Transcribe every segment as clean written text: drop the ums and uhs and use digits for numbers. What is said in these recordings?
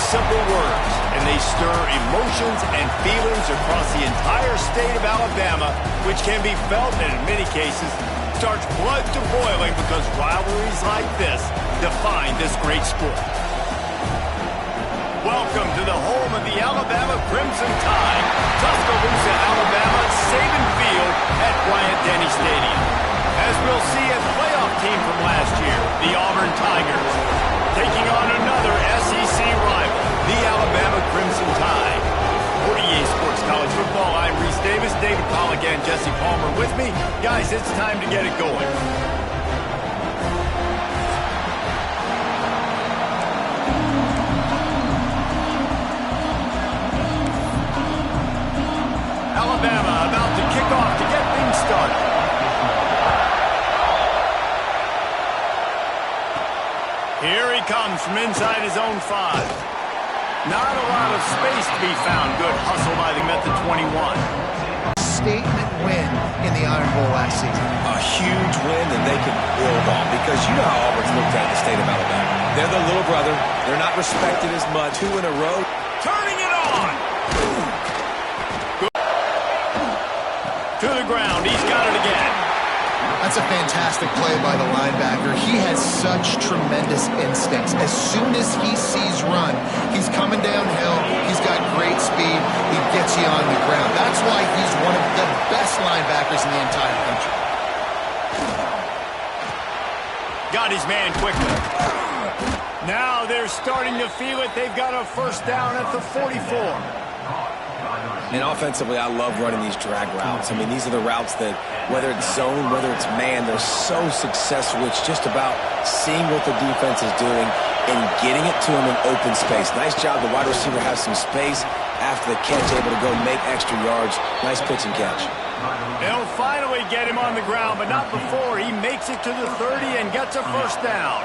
simple words, and they stir emotions and feelings across the entire state of Alabama, which can be felt and in many cases starts blood to boiling because rivalries like this define this great sport. Welcome to the home of the Alabama Crimson Tide, Tuscaloosa, Alabama, Saban Field at Bryant-Denny Stadium. As we'll see a playoff team from last year, the Auburn Tigers, taking on another SEC rival, the Alabama Crimson Tide. For EA Sports College Football, I'm Reese Davis, David Pollack, and Jesse Palmer with me. Guys, it's time to get it going. Alabama about to kick off to get things started. Here he comes from inside his own 5. Not a lot of space to be found. Good hustle by them at the 21. Statement win in the Iron Bowl last season. A huge win that they can build on because you know how Auburn's looked at in the state of Alabama. They're the little brother. They're not respected as much. 2 in a row. Turning it on. To the ground. He's got it again. That's a fantastic play by the linebacker. He has such tremendous instincts. As soon as he sees run, he's coming downhill. He's got great speed. He gets you on the ground. That's why he's one of the best linebackers in the entire country. Got his man quickly. Now they're starting to feel it. They've got a first down at the 44. And offensively, I love running these drag routes. I mean, these are the routes that, whether it's zone, whether it's man, they're so successful. It's just about seeing what the defense is doing and getting it to them in open space. Nice job. The wide receiver has some space after the catch, able to go make extra yards. Nice pitch and catch. They'll finally get him on the ground, but not before. He makes it to the 30 and gets a first down.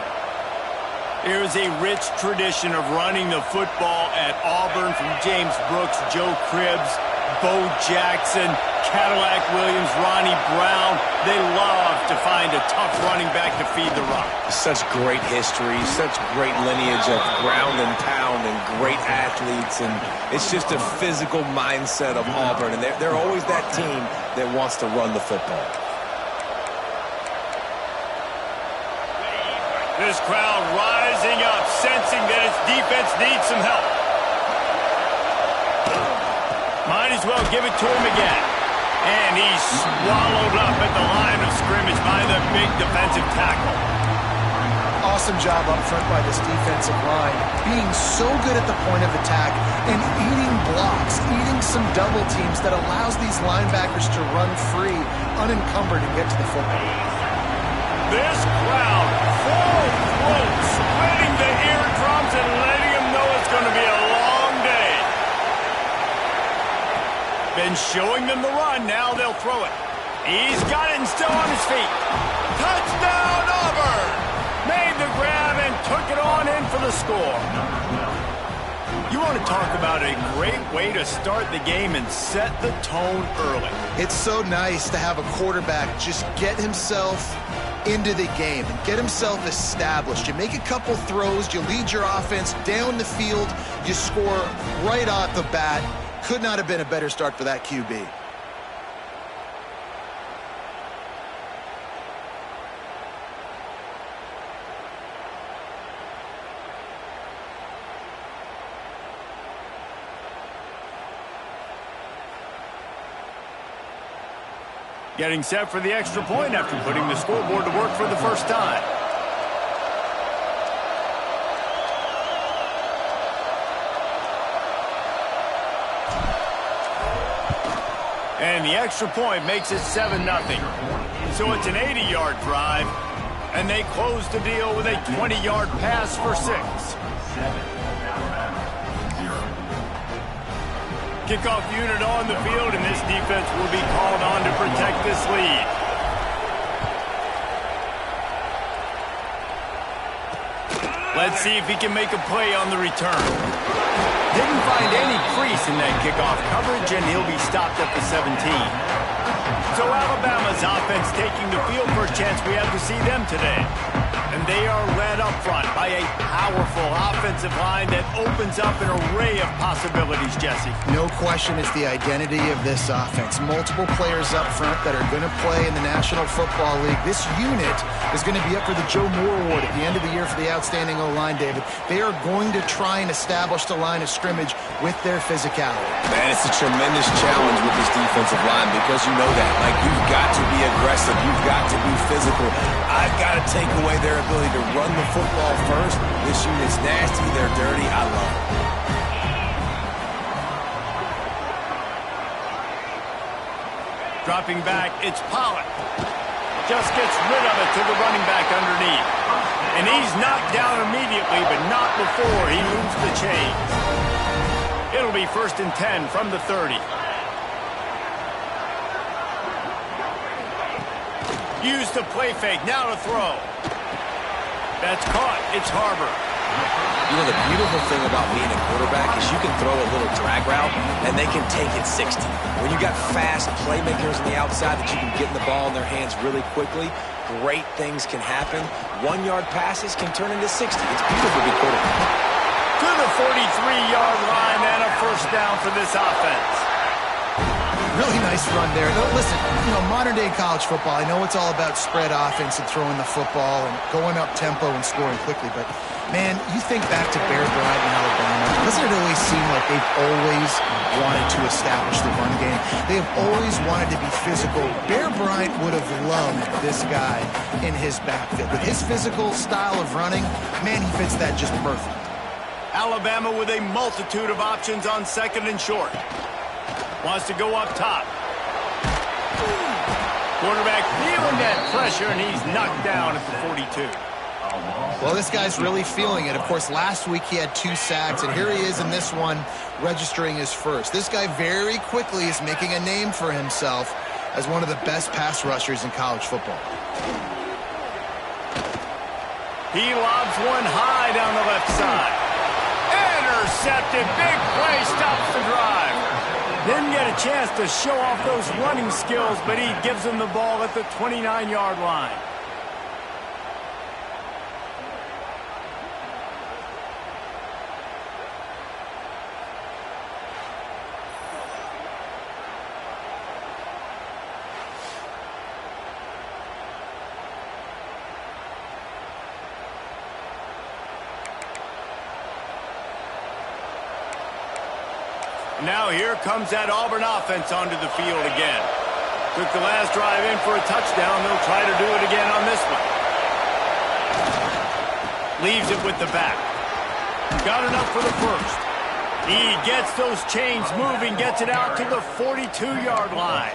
There's a rich tradition of running the football at Auburn from James Brooks, Joe Cribbs, Bo Jackson, Cadillac Williams, Ronnie Brown. They love to find a tough running back to feed the rock. Such great history, such great lineage of ground and pound and great athletes. And it's just a physical mindset of Auburn. And they're always that team that wants to run the football. This crowd rising up, sensing that its defense needs some help. Might as well give it to him again. And he's swallowed up at the line of scrimmage by the big defensive tackle. Awesome job up front by this defensive line, being so good at the point of attack and eating blocks, eating some double teams that allows these linebackers to run free, unencumbered, and get to the football. This crowd, full throat, sweating the eardrums and letting them know it's going to be a long day. Been showing them the run, now they'll throw it. He's got it and still on his feet. Touchdown, Auburn! Made the grab and took it on in for the score. You want to talk about a great way to start the game and set the tone early. It's so nice to have a quarterback just get himself into the game and get himself established. You make a couple throws, you lead your offense down the field, you score right off the bat. Could not have been a better start for that QB. Getting set for the extra point after putting the scoreboard to work for the first time. And the extra point makes it 7-0. So it's an 80-yard drive, and they close the deal with a 20-yard pass for 6. Kickoff unit on the field, and this defense will be called on to protect this lead. Let's see if he can make a play on the return. Didn't find any crease in that kickoff coverage, and he'll be stopped at the 17. So Alabama's offense taking the field for a chance we have to see them today. And they are led up front by a powerful offensive line that opens up an array of possibilities, Jesse. No question it's the identity of this offense. Multiple players up front that are going to play in the National Football League. This unit is going to be up for the Joe Moore Award at the end of the year for the outstanding O-line, David. They are going to try and establish the line of scrimmage with their physicality. Man, it's a tremendous challenge with this defensive line because you know that. Like, you've got to be aggressive. You've got to be physical. I've got to take away their ability to run the football first. This unit's nasty. They're dirty. I love it. Dropping back, it's Pollard. Just gets rid of it to the running back underneath. And he's knocked down immediately, but not before he moves the chains. It'll be 1st and 10 from the 30. Use the play fake, now to throw. That's caught, it's Harbor. You know, the beautiful thing about being a quarterback is you can throw a little drag route, and they can take it 60. When you got fast playmakers on the outside that you can get the ball in their hands really quickly, great things can happen. 1-yard passes can turn into 60. It's beautiful to be quarterback. To the 43-yard line and a 1st down for this offense. Really nice run there. No, listen, you know, modern-day college football, I know it's all about spread offense and throwing the football and going up tempo and scoring quickly, but, man, you think back to Bear Bryant in Alabama, doesn't it always seem like they've always wanted to establish the run game? They have always wanted to be physical. Bear Bryant would have loved this guy in his backfield. With his physical style of running, man, he fits that just perfect. Alabama with a multitude of options on 2nd and short. Wants to go up top. Quarterback feeling that pressure, and he's knocked down at the 42. Well, this guy's really feeling it. Of course, last week he had 2 sacks, and here he is in this one registering his first. This guy very quickly is making a name for himself as one of the best pass rushers in college football. He lobs one high down the left side. Intercepted. Big play stops the drive. Didn't get a chance to show off those running skills, but he gives them the ball at the 29-yard line. Now here comes that Auburn offense onto the field again. Took the last drive in for a touchdown. They'll try to do it again on this one. Leaves it with the back. Got enough for the first. He gets those chains moving, gets it out to the 42-yard line.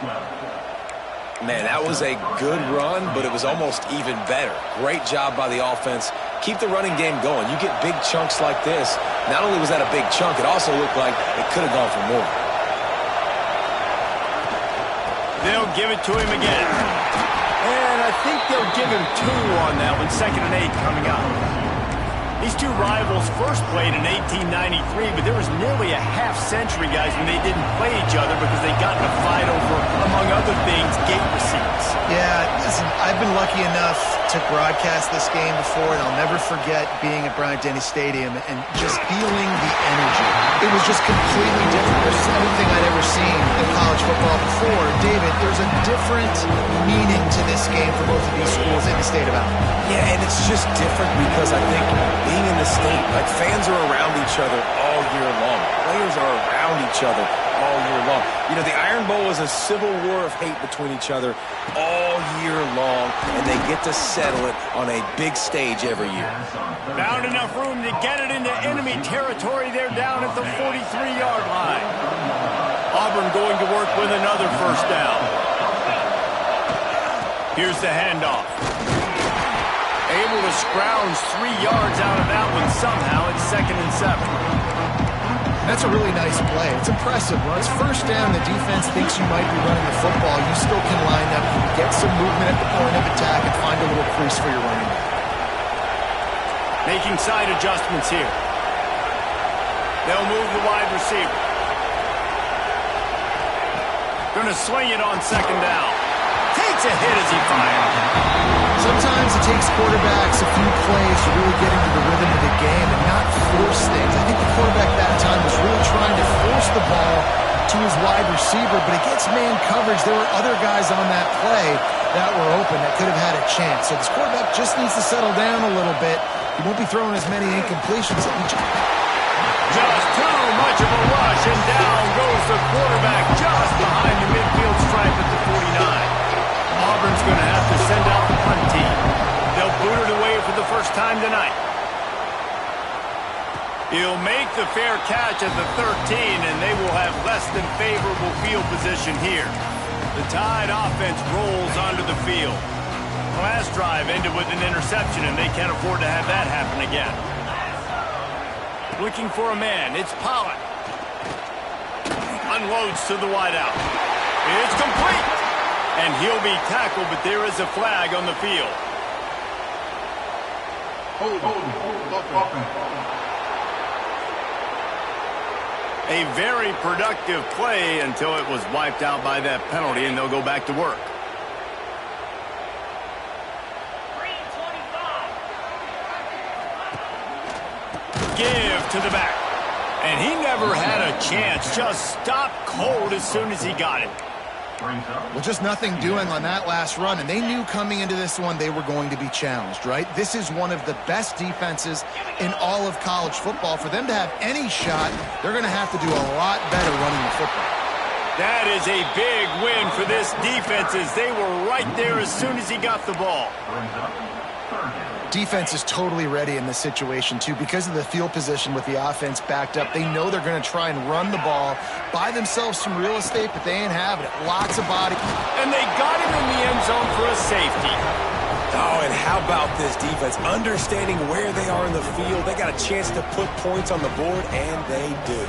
Man, that was a good run, but it was almost even better. Great job by the offense. Keep the running game going. You get big chunks like this. Not only was that a big chunk, it also looked like it could have gone for more. They'll give it to him again. And I think they'll give him 2 on that one. 2nd and 8 coming up. These two rivals first played in 1893, but there was nearly a half-century, guys, when they didn't play each other because they got in a fight over, among other things, gate receipts. Yeah, listen, I've been lucky enough to broadcast this game before, and I'll never forget being at Bryant-Denny Stadium and just feeling the energy. It was just completely different versus anything I'd ever seen in college football before. David, there's a different meaning to this game for both of these schools in the state of Alabama. Yeah, and it's just different because I think being in the state, like, fans are around each other all year long. Players are around each other all year long. You know, the Iron Bowl is a civil war of hate between each other all year long, and they get to settle it on a big stage every year. Found enough room to get it into enemy territory. They're down at the 43-yard line. Auburn going to work with another first down. Here's the handoff. Able to scrounge 3 yards out of that one somehow. It's 2nd and 7. That's a really nice play. It's impressive. When it's first down, the defense thinks you might be running the football. You still can line up, you can get some movement at the point of attack, and find a little crease for your running back. Making side adjustments here. They'll move the wide receiver. Going to swing it on 2nd down. Take takes a hit as he fires. Sometimes it takes quarterbacks a few plays to really get into the rhythm of the game and not force things. I think the quarterback that time was really trying to force the ball to his wide receiver, but against man coverage, there were other guys on that play that were open that could have had a chance. So this quarterback just needs to settle down a little bit. He won't be throwing as many incompletions. Just too much of a rush, and down goes the quarterback just behind the midfield stripe at the 49. Auburn's going to have to send out the punt team. They'll boot it away for the first time tonight. He'll make the fair catch at the 13, and they will have less than favorable field position here. The Tide offense rolls onto the field. The last drive ended with an interception, and they can't afford to have that happen again. Looking for a man. It's Pollard. Unloads to the wideout. It's complete. And he'll be tackled, but there is a flag on the field. A very productive play until it was wiped out by that penalty, and they'll go back to work. Give to the back. And he never had a chance. Just stopped cold as soon as he got it. Well, just nothing doing on that last run, and they knew coming into this one they were going to be challenged, right? This is one of the best defenses in all of college football. For them to have any shot, they're going to have to do a lot better running the football. That is a big win for this defense, as they were right there as soon as he got the ball. Defense is totally ready in this situation, too. Because of the field position with the offense backed up, they know they're going to try and run the ball, buy themselves some real estate, but they ain't having it. Lots of body. And they got him in the end zone for a safety. Oh, and how about this defense? Understanding where they are in the field, they got a chance to put points on the board, and they do.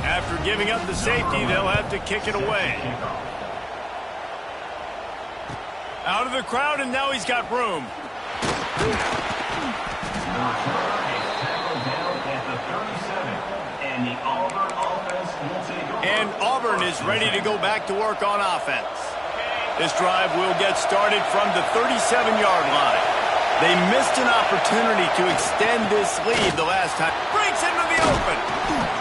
After giving up the safety, they'll have to kick it away. Out of the crowd, and now he's got room. And Auburn is ready to go back to work on offense. This drive will get started from the 37-yard line. They missed an opportunity to extend this lead the last time. Breaks into the open.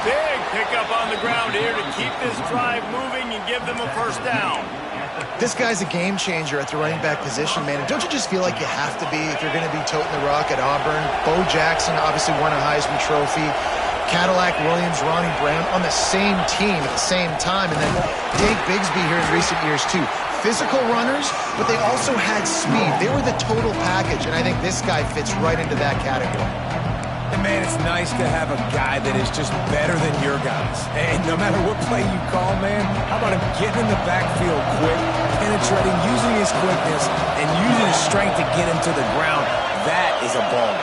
Big pickup on the ground here to keep this drive moving and give them a first down. This guy's a game changer at the running back position, man. And don't you just feel like you have to be if you're going to be toting the rock at Auburn? Bo Jackson obviously won a Heisman Trophy. Cadillac Williams, Ronnie Brown on the same team at the same time. And then Dave Bigsby here in recent years, too. Physical runners, but they also had speed. They were the total package, and I think this guy fits right into that category. And man, it's nice to have a guy that is just better than your guys. And no matter what play you call, man, how about him getting in the backfield quick, penetrating, using his quickness, and using his strength to get him to the ground? That is a ball.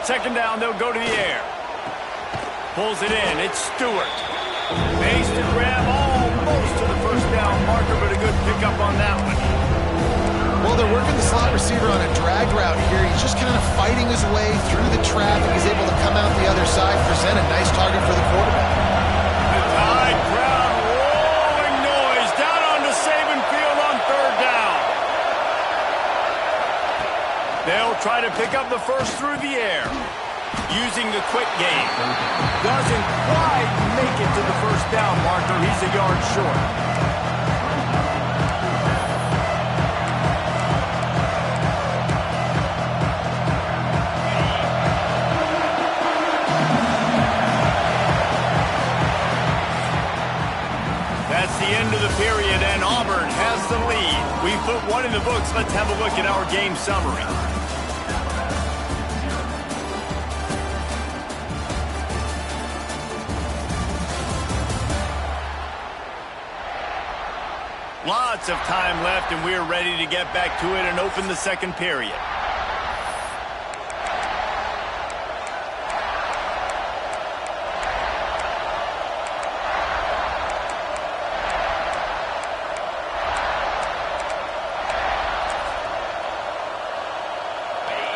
Second down, they'll go to the air. Pulls it in. It's Stewart. Makes the grab almost to the first down marker, but a good pickup on that one. Well, they're working the slot receiver on a drag route here. He's just kind of fighting his way through the traffic. He's able to come out the other side, present a nice target for the quarterback. The Tide crowd rolling noise down onto Saban Field on third down. They'll try to pick up the first through the air. Using the quick game. Doesn't quite make it to the first down marker. He's a yard short. That's the end of the period, and Auburn has the lead. We put one in the books. Let's have a look at our game summary. Lots of time left, and we're ready to get back to it and open the second period.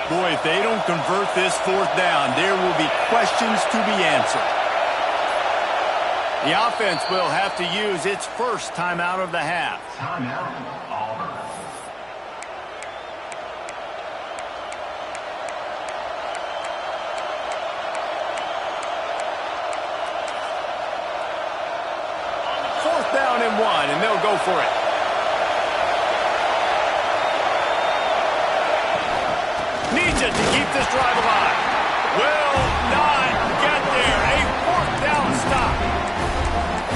Boy, if they don't convert this fourth down, there will be questions to be answered. The offense will have to use its first timeout of the half. Timeout, Auburn. Fourth down and 1, and they'll go for it. Needs it to keep this drive alive. Will not get there. A fourth down stop.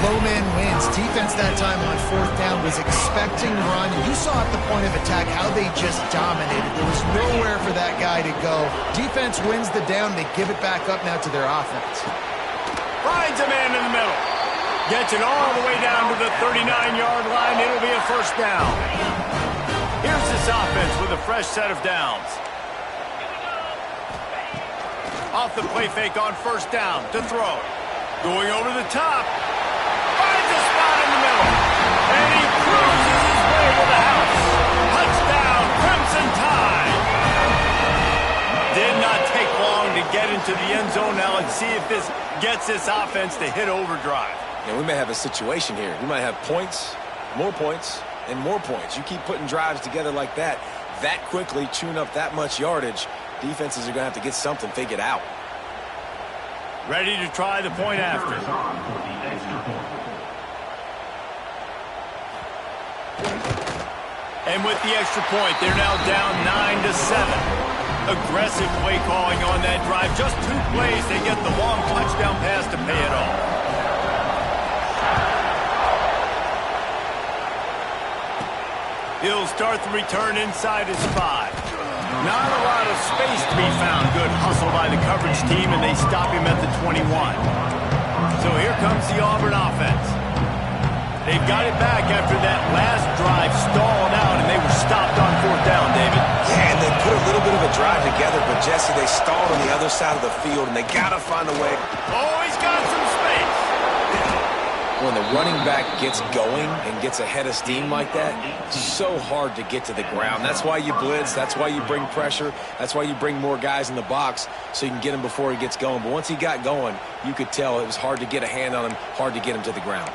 Low man wins. Defense that time on fourth down was expecting run. You saw at the point of attack how they just dominated. There was nowhere for that guy to go. Defense wins the down. They give it back up now to their offense. Finds a man in the middle. Gets it all the way down to the 39-yard line. It'll be a first down. Here's this offense with a fresh set of downs. Off the play fake on first down to throw. Going over the top. Finds a spot in the middle. And he cruises his way to the house. Touchdown, Crimson Tide. Did not take long to get into the end zone. Now let's see if this gets this offense to hit overdrive. Yeah, we may have a situation here. We might have points, and more points. You keep putting drives together like that quickly, chewing up that much yardage, defenses are going to have to get something figured out. Ready to try the point after. And with the extra point, they're now down 9-7. Aggressive play calling on that drive. Just 2 plays, they get the long touchdown pass to pay it off. He'll start the return inside his 5. Not a lot of space to be found. Good hustle by the coverage team, and they stop him at the 21. So here comes the Auburn offense. They've got it back after that last drive stalled out, and they were stopped on fourth down, David. Yeah, and they put a little bit of a drive together, but Jesse, they stalled on the other side of the field, and they got to find a way. Oh, he's got some space. When the running back gets going and gets ahead of steam like that, it's so hard to get to the ground. That's why you blitz. That's why you bring pressure. That's why you bring more guys in the box so you can get him before he gets going. But once he got going, you could tell it was hard to get a hand on him, hard to get him to the ground.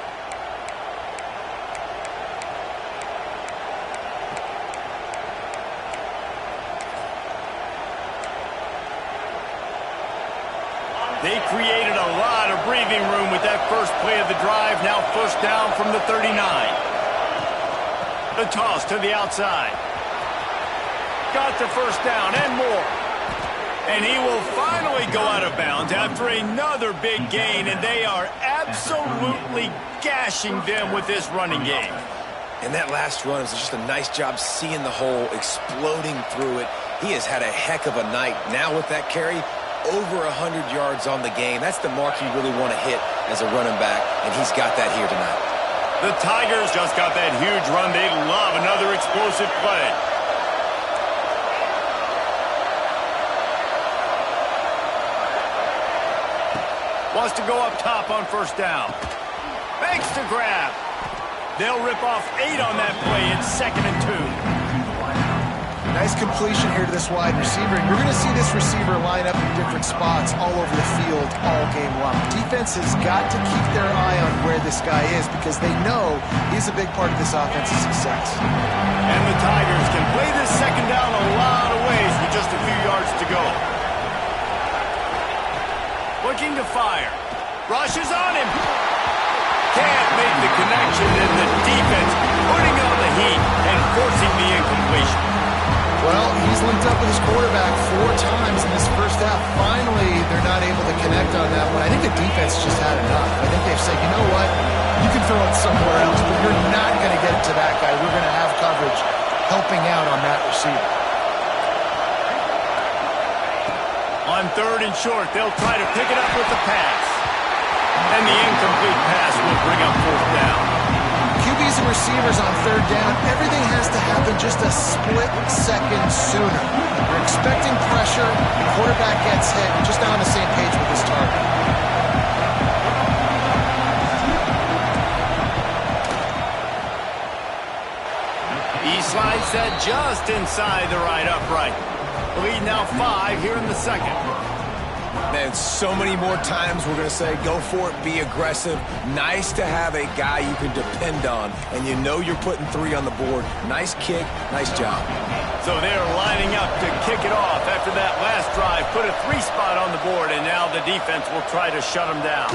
They created a lot of breathing room with that first play of the drive. Now first down from the 39. The toss to the outside. Got the first down and more. And he will finally go out of bounds after another big gain, and they are absolutely gashing them with this running game. And that last run was just a nice job seeing the hole, exploding through it. He has had a heck of a night. Now with that carry, over 100 yards on the game. That's the mark you really want to hit as a running back, and he's got that here tonight. The Tigers just got that huge run. They love another explosive play. Wants to go up top on first down. Makes the grab. They'll rip off 8 on that play. It's 2nd and 2. Nice completion here to this wide receiver. And you're going to see this receiver line up in different spots all over the field all game long. Defense has got to keep their eye on where this guy is because they know he's a big part of this offense's success. And the Tigers can play this second down a lot of ways with just a few yards to go. Looking to fire. Rushes on him. Can't make the connection, and the defense putting on the heat and forcing the incompletion. Well, he's linked up with his quarterback 4 times in this first half. Finally, they're not able to connect on that one. I think the defense just had enough. I think they've said, you know what, you can throw it somewhere else, but you're not going to get it to that guy. We're going to have coverage helping out on that receiver. On 3rd and short, they'll try to pick it up with the pass. And the incomplete pass will bring up 4th down. QBs and receivers on 3rd down, everything has to happen just a split second sooner. You're expecting pressure, the quarterback gets hit, you're just not on the same page with his target. He slides that just inside the right upright. Lead now 5 here in the second. Man, so many more times we're going to say, go for it, be aggressive. Nice to have a guy you can depend on, and you know you're putting 3 on the board. Nice kick, nice job. So they're lining up to kick it off after that last drive. Put a 3 spot on the board, and now the defense will try to shut him down.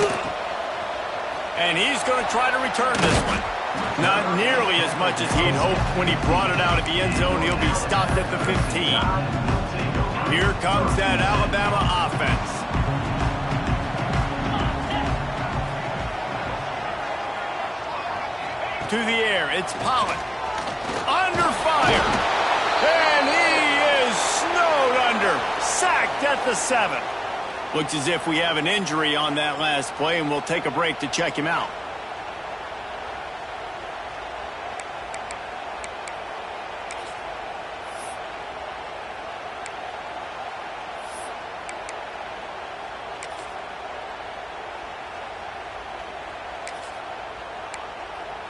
And he's going to try to return this one. Not nearly as much as he'd hoped when he brought it out of the end zone. He'll be stopped at the 15. Here comes that Alabama offense. To the air, it's Pollard. Under fire. And he is snowed under. Sacked at the 7. Looks as if we have an injury on that last play, and we'll take a break to check him out.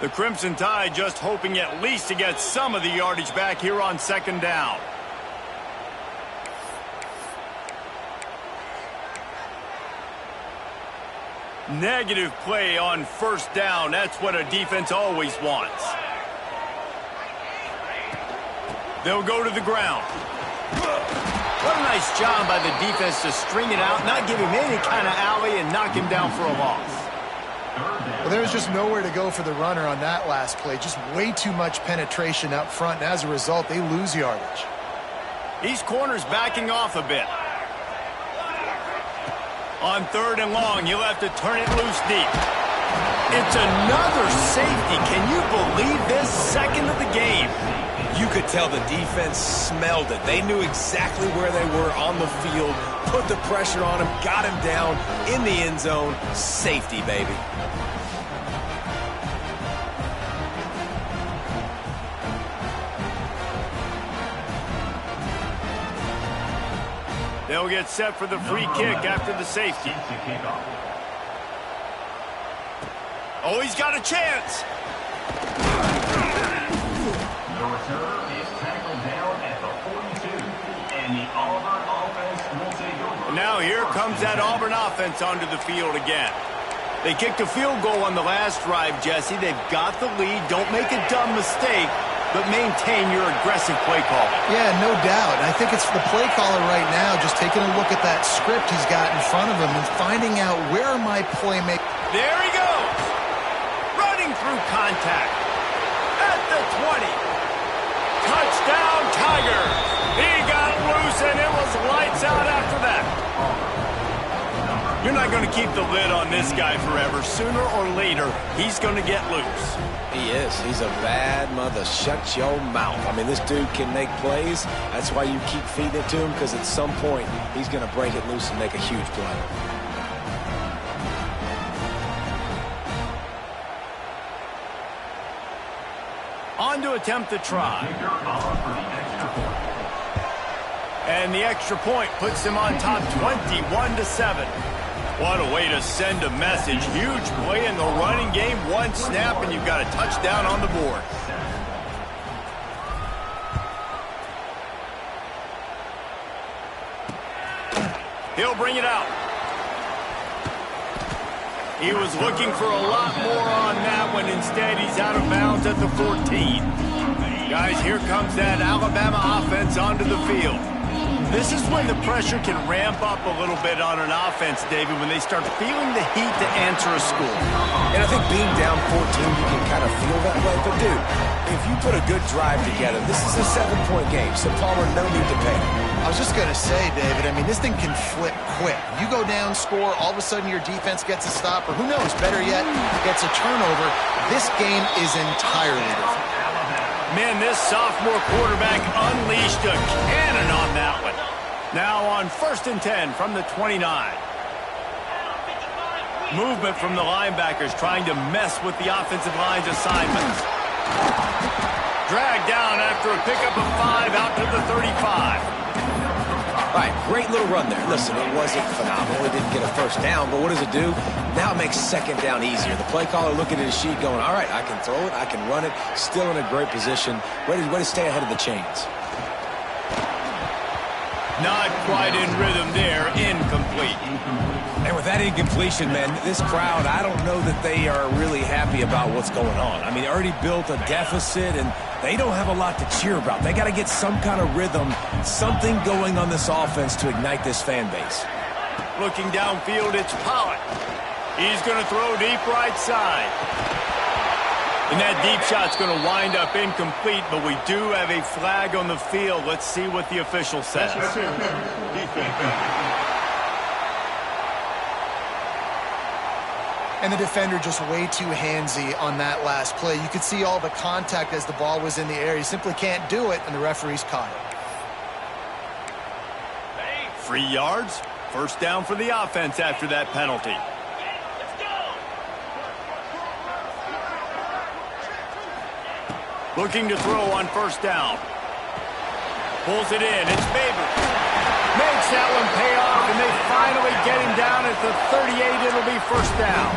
The Crimson Tide just hoping at least to get some of the yardage back here on second down. Negative play on first down. That's what a defense always wants. They'll go to the ground. What a nice job by the defense to string it out, not give him any kind of alley, and knock him down for a loss. Well, there was just nowhere to go for the runner on that last play. Just way too much penetration up front, and as a result, they lose yardage. These corners backing off a bit. On 3rd and long, he'll have to turn it loose deep. It's another safety. Can you believe this? Second of the game. You could tell the defense smelled it. They knew exactly where they were on the field, put the pressure on him, got him down in the end zone. Safety, baby. They'll get set for the free kick after the safety. Oh, he's got a chance. The returner is tackled down at the 42, and the Auburn offense will take over. Now here comes that Auburn offense onto the field again. They kicked a field goal on the last drive, Jesse. They've got the lead. Don't make a dumb mistake, but maintain your aggressive play call. Yeah, no doubt. I think it's the play caller right now just taking a look at that script he's got in front of him and finding out where are my playmakers. There he goes. Running through contact. At the 20. Touchdown, Tigers. He got loose, and it was lights out after that. You're not going to keep the lid on this guy forever. Sooner or later, he's going to get loose. He is. He's a bad mother. Shut your mouth. I mean, this dude can make plays. That's why you keep feeding it to him, because at some point, he's going to break it loose and make a huge play. On to attempt the try. And the extra point puts them on top 21-7. What a way to send a message. Huge play in the running game. One snap, and you've got a touchdown on the board. He'll bring it out. He was looking for a lot more on that one. Instead, he's out of bounds at the 14. Guys, here comes that Alabama offense onto the field. This is when the pressure can ramp up a little bit on an offense, David, when they start feeling the heat to answer a score. And I think being down 14, you can kind of feel that way. But, dude, if you put a good drive together, this is a 7-point game, so Palmer, no need to panic. I was just going to say, David, I mean, this thing can flip quick. You go down, score, all of a sudden your defense gets a stop, or who knows, better yet, gets a turnover. This game is entirely different. Man, this sophomore quarterback unleashed a cannon on that one. Now on 1st and 10 from the 29. Movement from the linebackers trying to mess with the offensive line's assignments. Dragged down after a pickup of 5 out to the 35. All right, great little run there. Listen, it wasn't phenomenal. It didn't get a first down, but what does it do? Now it makes second down easier. The play caller looking at his sheet going, all right, I can throw it, I can run it, still in a great position, ready to stay ahead of the chains. Not quite in rhythm there. Incomplete. And with that incompletion, man, this crowd, I don't know that they are really happy about what's going on. I mean, they already built a deficit, and they don't have a lot to cheer about. They got to get some kind of rhythm, something going on this offense to ignite this fan base. Looking downfield, it's Pollock. He's going to throw deep right side. And that deep shot's going to wind up incomplete, but we do have a flag on the field. Let's see what the official says. And the defender just way too handsy on that last play. You could see all the contact as the ball was in the air. He simply can't do it, and the referee's caught it. 3 yards. First down for the offense after that penalty. Looking to throw on first down. Pulls it in. It's Baber. Makes that one pay off, and they finally get him down at the 38. It'll be first down.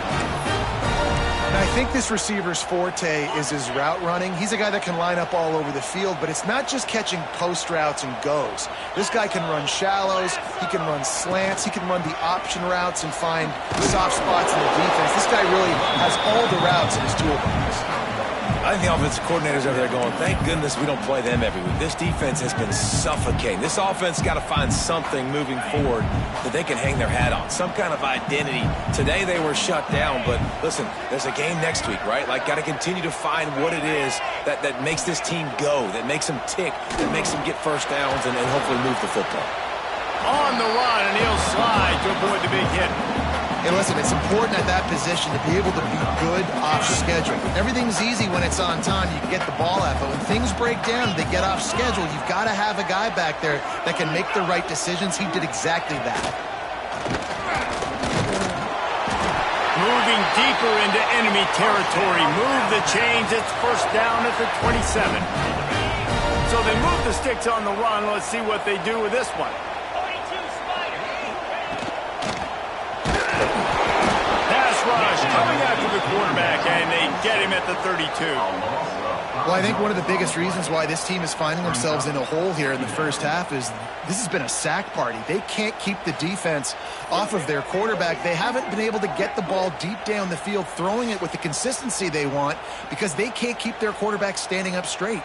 And I think this receiver's forte is his route running. He's a guy that can line up all over the field, but it's not just catching post routes and goes. This guy can run shallows. He can run slants. He can run the option routes and find soft spots in the defense. This guy really has all the routes in his toolbox. I think the offensive coordinators over there going, thank goodness we don't play them every week. This defense has been suffocating. This offense got to find something moving forward that they can hang their hat on, some kind of identity. Today they were shut down, but listen, there's a game next week, right? Like, got to continue to find what it is that makes this team go, that makes them tick, that makes them get first downs and hopefully move the football. On the run, and he'll slide to avoid the big hit. Hey, listen, it's important at that position to be able to be good off schedule. Everything's easy when it's on time. You can get the ball out, but when things break down, they get off schedule. You've got to have a guy back there that can make the right decisions. He did exactly that. Moving deeper into enemy territory. Move the chains. It's first down at the 27. So they move the sticks on the run. Let's see what they do with this one. Rush coming after the quarterback, and they get him at the 32. Well, I think one of the biggest reasons why this team is finding themselves in a hole here in the first half is this has been a sack party. They can't keep the defense off of their quarterback. They haven't been able to get the ball deep down the field, throwing it with the consistency they want because they can't keep their quarterback standing up straight.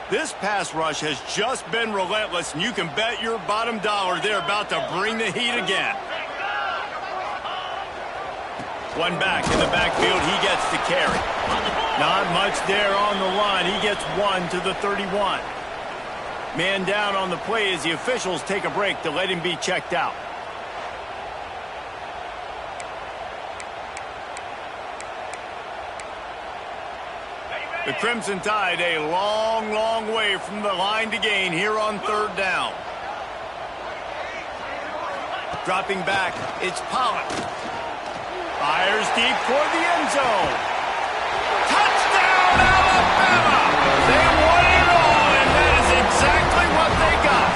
This pass rush has just been relentless, and you can bet your bottom dollar they're about to bring the heat again. One back in the backfield, he gets to carry. Not much there on the line. He gets one to the 31. Man down on the play as the officials take a break to let him be checked out. The Crimson Tide a long, long way from the line to gain here on third down. Dropping back, it's Pollock. Fires deep toward the end zone. Touchdown, Alabama! They won it all, and that is exactly what they got.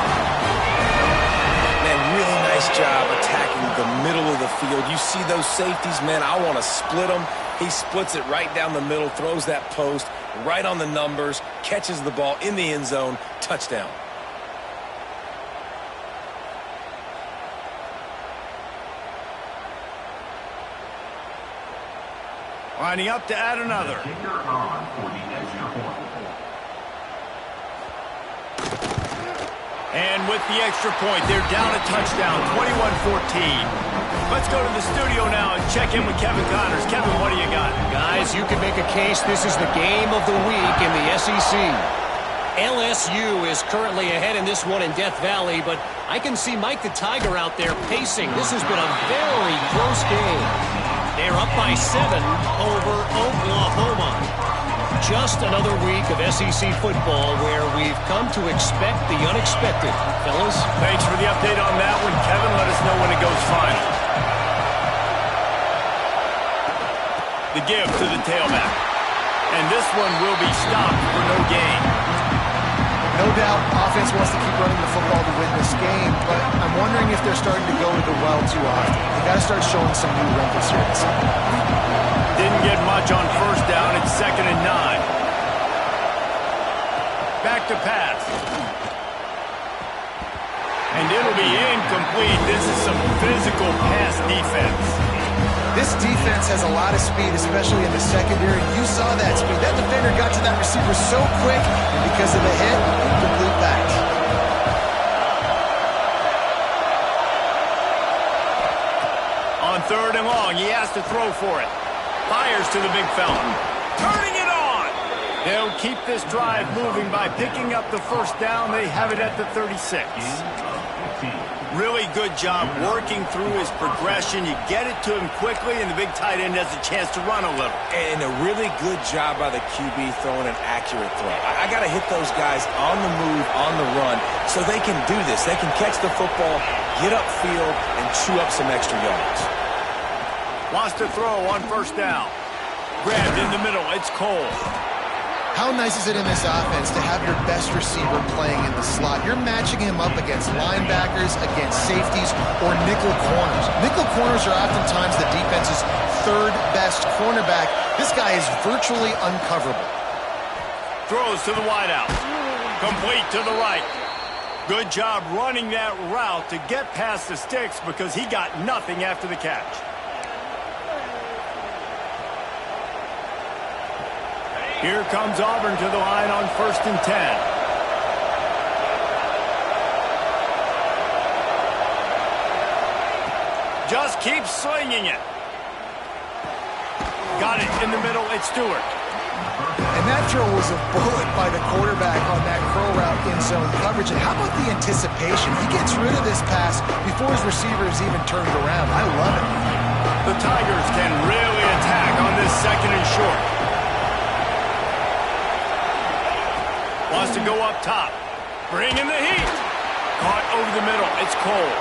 Man, really nice job attacking the middle of the field. You see those safeties, man, I want to split them. He splits it right down the middle, throws that post, right on the numbers, catches the ball in the end zone, touchdown. Lining up to add another. And with the extra point, they're down a touchdown, 21-14. Let's go to the studio now and check in with Kevin Connors. Kevin, what do you got? Guys, you can make a case this is the game of the week in the SEC. LSU is currently ahead in this one in Death Valley, but I can see Mike the Tiger out there pacing. This has been a very close game. They're up by 7 over Oklahoma. Just another week of SEC football where we've come to expect the unexpected. Fellas? Thanks for the update on that one, Kevin. Let us know when it goes final. The give to the tailback. And this one will be stopped for no gain. No doubt, offense wants to keep running the football to win this game, but I'm wondering if they're starting to go to the well too often. They got to start showing some new wrinkles here this season. Didn't get much on first down. It's 2nd and 9. Back to pass. And it'll be incomplete. This is some physical pass defense. This defense has a lot of speed, especially in the secondary. You saw that speed. That defender got to that receiver so quick, and because of the hit, incomplete pass. On 3rd and long, he has to throw for it. Fires to the big fella. Turning it on! They'll keep this drive moving by picking up the first down. They have it at the 36. Really good job working through his progression. You get it to him quickly, and the big tight end has a chance to run a little. And a really good job by the QB throwing an accurate throw. I got to hit those guys on the move, on the run, so they can do this. They can catch the football, get upfield, and chew up some extra yards. Wants to throw on first down. Grabbed in the middle. It's Cole. How nice is it in this offense to have your best receiver playing in the slot? You're matching him up against linebackers, against safeties, or nickel corners. Nickel corners are oftentimes the defense's 3rd best cornerback. This guy is virtually uncoverable. Throws to the wideout. Complete to the right. Good job running that route to get past the sticks because he got nothing after the catch. Here comes Auburn to the line on 1st and 10. Just keep slinging it. Got it in the middle. It's Stewart. And that throw was a bullet by the quarterback on that curl route in zone coverage. And how about the anticipation? He gets rid of this pass before his receiver is even turned around. I love it. The Tigers can really attack on this 2nd and short. Wants to go up top. Bring in the heat. Caught over the middle. It's Cole.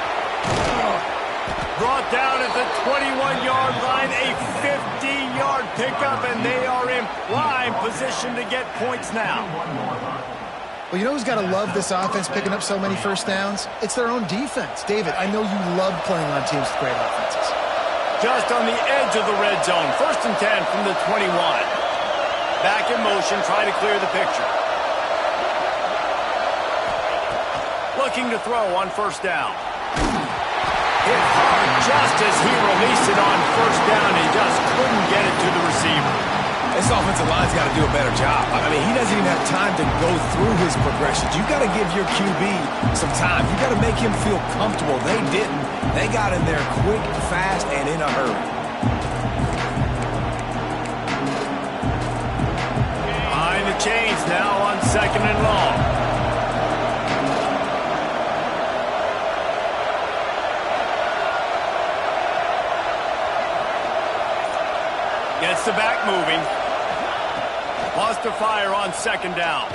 Brought down at the 21-yard line. A 50-yard pickup, and they are in prime position to get points now. Well, you know who's got to love this offense picking up so many first downs? It's their own defense. David, I know you love playing on teams with great offenses. Just on the edge of the red zone. 1st and 10 from the 21. Back in motion, try to clear the picture. Looking to throw on first down. Hit hard just as he released it on first down. He just couldn't get it to the receiver. This offensive line's got to do a better job. I mean, he doesn't even have time to go through his progressions. You got to give your QB some time. You got to make him feel comfortable. They didn't. They got in there quick, fast, and in a hurry. Behind the chains now on 2nd and long. Gets the back moving. Wants to fire on 2nd down.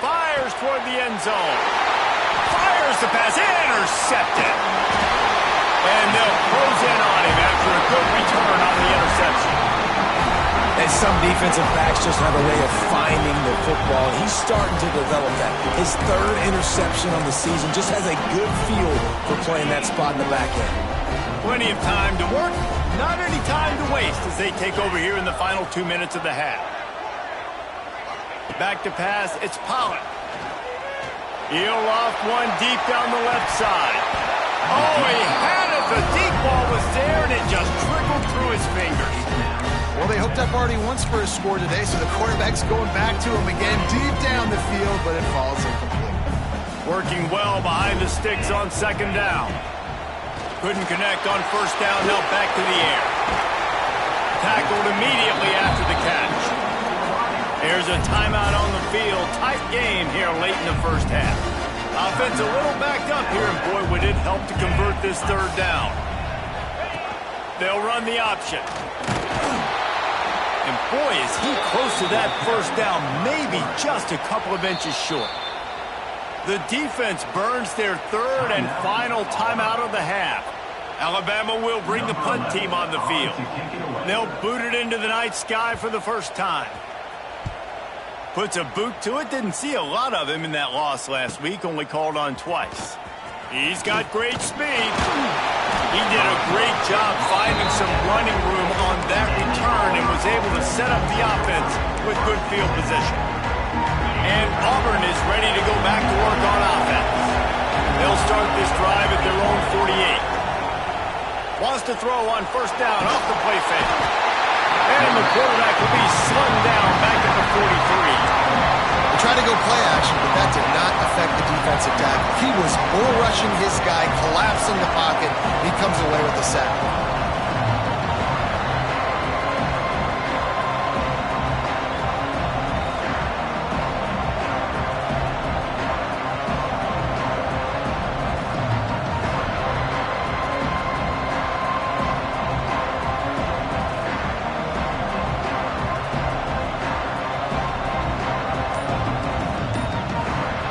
Fires toward the end zone. Fires the pass. Intercepted. And they'll close in on him after a good return on the interception. And some defensive backs just have a way of finding the football. He's starting to develop that. His 3rd interception on the season just has a good feel for playing that spot in the back end. Plenty of time to work. Not any time to waste as they take over here in the final 2 minutes of the half. Back to pass, it's Pollard. He'll loft one deep down the left side. Oh, he had it. The deep ball was there, and it just trickled through his fingers. Well, they hooked up already once for a score today, so the quarterback's going back to him again deep down the field, but it falls incomplete. Working well behind the sticks on 2nd down. Couldn't connect on first down, now back to the air. Tackled immediately after the catch. There's a timeout on the field. Tight game here late in the first half. Offense a little backed up here, and boy, would it help to convert this 3rd down. They'll run the option. And boy, is he close to that first down, maybe just a couple of inches short. The defense burns their 3rd and final timeout of the half. Alabama will bring the punt team on the field. They'll boot it into the night sky for the first time. Puts a boot to it. Didn't see a lot of him in that loss last week. Only called on twice. He's got great speed. He did a great job finding some running room on that return and was able to set up the offense with good field position. And Auburn is ready to go back to work on offense. They'll start this drive at their own 48. Wants to throw on first down off the play fake. And the quarterback will be slung down back at the 43. He tried to go play action, but that did not affect the defensive tackle. He was bull rushing his guy, collapsing the pocket. He comes away with the sack.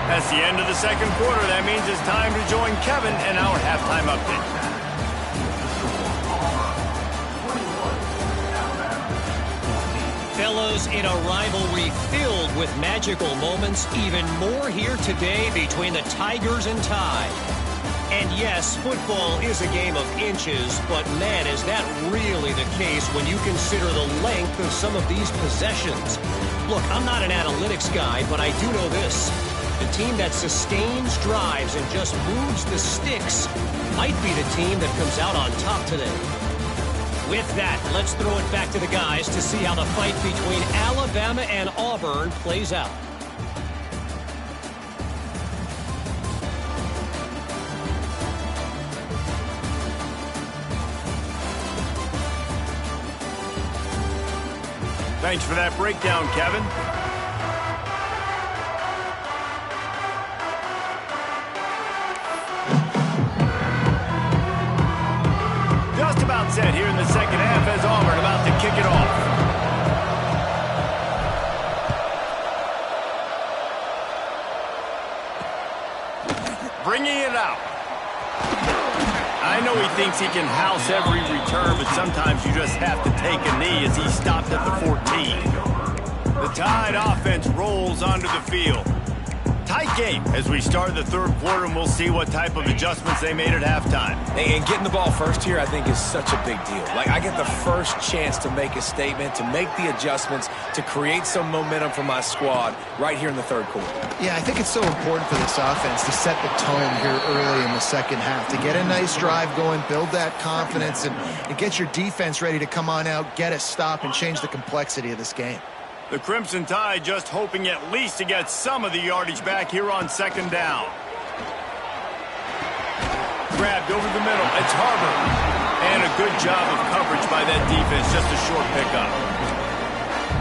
That's the end of the second quarter. That means it's time to join Kevin in our halftime update. Fellows, in a rivalry filled with magical moments, even more here today between the Tigers and Tide. And yes, football is a game of inches, but man, is that really the case when you consider the length of some of these possessions. Look, I'm not an analytics guy, but I do know this. The team that sustains drives and just moves the sticks might be the team that comes out on top today. With that, let's throw it back to the guys to see how the fight between Alabama and Auburn plays out. Thanks for that breakdown, Kevin. Just about set here in the second half as Auburn about to kick it off. Bringing it out. I know he thinks he can house every return, but sometimes you just have to take a knee as he stopped at the 14. The Tide offense rolls onto the field. Tight game as we start the third quarter, and we'll see what type of adjustments they made at halftime. And getting the ball first here, I think, is such a big deal. Like, I get the first chance to make a statement, to make the adjustments, to create some momentum for my squad right here in the third quarter. Yeah, I think it's so important for this offense to set the tone here early in the second half, to get a nice drive going, build that confidence, and get your defense ready to come on out, get a stop, and change the complexity of this game. The Crimson Tide just hoping at least to get some of the yardage back here on second down. Grabbed over the middle. It's Harbor. And a good job of coverage by that defense. Just a short pickup.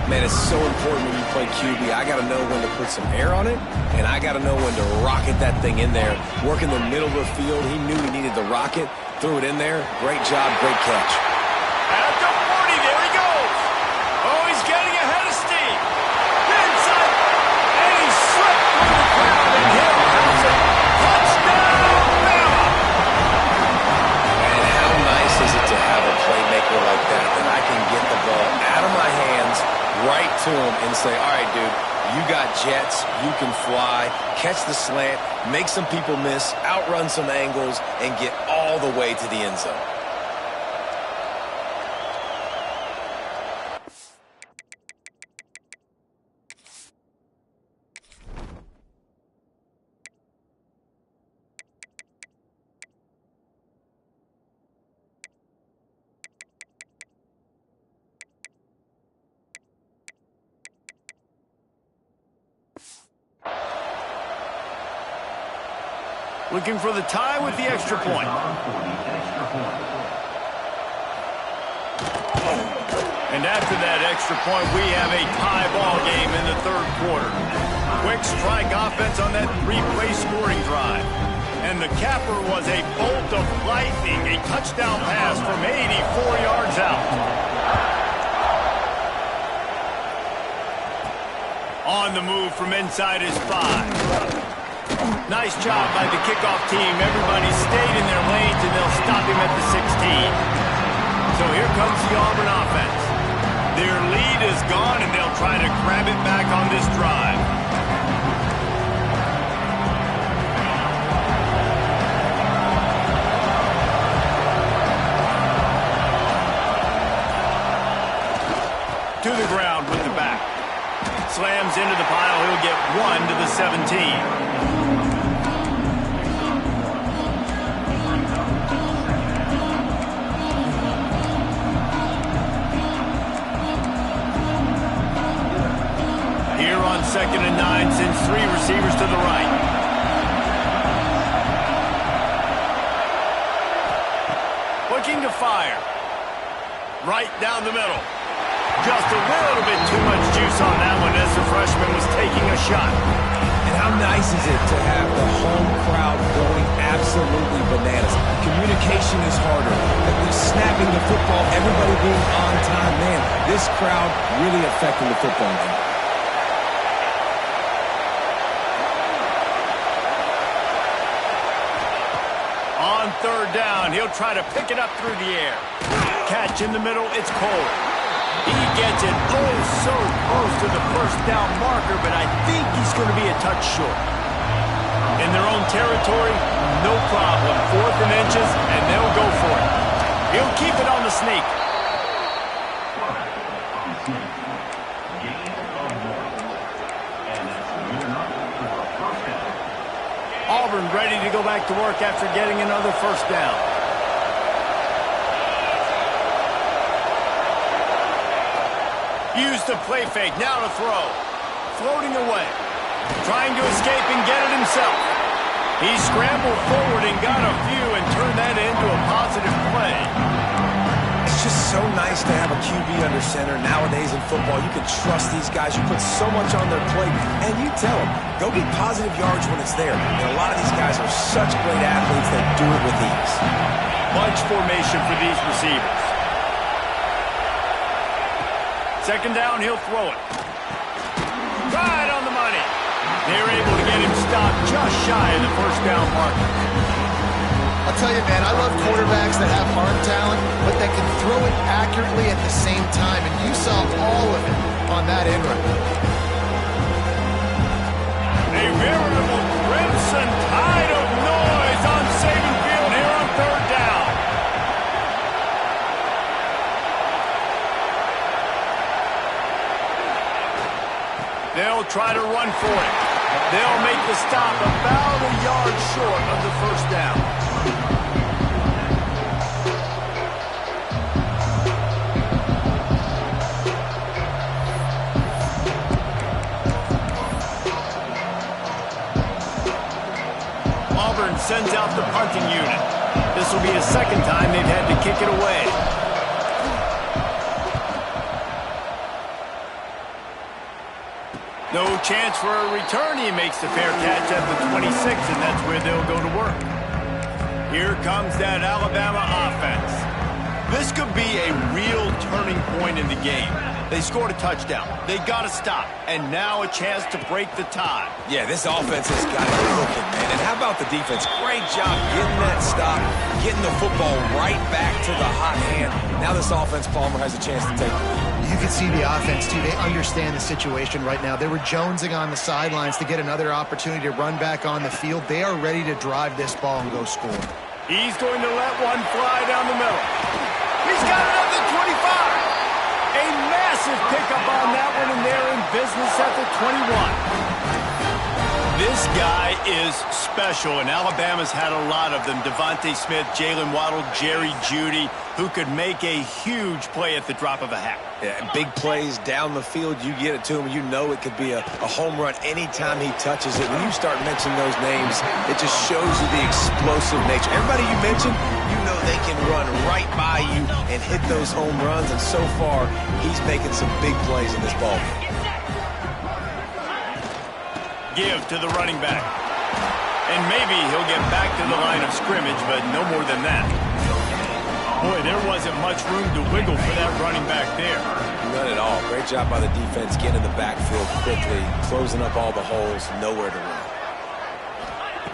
Man, it's so important when you play QB. I got to know when to put some air on it, and I got to know when to rocket that thing in there. Work in the middle of the field. He knew he needed the rocket. Threw it in there. Great job. Great catch. At the 40. There he goes. Oh, he's getting ahead of steam. Inside. And he slipped through the crowd and hit a bouncing. Touchdown, Bama. And how nice is it to have a playmaker like that I can get the ball out of my hands right to him and say, all right, dude, you got jets, you can fly, catch the slant, make some people miss, outrun some angles, and get all the way to the end zone. Looking for the tie with the extra point. And after that extra point, we have a tie ball game in the third quarter. Quick strike offense on that three-play scoring drive. And the capper was a bolt of lightning, a touchdown pass from 84 yards out. On the move from inside his 5. Nice job by the kickoff team. Everybody stayed in their lanes, and they'll stop him at the 16. So here comes the Auburn offense. Their lead is gone, and they'll try to grab it back on this drive. to the ground with the back. Slams into the pile. He'll get 1 to the 17. Here on 2nd and 9, sends 3 receivers to the right. Looking to fire. Right down the middle. Just a little bit too much juice on that one as the freshman was taking a shot. And how nice is it to have the home crowd going absolutely bananas? Communication is harder. Snapping the football, everybody being on time. Man, this crowd really affecting the football game. On 3rd down, he'll try to pick it up through the air. Catch in the middle, it's Cole. He gets it oh so close to the 1st down marker, but I think he's going to be a touch short. In their own territory, no problem. 4th and inches, and they'll go for it. He'll keep it on the sneak. Auburn ready to go back to work after getting another 1st down. Use the play fake, now to throw. Floating away. Trying to escape and get it himself. He scrambled forward and got a few and turned that into a positive play. It's just so nice to have a QB under center. Nowadays in football, you can trust these guys. You put so much on their plate, and you tell them, go get positive yards when it's there. And a lot of these guys are such great athletes that do it with ease. Bunch formation for these receivers. 2nd down, he'll throw it. Right on the money. They're able to get him stopped just shy of the 1st down marker. I'll tell you, man, I love quarterbacks that have arm talent, but that can throw it accurately at the same time, and you saw all of it on that end run. A veritable crimson tide of noise on Saban Field here on 3rd down. They'll try to run for it. They'll make the stop about a yard short of the 1st down. Auburn sends out the punting unit. This will be the 2nd time they've had to kick it away. No chance for a return. He makes the fair catch at the 26, and that's where they'll go to work. Here comes that Alabama offense. This could be a real turning point in the game. They scored a touchdown. They got to stop, and now a chance to break the tie. Yeah, this offense has got it cooking, man. And how about the defense? Great job getting that stop, getting the football right back to the hot hand. Now this offense, Palmer, has a chance to take the lead. You can see the offense, too. They understand the situation right now. They were jonesing on the sidelines to get another opportunity to run back on the field. They are ready to drive this ball and go score. He's going to let one fly down the middle. He's got it at the 25. A massive pickup on that one, and they're in business at the 21. This guy is special, and Alabama's had a lot of them. Devontae Smith, Jalen Waddle, Jerry Jeudy, who could make a huge play at the drop of a hat. Yeah, big plays down the field, you get it to him, you know it could be a home run anytime he touches it. When you start mentioning those names, it just shows you the explosive nature. Everybody you mentioned, you know they can run right by you and hit those home runs, and so far, he's making some big plays in this ball game. Give to the running back. And maybe he'll get back to the line of scrimmage, but no more than that. Boy, there wasn't much room to wiggle for that running back there. None at all. Great job by the defense getting in the backfield quickly, closing up all the holes, nowhere to run.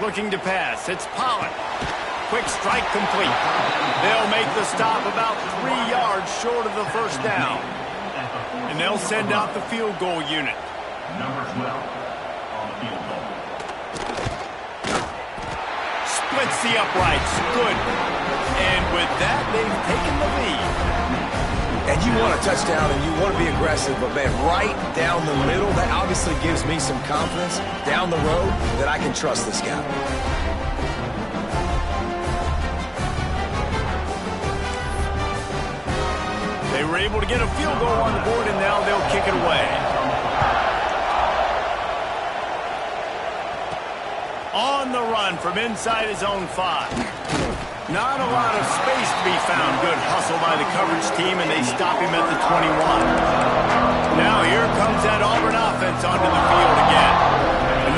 Looking to pass. It's Pollard. Quick strike complete. They'll make the stop about 3 yards short of the 1st down. And they'll send out the field goal unit. Number 12 on the field goal. Splits the uprights. Good. And with that, they've taken the lead. And you want a touchdown and you want to be aggressive, but man, right down the middle, that obviously gives me some confidence down the road that I can trust this guy. They were able to get a field goal on the board, and now they'll kick it away. On the run from inside his own 5. Not a lot of space to be found. Good hustle by the coverage team, and they stop him at the 21. Now here comes that Auburn offense onto the field again.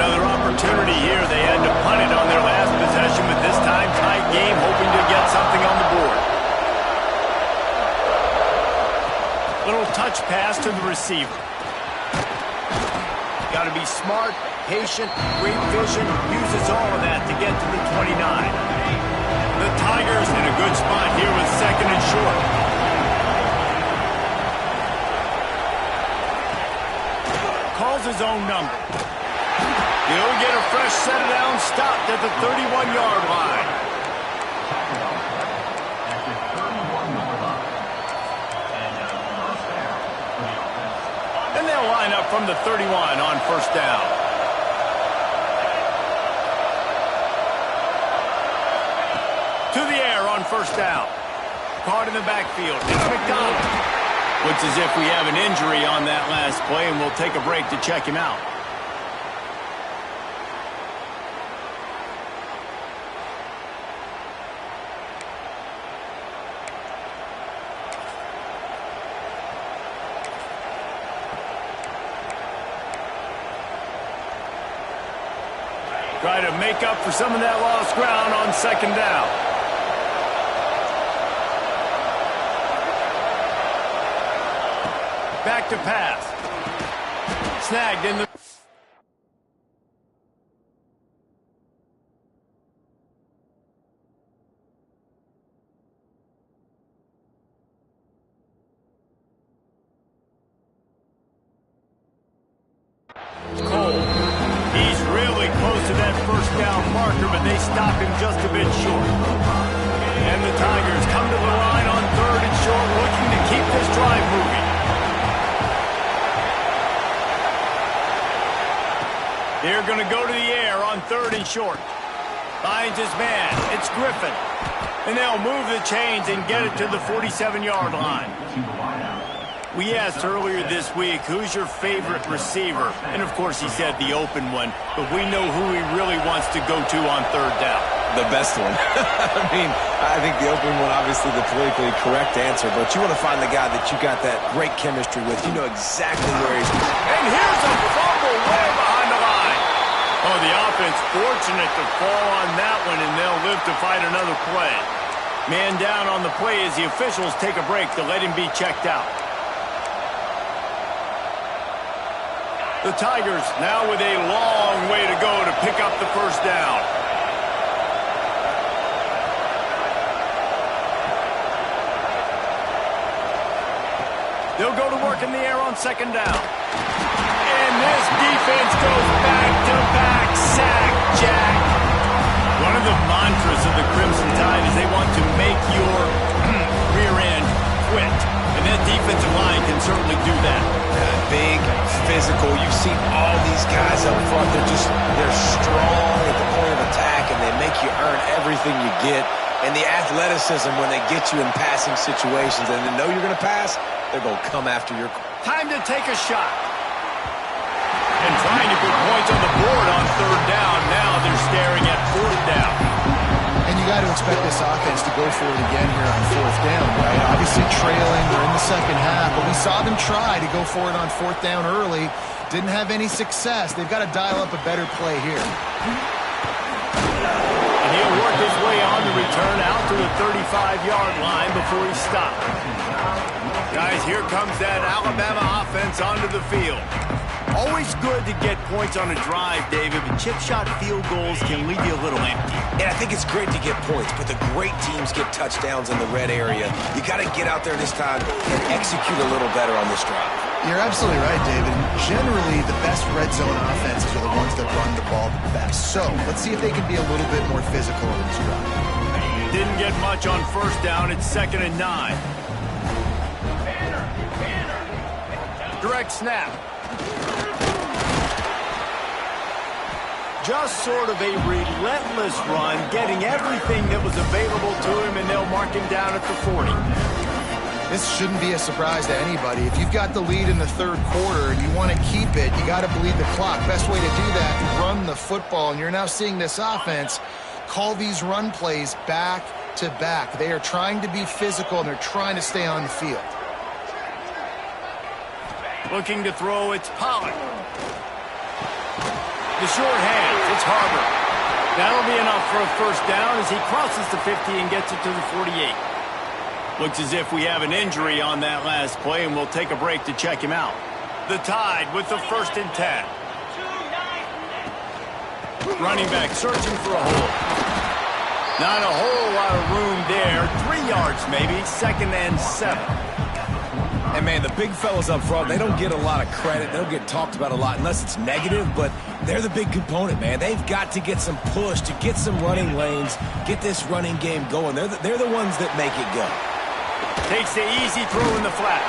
Another opportunity here. They had to punt it on their last possession, but this time tight game, hoping to get something on the board. Little touch pass to the receiver. Got to be smart, patient, great vision. Uses all of that to get to the 29. The Tigers in a good spot here with 2nd and short. Calls his own number. He'll get a fresh set of downs stopped at the 31-yard line. And they'll line up from the 31 on 1st down. To the air on 1st down. Caught in the backfield. It's McDonald. Looks as if we have an injury on that last play, and we'll take a break to check him out. Try to make up for some of that lost ground on 2nd down. Back to pass. Snagged in the... Cole. He's really close to that 1st down marker, but they stop him just a bit short. And the Tigers come to the line on 3rd and short, looking to keep this drive moving. They're going to go to the air on 3rd and short. Finds his man. It's Griffin. And they'll move the chains and get it to the 47-yard line. We asked earlier this week, who's your favorite receiver? And, of course, he said the open one. But we know who he really wants to go to on 3rd down. The best one. I think the open one, obviously the politically correct answer, but you want to find the guy that you got that great chemistry with. You know exactly where he's... And here's a fumble way behind the line. Oh, the offense fortunate to fall on that one, and they'll live to fight another play. Man down on the play as the officials take a break to let him be checked out. The Tigers now with a long way to go to pick up the 1st down. They'll go to work in the air on 2nd down. And this defense goes back-to-back sack, Jack. One of the mantras of the Crimson Tide is they want to make your rear end quit. And that defensive line can certainly do that. Big, physical. You've seen all these guys up front. They're strong at the point of attack, and they make you earn everything you get. And the athleticism when they get you in passing situations and they know you're going to pass, they're going to come after your... Time to take a shot. And trying to put points on the board on 3rd down. Now they're staring at 4th down. And you got to expect this offense to go for it again here on 4th down, right? Obviously trailing, they're in the 2nd half, but we saw them try to go for it on 4th down early. Didn't have any success. They've got to dial up a better play here. And he'll work his way on the return out to the 35-yard line before he stopped. Guys, here comes that Alabama offense onto the field. Always good to get points on a drive, David, but chip shot field goals can leave you a little empty. And I think it's great to get points, but the great teams get touchdowns in the red area. You got to get out there this time and execute a little better on this drive. You're absolutely right, David. Generally, the best red zone offenses are the ones that run the ball the best. So let's see if they can be a little bit more physical on this drive. Didn't get much on 1st down. It's 2nd and 9. Direct snap. Just sort of a relentless run, getting everything that was available to him, and they'll mark him down at the 40. This shouldn't be a surprise to anybody. If you've got the lead in the third quarter and you want to keep it, you got to bleed the clock. Best way to do that, run the football. And you're now seeing this offense call these run plays back to back. They are trying to be physical, and they're trying to stay on the field. Looking to throw, it's Pollard. The short hands, it's Harbor. That'll be enough for a first down as he crosses the 50 and gets it to the 48. Looks as if we have an injury on that last play, and we'll take a break to check him out. The Tide with the 1st and 10. Running back searching for a hole. Not a whole lot of room there. 3 yards maybe, 2nd and 7. And, man, the big fellas up front, they don't get a lot of credit. They don't get talked about a lot unless it's negative, but they're the big component, man. They've got to get some push, to get some running lanes, get this running game going. They're the ones that make it go. Takes the easy throw in the flat.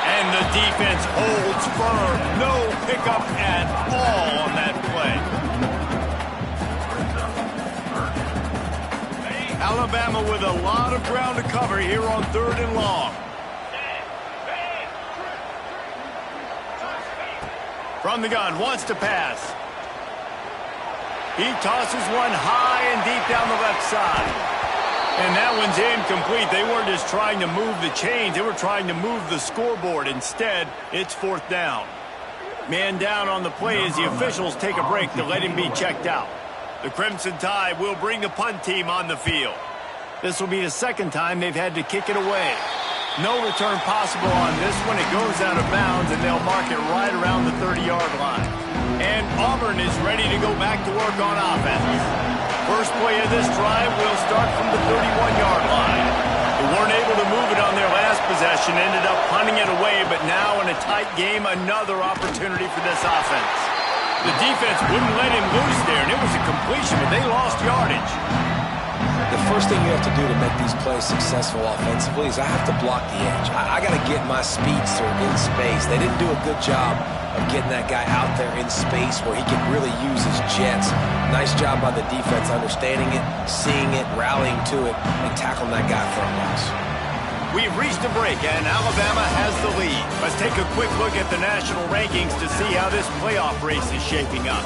And the defense holds firm. No pickup at all on that play. Alabama with a lot of ground to cover here on 3rd and long. From the gun, wants to pass. He tosses one high and deep down the left side. And that one's incomplete. They weren't just trying to move the chains. They were trying to move the scoreboard. Instead, it's 4th down. Man down on the play as the officials take a break to let him be checked out. The Crimson Tide will bring the punt team on the field. This will be the 2nd time they've had to kick it away. No return possible on this one. It goes out of bounds, and they'll mark it right around the 30-yard line. And Auburn is ready to go back to work on offense. First play of this drive will start from the 31-yard line. They weren't able to move it on their last possession, ended up punting it away, but now in a tight game, another opportunity for this offense. The defense wouldn't let him loose there, and it was a completion, but they lost yardage. The first thing you have to do to make these plays successful offensively is I have to block the edge. I got to get my speedster in space. They didn't do a good job of getting that guy out there in space where he can really use his jets. Nice job by the defense understanding it, seeing it, rallying to it, and tackling that guy for a loss. We've reached a break, and Alabama has the lead. Let's take a quick look at the national rankings to see how this playoff race is shaping up.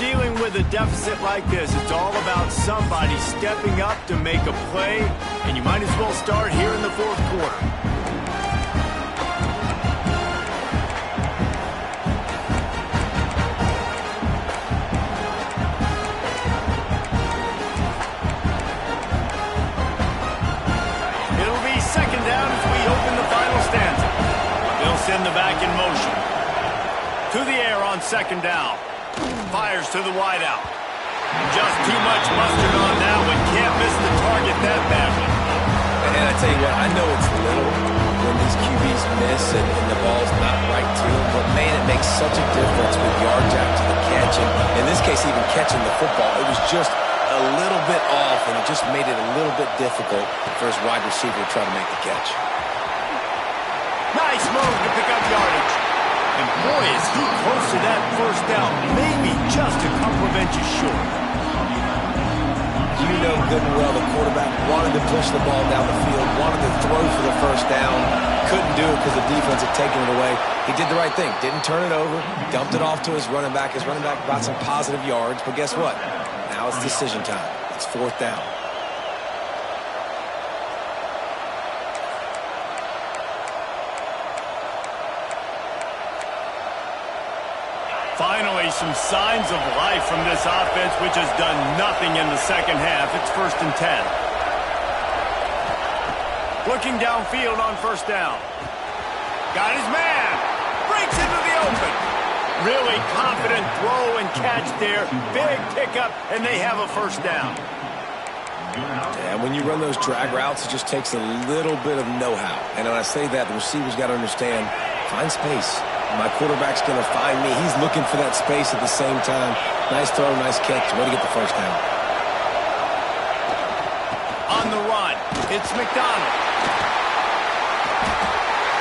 Dealing with a deficit like this, it's all about somebody stepping up to make a play, and you might as well start here in the 4th quarter. It'll be 2nd down as we open the final stanza. They'll send the back in motion. To the air on 2nd down. Fires to the wideout. Just too much mustard on that one. Can't miss the target that badly. And I tell you what, I know it's little when these QBs miss and the ball's not right to them, but man, it makes such a difference with yards after the catch. And in this case, even catching the football, it was just a little bit off, and it just made it a little bit difficult for his wide receiver to try to make the catch. Nice move to pick up yardage. And boy, is he close to that first down, maybe just a couple of inches short. You know good and well the quarterback wanted to push the ball down the field, wanted to throw for the first down, couldn't do it because the defense had taken it away. He did the right thing, didn't turn it over, dumped it off to his running back. His running back got some positive yards, but guess what? Now it's decision time. It's 4th down. Finally, some signs of life from this offense, which has done nothing in the 2nd half. It's 1st and 10. Looking downfield on 1st down. Got his man. Breaks into the open. Really confident throw and catch there. Big pickup, and they have a 1st down. And when you run those drag routes, it just takes a little bit of know-how. And when I say that, the receiver's got to understand, find space. My quarterback's going to find me. He's looking for that space at the same time. Nice throw, nice catch. Way to get the 1st down. on the run. It's McDonald.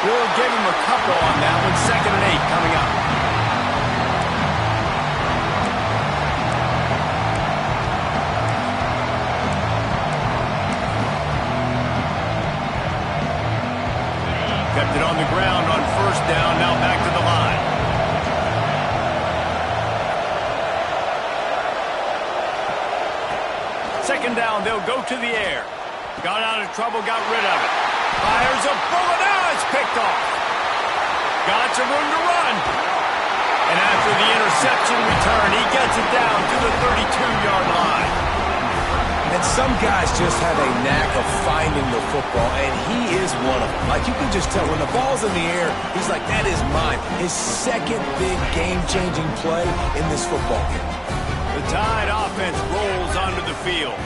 We'll give him a couple on that one. 2nd and 8 coming up. Kept it on the ground on 1st down. Now back to the line. 2nd down, they'll go to the air. Got out of trouble, got rid of it. Fires a bullet. Now it's picked off. Got some room to run. And after the interception return, he gets it down to the 32-yard line. And some guys just have a knack of finding the football, and he is one of them. Like, you can just tell when the ball's in the air, he's like, that is mine. His 2nd big game-changing play in this football game. The Tide offense rolls onto the field.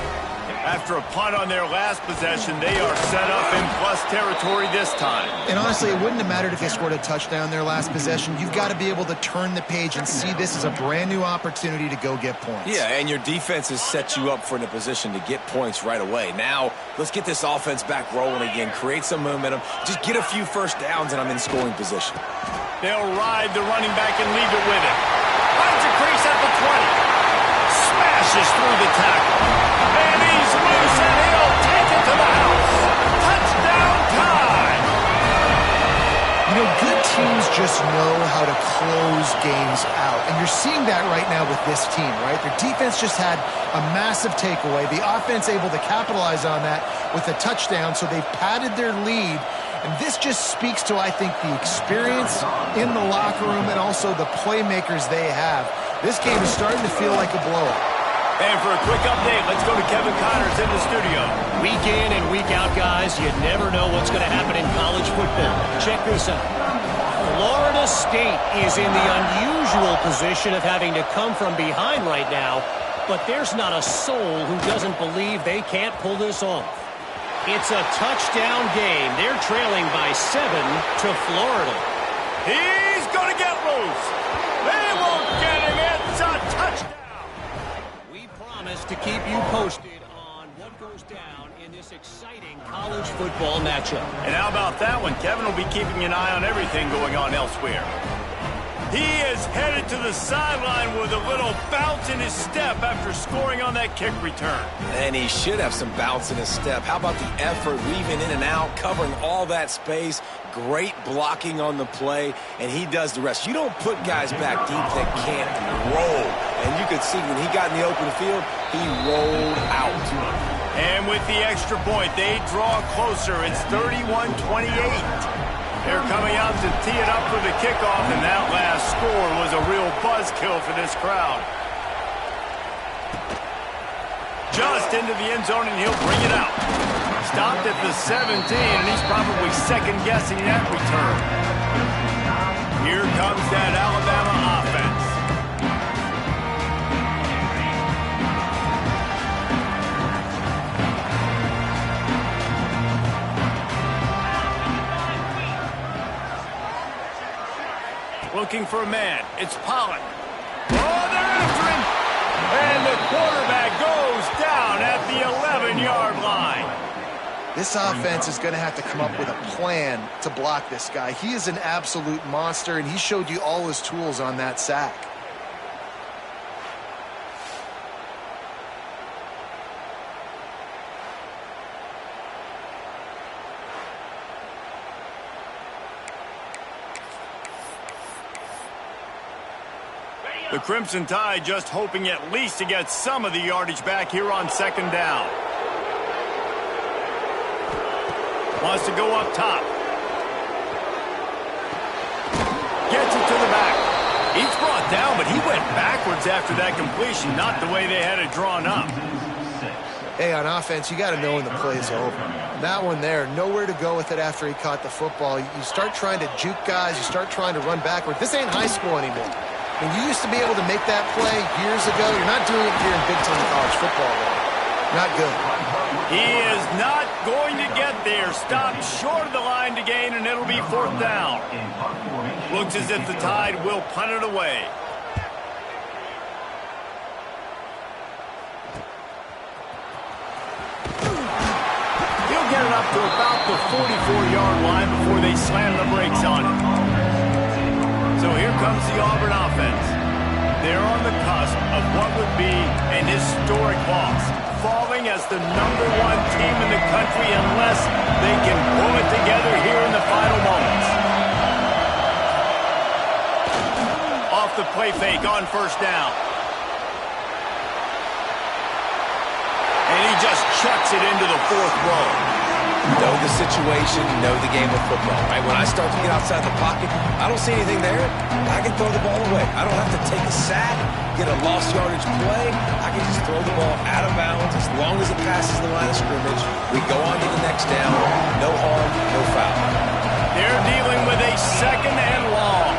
After a punt on their last possession, they are set up in plus territory this time. And honestly, it wouldn't have mattered if they scored a touchdown their last possession. You've got to be able to turn the page and see this as a brand new opportunity to go get points. Yeah, and your defense has set you up for in a position to get points right away. Now, let's get this offense back rolling again, create some momentum, just get a few 1st downs, and I'm in scoring position. They'll ride the running back and leave it with it. Finds a crease at the 20. Smashes through the tackle. And he's loose, and he'll take it to the house. Touchdown time! You know, good teams just know how to close games out. And you're seeing that right now with this team, right? Their defense just had a massive takeaway. The offense able to capitalize on that with a touchdown, so they've padded their lead. And this just speaks to, I think, the experience in the locker room and also the playmakers they have. This game is starting to feel like a blowout. And for a quick update, let's go to Kevin Connors in the studio. Week in and week out, guys, you never know what's going to happen in college football. Check this out. Florida State is in the unusual position of having to come from behind right now, but there's not a soul who doesn't believe they can't pull this off. It's a touchdown game. They're trailing by 7 to Florida. He's going to get loose. They won't get him. It's a touchdown. We promise to keep you posted on what goes down in this exciting college football matchup. And how about that one? Kevin will be keeping an eye on everything going on elsewhere. He is headed to the sideline with a little bounce in his step after scoring on that kick return. And he should have some bounce in his step. How about the effort, weaving in and out, covering all that space, great blocking on the play, and he does the rest. You don't put guys back deep that can't roll. And you could see when he got in the open field, he rolled out. And with the extra point, they draw closer. It's 31-28. They're coming out to tee it up for the kickoff, and that last score was a real buzzkill for this crowd. Just into the end zone, and he'll bring it out. Stopped at the 17, and he's probably second-guessing that return. Here comes that Alabama offense. Looking for a man. It's Pollard. Oh, they're after him. And the quarterback goes down at the 11-yard line. This offense is going to have to come up with a plan to block this guy. He is an absolute monster, and he showed you all his tools on that sack. The Crimson Tide just hoping at least to get some of the yardage back here on 2nd down. Wants to go up top. Gets it to the back. He's brought down, but he went backwards after that completion, not the way they had it drawn up. Hey, on offense, you got to know when the play's over. That one there, nowhere to go with it after he caught the football. You start trying to juke guys. You start trying to run backward. This ain't high school anymore. When you used to be able to make that play years ago, you're not doing it here in Big Ten college football, though. Not good. He is not going to get there. Stopped short of the line to gain, and it'll be 4th down. Looks as if the Tide will punt it away. up to about the 44-yard line before they slam the brakes on it. So here comes the Auburn offense. They're on the cusp of what would be an historic loss, falling as the #1 team in the country unless they can pull it together here in the final moments. Off the play fake on first down. And he just chucks it into the 4th row. Know the situation, know the game of football, right? When I start to get outside the pocket, I don't see anything there. I can throw the ball away. I don't have to take a sack, get a lost yardage play. I can just throw the ball out of bounds as long as it passes the line of scrimmage. We go on to the next down. No harm, no foul. They're dealing with a 2nd and long.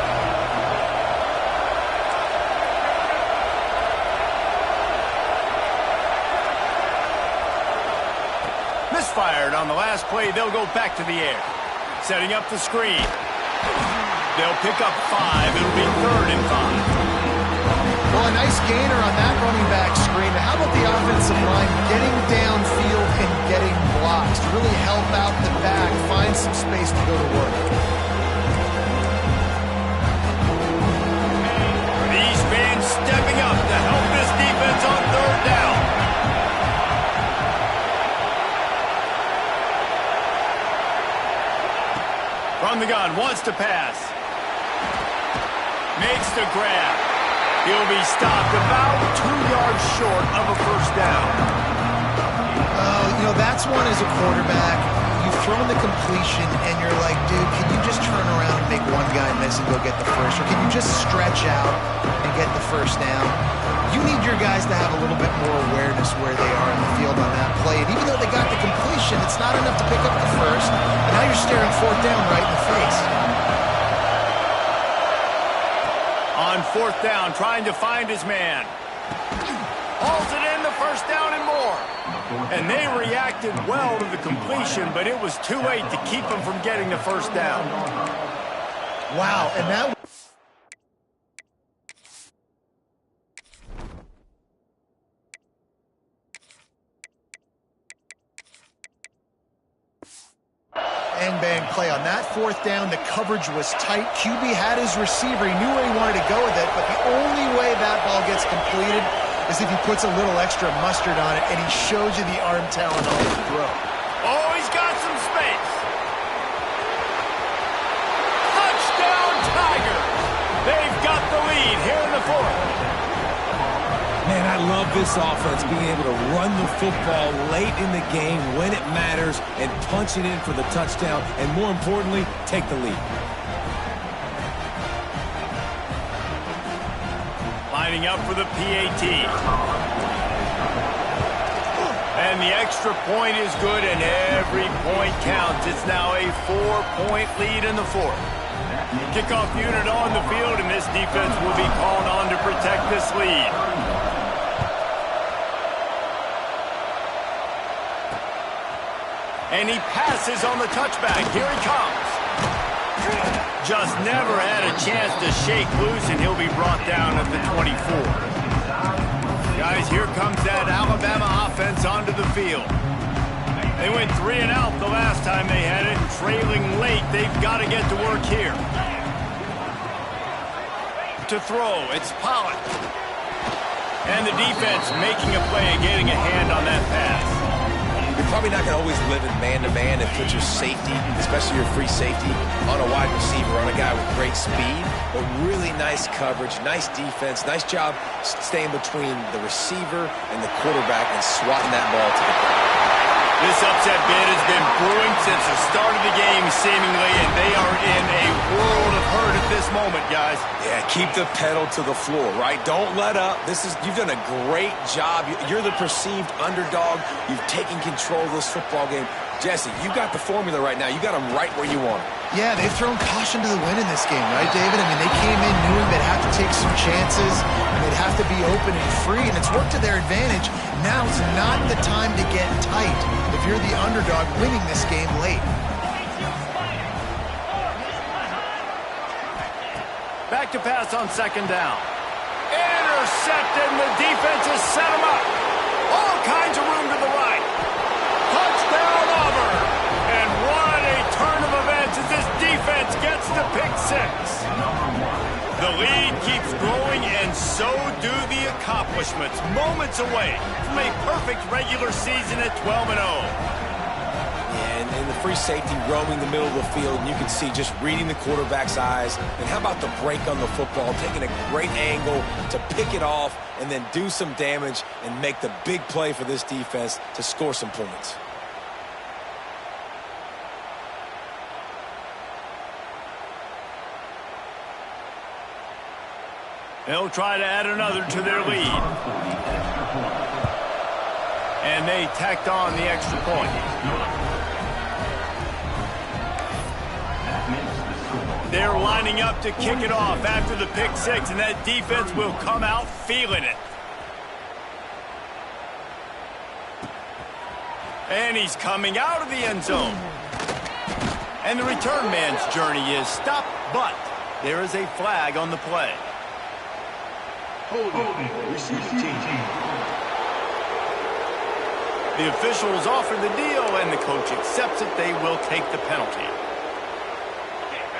Misfired on the last play. They'll go back to the air. Setting up the screen. They'll pick up 5. It'll be 3rd and 5. Well, a nice gainer on that running back screen. How about the offensive line getting downfield and getting blocks to really help out the back, find some space to go to work? These fans stepping up to help this defense on 3rd down. From the gun, wants to pass. Makes the grab. He'll be stopped about 2 yards short of a 1st down. You know, that's one as a quarterback. You've thrown the completion, and you're like, dude, can you just turn around and make one guy miss and go get the first? Or can you just stretch out and get the 1st down? You need your guys to have a little bit more awareness where they are in the field on that play. And even though they got the completion, it's not enough to pick up the 1st. And now you're staring 4th down right in the face. On 4th down, trying to find his man. Hauls it in, the 1st down and more. And they reacted well to the completion, but it was too late to keep them from getting the 1st down. Wow, and that... bang play on that 4th down. The coverage was tight. QB had his receiver. He knew where he wanted to go with it, but the only way that ball gets completed is if he puts a little extra mustard on it, and he shows you the arm talent on the throw. Oh, he's got some space. Touchdown, Tigers. They've got the lead here in the 4th. Man, I love this offense, being able to run the football late in the game when it matters and punch it in for the touchdown, and more importantly, take the lead. Lining up for the PAT. And the extra point is good, and every point counts. It's now a 4-point lead in the 4th. Kickoff unit on the field, and this defense will be called on to protect this lead. And he passes on the touchback. Here he comes. Just never had a chance to shake loose, and he'll be brought down at the 24. Guys, here comes that Alabama offense onto the field. They went 3 and out the last time they had it, and trailing late, they've got to get to work here. To throw, it's Pollock. And the defense making a play and getting a hand on that pass. You're probably not going to always live in man-to-man and put your safety, especially your free safety, on a wide receiver, on a guy with great speed, but really nice coverage, nice defense, nice job staying between the receiver and the quarterback and swatting that ball to the ground. This upset bid has been brewing since the start of the game, seemingly, and they are in a world of hurt at this moment, guys. Yeah, keep the pedal to the floor, right? Don't let up. You've done a great job. You're the perceived underdog. You've taken control of this football game. Jesse, you got the formula right now. You got them right where you want them. Yeah, they've thrown caution to the wind in this game, right, David? I mean, they came in knowing they'd have to take some chances, and they'd have to be open and free, and it's worked to their advantage. Now it's not the time to get tight if you're the underdog winning this game late. Back to pass on 2nd down. Intercepted, and the defense has set him up. All kinds of room to the right. Touchdown, Auburn. accomplishments, moments away from a perfect regular season at 12-0. And the free safety roaming the middle of the field, and you can see just reading the quarterback's eyes. And how about the break on the football, taking a great angle to pick it off and then do some damage and make the big play for this defense to score some points. They'll try to add another to their lead. And they tacked on the extra point. They're lining up to kick it off after the pick six, and that defense will come out feeling it. And he's coming out of the end zone. And the return man's journey is stopped, but there is a flag on the play. The officials offer the deal, and the coach accepts it. They will take the penalty.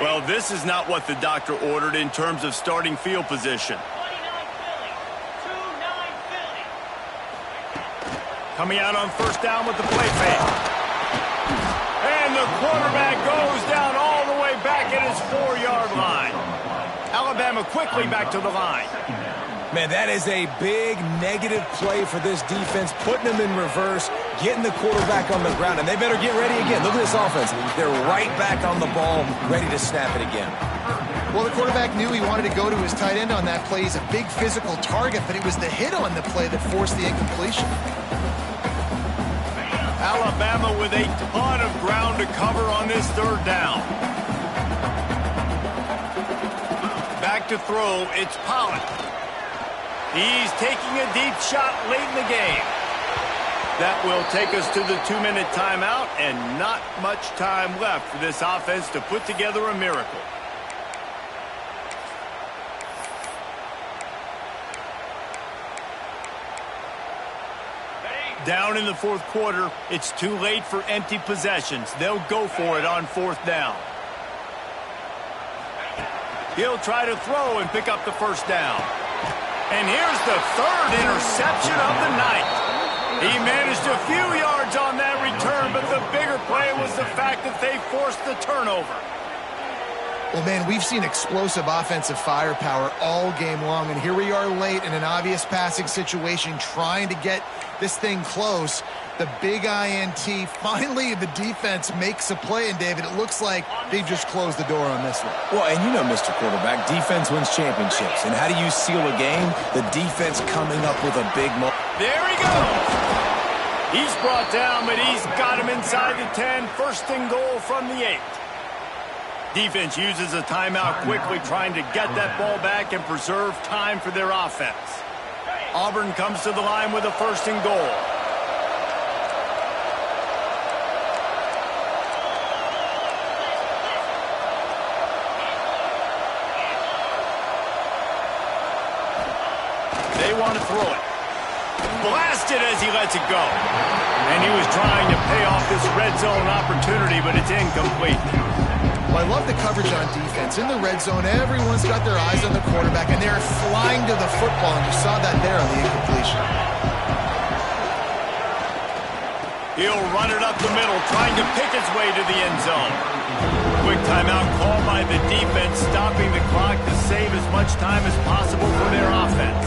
Well, this is not what the doctor ordered in terms of starting field position. Coming out on first down with the play fake. And the quarterback goes down all the way back at his 4-yard line. Alabama quickly back to the line. Man, that is a big negative play for this defense, putting them in reverse, getting the quarterback on the ground, and they better get ready again. Look at this offense. They're right back on the ball, ready to snap it again. Well, the quarterback knew he wanted to go to his tight end on that play. He's a big physical target, but it was the hit on the play that forced the incompletion. Alabama with a ton of ground to cover on this third down. Back to throw, it's Pollard. He's taking a deep shot late in the game. That will take us to the 2-minute timeout, and not much time left for this offense to put together a miracle. Down in the fourth quarter, it's too late for empty possessions. They'll go for it on fourth down. He'll try to throw and pick up the first down. And here's the third interception of the night. He managed a few yards on that return, but the bigger play was the fact that they forced the turnover. Well, man, we've seen explosive offensive firepower all game long, and here we are late in an obvious passing situation trying to get this thing close. The big INT, finally the defense makes a play, and David, it looks like they just closed the door on this one. Well, and you know, Mr. Quarterback, defense wins championships. And how do you seal a game? The defense coming up with a big moment. There he goes. He's brought down, but he's got him inside the 10. First and goal from the 8. Defense uses a timeout quickly, trying to get that ball back and preserve time for their offense. Auburn comes to the line with a first and goal. They want to throw it. Blasted as he lets it go. And he was trying to pay off this red zone opportunity, but it's incomplete. Well, I love the coverage on defense. In the red zone, everyone's got their eyes on the quarterback, and they're flying to the football, and you saw that there on the incompletion. He'll run it up the middle, trying to pick his way to the end zone. Quick timeout call by the defense, stopping the clock to save as much time as possible for their offense.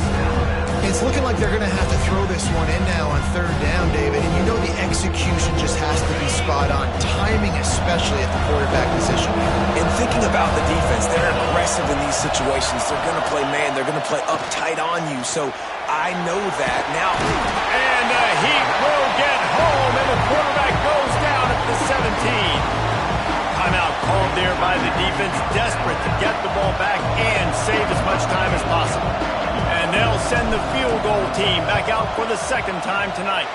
It's looking like they're going to have to throw this one in now on third down, David. And you know the execution just has to be spot on. Timing, especially at the quarterback position. And thinking about the defense, they're aggressive in these situations. They're going to play man. They're going to play uptight on you. So I know that now. And the Heat will get home, and the quarterback goes down at the 17. Timeout called there by the defense, desperate to get the ball back and save as much time as possible. And they'll send the field goal team back out for the second time tonight.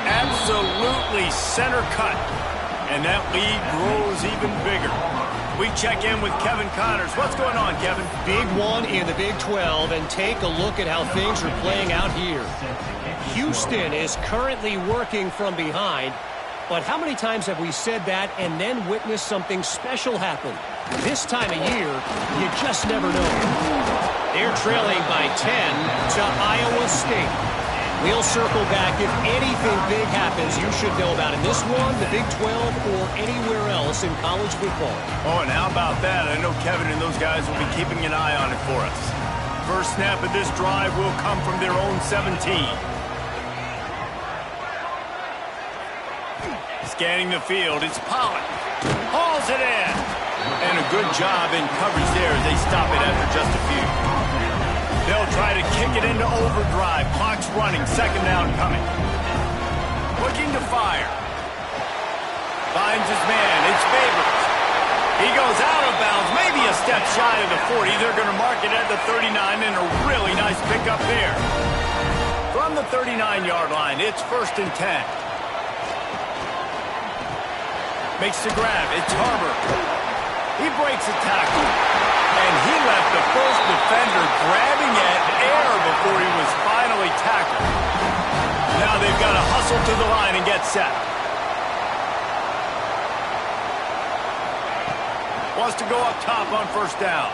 Absolutely center cut. And that lead grows even bigger. We check in with Kevin Connors. What's going on, Kevin? Big one in the Big 12, and take a look at how things are playing out here. Houston is currently working from behind, But how many times have we said that and then witnessed something special happen? This time of year, you just never know. They're trailing by 10 to Iowa State. We'll circle back if anything big happens you should know about in this one, the Big 12, or anywhere else in college football. Oh, and how about that? I know Kevin and those guys will be keeping an eye on it for us. First snap of this drive will come from their own 17. Scanning the field, it's Pollock. Hauls it in. And a good job in coverage there as they stop it after just a few. They'll try to kick it into overdrive. Clock's running, second down coming. Looking to fire. Finds his man, it's Favors. He goes out of bounds, maybe a step shy of the 40. They're going to mark it at the 39, and a really nice pickup there. From the 39-yard line, it's 1st and 10. Makes the grab, it's Harbor. He breaks a tackle, and he left the first defender grabbing at air before he was finally tackled. Now they've got to hustle to the line and get set. Wants to go up top on first down.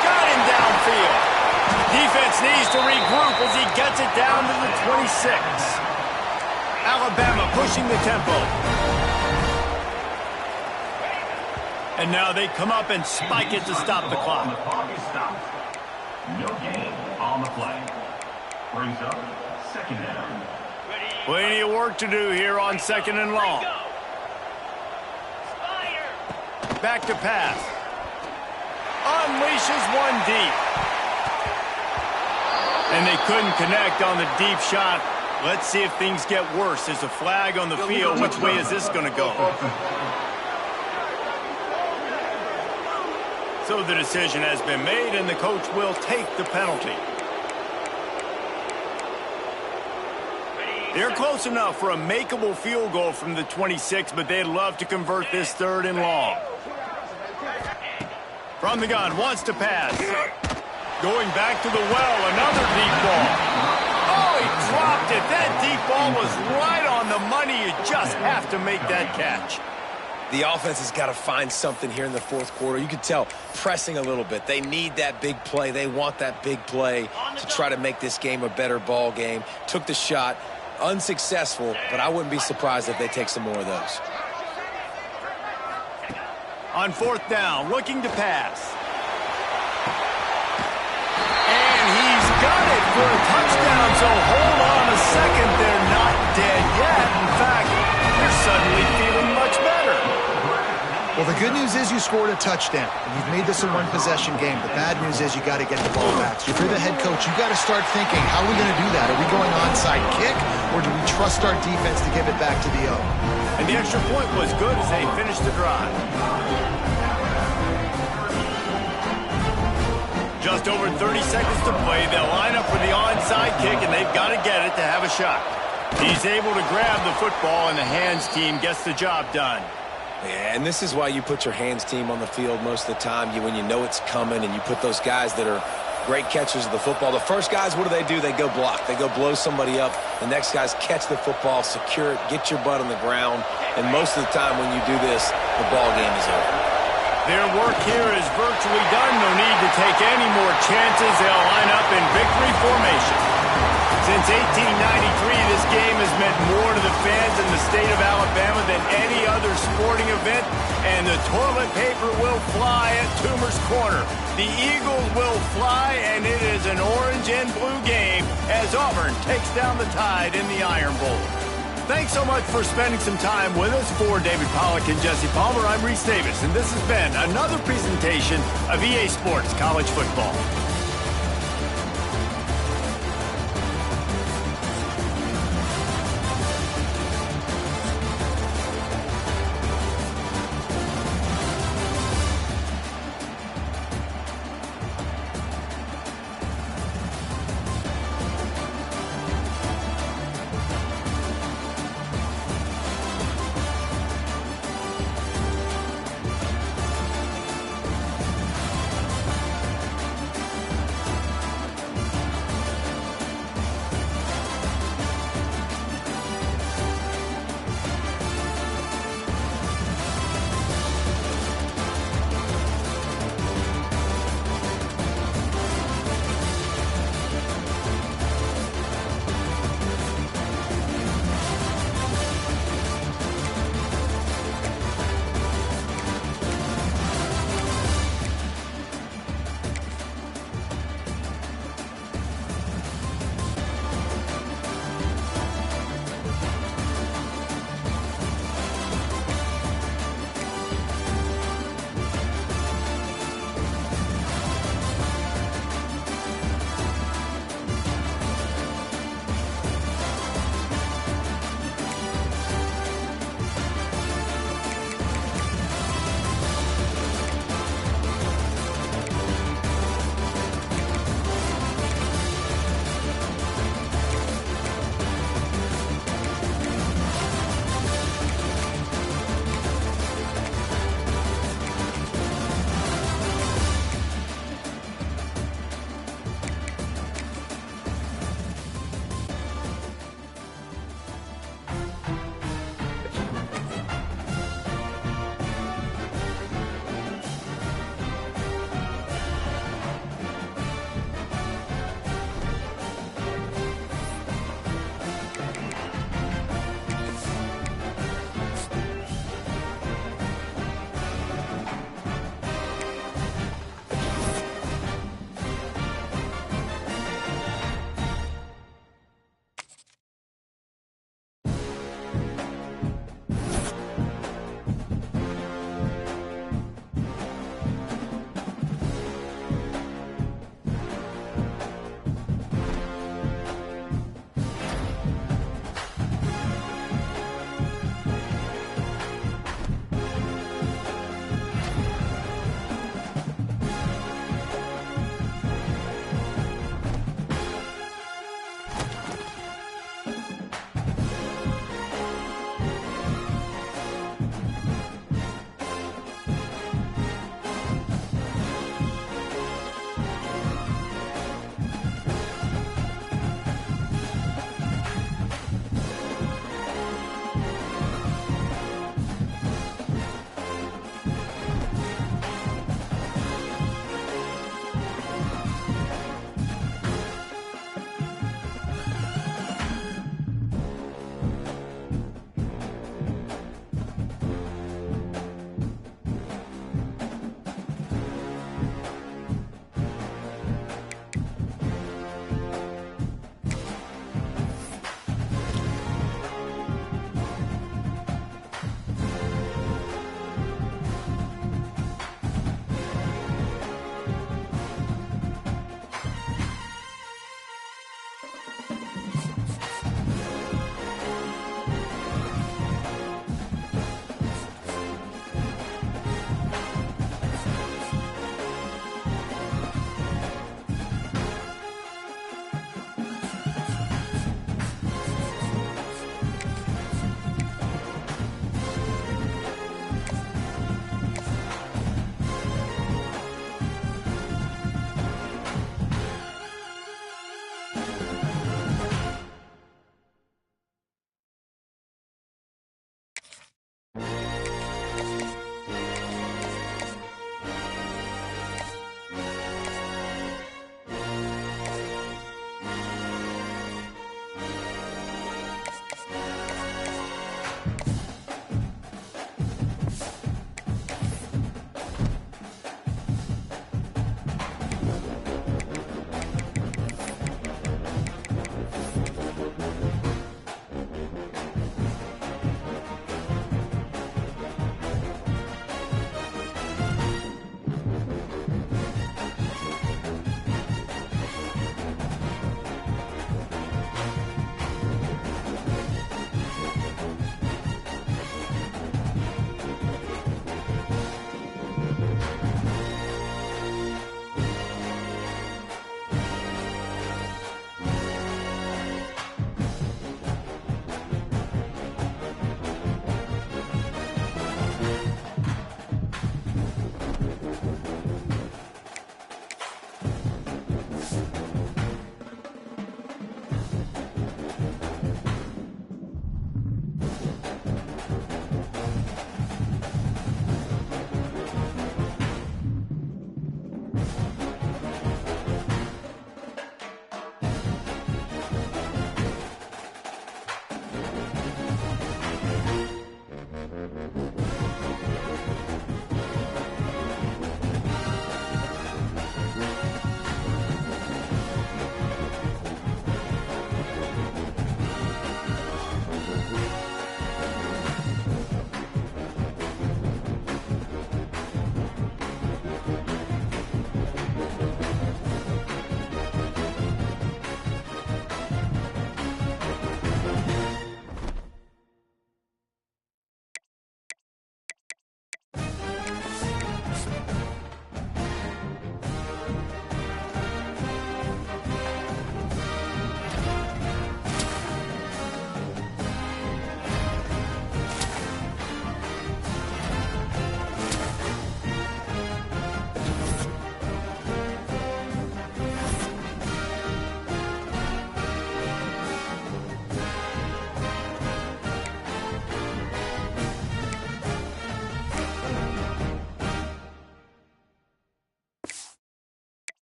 Got him downfield. Defense needs to regroup as he gets it down to the 26. Alabama pushing the tempo. And now they come up and spike it to stop the clock. The clock is stopped. No gain on the play. Brings up second down. Plenty of work to do here on second and long. Back to pass. Unleashes one deep. And they couldn't connect on the deep shot. Let's see if things get worse. There's a flag on the field. Which way is this going to go? So the decision has been made, and the coach will take the penalty. They're close enough for a makeable field goal from the 26, but they'd love to convert this 3rd and long. From the gun, wants to pass. Going back to the well, another deep ball. Oh, he dropped it. That deep ball was right on the money. You just have to make that catch. The offense has got to find something here in the 4th quarter. You can tell pressing a little bit. They need that big play. They want that big play to try to make this game a better ball game. Took the shot, unsuccessful, but I wouldn't be surprised if they take some more of those. On 4th down, looking to pass. And he's got it for a touchdown, so hold on a second. They're not dead yet. In fact, they're suddenly feeling much better. Well, the good news is you scored a touchdown. And you've made this a one-possession game. The bad news is you got to get the ball back. So if you're the head coach, you got to start thinking, how are we going to do that? Are we going onside kick, or do we trust our defense to give it back to the O? And the extra point was good as they finished the drive. Just over 30 seconds to play. They'll line up for the onside kick, and they've got to get it to have a shot. He's able to grab the football, and the hands team gets the job done. Yeah, and this is why you put your hands team on the field most of the time. When you know it's coming, and you put those guys that are great catchers of the football. The first guys, what do? They go block. They go blow somebody up. The next guys catch the football, secure it, get your butt on the ground. And most of the time when you do this, the ball game is over. Their work here is virtually done. No need to take any more chances. They'll line up in victory formation. Since 1893, this game has meant more to the fans in the state of Alabama than any other sporting event, and the toilet paper will fly at Toomer's Corner. The Eagles will fly, and it is an orange and blue game as Auburn takes down the Tide in the Iron Bowl. Thanks so much for spending some time with us. For David Pollack and Jesse Palmer, I'm Reese Davis, and this has been another presentation of EA Sports College Football.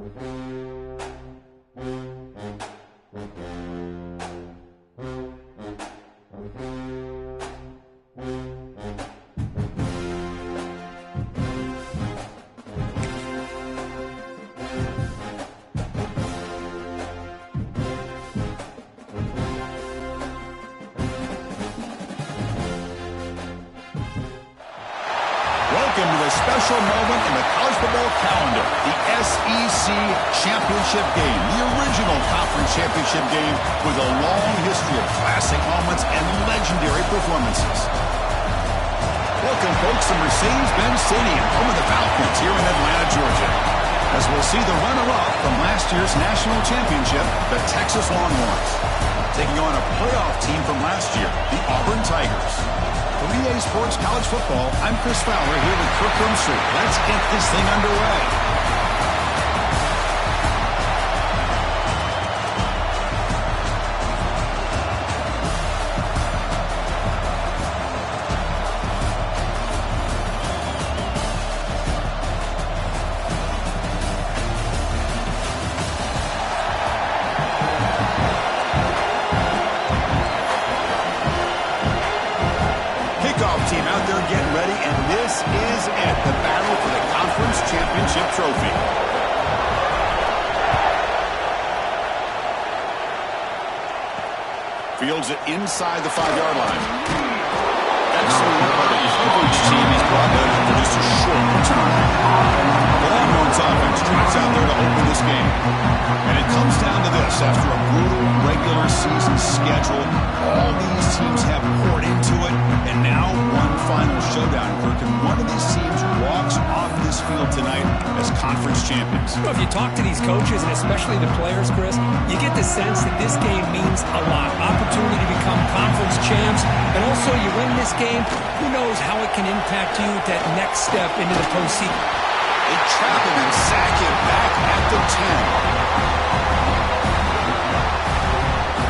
Welcome to a special moment in the college football calendar, the SEC Championship Game, the original conference championship game with a long history of classic moments and legendary performances. Welcome, folks, to Mercedes-Benz Stadium, home of the Falcons here in Atlanta, Georgia, as we'll see the runner-up from last year's national championship, the Texas Longhorns, taking on a playoff team from last year, the Auburn Tigers. From EA Sports College Football, I'm Chris Fowler here with Kirk Rumstree. Let's get this thing underway. Team out there getting ready, and this is it, the battle for the conference championship trophy. Fields it inside the 5-yard line. Excellent work by the coverage team. He's brought that to produce a short return. The Longhorns offense tries out there to open this game. And it comes down to this. After a brutal regular season schedule, all these teams have poured into it, and now one final showdown, Kirk, and one of these teams walks off this field tonight as conference champions. Well, if you talk to these coaches, and especially the players, Chris, you get the sense that this game means a lot. Opportunity to become conference champs, and also you win this game, who knows how it can impact you at that next step into the postseason. They trap him and sack him back at the 10.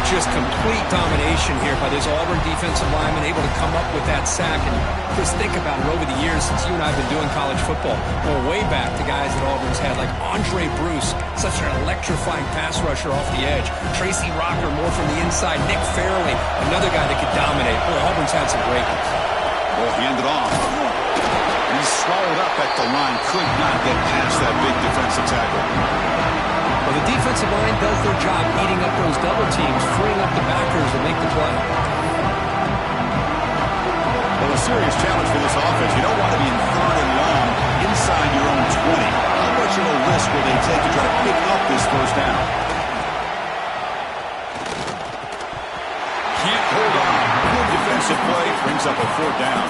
Just complete domination here by this Auburn defensive lineman, able to come up with that sack. And just think about it over the years since you and I have been doing college football. Going way back to guys that Auburn's had, like Andre Bruce, such an electrifying pass rusher off the edge. Tracy Rocker, more from the inside. Nick Fairley, another guy that could dominate. Boy, Auburn's had some great ones. Well, handed off. He's swallowed up at the line. Could not get past that big defensive tackle. Well, the defensive line does their job eating up those double teams, freeing up the backers to make the play. Well, a serious challenge for this offense. You don't want to be in 3rd and long inside your own 20. How much of a risk will they take to try to pick up this first down? Can't hold on. Good defensive play brings up a 4th down.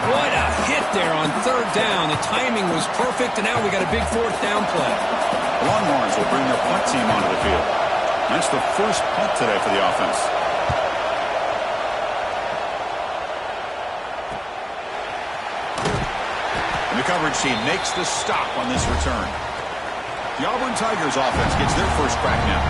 What a hit there on 3rd down. The timing was perfect, and now we got a big 4th down play. The Longhorns will bring their punt team onto the field. That's the first punt today for the offense. And the coverage team makes the stop on this return. The Auburn Tigers offense gets their first crack now.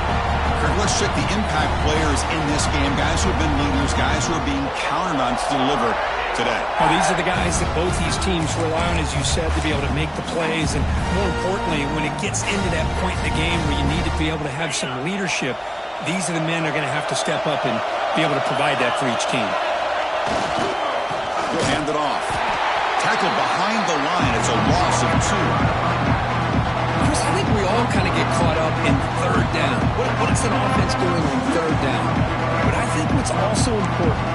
Kirk, let's check the impact players in this game. Guys who have been leaders, guys who are being counted on to deliver today. Well, these are the guys that both these teams rely on, as you said, to be able to make the plays. And more importantly, when it gets into that point in the game where you need to be able to have some leadership, these are the men that are going to have to step up and be able to provide that for each team. He'll hand it off. Tackled behind the line. It's a loss of 2. Chris, I think we all kind of get caught up in 3rd down. What is an offense doing on 3rd down? But I think what's also important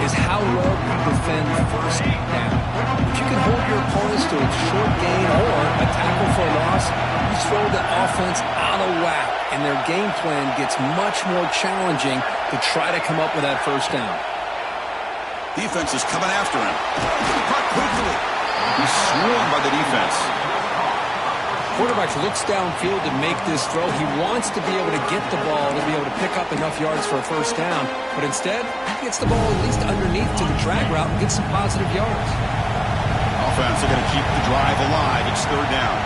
is how well you defend 1st down. If you can hold your opponents to a short gain or a tackle for a loss, you throw the offense out of whack, and their game plan gets much more challenging to try to come up with that 1st down. Defense is coming after him. Caught quickly. He's swarmed by the defense. Quarterback looks downfield to make this throw. He wants to be able to get the ball to be able to pick up enough yards for a 1st down. But instead, he gets the ball at least underneath to the drag route and gets some positive yards. Offense are going to keep the drive alive. It's 3rd down.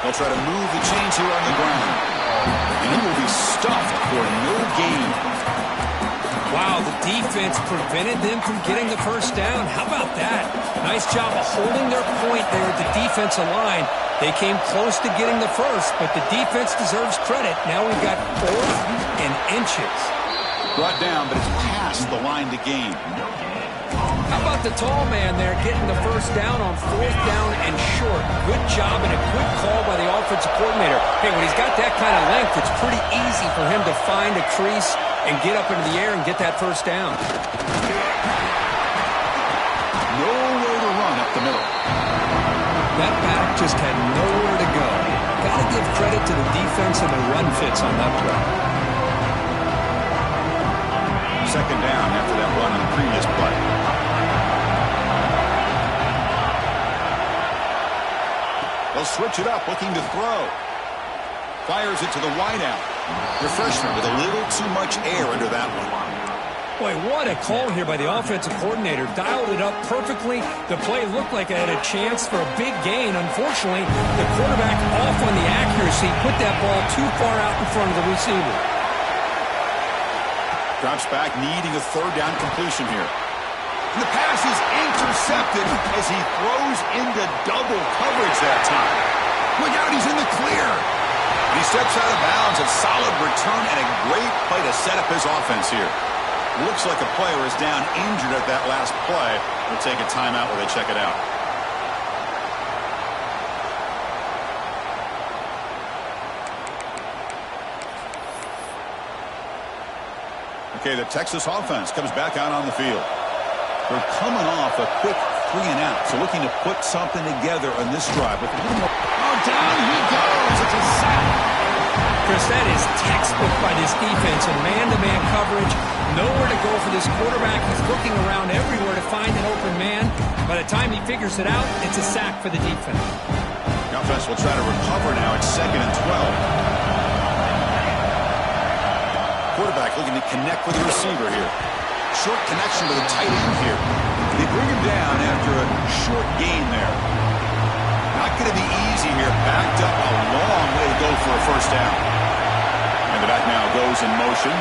They'll try to move the chains here on the ground. And he will be stuffed for no gain. Wow, the defense prevented them from getting the first down. How about that? Nice job of holding their point there at the defensive line. They came close to getting the first, but the defense deserves credit. Now we've got 4th and inches. Brought down, but it's past the line to gain. How about the tall man there getting the first down on 4th down and short? Good job and a good call by the offensive coordinator. Hey, when he's got that kind of length, it's pretty easy for him to find a crease and get up into the air and get that first down. Nowhere to run up the middle. That back just had nowhere to go. Got to give credit to the defense and the run fits on that play. Second down after that run on the previous play. They'll switch it up, looking to throw. Fires it to the wideout. The freshman with a little too much air under that one. Boy, what a call here by the offensive coordinator. Dialed it up perfectly. The play looked like it had a chance for a big gain. Unfortunately, the quarterback off on the accuracy, put that ball too far out in front of the receiver. Drops back, needing a 3rd down completion here. And the pass is intercepted as he throws into double coverage that time. Look out, he's in the clear. He steps out of bounds. A solid return and a great play to set up his offense here. Looks like a player is down injured at that last play. We'll take a timeout where they check it out. Okay, the Texas offense comes back out on the field. They're coming off a quick 3 and out, so looking to put something together on this drive. With a little more. Oh, down he goes. It's a sack. Chris, that is textbook by this defense and man-to-man coverage. Nowhere to go for this quarterback. He's looking around everywhere to find an open man. By the time he figures it out, it's a sack for the defense. The offense will try to recover now. It's 2nd and 12. Quarterback looking to connect with the receiver here. Short connection to the tight end here. They bring him down after a short gain there. Not going to be easy here. Backed up a long way to go for a first down. And the back now goes in motion.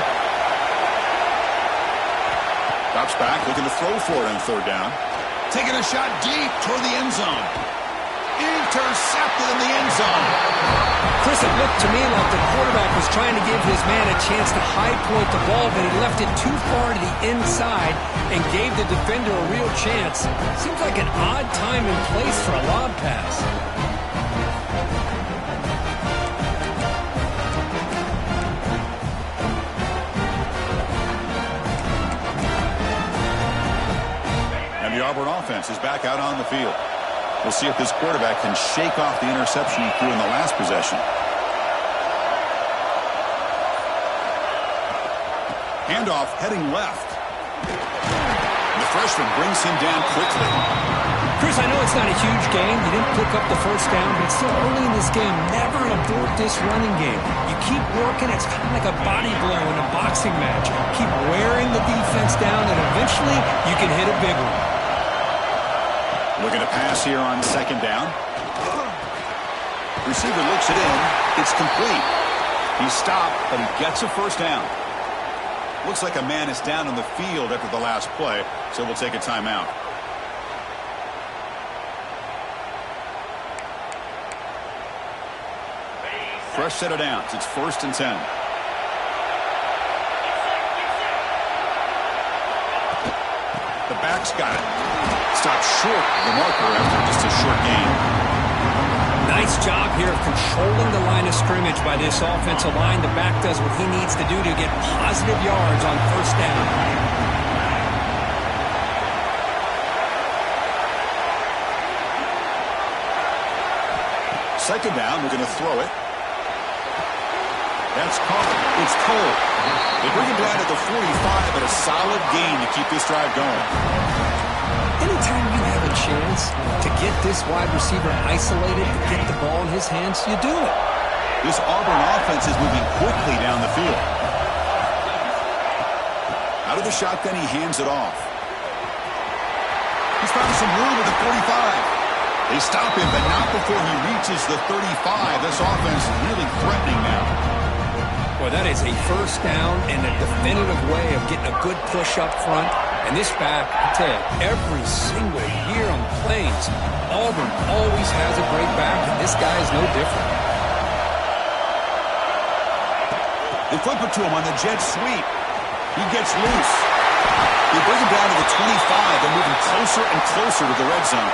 Drops back, looking to throw for it on 3rd down. Taking a shot deep toward the end zone. Intercepted in the end zone. Chris, it looked to me like the quarterback was trying to give his man a chance to high point the ball, but he left it too far to the inside and gave the defender a real chance. Seems like an odd time and place for a lob pass. And the Auburn offense is back out on the field. We'll see if this quarterback can shake off the interception he threw in the last possession. Handoff heading left. And the freshman brings him down quickly. Chris, I know it's not a huge game. You didn't pick up the first down, but it's still early in this game. Never abort this running game. You keep working. It's kind of like a body blow in a boxing match. Keep wearing the defense down, and eventually you can hit a big one. Looking to pass here on 2nd down. Receiver looks it in. It's complete. He stopped, but he gets a first down. Looks like a man is down on the field after the last play, so we'll take a timeout. Fresh set of downs. It's 1st and 10. The back's got it. Stopped short of the marker after just a short gain. Nice job here of controlling the line of scrimmage by this offensive line. The back does what he needs to do to get positive yards on first down. Second down, we're going to throw it. That's caught. It's Cole. They bring him down at the 45, but a solid gain to keep this drive going. Anytime you have a chance to get this wide receiver isolated, to get the ball in his hands, you do it. This Auburn offense is moving quickly down the field. Out of the shotgun, he hands it off. He's found some room at the 45. They stop him, but not before he reaches the 35. This offense is really threatening now. Boy, that is a first down and a definitive way of getting a good push up front. And this back, I tell you, every single year on the Plains, Auburn always has a great back, and this guy is no different. They flip it to him on the jet sweep. He gets loose. They bring him down to the 25. They're moving closer and closer to the red zone.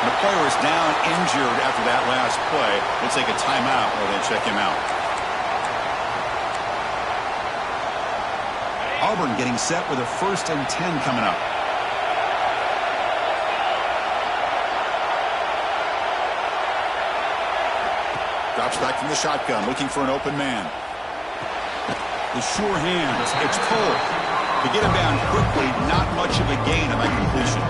And the player is down injured after that last play. We'll take a timeout while they check him out. Auburn getting set with a 1st and 10 coming up. Drops back from the shotgun, looking for an open man. The sure hands, it's pulled. To get him down quickly, not much of a gain on that completion.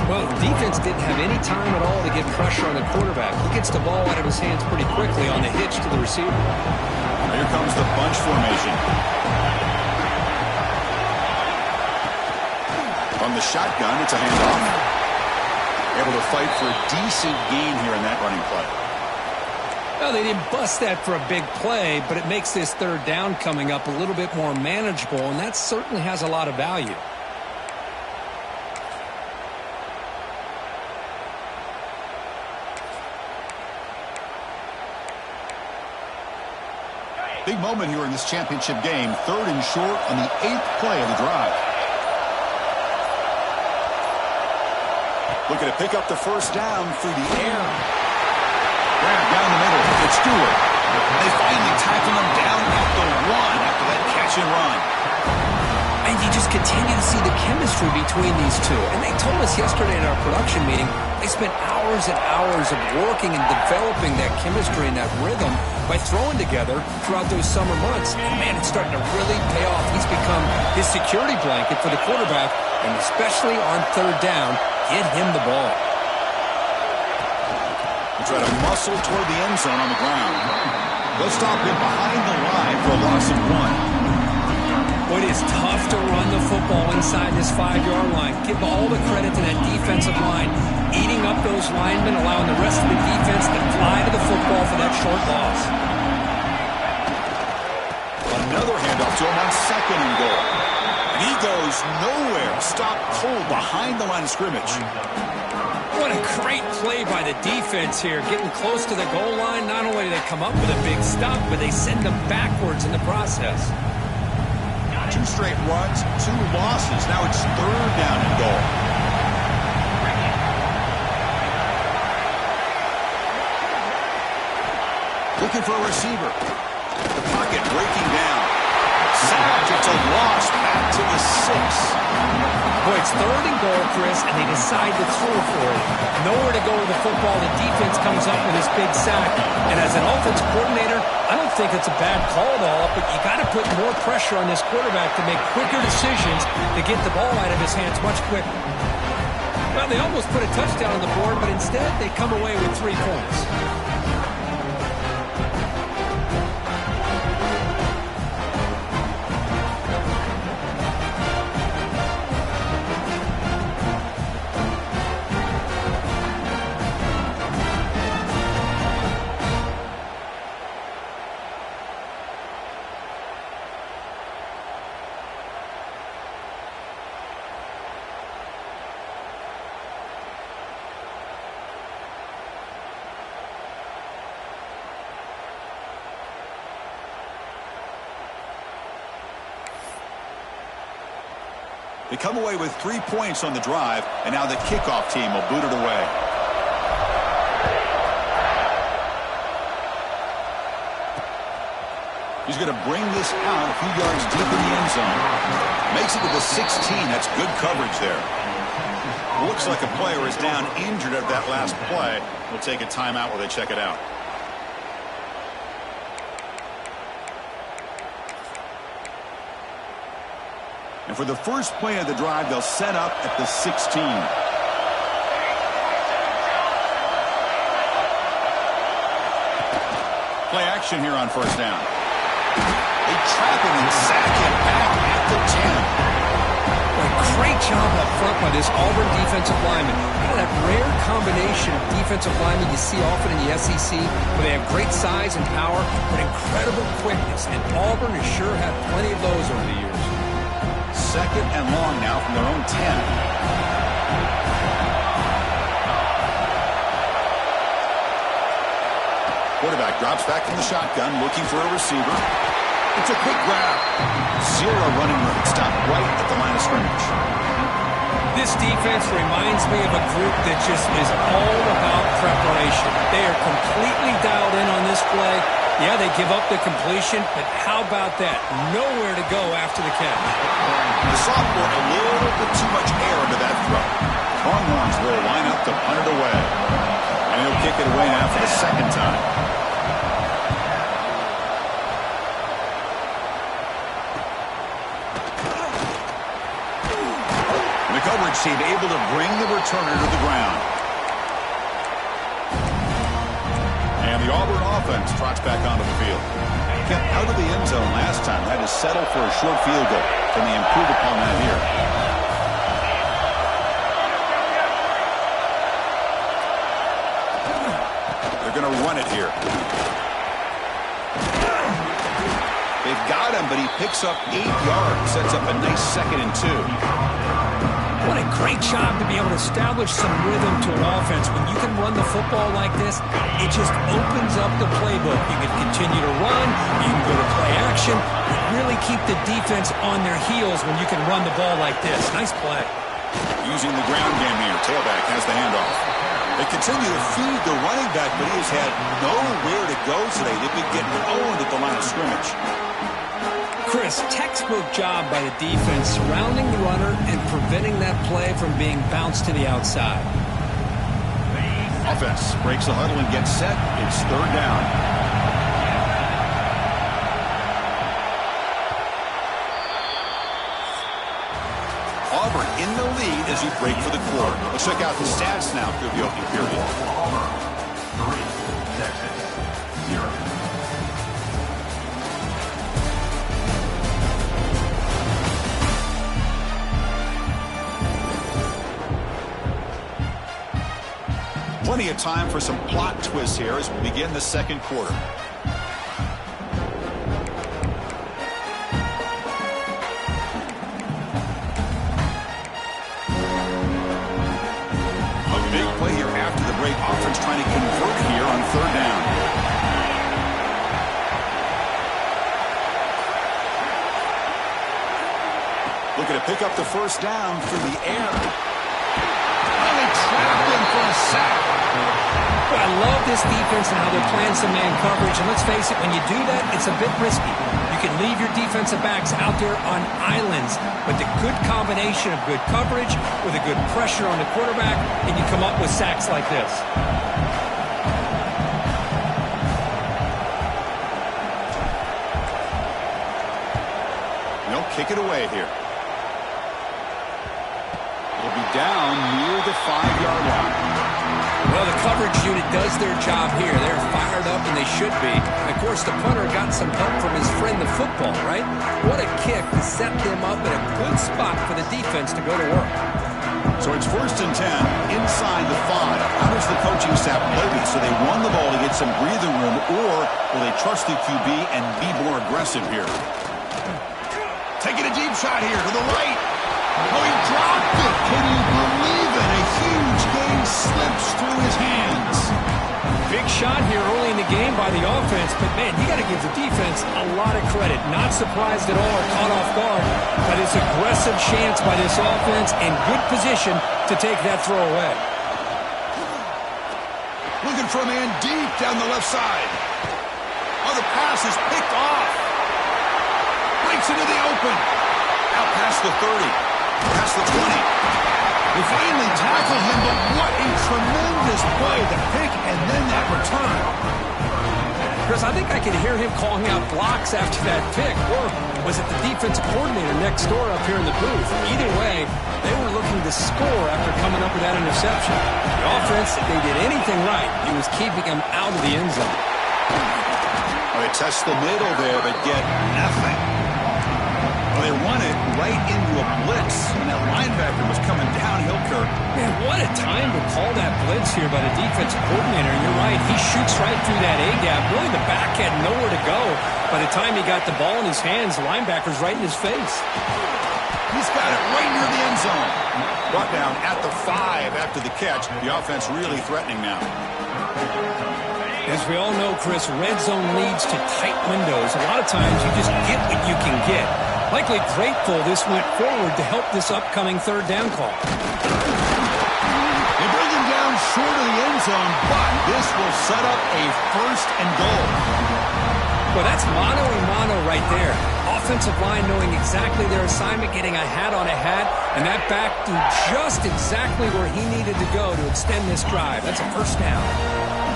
Well, the defense didn't have any time at all to get pressure on the quarterback. He gets the ball out of his hands pretty quickly on the hitch to the receiver. Here comes the bunch formation. On the shotgun, it's a handoff. Able to fight for a decent gain here in that running play. Well, they didn't bust that for a big play, but it makes this 3rd down coming up a little bit more manageable, and that certainly has a lot of value. Big moment here in this championship game. 3rd and short on the 8th play of the drive. Looking to pick up the 1st down through the air. Grab down the middle. It's Stewart. They finally tackle him down at the 1 after that catch and run. And you just continue to see the chemistry between these two. And they told us yesterday in our production meeting, they spent hours and hours of working and developing that chemistry and that rhythm by throwing together throughout those summer months. And man, it's starting to really pay off. He's become his security blanket for the quarterback, and especially on 3rd down, get him the ball. They try to muscle toward the end zone on the ground. They'll stop him behind the line for a loss of 1. It is tough to run the football inside this 5-yard line. Give all the credit to that defensive line, eating up those linemen, allowing the rest of the defense to fly to the football for that short loss. Another handoff to him on 2nd and goal. And he goes nowhere. Stopped cold behind the line of scrimmage. What a great play by the defense here. Getting close to the goal line, not only do they come up with a big stop, but they send them backwards in the process. 2 straight runs, 2 losses. Now it's 3rd down and goal. Looking for a receiver. The pocket breaking down. Sacked. It's a loss. Back to the 6. Boy, it's 3rd and goal, Chris, and they decide to throw for it. Nowhere to go with the football. The defense comes up with this big sack. And as an offensive coordinator, I don't think it's a bad call at all, but you got to put more pressure on this quarterback to make quicker decisions to get the ball out of his hands much quicker. Well, they almost put a touchdown on the board, but instead they come away with 3 points. They come away with 3 points on the drive, and now the kickoff team will boot it away. He's going to bring this out a few yards deep in the end zone. Makes it to the 16. That's good coverage there. Looks like a player is down injured at that last play. We'll take a timeout while they check it out. And for the first play of the drive, they'll set up at the 16. Play action here on 1st down. They trap him and sack him back at the 10. Great job up front by this Auburn defensive lineman. You know, that rare combination of defensive linemen you see often in the SEC, where they have great size and power, but incredible quickness. And Auburn has sure had plenty of those over the years. 2nd and long now from their own 10. Quarterback drops back from the shotgun, looking for a receiver. It's a quick grab. 0 running room. Stopped right at the line of scrimmage. This defense reminds me of a group that just is all about preparation. They are completely dialed in on this play. Yeah, they give up the completion, but how about that? Nowhere to go after the catch. The sophomore, a little bit too much air into that throw. Longhorns will line up to punt it away. And he'll kick it away now for the 2nd time. The coverage team able to bring the returner to the ground. And the Auburn offense trots back onto the field. Kept out of the end zone last time. Had to settle for a short field goal. Can they improve upon that here? They're going to run it here. They've got him, but he picks up 8 yards. Sets up a nice 2nd and 2. What a great job to be able to establish some rhythm to an offense. When you can run the football like this, it just opens up the playbook. You can continue to run, you can go to play action, and really keep the defense on their heels when you can run the ball like this. Nice play. Using the ground game here. Tailback has the handoff. They continue to feed the running back, but he has had nowhere to go today. They've been getting owned at the line of scrimmage. Chris, textbook job by the defense surrounding the runner and preventing that play from being bounced to the outside. Offense breaks the huddle and gets set. It's 3rd down. Auburn in the lead as you break for the quarter. Let's check out the stats now through the opening period. Auburn 3, Texas 0. Plenty of time for some plot twists here as we begin the 2nd quarter. A big play here after the break. Offense trying to convert here on 3rd down. Looking to pick up the 1st down through the air. And they trapped him for a sack. Well, I love this defense and how they're playing some man coverage. And let's face it, when you do that, it's a bit risky. You can leave your defensive backs out there on islands, but the good combination of good coverage with a good pressure on the quarterback, and you come up with sacks like this. They'll kick it away here. It'll be down near the 5-yard line. Well, the coverage unit does their job here. They're fired up, and they should be. Of course, the punter got some help from his friend, the football, right? What a kick to set them up in a good spot for the defense to go to work. So it's 1st and 10 inside the 5. How does the coaching staff play this? So they run the ball to get some breathing room, or will they trust the QB and be more aggressive here? Taking a deep shot here to the right. Oh, he dropped it. Can you believe it? A huge gain slips through his hands. Big shot here early in the game by the offense, but, man, you got to give the defense a lot of credit. Not surprised at all or caught off guard by this aggressive chance by this offense and good position to take that throw away. Looking for a man deep down the left side. Oh, the pass is picked off. Breaks into the open. Out past the 30. Past the 20. They finally tackled him, but what a tremendous play. The pick and then that return. Chris, I think I can hear him calling out blocks after that pick. Or was it the defensive coordinator next door up here in the booth? Either way, they were looking to score after coming up with that interception. The offense, if they did anything right, it was keeping him out of the end zone. Well, they test the middle there, but get nothing. Well, they run it right into a blitz, and that linebacker was coming downhill, Kirk. Man, what a time to call that blitz here by the defensive coordinator. You're right, he shoots right through that A-gap. Really, the back had nowhere to go. By the time he got the ball in his hands, the linebacker's right in his face. He's got it right near the end zone. Brought down at the 5 after the catch. The offense really threatening now. As we all know, Chris, red zone leads to tight windows. A lot of times you just get what you can get. Likely grateful this went forward to help this upcoming third down call. They bring him down short of the end zone, but this will set up a first and goal. Well, that's mano-a-mano right there. Offensive line knowing exactly their assignment, getting a hat on a hat, and that back threw just exactly where he needed to go to extend this drive. That's a first down.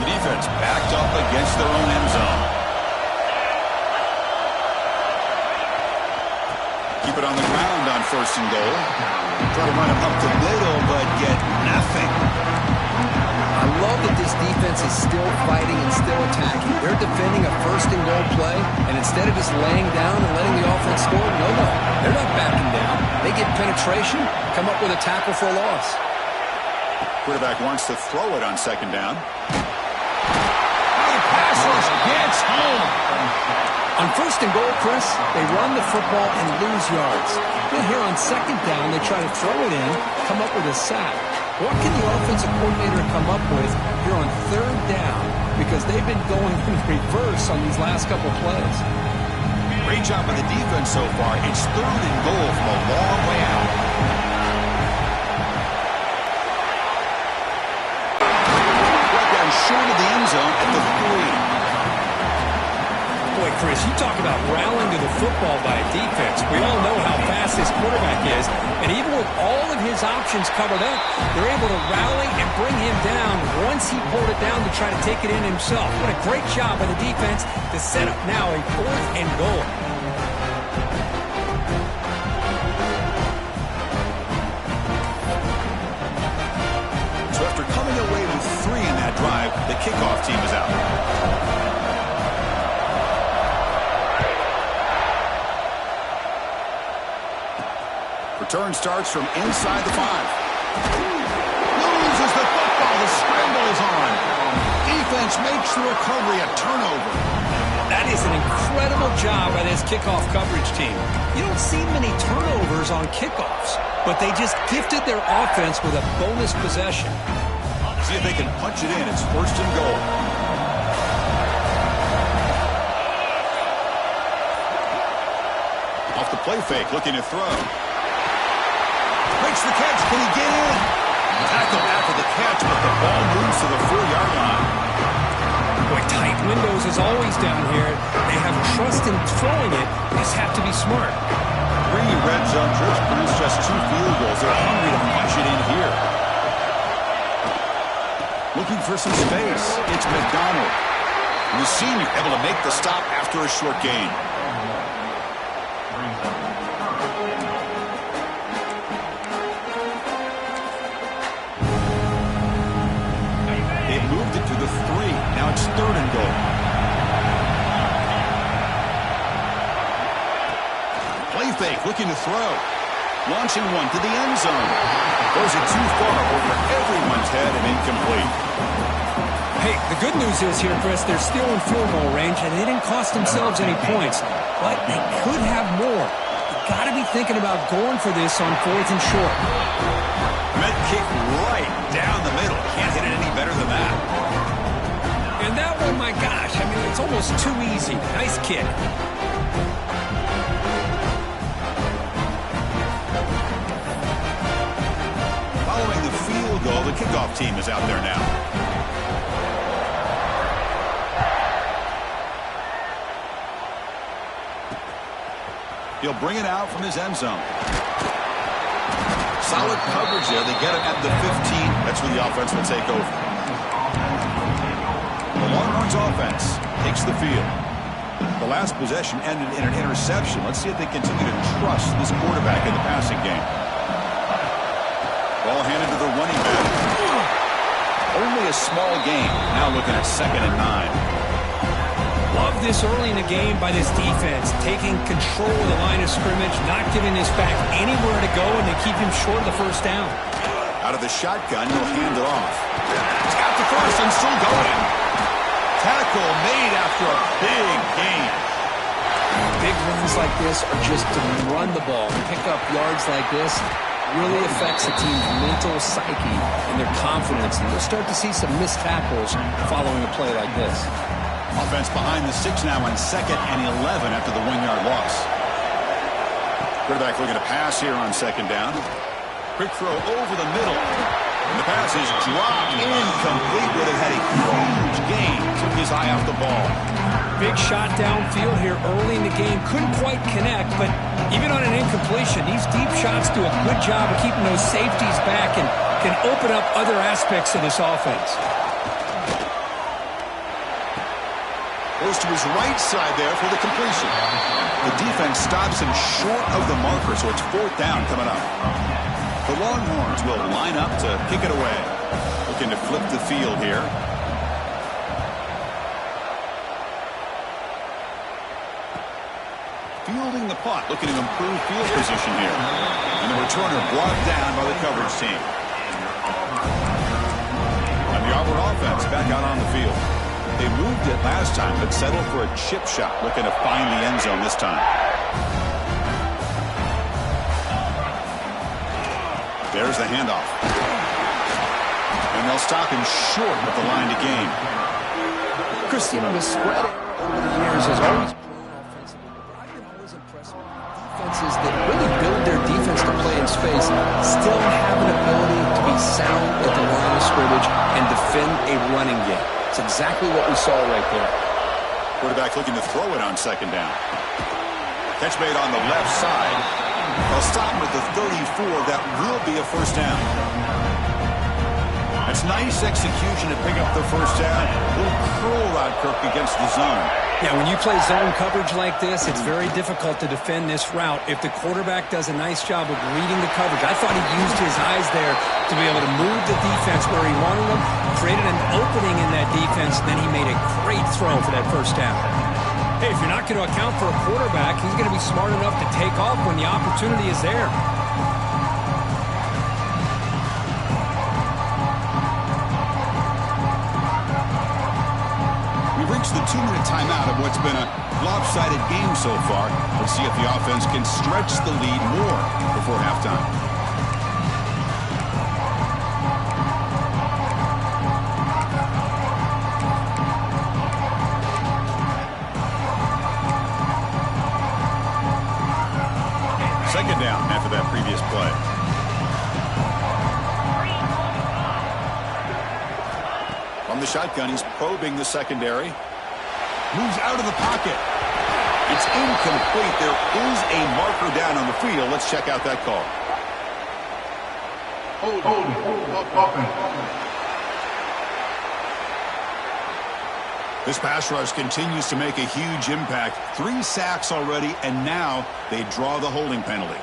The defense backed up against their own end zone. Keep it on the ground on first and goal. Try to run it up the middle, but get nothing. I love that this defense is still fighting and still attacking. They're defending a first and goal play, and instead of just laying down and letting the offense score, no, they're not backing down. They get penetration, come up with a tackle for a loss. Quarterback wants to throw it on second down. Passes, gets home. On first and goal, Chris, they run the football and lose yards. Then here on second down, they try to throw it in, come up with a sack. What can the offensive coordinator come up with here on third down? Because they've been going in reverse on these last couple plays. Great job by the defense so far. It's third and goal from a long way out. Short of the end zone at the 3. Boy, Chris, you talk about rallying to the football by a defense. We all know how fast this quarterback is, and even with all of his options covered up, they're able to rally and bring him down once he pulled it down to try to take it in himself. What a great job by the defense to set up now a fourth and goal. After coming away with 3 in that drive, the kickoff team is out. Return starts from inside the 5. Loses the football. The scramble is on. Defense makes the recovery a turnover. That is an incredible job by this kickoff coverage team. You don't see many turnovers on kickoffs, but they just gifted their offense with a bonus possession. See if they can punch it in. It's first and goal. Off the play fake, looking to throw. Makes the catch. Can he get in? Tackle after the catch, but the ball moves to the 4-yard line. Boy, tight windows is always down here. They have trust in throwing it. They just have to be smart. 3 red zone trips produce just 2 field goals. They're hungry to punch it in here. Looking for some space. It's McDonald. The senior able to make the stop after a short gain. They've moved it to the 3. Now it's third and goal. Play fake, looking to throw. Launching one to the end zone. Throws it too far over everyone's head and incomplete. Hey, the good news is here, Chris, they're still in field goal range, and they didn't cost themselves any points. But they could have more. You got to be thinking about going for this on fourth and short. Med kick right down the middle. Can't hit it any better than that. And that one, my gosh, I mean, it's almost too easy. Nice kick. Following the field goal, the kickoff team is out there now. He'll bring it out from his end zone. Solid coverage there. They get it at the 15. That's where the offense will take over. The Longhorns offense takes the field. The last possession ended in an interception. Let's see if they continue to trust this quarterback in the passing game. Ball handed to the running back. Only a small gain. Now looking at 2nd and 9. Love this early in the game by this defense, taking control of the line of scrimmage, not giving this back anywhere to go, and they keep him short of the first down. Out of the shotgun, he'll hand it off. He's got the first and still going. Tackle made after a big gain. Big runs like this are just to run the ball. Pick up yards like this really affects the team's mental psyche and their confidence, and you'll start to see some missed tackles following a play like this. Offense behind the 6 now on 2nd and 11 after the 1-yard loss. Quarterback looking to pass here on 2nd down. Quick throw over the middle. And the pass is dropped incomplete. Would have had a huge gain. Took his eye off the ball. Big shot downfield here early in the game. Couldn't quite connect, but even on an incompletion, these deep shots do a good job of keeping those safeties back and can open up other aspects of this offense. Goes to his right side there for the completion. The defense stops him short of the marker, so it's 4th down coming up. The Longhorns will line up to kick it away. Looking to flip the field here. Fielding the punt, looking to improve field position here. And the returner brought down by the coverage team. And the Auburn offense back out on the field. They moved it last time, but settled for a chip shot, looking to find the end zone this time. There's the handoff. And they'll stop him short at the line to gain. Chris, the spread over the years has always grown offensively, but I've been always impressed with defenses that really build their defense to play in space, still have an ability to be sound at the line of scrimmage and defend a running game. It's exactly what we saw right there. Quarterback looking to throw it on 2nd down. Catch made on the left side. They'll stop him at the 34. That will be a 1st down. That's nice execution to pick up the 1st down. A little curl route, Kirk, against the zone. Yeah, when you play zone coverage like this, it's very difficult to defend this route if the quarterback does a nice job of reading the coverage. I thought he used his eyes there to be able to move the defense where he wanted them, created an opening in that defense, and then he made a great throw for that 1st down. Hey, if you're not going to account for a quarterback, he's going to be smart enough to take off when the opportunity is there. We've reached the 2-minute timeout of what's been a lopsided game so far. Let's see if the offense can stretch the lead more before halftime. Second down after that previous play. From the shotgun, he's probing the secondary. Moves out of the pocket. It's incomplete. There is a marker down on the field. Let's check out that call. This pass rush continues to make a huge impact. 3 sacks already, and now they draw the holding penalty.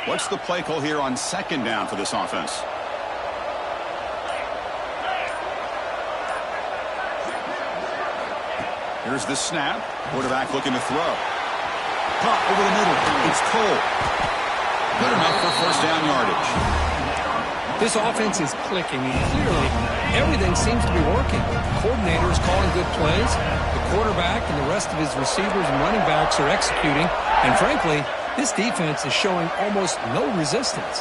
What's the play call here on 2nd down for this offense? Here's the snap. Quarterback looking to throw. Pop over the middle. It's Cole. Good enough for 1st down yardage. This offense is clicking, and clearly everything seems to be working. The coordinator is calling good plays. The quarterback and the rest of his receivers and running backs are executing. And frankly, this defense is showing almost no resistance.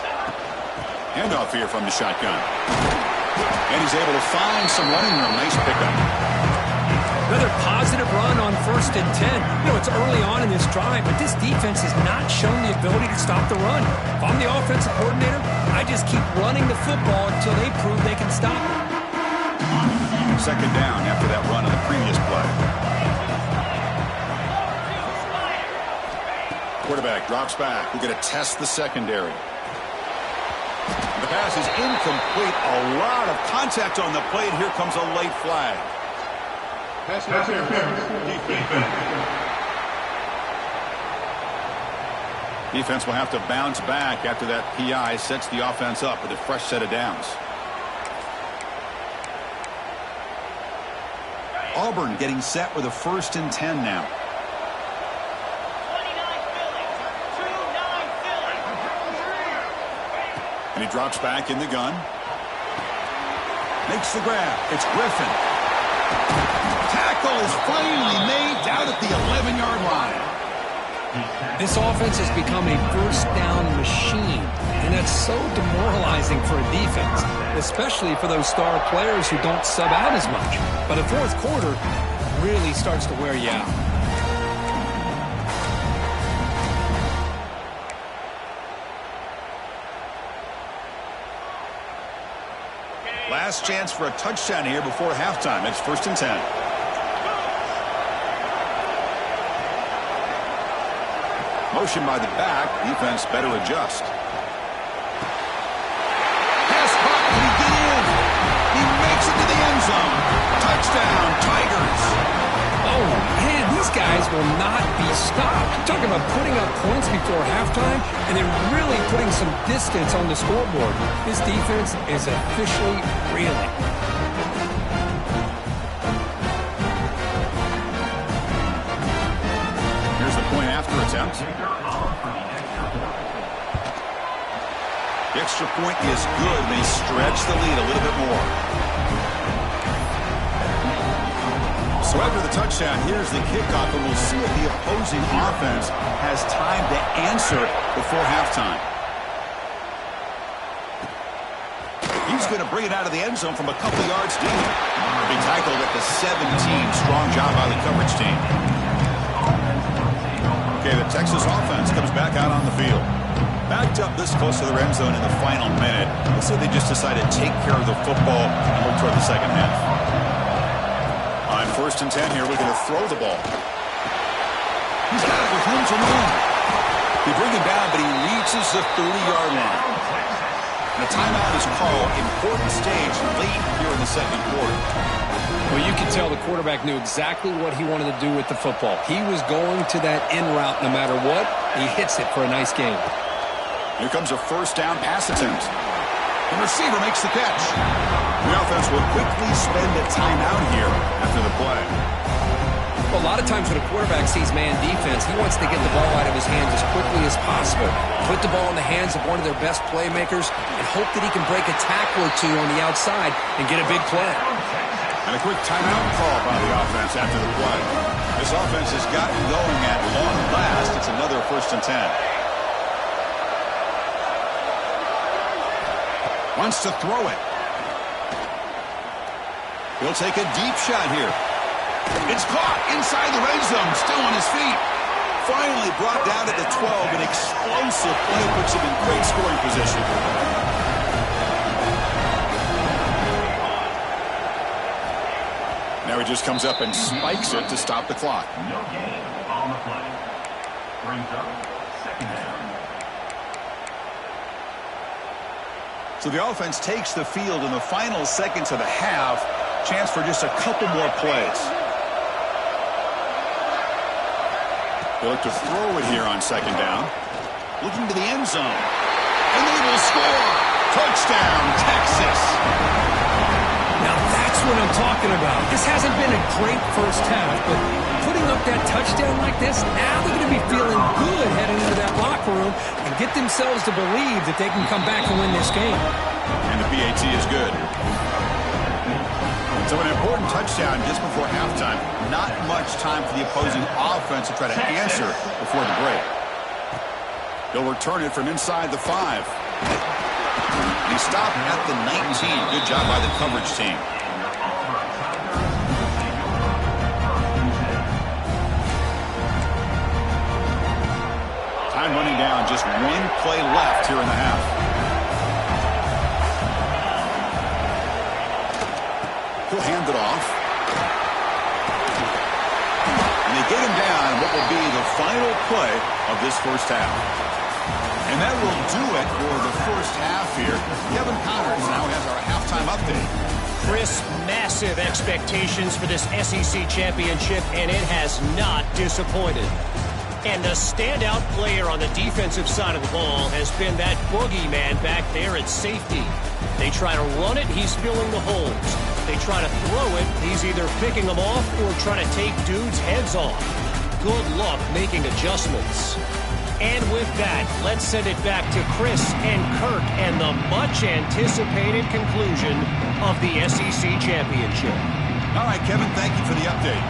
Handoff here from the shotgun. And he's able to find some running room. Nice pickup. Another positive run on 1st and 10. You know, it's early on in this drive, but this defense has not shown the ability to stop the run. If I'm the offensive coordinator, I just keep running the football until they prove they can stop it. 2nd down after that run on the previous play. Quarterback drops back. We're going to test the secondary. The pass is incomplete. A lot of contact on the play, and here comes a late flag. Defense will have to bounce back after that PI sets the offense up with a fresh set of downs. Auburn getting set with a 1st and 10 now. And he drops back in the gun. Makes the grab. It's Griffin. Tackle is finally made down at the 11-yard line. This offense has become a first down machine, and that's so demoralizing for a defense, especially for those star players who don't sub out as much. But the fourth quarter really starts to wear you out. Last chance for a touchdown here before halftime. It's 1st and 10. Motion by the back. Defense better adjust. Pass caught. Can he get in? He makes it to the end zone. Touchdown, Tigers. Oh, man, these guys will not be stopped. Talking about putting up points before halftime and then really putting some distance on the scoreboard. This defense is officially reeling. Here's the point after attempt. The extra point is good. They stretch the lead a little bit more. So after the touchdown, here's the kickoff, and we'll see if the opposing offense has time to answer before halftime. He's going to bring it out of the end zone from a couple yards deep. Big tackle at the 17. Strong job by the coverage team. Okay, the Texas offense comes back out on the field. Backed up this close to the end zone in the final minute. Let's say they just decided to take care of the football and look toward the second half. On 1st and 10 here, we're going to throw the ball. He's got it with room to run. They bring him down, but he reaches the 30-yard line. And a timeout is called. Important stage late here in the second quarter. Well, you can tell the quarterback knew exactly what he wanted to do with the football. He was going to that in route no matter what. He hits it for a nice gain. Here comes a 1st down pass attempt. The receiver makes the catch. The offense will quickly spend a timeout here after the play. Well, a lot of times when a quarterback sees man defense, he wants to get the ball out of his hands as quickly as possible, put the ball in the hands of one of their best playmakers, and hope that he can break a tackle or two on the outside and get a big play. And a quick timeout call by the offense after the play. This offense has gotten going at long last. It's another 1st and 10. Wants to throw it. He'll take a deep shot here. It's caught inside the red zone, still on his feet. Finally brought down at the 12. An explosive play puts him in great scoring position. Now he just comes up and spikes it to stop the clock. No gain on the play. Brings up 2nd down. So the offense takes the field in the final seconds of the half. Chance for just a couple more plays. They look to throw it here on 2nd down. Looking to the end zone. And they will score. Touchdown, Texas. Now that's what I'm talking about. This hasn't been a great first half, but putting up that touchdown like this, now they're going to be feeling good heading into that locker room and get themselves to believe that they can come back and win this game. And the PAT is good. So an important touchdown just before halftime. Not much time for the opposing offense to try to answer before the break. They'll return it from inside the 5. He stopped at the 19. Good job by the coverage team. Time running down. Just one play left here in the half. He'll hand it off. And they get him down what will be the final play of this first half. And that will do it for the first half here. Kevin Connors now has our halftime update. Chris, massive expectations for this SEC championship, and it has not disappointed. And the standout player on the defensive side of the ball has been that boogeyman back there at safety. They try to run it, he's filling the holes. They try to throw it, he's either picking them off or trying to take dudes' heads off. Good luck making adjustments. And with that, let's send it back to Chris and Kirk and the much-anticipated conclusion of the SEC Championship. All right, Kevin, thank you for the update.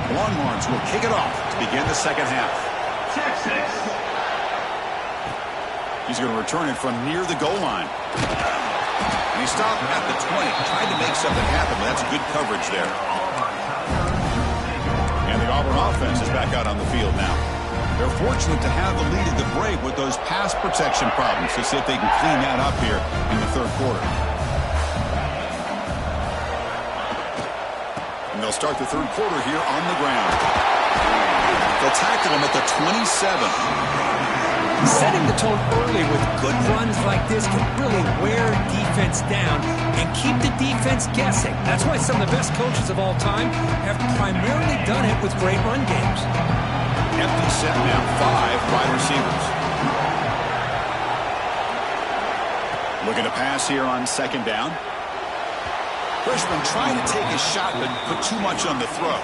The Longhorns will kick it off to begin the second half. Texas. He's going to return it from near the goal line. And he stopped at the 20, tried to make something happen, but that's good coverage there. And the Auburn offense is back out on the field now. They're fortunate to have the lead at the break with those pass protection problems. Let's see if they can clean that up here in the third quarter. And they'll start the third quarter here on the ground. They'll tackle him at the 27. Setting the tone early with good runs like this can really wear defense down and keep the defense guessing. That's why some of the best coaches of all time have primarily done it with great run games. Empty set now, 5 wide receivers. Looking to pass here on second down. Freshman trying to take his shot, but put too much on the throw.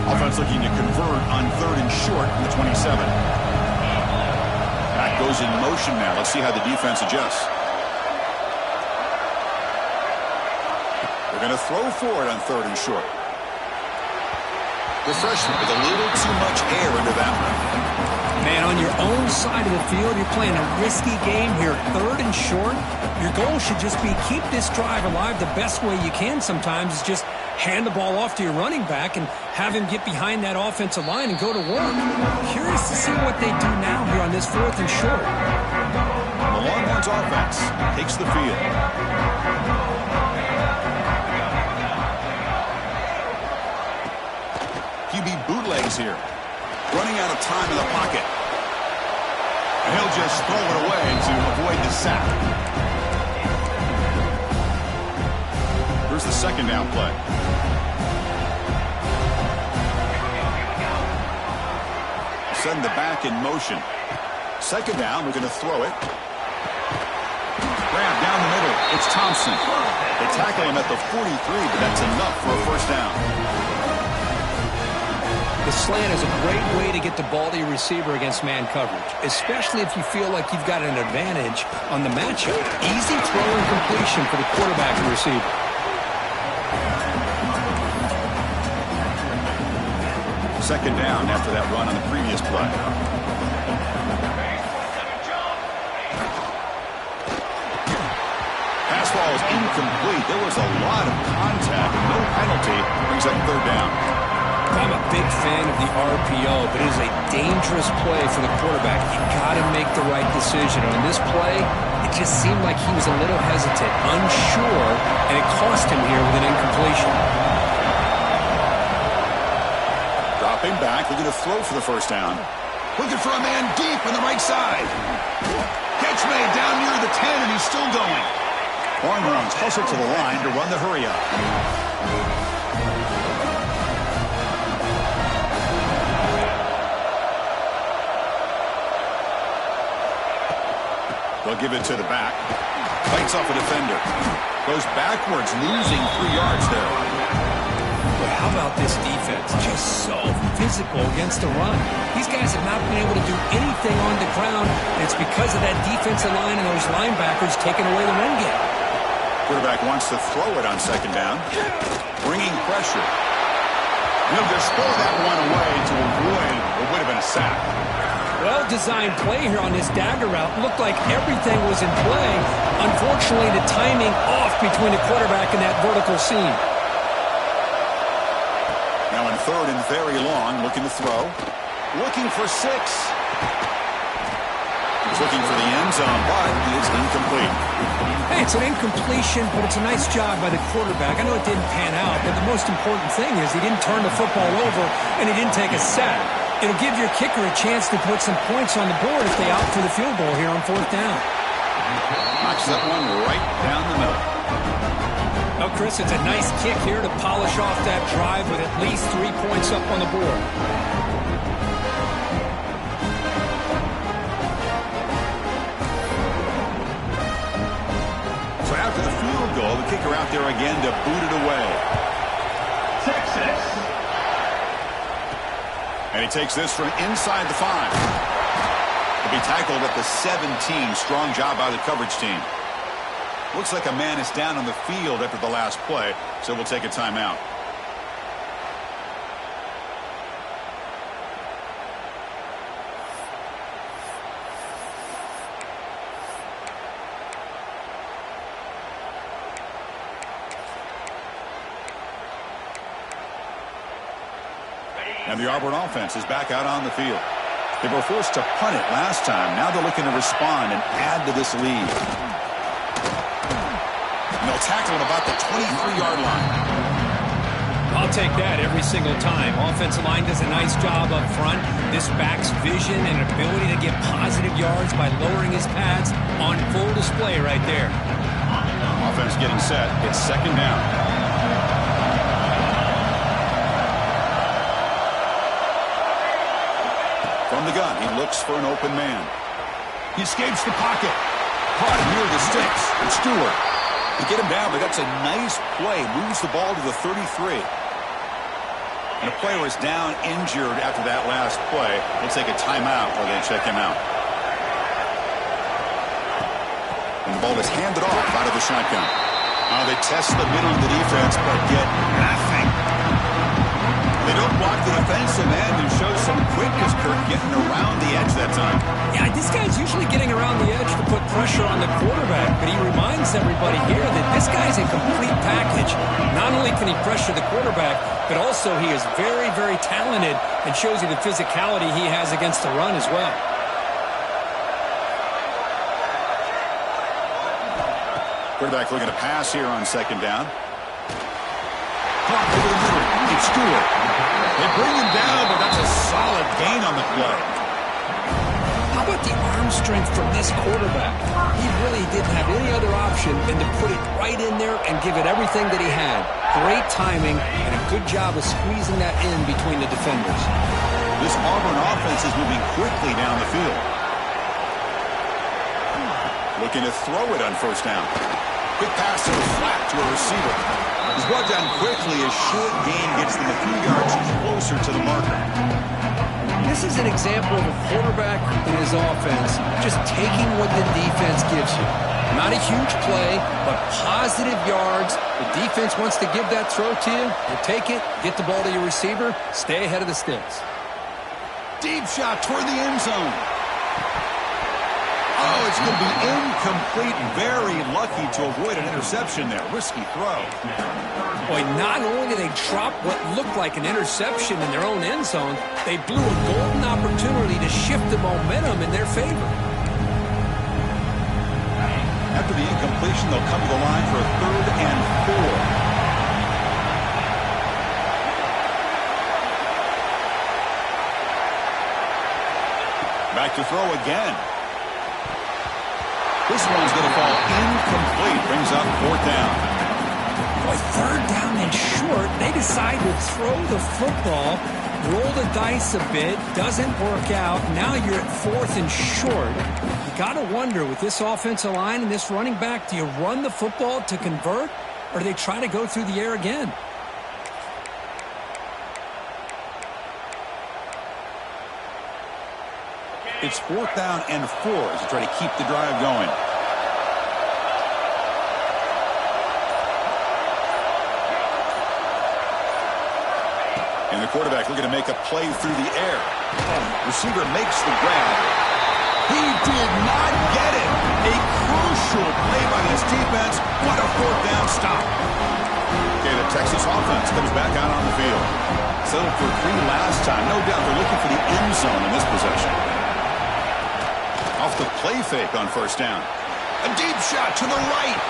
Offense looking to convert on third and short from the 27. That goes in motion now. Let's see how the defense adjusts. They're going to throw for it on third and short. The freshman with a little too much air into that one. Man, on your own side of the field, you're playing a risky game here. Third and short, your goal should just be keep this drive alive the best way you can sometimes is just hand the ball off to your running back and have him get behind that offensive line and go to work. Curious to see what they do now here on this fourth and short. The Longhorns offense takes the field. QB bootlegs here. Running out of time in the pocket. And he'll just throw it away to avoid the sack. Here's the second down play. Send the back in motion. Second down, we're going to throw it. Grab down the middle. It's Thompson. They tackle him at the 43, but that's enough for a first down. The slant is a great way to get the ball to your receiver against man coverage, especially if you feel like you've got an advantage on the matchup. Easy throw and completion for the quarterback and receiver. Second down after that run on the previous play. Pass ball is incomplete. There was a lot of contact. No penalty. Brings up third down. I'm a big fan of the RPO, but it is a dangerous play for the quarterback. You got to make the right decision. On this play, it just seemed like he was a little hesitant, unsure, and it cost him here with an incompletion. Dropping back, looking to throw for the first down. Looking for a man deep on the right side. Catch made down near the 10, and he's still going. Hornbrowns hustle to the line to run the hurry up. They'll give it to the back. Fights off a defender. Goes backwards, losing 3 yards there. But how about this defense? Just so physical against the run. These guys have not been able to do anything on the ground, and it's because of that defensive line and those linebackers taking away the run game. Quarterback wants to throw it on second down. Bringing pressure. He'll just throw that one away to avoid what would have been a sack. Well-designed play here on this dagger route. Looked like everything was in play. Unfortunately, the timing off between the quarterback and that vertical seam. Now in third and very long, looking to throw. Looking for 6. He's looking for the end zone, but it is incomplete. Hey, it's an incompletion, but it's a nice job by the quarterback. I know it didn't pan out, but the most important thing is he didn't turn the football over and he didn't take a sack. It'll give your kicker a chance to put some points on the board if they opt for the field goal here on fourth down. Knocks that one right down the middle. Well, Chris, it's a nice kick here to polish off that drive with at least 3 points up on the board. So after the field goal, the kicker out there again to boot it away. Texas. And he takes this from inside the 5. He'll be tackled at the 17. Strong job by the coverage team. Looks like a man is down on the field after the last play, so we'll take a timeout. And the Auburn offense is back out on the field. They were forced to punt it last time. Now they're looking to respond and add to this lead. And they'll tackle at about the 23-yard line. I'll take that every single time. Offensive line does a nice job up front. This back's vision and ability to get positive yards by lowering his pads on full display right there. Offense getting set. It's second down. From the gun, he looks for an open man. He escapes the pocket. Caught near the sticks. And Stewart. To get him down, but that's a nice play. Moves the ball to the 33. And a player is down injured after that last play. We'll take a timeout while they check him out. And the ball is handed off out of the shotgun. They test the middle of the defense, but get nothing. They don't block the defensive end and show some quickness, Kirk, getting around the edge that time. Yeah, this guy's usually getting around the edge to put pressure on the quarterback, but he reminds everybody here that this guy's a complete package. Not only can he pressure the quarterback, but also he is very, very talented and shows you the physicality he has against the run as well. Quarterback looking to pass here on second down. Clock over the middle. It's Stewart. They bring him down, but that's a solid gain on the play. How about the arm strength from this quarterback? He really didn't have any other option than to put it right in there and give it everything that he had. Great timing and a good job of squeezing that in between the defenders. This Auburn offense is moving quickly down the field. Looking to throw it on first down. Quick pass to the flat to a receiver. He's brought down quickly. A short gain gets them a few yards closer to the marker. This is an example of a quarterback in his offense just taking what the defense gives you. Not a huge play, but positive yards. The defense wants to give that throw to you. You take it, get the ball to your receiver, stay ahead of the sticks. Deep shot toward the end zone. Oh, it's going to be incomplete. Very lucky to avoid an interception there. Risky throw. Boy, not only did they drop what looked like an interception in their own end zone, they blew a golden opportunity to shift the momentum in their favor. After the incompletion, they'll come to the line for a 3rd and 4. Back to throw again. This one's going to fall incomplete. Brings up 4th down. Boy, 3rd down and short. They decide to throw the football, roll the dice a bit, doesn't work out. Now you're at 4th and short. You got to wonder, with this offensive line and this running back, do you run the football to convert, or do they try to go through the air again? It's 4th down and 4 as they try to keep the drive going. And the quarterback looking to make a play through the air. Receiver makes the grab. He did not get it. A crucial play by this defense. What a 4th down stop. Okay, the Texas offense comes back out on the field. Settled for 3 last time. No doubt they're looking for the end zone in this possession. Off the play fake on first down. A deep shot to the right.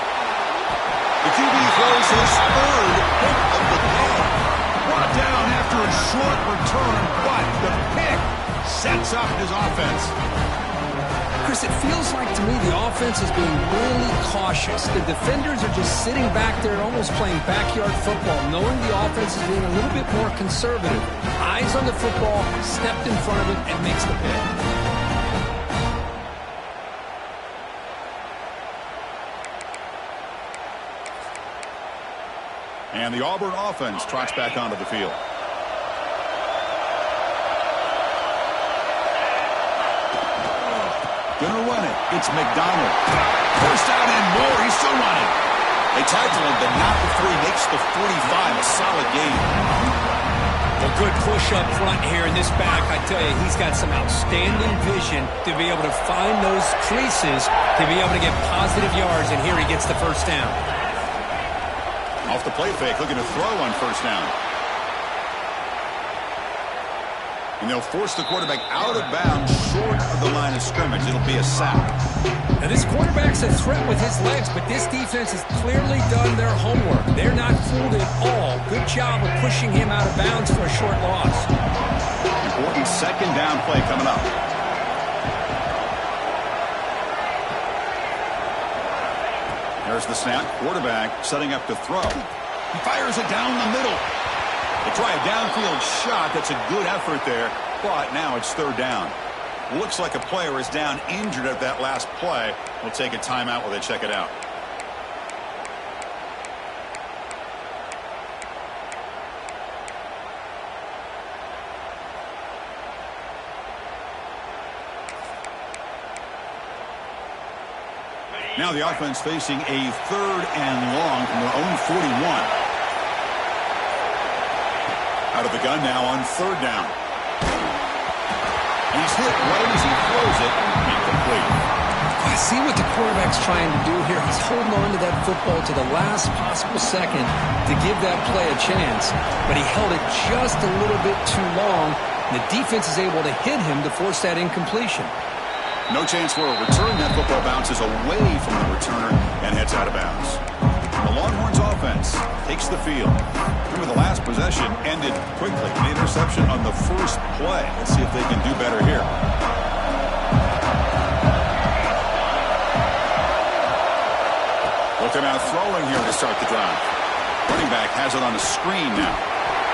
The QB throws his 3rd pick of the day. Brought down after a short return, but the pick sets up his offense. Chris, it feels like to me the offense is being really cautious. The defenders are just sitting back there almost playing backyard football, knowing the offense is being a little bit more conservative. Eyes on the football, stepped in front of it, and makes the pick. And the Auburn offense trots back onto the field. Gonna run it. It's McDonald. First down and more. He's still running. They tackle him, but not before he makes the 45. A solid gain. A good push up front here in this back. I tell you, he's got some outstanding vision to be able to find those creases, to be able to get positive yards, and here he gets the first down. Off the play fake, looking to throw on first down. And they'll force the quarterback out of bounds short of the line of scrimmage. It'll be a sack. Now this quarterback's a threat with his legs, but this defense has clearly done their homework. They're not fooled at all. Good job of pushing him out of bounds for a short loss. Important second down play coming up. There's the snap. Quarterback setting up to throw. He fires it down the middle. They try a downfield shot. That's a good effort there, but now it's third down. Looks like a player is down injured at that last play. We'll take a timeout while they check it out. Now the offense facing a third and long from their own 41. Out of the gun now on third down. He's hit right as he throws it. Incomplete. I see what the quarterback's trying to do here. He's holding on to that football to the last possible second to give that play a chance. But he held it just a little bit too long. And the defense is able to hit him to force that incompletion. No chance for a return. That football bounces away from the returner and heads out of bounds. The Longhorns offense takes the field. Remember, the last possession ended quickly. An interception on the first play. Let's see if they can do better here. Look, they're now throwing here to start the drive. Running back has it on the screen now.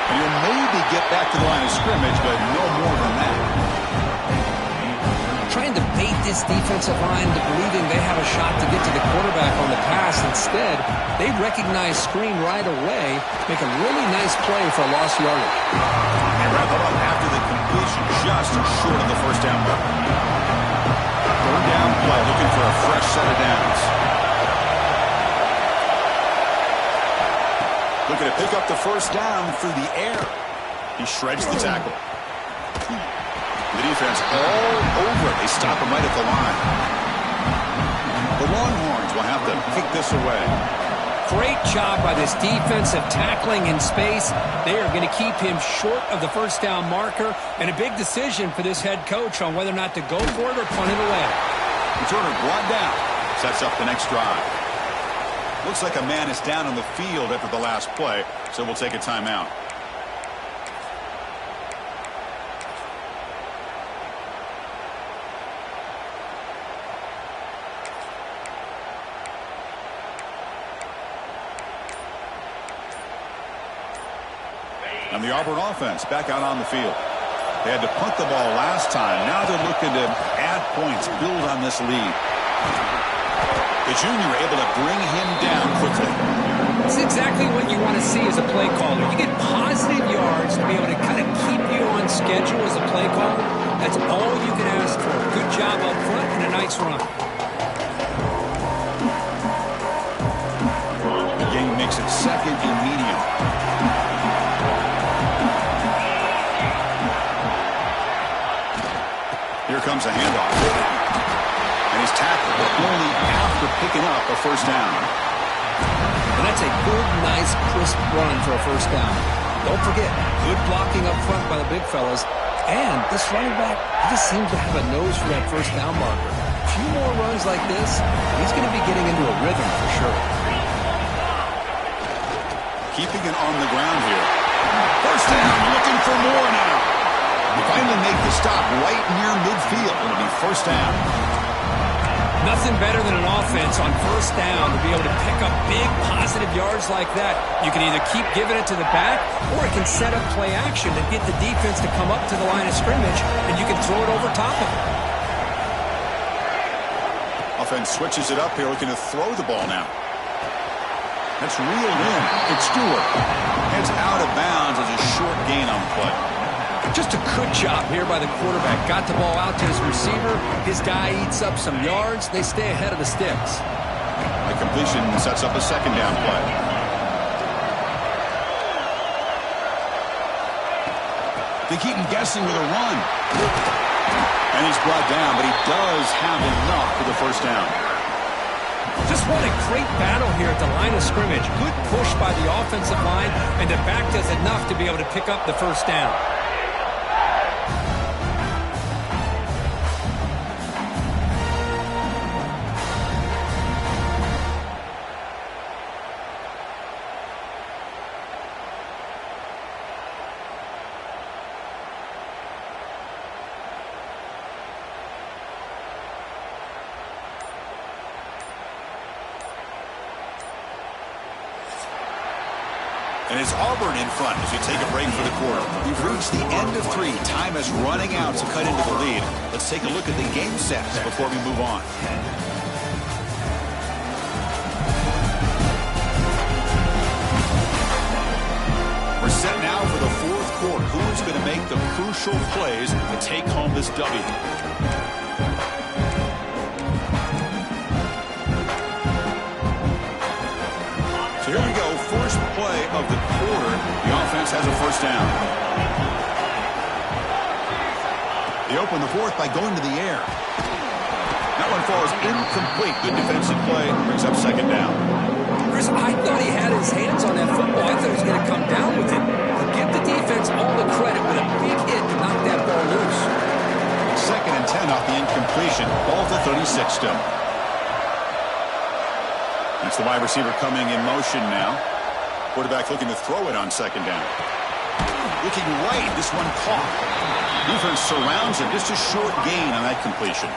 And he'll maybe get back to the line of scrimmage, but no more than that. Trying to bait this defensive line into believing they have a shot to get to the quarterback on the pass. Instead, they recognize screen right away, make a really nice play for a lost yardage. They wrap it up after the completion, just short of the first down mark. Third down play, looking for a fresh set of downs. Looking to pick up the first down through the air. He shreds the tackle. The defense all over it. They stop him right at the line. The Longhorns will have to kick this away. Great job by this defensive tackling in space. They are going to keep him short of the first down marker, and a big decision for this head coach on whether or not to go for it or punt it away. Returner brought down. Sets up the next drive. Looks like a man is down on the field after the last play, so we'll take a timeout. And the Auburn offense back out on the field. They had to punt the ball last time. Now they're looking to add points, build on this lead. The junior able to bring him down quickly. It's exactly what you want to see as a play caller. You get positive yards to be able to kind of keep you on schedule as a play caller. That's all you can ask for. Good job up front and a nice run. The game makes it second and medium. Here comes a handoff. And he's tackled, but only after picking up a first down. And that's a good, nice, crisp run for a first down. Don't forget, good blocking up front by the big fellas. And this running back, he just seems to have a nose for that first down marker. A few more runs like this, he's going to be getting into a rhythm for sure. Keeping it on the ground here. First down, looking for more now. They finally make the stop right near midfield. It'll be first down. Nothing better than an offense on first down to be able to pick up big positive yards like that. You can either keep giving it to the back, or it can set up play action and get the defense to come up to the line of scrimmage, and you can throw it over top of it. Offense switches it up here, looking to throw the ball now. That's reeled in. It's Stewart. Heads out of bounds as a short gain on play. Just a good job here by the quarterback. Got the ball out to his receiver. His guy eats up some yards. They stay ahead of the sticks. The completion sets up a second down play. They keep him guessing with a run. And he's brought down, but he does have enough for the first down. Just what a great battle here at the line of scrimmage. Good push by the offensive line, and the back does enough to be able to pick up the first down. And it's Auburn in front as we take a break for the quarter. We've reached the end of 3. Time is running out to cut into the lead. Let's take a look at the game stats before we move on. We're set now for the fourth quarter. Who is going to make the crucial plays to take home this W? So here we go, first play of the quarter. The offense has a first down. They open the fourth by going to the air. That one falls incomplete. Good defensive play, brings up second down. Chris, I thought he had his hands on that football. I thought he was going to come down with it. Give the defense all the credit with a big hit to knock that ball loose. Second and 10 off the incompletion. Ball to 36 still. That's the wide receiver coming in motion now. Quarterback looking to throw it on second down. Looking right, this one caught. Defense surrounds him. Just a short gain on that completion.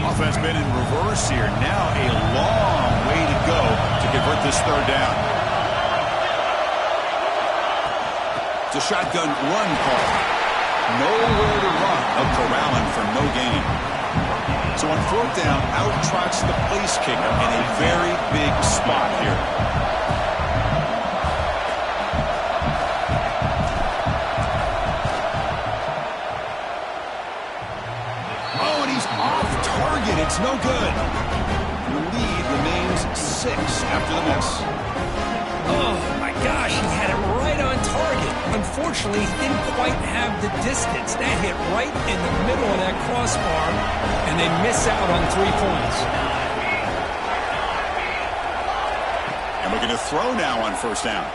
Offense been in reverse here. Now a long way to go to convert this third down. It's a shotgun run call. Nowhere to run. Up corralling for no gain. So on fourth down, out trots the place kicker in a very big spot here. Oh, and he's off target. It's no good. The lead remains 6 after the miss. Oh, my gosh, he had it right on target. Unfortunately, he didn't quite have the distance. That hit right in the middle of that crossbar, and they miss out on 3 points. And we're going to throw now on first down.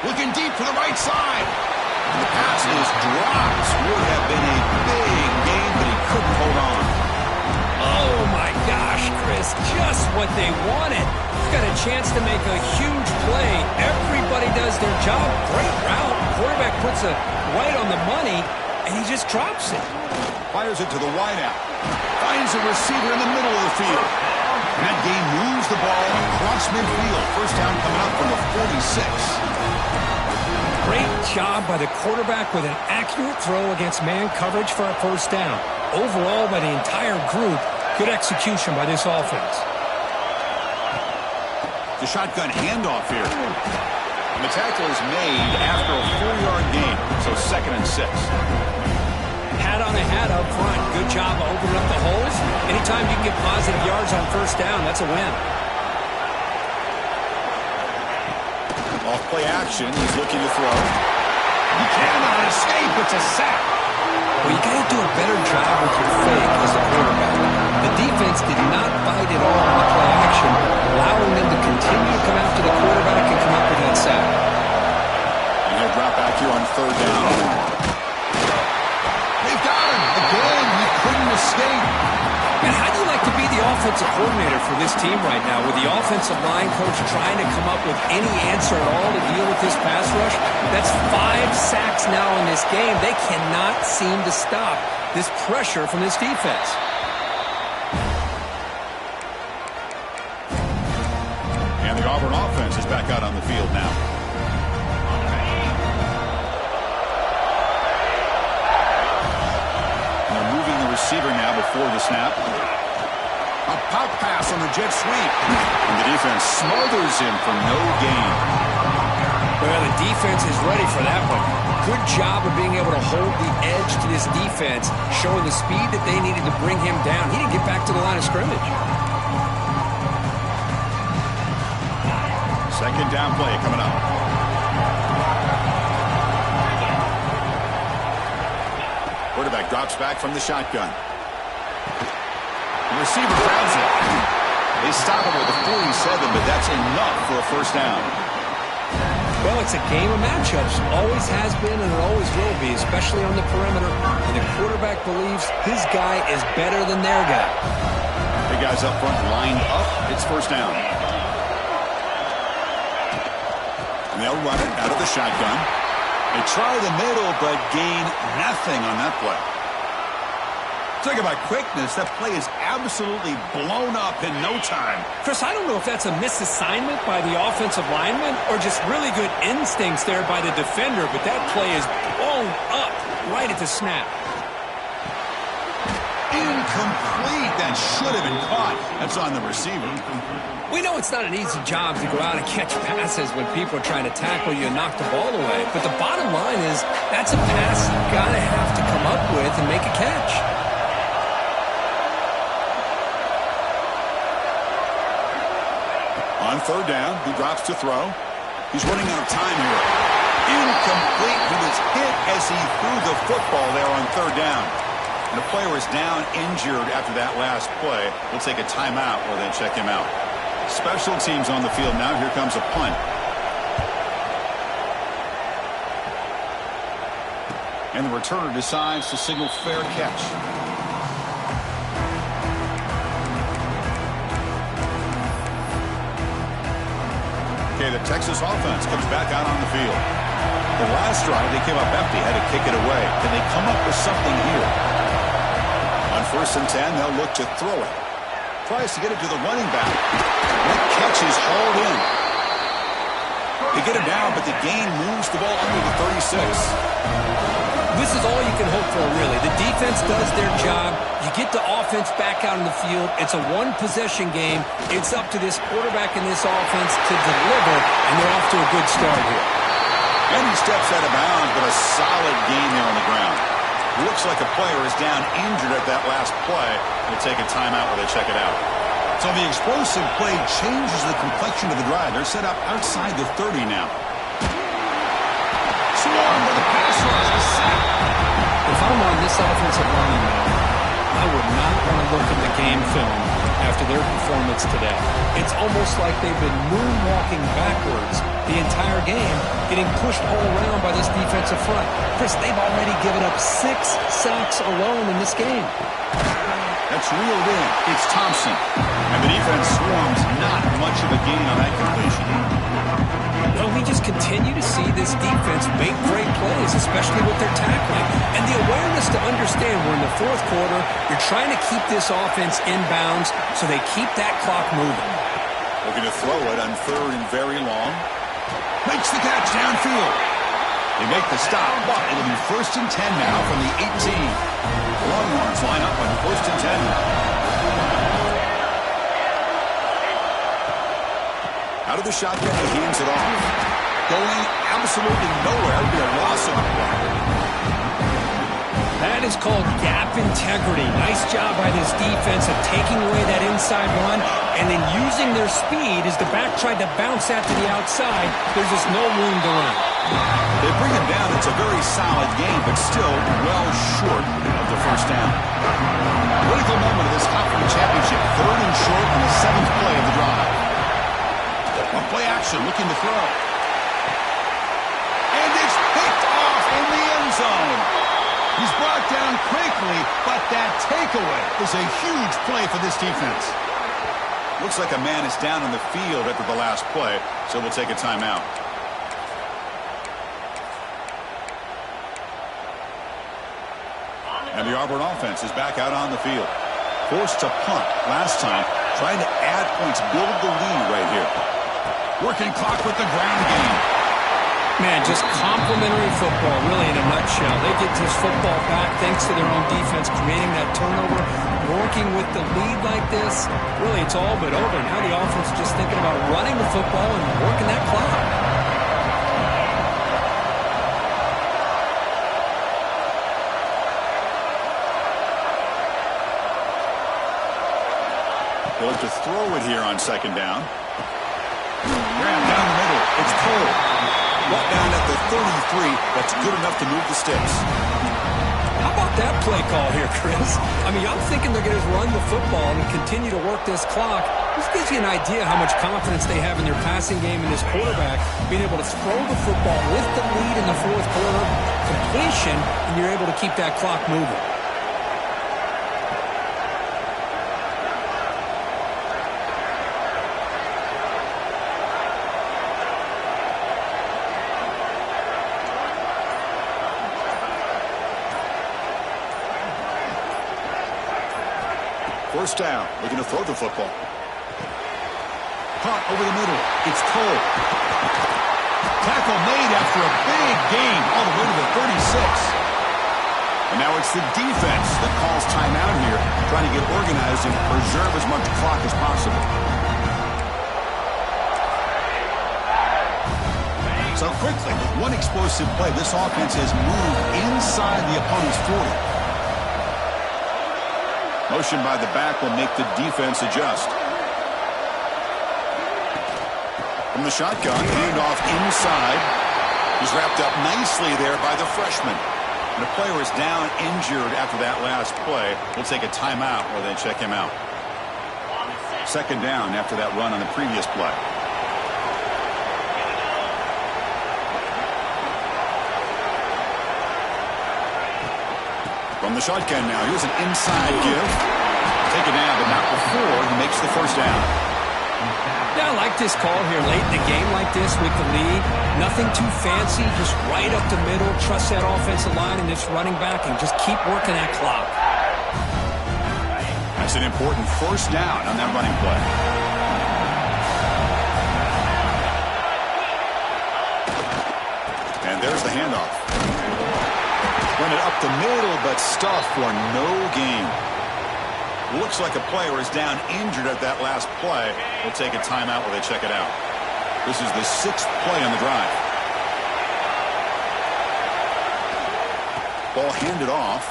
Looking deep to the right side. And the pass is dropped. Would have been a big gain, but he couldn't hold on. Oh, my gosh, Chris, just what they wanted. Got a chance to make a huge play. Everybody does their job. Great route. Quarterback puts it right on the money, and he just drops it. Fires it to the wideout. Finds a receiver in the middle of the field. And that game moves the ball across midfield. First down coming up from the 46. Great job by the quarterback with an accurate throw against man coverage for a first down. Overall, by the entire group, good execution by this offense. The shotgun handoff here. And the tackle is made after a 4-yard gain, so second and 6. Hat on a hat up front. Good job of opening up the holes. Anytime you can get positive yards on first down, that's a win. Off play action, he's looking to throw. He cannot escape, it's a sack. Well, you got to do a better job with your fake as the quarterback. The defense did not bite it all on the play action, allowing them to continue to come after the quarterback and come up with that sack. And he'll drop back here on third down. They've got him. Again, he couldn't escape. And how do you like to be the offensive defensive coordinator for this team right now. With the offensive line coach trying to come up with any answer at all to deal with this pass rush, that's 5 sacks now in this game. They cannot seem to stop this pressure from this defense. And the Auburn offense is back out on the field now. And they're moving the receiver now before the snap. A pop pass on the jet sweep. And the defense smothers him for no gain. Well, the defense is ready for that one. Good job of being able to hold the edge to this defense, showing the speed that they needed to bring him down. He didn't get back to the line of scrimmage. Second down play coming up. Quarterback drops back from the shotgun. The receiver grabs it. They stop him with a 47, but that's enough for a first down. Well, it's a game of matchups. Always has been and it always will be, especially on the perimeter. And the quarterback believes his guy is better than their guy. The guys up front lined up. It's first down. And they'll run it out of the shotgun. They try the middle, but gain nothing on that play. Talk about quickness. That play is absolutely blown up in no time. Chris, I don't know if that's a misassignment by the offensive lineman or just really good instincts there by the defender, but that play is blown up right at the snap. Incomplete. That should have been caught. That's on the receiver. We know it's not an easy job to go out and catch passes when people are trying to tackle you and knock the ball away, but the bottom line is that's a pass you gotta have to come up with and make a catch. On third down, he drops to throw. He's running out of time here. Incomplete. He was hit as he threw the football there on third down. And the player is down injured after that last play. We'll take a timeout while they check him out. Special teams on the field now. Here comes a punt. And the returner decides to signal fair catch. Okay, the Texas offense comes back out on the field. The last drive, they came up empty, had to kick it away. Can they come up with something here? On 1st and 10, they'll look to throw it. Tries to get it to the running back. That catch is hauled in. They get him down, but the gain moves the ball under the 36. This is all you can hope for, really. The defense does their job. You get the offense back out in the field. It's a one-possession game. It's up to this quarterback and this offense to deliver, and they're off to a good start here. And he steps out of bounds, but a solid gain there on the ground. Looks like a player is down injured at that last play. We'll take a timeout while they check it out. So the explosive play changes the complexion of the drive. They're set up outside the 30 now. Swarmed with a pass rush. A sack. If I'm on this offensive line now, I would not want to look at the game film after their performance today. It's almost like they've been moonwalking backwards the entire game, getting pushed all around by this defensive front. Chris, they've already given up 6 sacks alone in this game. That's reeled in. It's Thompson. And the defense swarms not much of a gain on that completion. Well, we just continue to see this defense make great plays, especially with their tackling. And the awareness to understand we're in the 4th quarter, you're trying to keep this offense in bounds so they keep that clock moving. Looking to throw it on 3rd and very long. Makes the catch downfield. They make the stop, but it'll be 1st and 10 now from the 18. Longhorns line up on 1st and 10 now. Out of the shotgun, he hands it off. Going absolutely nowhere. It'll be a loss on the play. That is called gap integrity. Nice job by this defense of taking away that inside run and then using their speed as the back tried to bounce out to the outside. There's just no room to run. They bring him down. It's a very solid game, but still well short of the first down. Critical moment of this conference championship. 3rd and short on the 7th play of the drive. On play action, looking to throw. And it's picked off in the end zone. He's brought down quickly, but that takeaway is a huge play for this defense. Looks like a man is down on the field after the last play, so we'll take a timeout. And the Auburn offense is back out on the field. Forced to punt last time, trying to add points, build the lead right here. Working clock with the ground game. Man, just complimentary football, really, in a nutshell. They get this football back thanks to their own defense, creating that turnover, working with the lead like this. Really, it's all but over. Now the offense is just thinking about running the football and working that clock. They look to throw it here on second down. Grab down the middle. It's Cole. Brought down at the 33. That's good enough to move the sticks. How about that play call here, Chris? I mean, I'm thinking they're going to run the football and continue to work this clock. This gives you an idea how much confidence they have in their passing game and this quarterback being able to throw the football with the lead in the fourth quarter, completion, and you're able to keep that clock moving. First down, looking to throw the football. Caught over the middle. It's Cole. Tackle made after a big gain all the way to the 36. And now it's the defense that calls timeout here, trying to get organized and preserve as much clock as possible. So quickly, with one explosive play, this offense has moved inside the opponent's 40. Motion by the back will make the defense adjust. From the shotgun, handoff inside. He's wrapped up nicely there by the freshman. And the player is down injured after that last play. We'll take a timeout while they check him out. Second down after that run on the previous play. From the shotgun now, here's an inside give. Take it down, but not before he makes the first down. Yeah, I like this call here late in the game like this with the lead. Nothing too fancy, just right up the middle. Trust that offensive line and this running back and just keep working that clock. That's an important first down on that running play. And there's the handoff. Run it up the middle, but stuffed for no gain. Looks like a player is down injured at that last play. We'll take a timeout while they check it out. This is the 6th play on the drive. Ball handed off.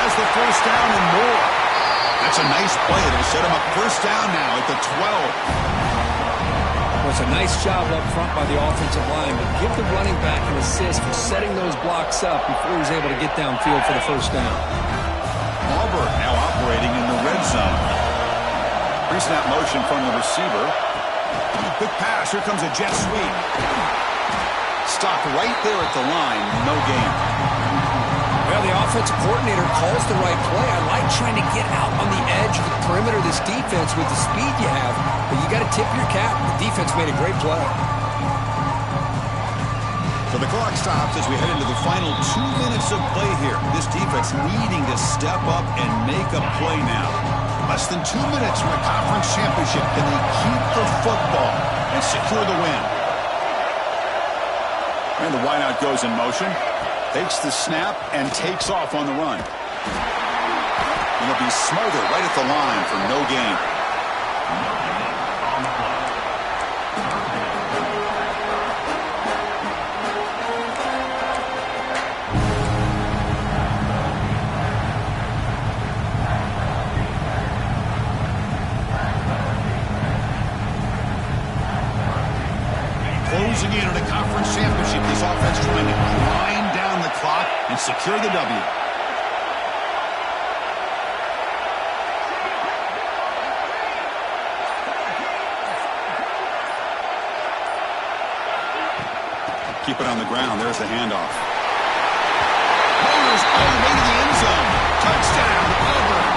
Has the first down and more. That's a nice play. It'll set him up first down now at the 12. Well, it's a nice job up front by the offensive line, but give the running back an assist for setting those blocks up before he's able to get downfield for the first down. Auburn now operating in the red zone. Pre-snap motion from the receiver. Quick pass. Here comes a jet sweep. Stopped right there at the line. No gain. Well, the offensive coordinator calls the right play. I like trying to get out on the edge of the perimeter of this defense with the speed you have, but you got to tip your cap. The defense made a great play. So the clock stops as we head into the final 2 minutes of play here. This defense needing to step up and make a play now. Less than 2 minutes from a conference championship. Can they keep the football and secure the win? And the wideout goes in motion. Takes the snap and takes off on the run. It'll be smothered right at the line for no gain. Closing in on a conference championship, this offense trying to grind down the clock and secure the W. Keep it on the ground. There's the handoff. Motors all the way to the end zone. Touchdown, Auburn.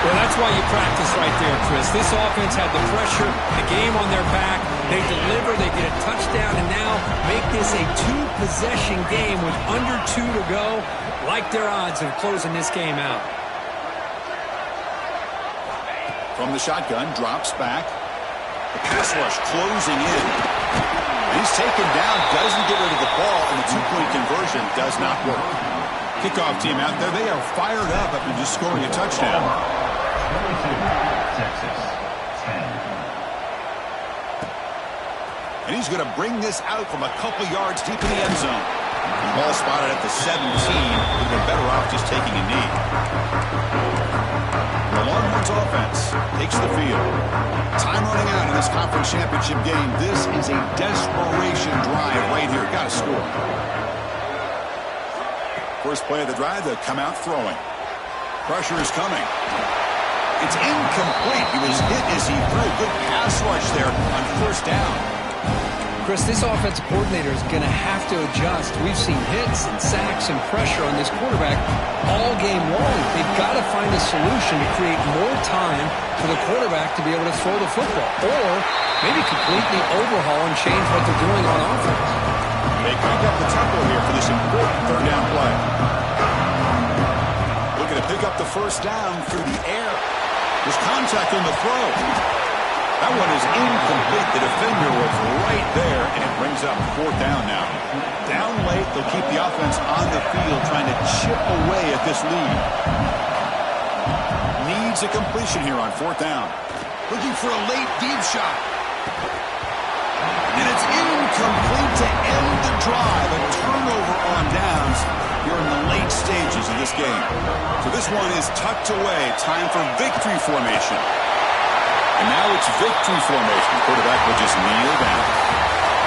Well, that's why you practice right there, Chris. This offense had the pressure, the game on their back. They deliver, they get a touchdown, and now make this a two-possession game with under 2 to go. Like their odds of closing this game out. From the shotgun, drops back. The pass rush closing in. And he's taken down, doesn't get rid of the ball, and the two-point conversion does not work. Kickoff team out there, they are fired up after just scoring a touchdown. 22, Texas, 10. And he's going to bring this out from a couple yards deep in the end zone. The ball spotted at the 17. He'd been better off just taking a knee. The Longhorns offense takes the field. Time running out in this conference championship game. This is a desperation drive right here. Got to score. First play of the drive, they'll come out throwing. Pressure is coming. It's incomplete. He was hit as he threw. Good pass rush there on first down. Chris, this offensive coordinator is going to have to adjust. We've seen hits and sacks and pressure on this quarterback all game long. They've got to find a solution to create more time for the quarterback to be able to throw the football, or maybe completely overhaul and change what they're doing on offense. They crank up the tempo here for this important third down play. Looking to pick up the first down through the air. There's contact on the throw. That one is incomplete. The defender was right there, and it brings up fourth down now. Down late, they'll keep the offense on the field trying to chip away at this lead. Needs a completion here on fourth down. Looking for a late deep shot. And it's incomplete to end the drive. A turnover on downs here in the late stages of this game. So this one is tucked away. Time for victory formation. And now it's victory formation. Quarterback will just kneel down.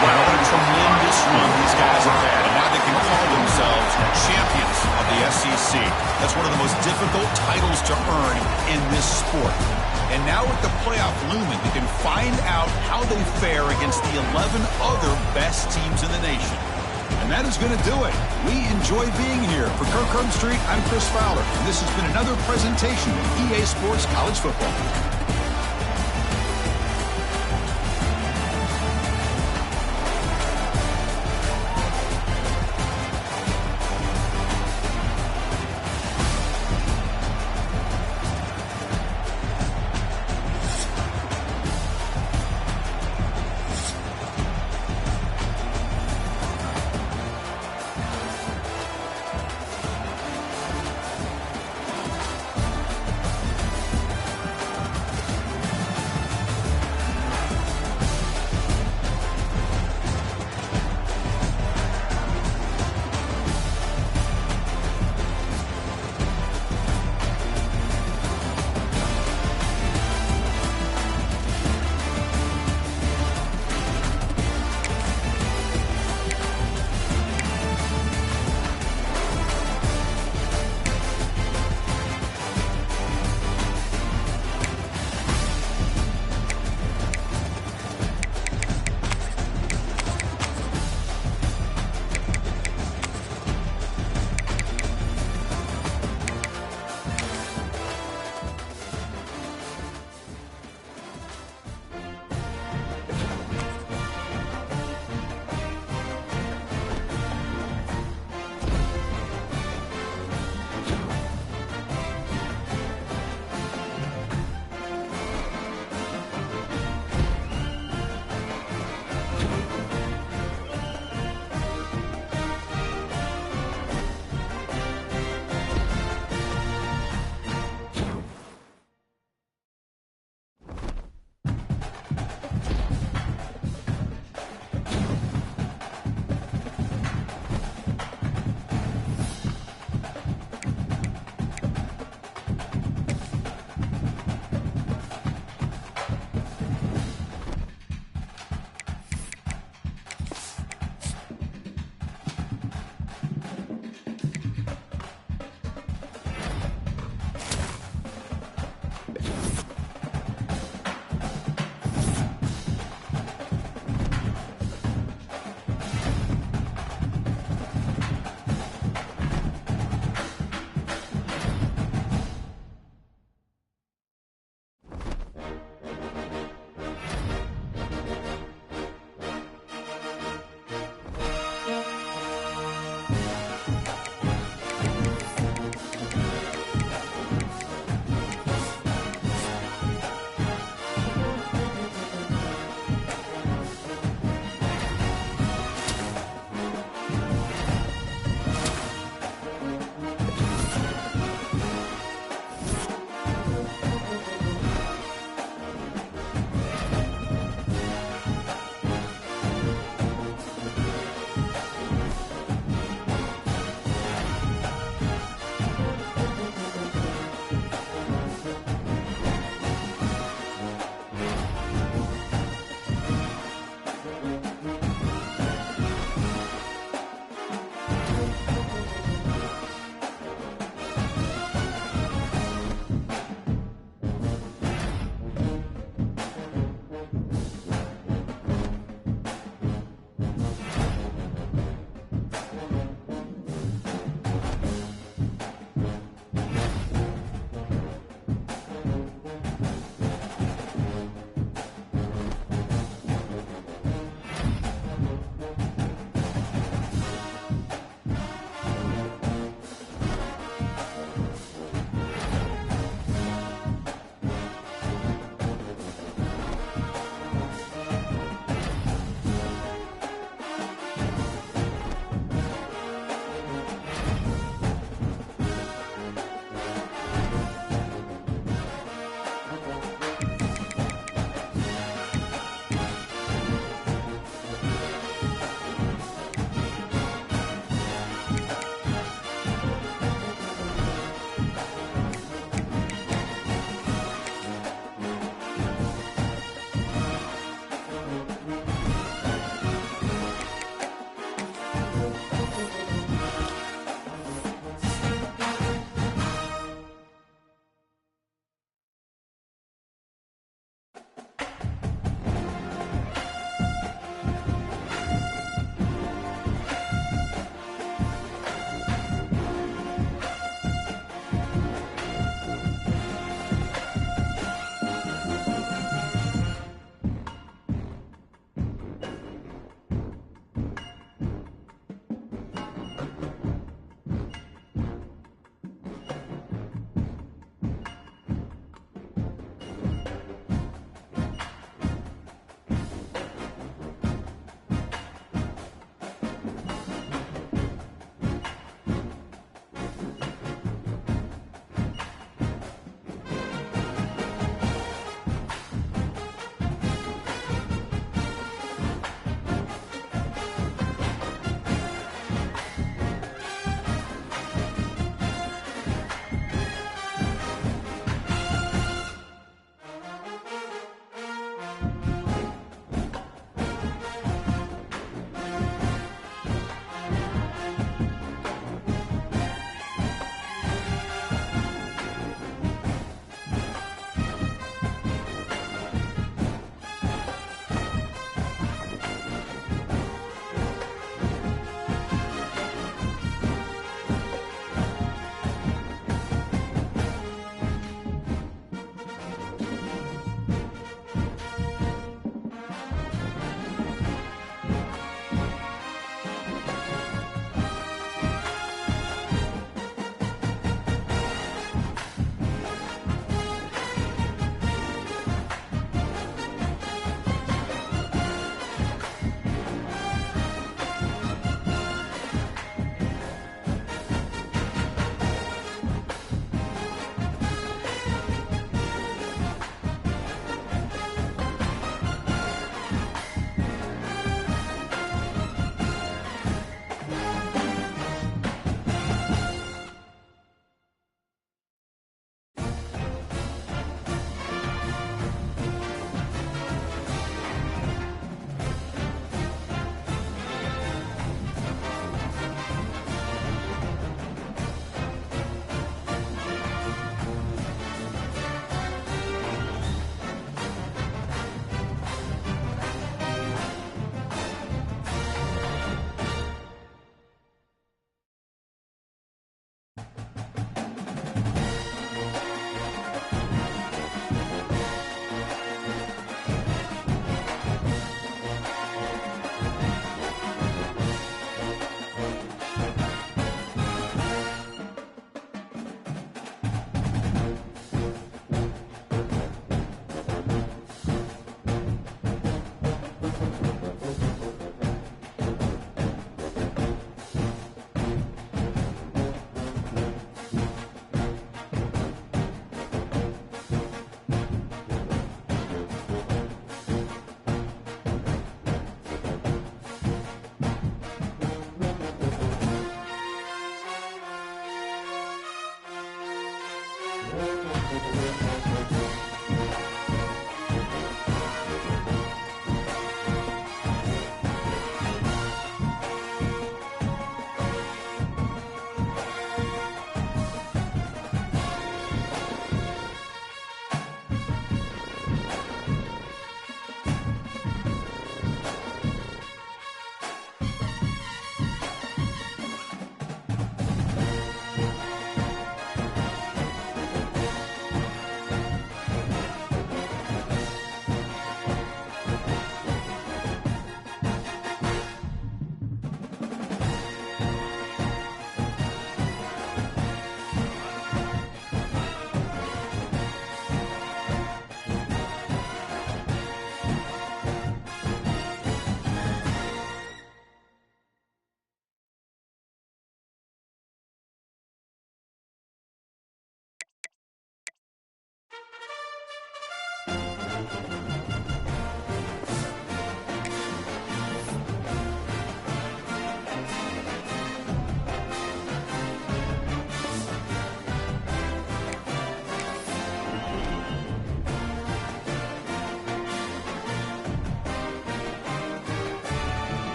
Wow, what a tremendous run these guys have had. And now they can call themselves champions of the SEC. That's one of the most difficult titles to earn in this sport. And now with the playoff looming, they can find out how they fare against the 11 other best teams in the nation. And that is going to do it. We enjoy being here. For Kirk Herbstreit, I'm Chris Fowler. And this has been another presentation of EA Sports College Football.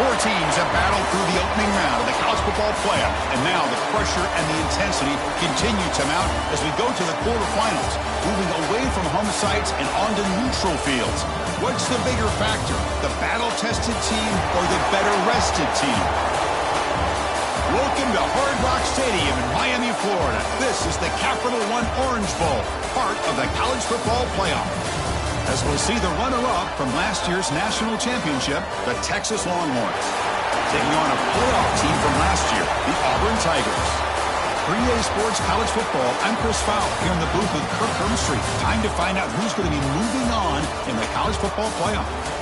Four teams have battled through the opening round of the college football playoff, and now the pressure and the intensity continue to mount as we go to the quarterfinals, moving away from home sites and onto neutral fields. What's the bigger factor, the battle-tested team or the better-rested team? Welcome to Hard Rock Stadium in Miami, Florida. This is the Capital One Orange Bowl, part of the college football playoff. As we'll see the runner-up from last year's national championship, the Texas Longhorns, taking on a playoff team from last year, the Auburn Tigers. 3A Sports College Football, I'm Chris Fowle here in the booth with Kirk Hermstreet. Time to find out who's going to be moving on in the college football playoff.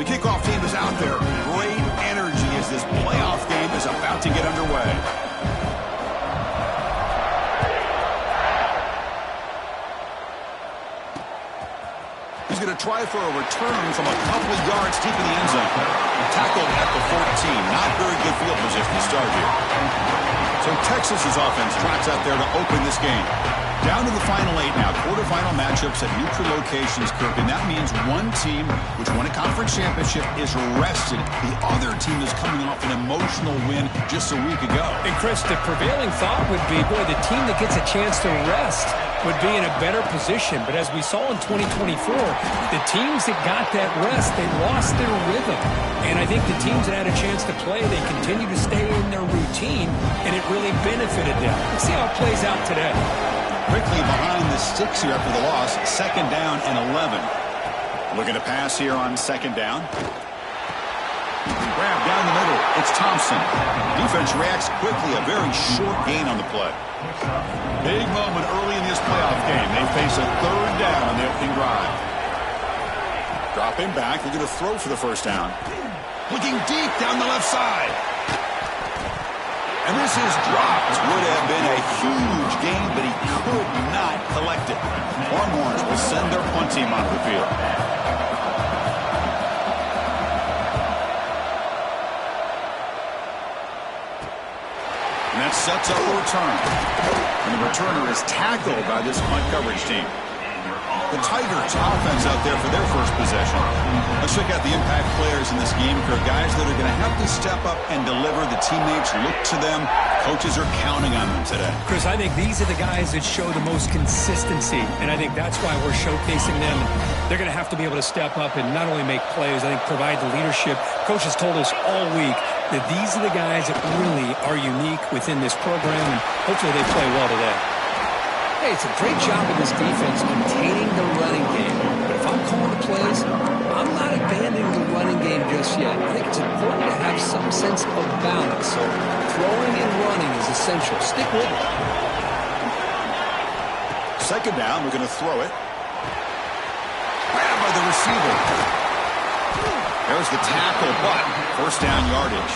Kickoff team is out there. Great energy as this playoff game is about to get underway. He's going to try for a return from a couple of yards deep in the end zone. Tackled at the 14. Not very good field position to start here. So Texas's offense tracks out there to open this game. Down to the final 8 now. Quarterfinal matchups at neutral locations, Kirk. And that means one team, which won a conference championship, is rested. The other team is coming off an emotional win just a week ago. And, Chris, the prevailing thought would be, boy, the team that gets a chance to rest would be in a better position. But as we saw in 2024, the teams that got that rest, they lost their rhythm. And I think the teams that had a chance to play, they continue to stay in their routine, and it really benefited them. Let's see how it plays out today. Quickly behind the sticks here after the loss. 2nd down and 11. Looking to pass here on 2nd down. Grab down the middle. It's Thompson. Defense reacts quickly. A very short gain on the play. Big moment early in this playoff game. They face a 3rd down on the opening drive. Dropping back. They're going to throw for the 1st down. Looking deep down the left side. And this is dropped. Would have been a huge gain, but he could not collect it. Longhorns will send their punt team onto the field. And that sets up a return. And the returner is tackled by this punt coverage team. The Tigers offense out there for their first possession. Let's check out the impact players in this game, Kirk. Guys that are going to have to step up and deliver. The teammates look to them. Coaches are counting on them today. Chris, I think these are the guys that show the most consistency, and I think that's why we're showcasing them. They're going to have to be able to step up and not only make plays, I think provide the leadership. Coaches told us all week that these are the guys that really are unique within this program, and hopefully they play well today. Hey, it's a great job of this defense containing the running game. But if I'm calling the plays, I'm not abandoning the running game just yet. I think it's important to have some sense of balance. So throwing and running is essential. Stick with it. 2nd down, we're going to throw it. Grabbed by the receiver. There's the tackle, but 1st down yardage.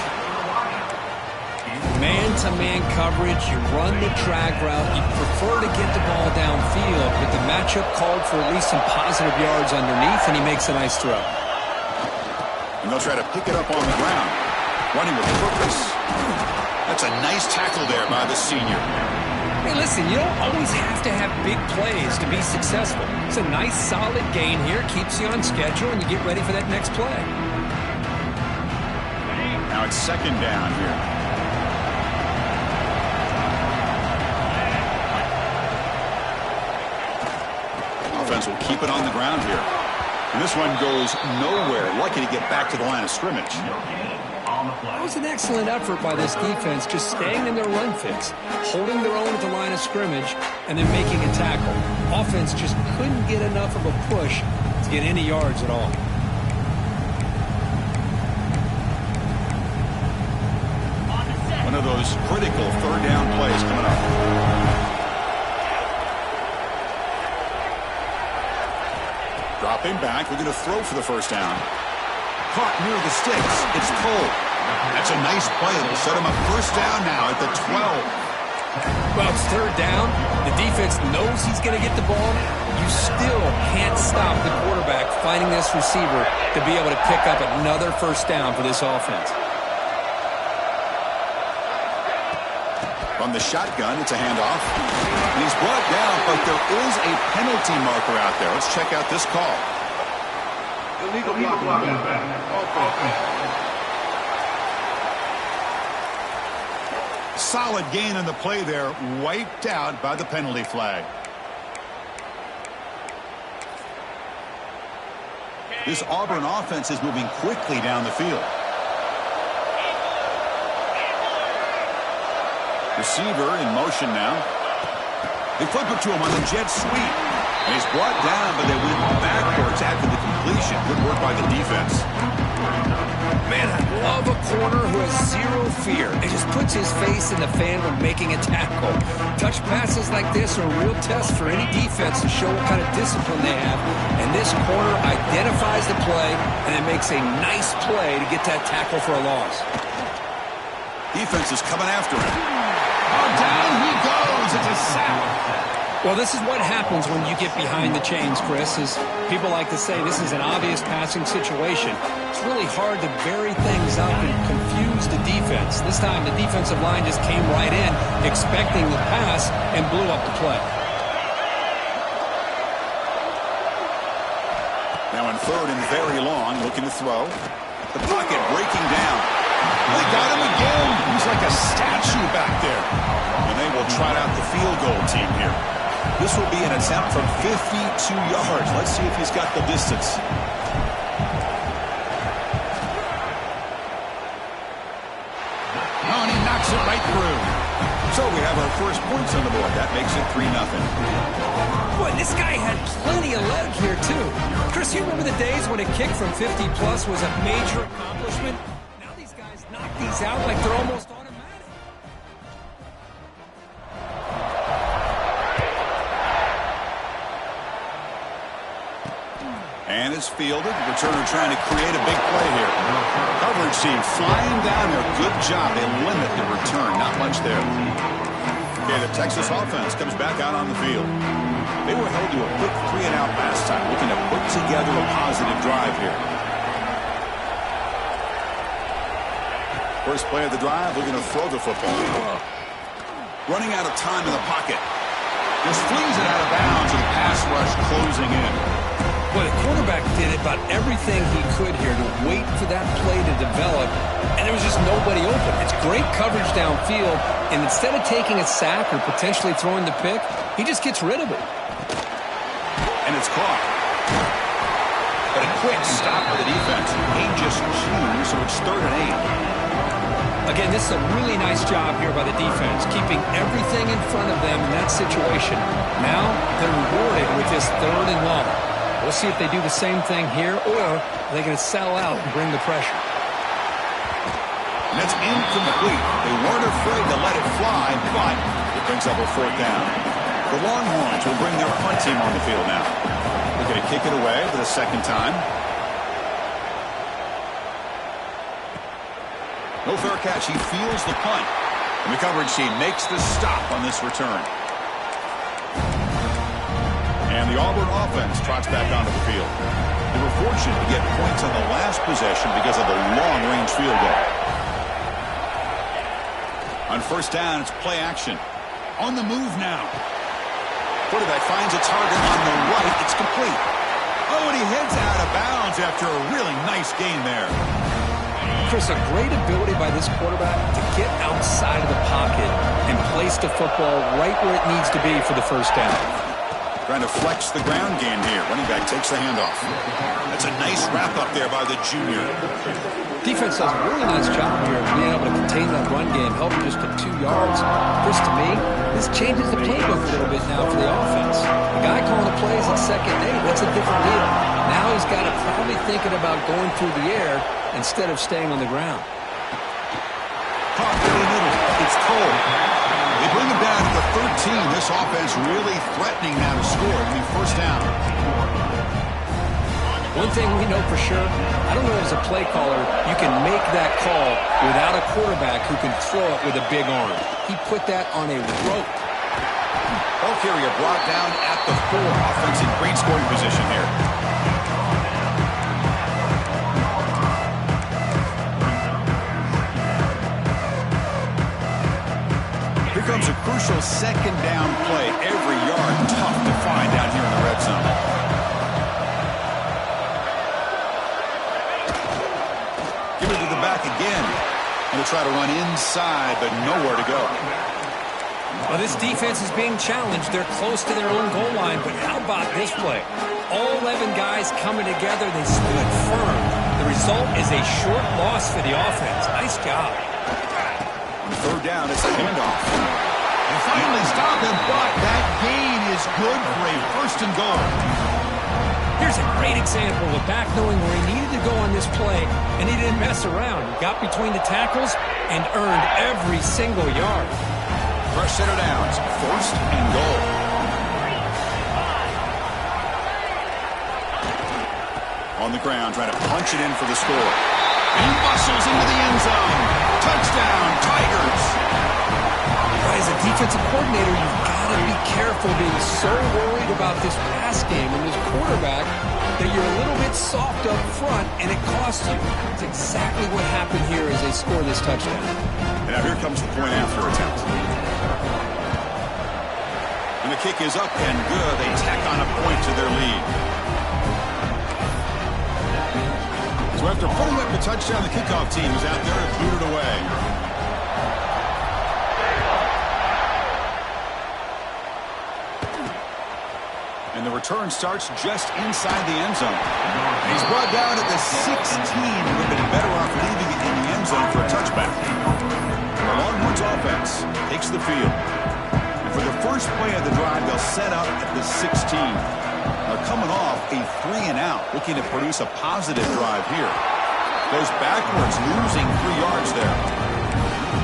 Man-to-man coverage, you run the drag route, you prefer prefer to get the ball downfield, but the matchup called for at least some positive yards underneath, and he makes a nice throw. And they'll try to pick it up on the ground. Running with purpose. That's a nice tackle there by the senior. Hey, listen, you don't always have to have big plays to be successful. It's a nice, solid gain here. Keeps you on schedule, and you get ready for that next play. Now it's second down here. Offense will keep it on the ground here. And this one goes nowhere. Lucky to get back to the line of scrimmage. That was an excellent effort by this defense, just staying in their run fix, holding their own at the line of scrimmage, and then making a tackle. Offense just couldn't get enough of a push to get any yards at all. One of those critical third down plays coming up. Dropping back, we're going to throw for the first down. Caught near the sticks. It's Cole. That's a nice play. It'll set him up first down now at the 12. Well, it's third down. The defense knows he's going to get the ball. You still can't stop the quarterback finding this receiver to be able to pick up another first down for this offense. From the shotgun, it's a handoff. And he's brought down, but there is a penalty marker out there. Let's check out this call. Illegal block is back. Solid gain on the play there, wiped out by the penalty flag. This Auburn offense is moving quickly down the field. Receiver in motion now. They flip it to him on the jet sweep. And he's brought down, but they went backwards after the completion. Good work by the defense. Man, I love a corner who has zero fear and just puts his face in the fan when making a tackle. Touch passes like this are a real test for any defense to show what kind of discipline they have. And this corner identifies the play and then makes a nice play to get that tackle for a loss. Defense is coming after him. Oh, down he goes. It's a sack. Well, this is what happens when you get behind the chains, Chris, is people like to say this is an obvious passing situation. It's really hard to vary things up and confuse the defense. This time, the defensive line just came right in, expecting the pass, and blew up the play. Now in third and very long, looking to throw. The pocket breaking down. They got him again. He's like a statue back there. And they will trot out the field goal team here. This will be an attempt from 52 yards. Let's see if he's got the distance. Oh, and he knocks it right through. So we have our first points on the board. That makes it 3-0. Boy, this guy had plenty of leg here, too. Chris, you remember the days when a kick from 50-plus was a major accomplishment? Now these guys knock these out like they're almost automatic. And it's fielded. The returner trying to create a big play here. Coverage team flying down there. Good job. They limit the return. Not much there. Okay, the Texas offense comes back out on the field. They were held to a quick 3-and-out last time, looking to put together a positive drive here. First play of the drive, looking to throw the football. Running out of time in the pocket. Just flings it out of bounds, and the pass rush closing in. Well, the quarterback did about everything he could here to wait for that play to develop, and there was just nobody open. It's great coverage downfield, and instead of taking a sack or potentially throwing the pick, he just gets rid of it. And it's caught. But a quick stop by the defense. He just chews, so it's 3rd and 8. Again, this is a really nice job here by the defense, keeping everything in front of them in that situation. Now they're rewarded with this 3rd and long. We'll see if they do the same thing here, or they're going to sell out and bring the pressure. And that's incomplete. They weren't afraid to let it fly, but it brings up a 4th down. The Longhorns will bring their punt team on the field now. They're going to kick it away for the 2nd time. No fair catch. He feels the punt. And the coverage team makes the stop on this return. the Auburn offense trots back onto the field. They were fortunate to get points on the last possession because of the long-range field goal. On first down, it's play action. On the move now. Quarterback finds a target on the right. It's complete. Oh, and he heads out of bounds after a really nice gain there. Chris, a great ability by this quarterback to get outside of the pocket and place the football right where it needs to be for the first down. Trying to flex the ground game here. Running back takes the handoff. That's a nice wrap-up there by the junior. Defense does a really nice job here of being able to contain that run game, held him just to 2 yards. Chris, to me, this changes the playbook a little bit now for the offense. The guy calling the plays at second and 8, that's a different deal. Now he's got to probably thinking about going through the air instead of staying on the ground. Caught in the middle. It's Cole. They bring him down to the 13. This offense really threatening now to score. It'll be first down. One thing we know for sure, I don't know as a play caller, you can make that call without a quarterback who can throw it with a big arm. He put that on a rope. Ball carrier brought down at the 4. Offense in great scoring position here. Here comes a crucial second down play. Every yard tough to find down here in the red zone. Give it to the back again. Going to try to run inside, but nowhere to go. Well, this defense is being challenged. They're close to their own goal line, but how about this play? All 11 guys coming together. They stood firm. The result is a short loss for the offense. Nice job. On third down, it's a handoff. And finally stop him, but that gain is good for a first and goal. Here's a great example of a back knowing where he needed to go on this play, and he didn't mess around. He got between the tackles and earned every single yard. Fresh set of downs, first and goal. On the ground, trying to punch it in for the score. And he bustles into the end zone. Touchdown, Tigers. As a defensive coordinator, you've got to be careful being so worried about this pass game and this quarterback that you're a little bit soft up front, and it costs you. It's exactly what happened here as they score this touchdown. And now here comes the point after attempt. And the kick is up and good. They tack on a point to their lead. So after putting up the touchdown, the kickoff team is out there to boot it away. And the return starts just inside the end zone. He's brought down at the 16. Would have been better off leaving it in the end zone for a touchback. The Longhorns offense takes the field. And for the first play of the drive, they'll set up at the 16. They're coming off a 3-and-out, looking to produce a positive drive here. Goes backwards, losing 3 yards there.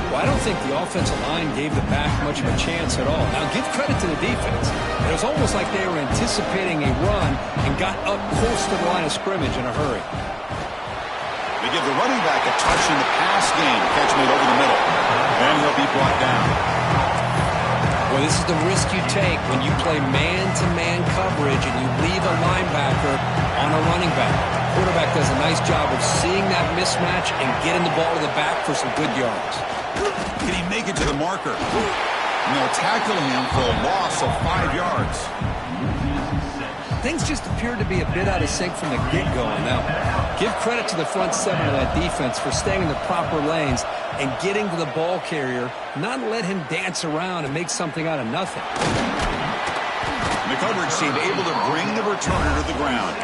Well, I don't think the offensive line gave the back much of a chance at all. Now, give credit to the defense. It was almost like they were anticipating a run and got up close to the line of scrimmage in a hurry. They give the running back a touch in the pass game. Catch made over the middle. And he'll be brought down. Well, this is the risk you take when you play man-to-man coverage and you leave a linebacker on a running back. The quarterback does a nice job of seeing that mismatch and getting the ball to the back for some good yards. Can he make it to the marker? And they'll tackle him for a loss of 5 yards. Things just appeared to be a bit out of sync from the get-go. Now, give credit to the front seven of that defense for staying in the proper lanes and getting to the ball carrier, not let him dance around and make something out of nothing. And the coverage team able to bring the returner to the ground.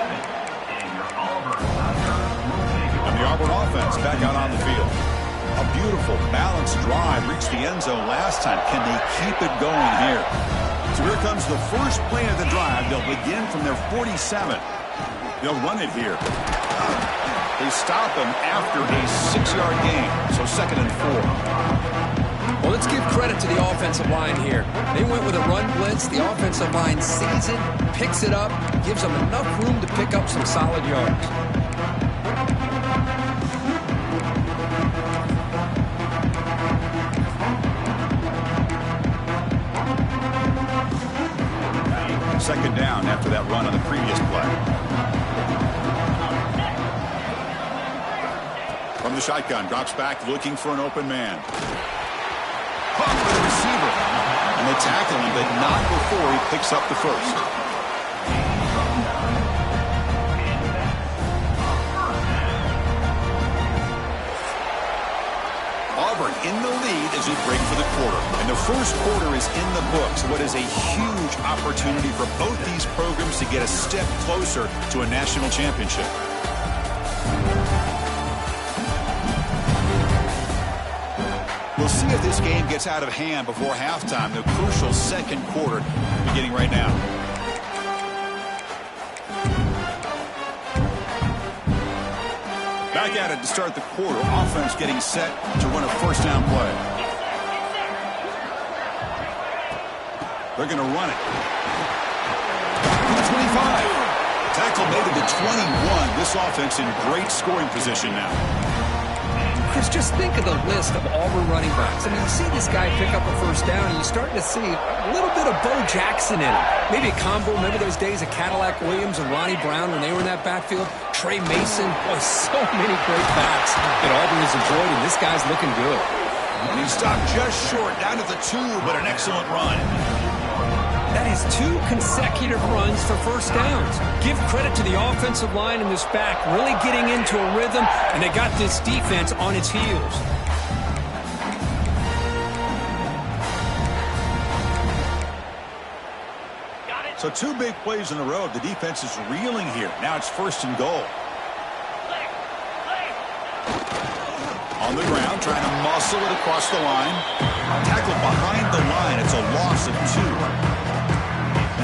And the Auburn offense back out on the field. A beautiful, balanced drive reached the end zone last time. Can they keep it going here? So here comes the first play of the drive. They'll begin from their 47. They'll run it here. They stop him after a 6-yard gain. So 2nd and 4. Well, let's give credit to the offensive line here. They went with a run blitz. The offensive line sees it, picks it up, gives them enough room to pick up some solid yards. second down after that run on the previous play. From the shotgun, drops back looking for an open man. Caught by the receiver. And they tackle him, but not before he picks up the first. Auburn in the lead as we break for the quarter. And the first quarter is in the books. What is a huge opportunity for both these programs to get a step closer to a national championship. We'll see if this game gets out of hand before halftime. The crucial second quarter beginning right now. Back at it to start the quarter. Offense getting set to run a first down play. They're going to run it. 25. Tackle made it to 21. This offense in great scoring position now. Chris, just think of the list of Auburn running backs. I mean, you see this guy pick up a first down, and you're starting to see a little bit of Bo Jackson in it. Maybe a combo. Remember those days of Cadillac Williams and Ronnie Brown when they were in that backfield? Trey Mason. Boy, so many great backs that Auburn has enjoyed, and this guy's looking good. And he stopped just short, down to the 2, but an excellent run. That is 2 consecutive runs for first downs. Give credit to the offensive line and this back really getting into a rhythm, and they got this defense on its heels. So 2 big plays in a row. The defense is reeling here. Now it's first and goal. On the ground, trying to muscle it across the line. Tackled behind the line. It's a loss of 2.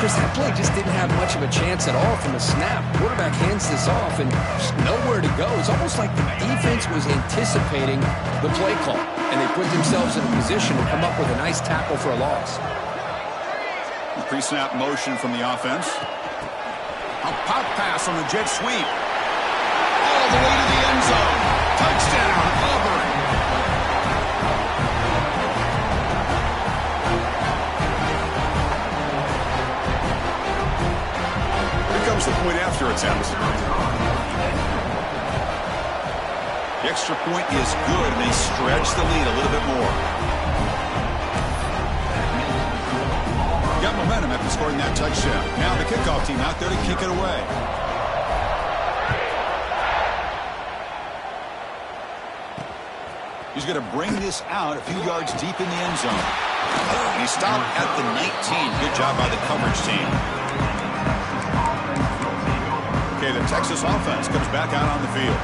Chris, that play just didn't have much of a chance at all from the snap. Quarterback hands this off and just nowhere to go. It's almost like the defense was anticipating the play call, and they put themselves in a position to come up with a nice tackle for a loss. Pre-snap motion from the offense. A pop pass on the jet sweep. All the way to the end zone. Touchdown, Auburn. The point after attempt. The extra point is good, and they stretch the lead a little bit more. Got momentum after scoring that touchdown. Now the kickoff team out there to kick it away. He's going to bring this out a few yards deep in the end zone. He stopped at the 19. Good job by the coverage team. Okay, the Texas offense comes back out on the field.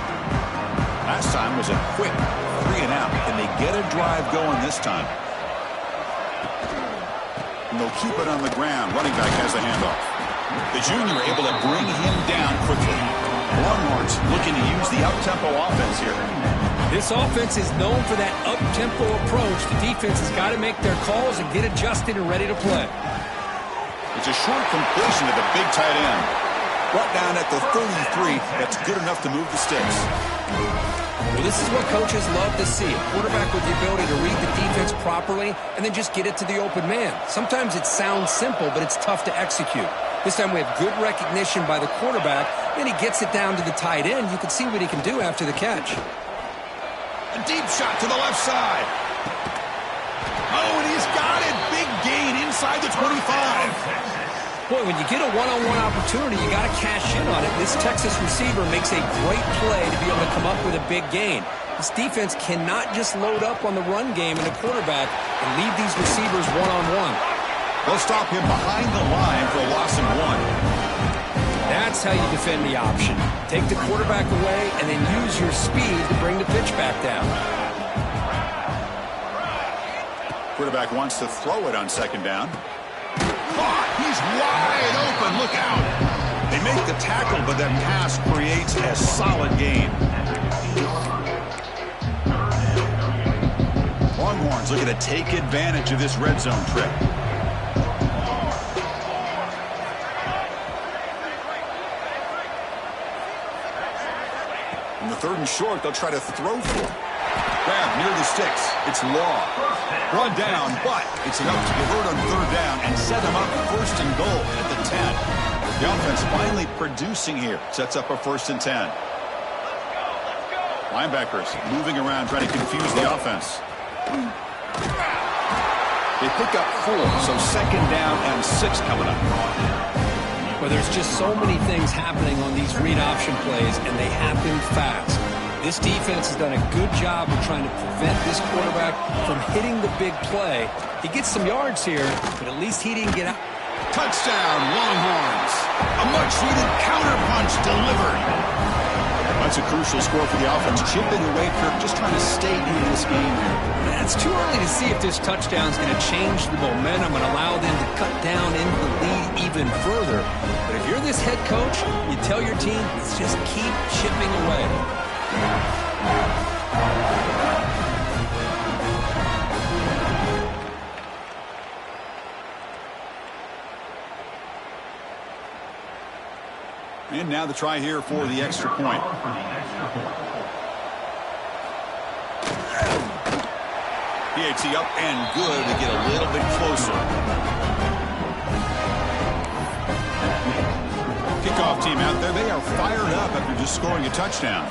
Last time was a quick 3-and-out. Can they get a drive going this time? And they'll keep it on the ground. Running back has the handoff. The junior able to bring him down quickly. Longhorns looking to use the up-tempo offense here. This offense is known for that up-tempo approach. The defense has got to make their calls and get adjusted and ready to play. It's a short completion to the big tight end. Brought down at the 33. That's good enough to move the sticks. Well, this is what coaches love to see. A quarterback with the ability to read the defense properly and then just get it to the open man. Sometimes it sounds simple, but it's tough to execute. This time we have good recognition by the quarterback, and he gets it down to the tight end. You can see what he can do after the catch. A deep shot to the left side. Oh, and he's got it. Big gain inside the 25. Boy, when you get a one-on-one opportunity, you got to cash in on it. This Texas receiver makes a great play to be able to come up with a big gain. This defense cannot just load up on the run game and the quarterback and leave these receivers one-on-one. They'll stop him behind the line for a loss of 1. That's how you defend the option. Take the quarterback away and then use your speed to bring the pitch back down. Quarterback wants to throw it on second down. He's wide open. Look out. They make the tackle, but that pass creates a solid gain. Longhorns looking to take advantage of this red zone trip. In the 3rd and short, they'll try to throw for it. Grab near the sticks. It's Law. Run down, but it's enough to convert on 3rd down and set them up 1st and goal at the 10. The offense finally producing here. Sets up a 1st and 10. Linebackers moving around trying to confuse the offense. They pick up 4, so 2nd down and 6 coming up. Well, there's just so many things happening on these read option plays, and they happen fast. This defense has done a good job of trying to prevent this quarterback from hitting the big play. He gets some yards here, but at least he didn't get out. Touchdown, Longhorns. A much-needed counterpunch delivered. That's a crucial score for the offense. Chipping away, Kirk, just trying to stay in this game here. It's too early to see if this touchdown is going to change the momentum and allow them to cut down into the lead even further. But if you're this head coach, you tell your team, let's just keep chipping away. And now the try here for the extra point. PAT up and good to get a little bit closer. Kickoff team out there. They are fired up after just scoring a touchdown.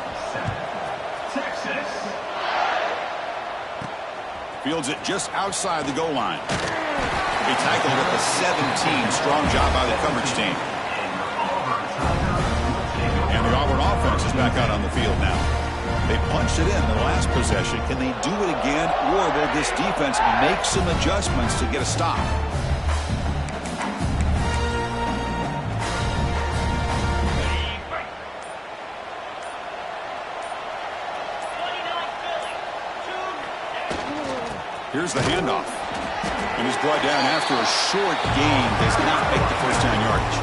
Fields it just outside the goal line. He tackled at the 17. Strong job by the coverage team. And the Auburn offense is back out on the field now. They punched it in the last possession. Can they do it again, or will this defense make some adjustments to get a stop? Here's the handoff. And he's brought down after a short gain. Does not make the first down yardage.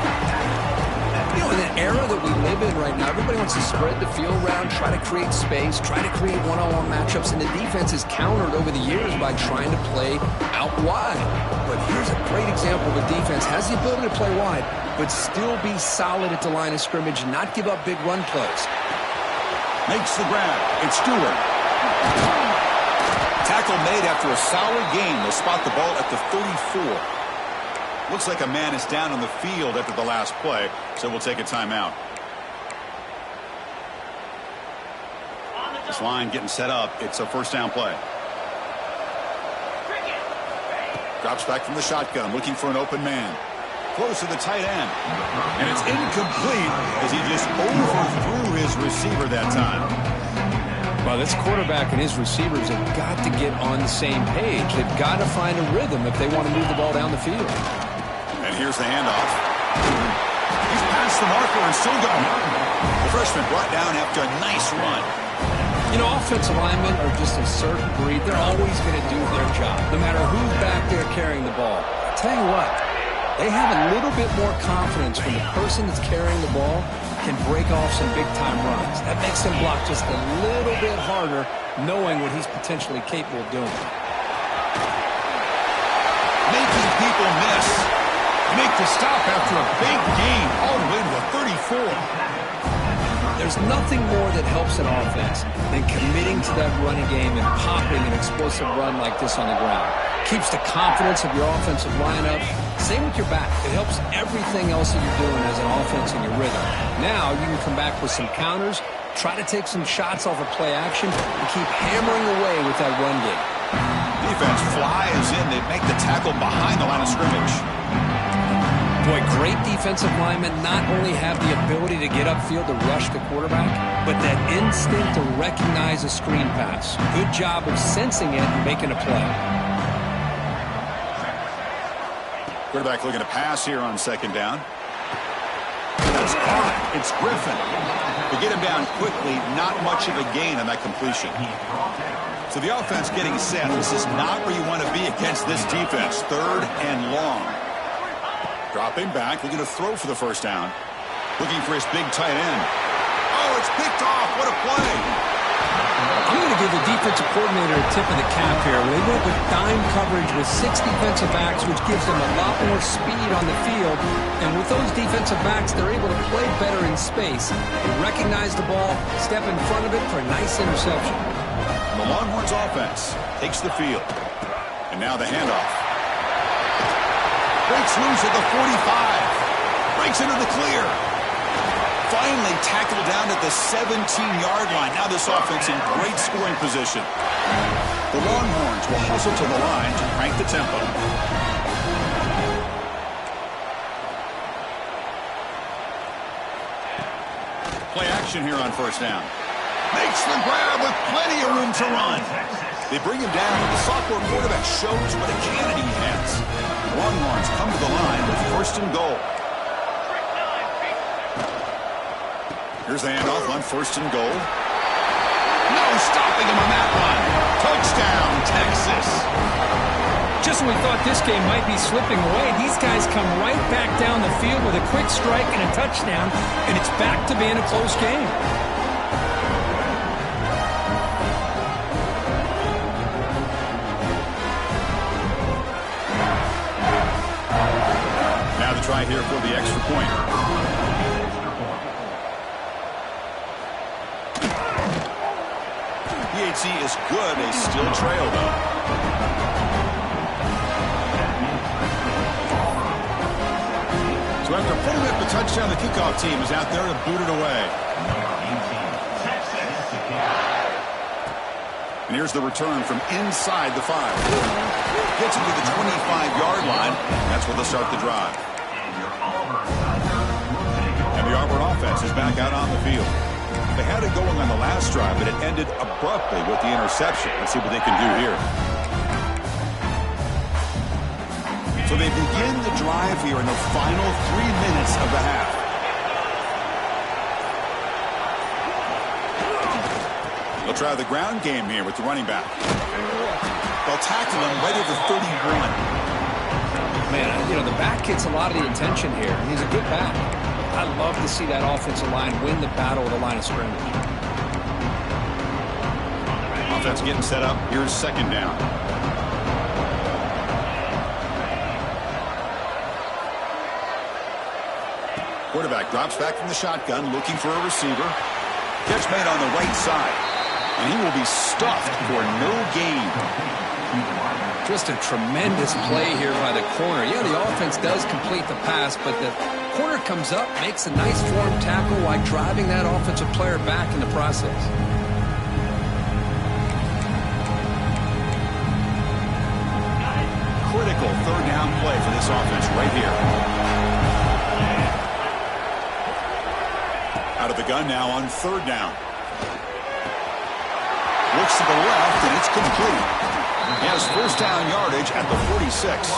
You know, in the era that we live in right now, everybody wants to spread the field around, try to create space, try to create one-on-one matchups, and the defense is countered over the years by trying to play out wide. But here's a great example of a defense has the ability to play wide, but still be solid at the line of scrimmage and not give up big run plays. Makes the grab. It's Stewart. Tackle made after a solid gain. They'll spot the ball at the 34. Looks like a man is down on the field after the last play, so we'll take a timeout. This line getting set up. It's a first down play. Drops back from the shotgun, looking for an open man. Close to the tight end. And it's incomplete as he just overthrew his receiver that time. Well, this quarterback and his receivers have got to get on the same page. They've got to find a rhythm if they want to move the ball down the field. And here's the handoff. He's past the marker and still going. The freshman brought down after a nice run. You know, offensive linemen are just a certain breed. They're always going to do their job, no matter who's back there carrying the ball. I'll tell you what, they have a little bit more confidence when the person that's carrying the ball can break off some big-time runs. That makes them block just a little bit harder, knowing what he's potentially capable of doing. Making people miss. Make the stop after a big gain all the way to the 34. There's nothing more that helps an offense than committing to that running game and popping an explosive run like this on the ground. Keeps the confidence of your offensive lineup. Same with your back. It helps everything else that you're doing as an offense in your rhythm. Now you can come back with some counters, try to take some shots off of play action, and keep hammering away with that run game. Defense flies in. They make the tackle behind the line of scrimmage. Boy, great defensive linemen not only have the ability to get upfield to rush the quarterback, but that instinct to recognize a screen pass. Good job of sensing it and making a play. Quarterback looking to pass here on second down. That's caught. It's Griffin. To get him down quickly, not much of a gain on that completion. So the offense getting set. This is not where you want to be against this defense. 3rd and long. Dropping back, looking to throw for the first down. Looking for his big tight end. Oh, it's picked off. What a play. I'm going to give the defensive coordinator a tip of the cap here. They went with dime coverage with 6 defensive backs, which gives them a lot more speed on the field. And with those defensive backs, they're able to play better in space. They recognize the ball, step in front of it for a nice interception. The Longhorns offense takes the field. And now the handoff. Breaks loose at the 45. breaks into the clear. Finally tackled down at the 17-yard line. Now this offense in great scoring position. The Longhorns will hustle to the line to crank the tempo. Play action here on first down. Makes the grab with plenty of room to run. They bring him down. The sophomore quarterback shows what a cannon he has. Longhorns come to the line with first and goal. Here's the handoff on first and goal. No stopping him on that one. Touchdown, Texas. Just when we thought this game might be slipping away, these guys come right back down the field with a quick strike and a touchdown, and it's back to being a close game. Now the try here for the extra point. PHC is good. They still trail, though. So after putting up the touchdown, the kickoff team is out there to boot it away. And here's the return from inside the 5. Gets him to the 25-yard line. That's where they'll start the drive. And the Auburn offense is back out on the field. They had it going on the last drive, but it ended abruptly with the interception. Let's see what they can do here. So they begin the drive here in the final 3 minutes of the half. They'll try the ground game here with the running back. They'll tackle him right at the 31. Man, you know, the back gets a lot of the attention here. He's a good back. I love to see that offensive line win the battle at the line of scrimmage. Offense getting set up. Here's second down. Quarterback drops back from the shotgun, looking for a receiver. Catch made on the right side. And he will be stuffed for no gain. Just a tremendous play here by the corner. Yeah, the offense does complete the pass, but the corner comes up, makes a nice form tackle while driving that offensive player back in the process. Critical third down play for this offense right here. Out of the gun now on third down. Looks to the left, and it's complete. He has first down yardage at the 46.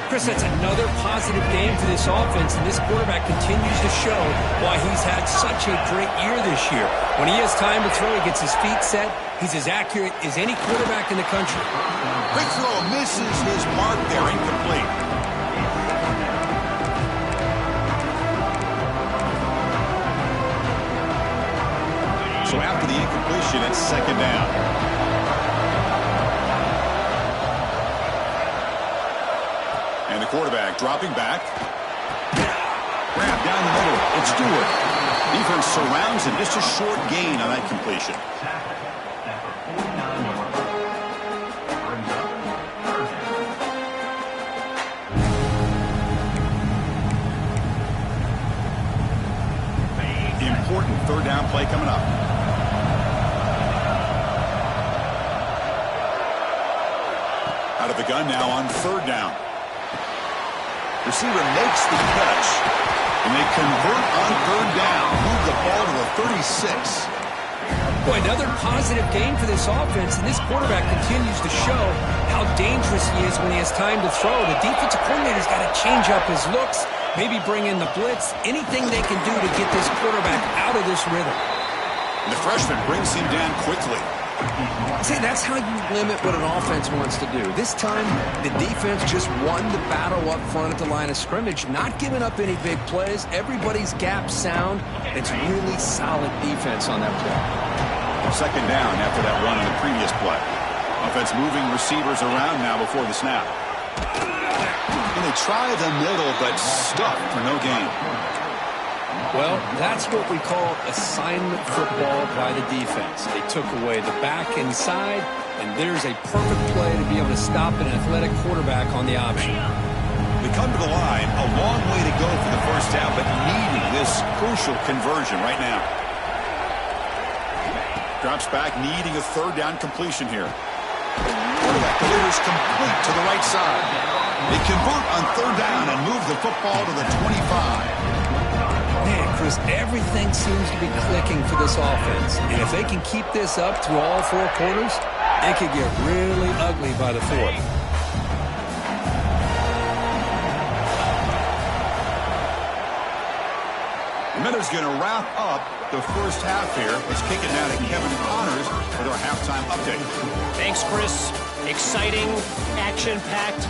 Chris, that's another positive game for this offense, and this quarterback continues to show why he's had such a great year this year. When he has time to throw, he gets his feet set. He's as accurate as any quarterback in the country. Quick throw misses his mark there, incomplete. So after the incompletion, it's second down. And the quarterback dropping back. Grab down the middle. It's Stewart. Defense surrounds him. Just a short gain on that completion. Important third down play coming up. Out of the gun now on third down. Receiver makes the catch, and they convert on third down. Move the ball to the 36. Boy, another positive game for this offense, and this quarterback continues to show how dangerous he is when he has time to throw. The defensive coordinator's got to change up his looks, maybe bring in the blitz, anything they can do to get this quarterback out of this rhythm. And the freshman brings him down quickly. See, that's how you limit what an offense wants to do. This time, the defense just won the battle up front at the line of scrimmage, not giving up any big plays. Everybody's gap sound. It's really solid defense on that play. Second down after that run on the previous play. Offense moving receivers around now before the snap. And they try the middle, but stuck for no gain. Well, that's what we call assignment football by the defense. They took away the back inside, and there's a perfect play to be able to stop an athletic quarterback on the option. We come to the line, a long way to go for first down, but needing this crucial conversion right now. Drops back, needing a third down completion here. Quarterback delivers complete to the right side. They convert on third down and move the football to the 25. Man, Chris, everything seems to be clicking for this offense. And if they can keep this up through all four quarters, it could get really ugly by the fourth. Miller's going to wrap up the first half here. Let's kick it now to Kevin Connors with our halftime update. Thanks, Chris. Exciting, action-packed,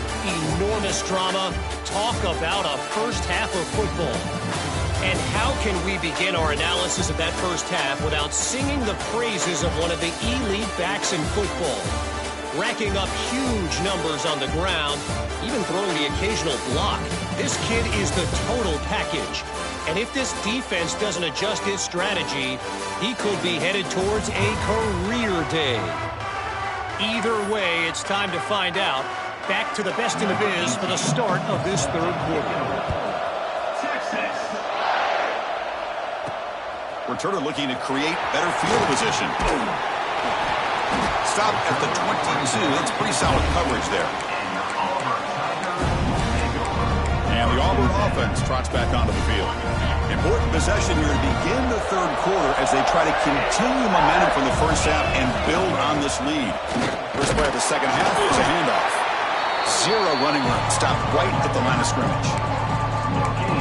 enormous drama. Talk about a first half of football. And how can we begin our analysis of that first half without singing the praises of one of the elite backs in football? Racking up huge numbers on the ground, even throwing the occasional block. This kid is the total package. And if this defense doesn't adjust its strategy, he could be headed towards a career day. Either way, it's time to find out. Back to the best in the biz for the start of this third quarter. Returner looking to create better field position. Stop at the 22. That's pretty solid coverage there. And the Auburn offense trots back onto the field. Important possession here to begin the third quarter as they try to continue momentum from the first half and build on this lead. First play of the second half is a handoff. Zero running room. Stopped right at the line of scrimmage.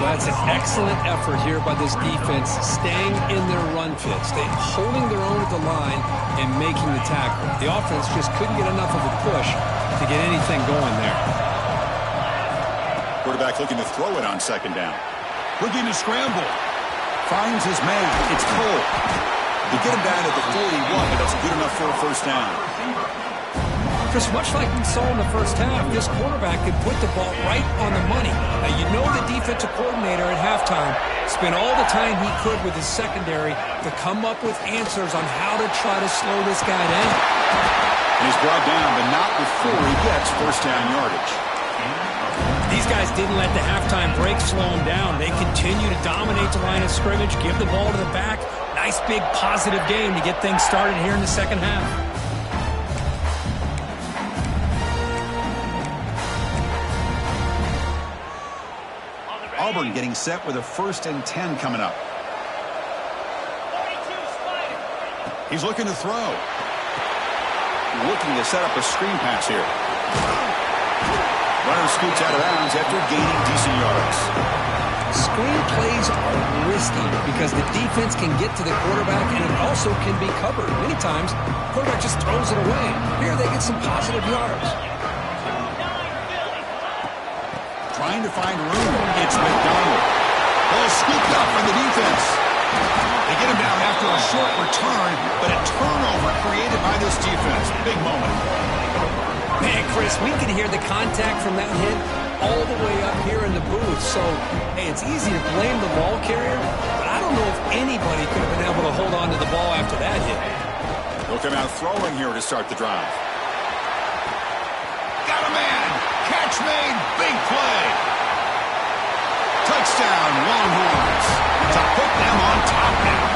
That's an excellent effort here by this defense, staying in their run fits. They're holding their own at the line and making the tackle. The offense just couldn't get enough of a push to get anything going there. Quarterback looking to throw it on second down. Looking to scramble. Finds his man. It's Cole. They get him down at the 41, but that's good enough for a first down. Chris, much like we saw in the first half, this quarterback could put the ball right on the money. Now, you know the defensive coordinator at halftime spent all the time he could with his secondary to come up with answers on how to try to slow this guy down. And he's brought down, but not before he gets first down yardage. These guys didn't let the halftime break slow them down. They continue to dominate the line of scrimmage, give the ball to the back. Nice big positive game to get things started here in the second half. Auburn getting set with a 1st and 10 coming up. He's looking to throw. Looking to set up a screen pass here. Runner scoots out of bounds after gaining decent yards. Screen plays are risky because the defense can get to the quarterback and it also can be covered. Many times, the quarterback just throws it away. Here they get some positive yards. Trying to find room. It's McDonald. Ball scooped up from the defense. They get him down after a short return, but a turnover created by this defense. Big moment. Man, Chris, we can hear the contact from that hit all the way up here in the booth. So, hey, it's easy to blame the ball carrier, but I don't know if anybody could have been able to hold on to the ball after that hit. They'll come out throwing here to start the drive. Got a man. Catch made. Big play. Touchdown, Longhorns. To put them on top now.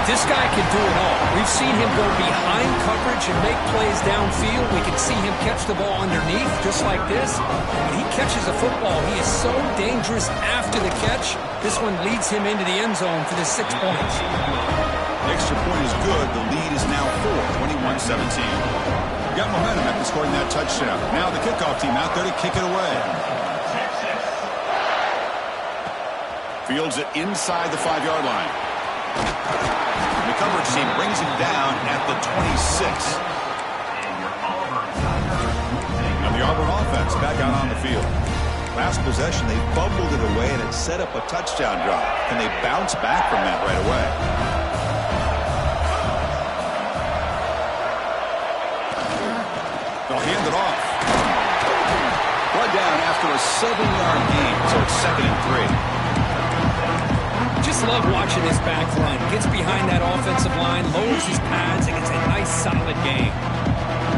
This guy can do it all. We've seen him go behind coverage and make plays downfield. We can see him catch the ball underneath, just like this. When he catches a football, he is so dangerous after the catch. This one leads him into the end zone for the 6 points. The extra point is good. The lead is now 21-17. Got momentum after scoring that touchdown. Now the kickoff team out there to kick it away. Fields it inside the 5-yard line. The coverage team brings him down at the 26. And the Auburn offense back out on the field. Last possession, they fumbled it away, and it set up a touchdown drive. Can they bounce back from that right away? They'll hand it off. Brought down after a 7-yard gain, so it's 2nd and 3. Just love watching this back line. Gets behind that offensive line, lowers his pads, and gets a nice solid game.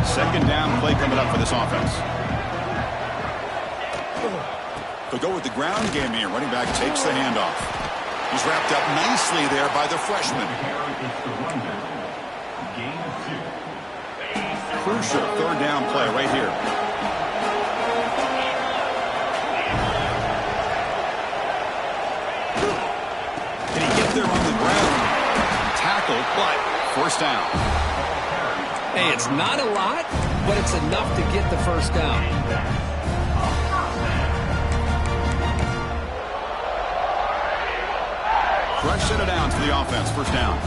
2nd down play coming up for this offense. They'll go with the ground game here. Running back takes the handoff. He's wrapped up nicely there by the freshman. Crucial third down play right here. Can he get there on the ground? Tackle, but first down. Hey, it's not a lot, but it's enough to get the first down. Fresh set of downs for the offense. First down.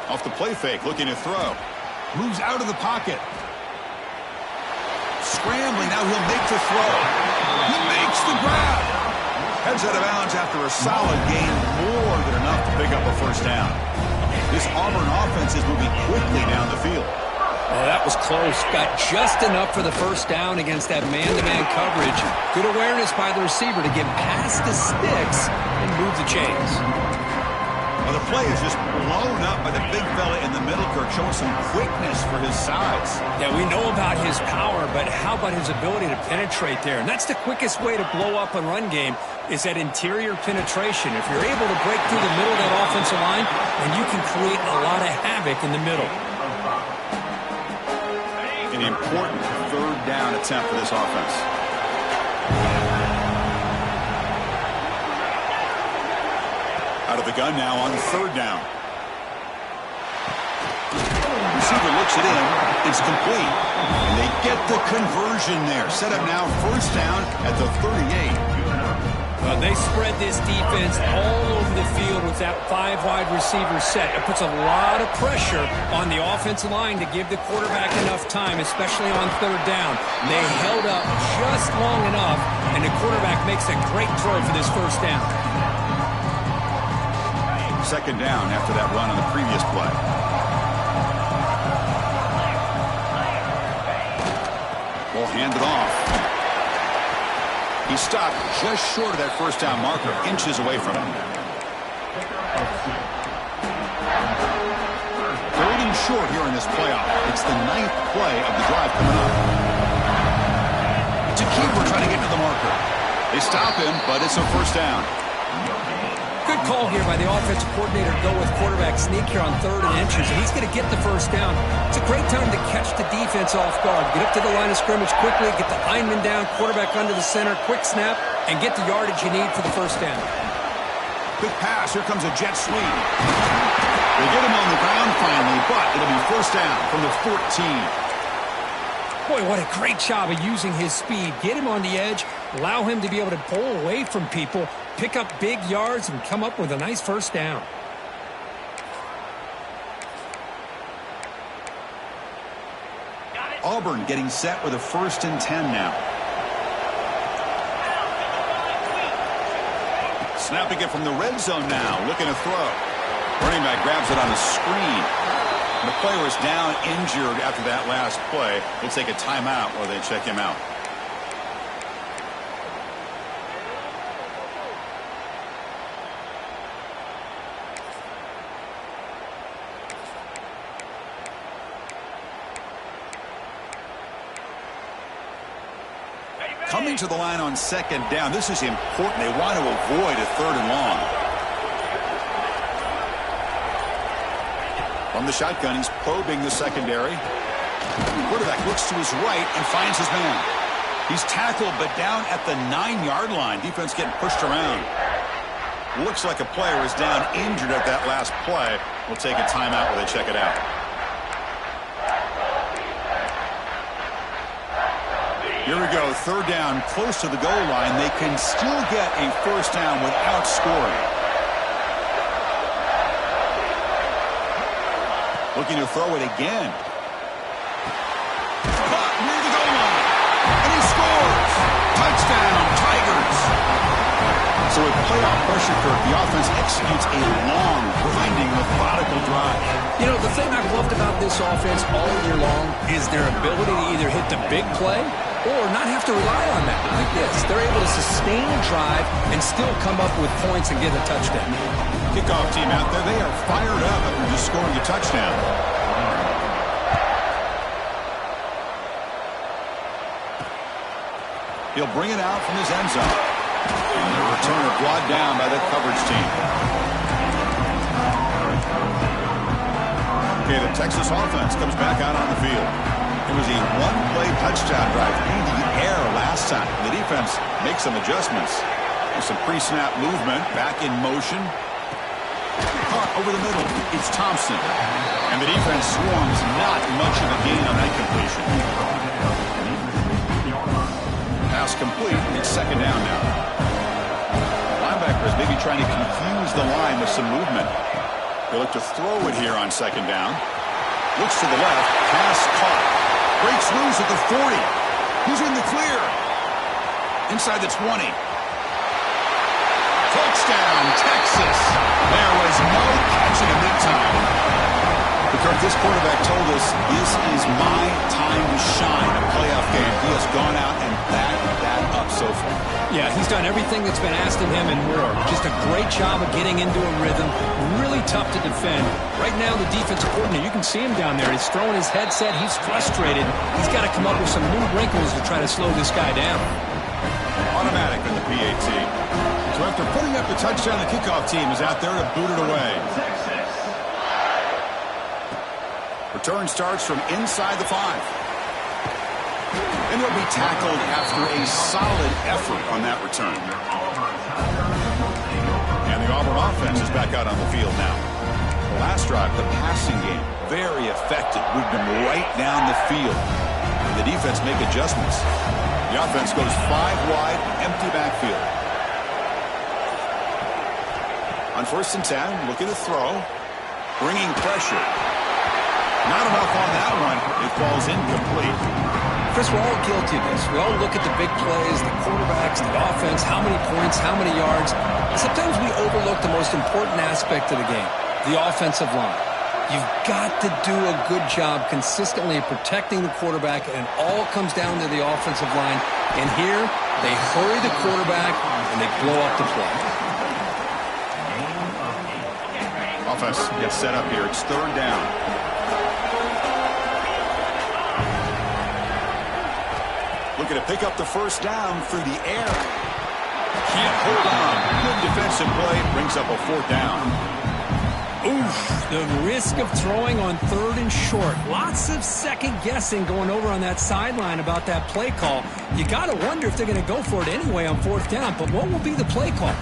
Off the play fake, looking to throw. Moves out of the pocket. Scrambling, now he'll make the throw. He makes the grab. Heads out of bounds after a solid gain, more than enough to pick up a first down. This Auburn offense is moving quickly down the field. Oh, that was close. Got just enough for the first down against that man-to-man coverage. Good awareness by the receiver to get past the sticks and move the chains. Well, the play is just blown up by the big fella in the middle, Kirk, showing some quickness for his size. Yeah, we know about his power, but how about his ability to penetrate there? And that's the quickest way to blow up a run game, is that interior penetration. If you're able to break through the middle of that offensive line, then you can create a lot of havoc in the middle. An important third down attempt for this offense. Out of the gun now on third down. Receiver looks it in. It's complete. And they get the conversion there. Set up now first down at the 38. Well, they spread this defense all over the field with that 5 wide receiver set. It puts a lot of pressure on the offensive line to give the quarterback enough time, especially on third down. They held up just long enough, and the quarterback makes a great throw for this first down. Second down after that run on the previous play. Ball handed off. He stopped just short of that first down marker, inches away from him. Third and short here in this playoff. It's the 9th play of the drive coming up. It's a keeper trying to get to the marker. They stop him, but it's a first down. Good call here by the offensive coordinator to go with quarterback sneak here on 3rd and inches, and he's going to get the first down. It's a great time to catch the defense off guard. Get up to the line of scrimmage quickly, get the lineman down, quarterback under the center, quick snap, and get the yardage you need for the first down. Quick pass. Here comes a jet sweep. They get him on the ground finally, but it'll be first down from the 14. Boy, what a great job of using his speed. Get him on the edge, allow him to be able to pull away from people, pick up big yards, and come up with a nice first down. Auburn getting set with a 1st and 10 now. Snapping it from the red zone now, looking to throw. Running back grabs it on the screen. The player is down injured after that last play. We'll take a timeout while they check him out. Coming to the line on second down. This is important. They want to avoid a 3rd and long. From the shotgun, he's probing the secondary. The quarterback looks to his right and finds his man. He's tackled, but down at the 9-yard line. Defense getting pushed around. Looks like a player is down injured at that last play. We'll take a timeout while they check it out. Here we go, 3rd down, close to the goal line. They can still get a first down without scoring. Looking to throw it again. Caught near the goal line. And he scores. Touchdown, Tigers. So with playoff pressure, Kirk, the offense executes a long, grinding, methodical drive. You know, the thing I've loved about this offense all year long is their ability to either hit the big play or not have to rely on that. Like this, they're able to sustain a drive and still come up with points and get a touchdown. Kickoff team out there, they are fired up after just scoring a touchdown. He'll bring it out from his end zone. And the returner brought down by the coverage team. Okay, the Texas offense comes back out on the field. It was a one-play touchdown drive into the air last time. The defense makes some adjustments. There's some pre-snap movement, back in motion. Caught over the middle. It's Thompson. And the defense swarms, not much of a gain on that completion. Pass complete. It's second down now. Linebacker is maybe trying to confuse the line with some movement. They look to throw it here on second down. Looks to the left. Pass caught. Breaks loose at the 40. He's in the clear. Inside the 20. Touchdown, Texas. There was no catching him that time. Because this quarterback told us this is my time to shine, a playoff game. He has gone out and backed that up so far. Yeah, he's done everything that's been asked of him and more. Just a great job of getting into a rhythm. Really tough to defend. Right now, the defensive coordinator, you can see him down there. He's throwing his headset. He's frustrated. He's got to come up with some new wrinkles to try to slow this guy down. Automatic in the PAT. So after putting up the touchdown, the kickoff team is out there to boot it away. Return starts from inside the 5. And he'll be tackled after a solid effort on that return. And the Auburn offense is back out on the field now. The last drive, the passing game, very effective. Moved them right down the field. And the defense make adjustments. The offense goes 5 wide, empty backfield. On 1st and 10, looking to throw. Bringing pressure. Not enough on that one. It falls incomplete. Chris, we're all guilty of this. We all look at the big plays, the quarterbacks, the offense, how many points, how many yards. Sometimes we overlook the most important aspect of the game, the offensive line. You've got to do a good job consistently protecting the quarterback, and it all comes down to the offensive line. And here, they hurry the quarterback, and they blow up the play. Offense gets set up here. It's 3rd down. Looking to pick up the 1st down through the air. Can't hold on. Good defensive play. Brings up a 4th down. Oof, the risk of throwing on 3rd and short. Lots of second guessing going over on that sideline about that play call. You got to wonder if they're going to go for it anyway on 4th down, but what will be the play call?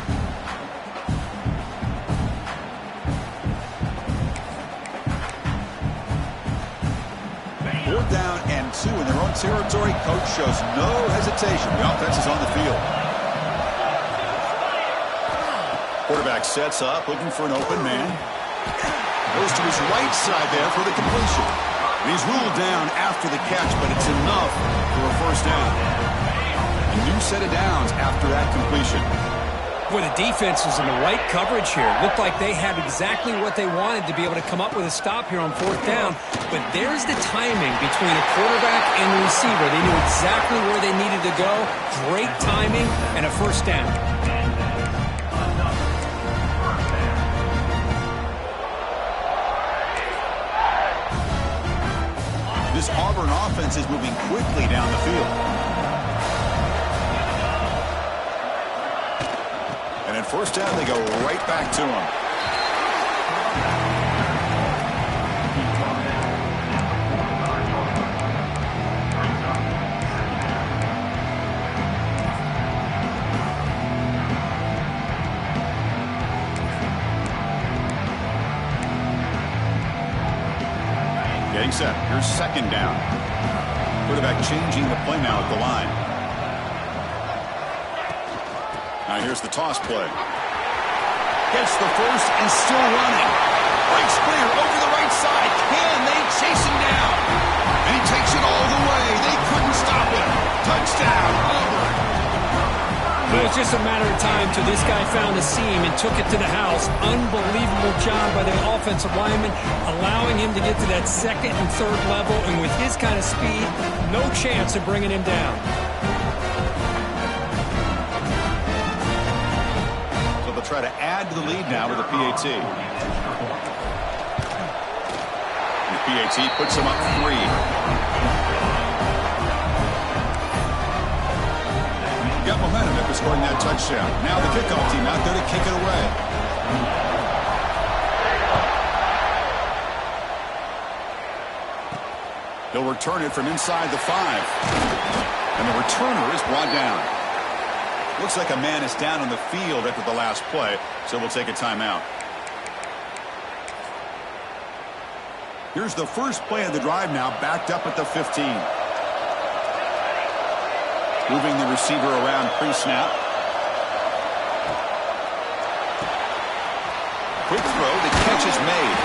Down and 2 in their own territory. Coach shows no hesitation. The offense is on the field. Quarterback sets up, looking for an open man. Goes to his right side there for the completion. And he's ruled down after the catch, but it's enough for a 1st down. A new set of downs after that completion. Boy, the defense was in the right coverage here. Looked like they had exactly what they wanted to be able to come up with a stop here on 4th down. But there's the timing between a quarterback and the receiver. They knew exactly where they needed to go. Great timing and a 1st down. This Auburn offense is moving quickly down the field. And at 1st down, they go right back to him. Getting set. Here's 2nd down. Quarterback changing the play now at the line. Now here's the toss play. Gets the 1st and still running. Breaks clear over the right side. Can they chase him down? And he takes it all the way. They couldn't stop him. Touchdown, Auburn. It was just a matter of time till this guy found a seam and took it to the house. Unbelievable job by the offensive lineman, allowing him to get to that 2nd and 3rd level. And with his kind of speed, no chance of bringing him down. Try to add to the lead now with the PAT. And the PAT puts him up 3. scoring that touchdown. Now the kickoff team out there to kick it away. He'll return it from inside the 5. And the returner is brought down. Looks like a man is down on the field after the last play, so we'll take a timeout. Here's the first play of the drive now, backed up at the 15. Moving the receiver around pre-snap. Quick throw, the catch is made.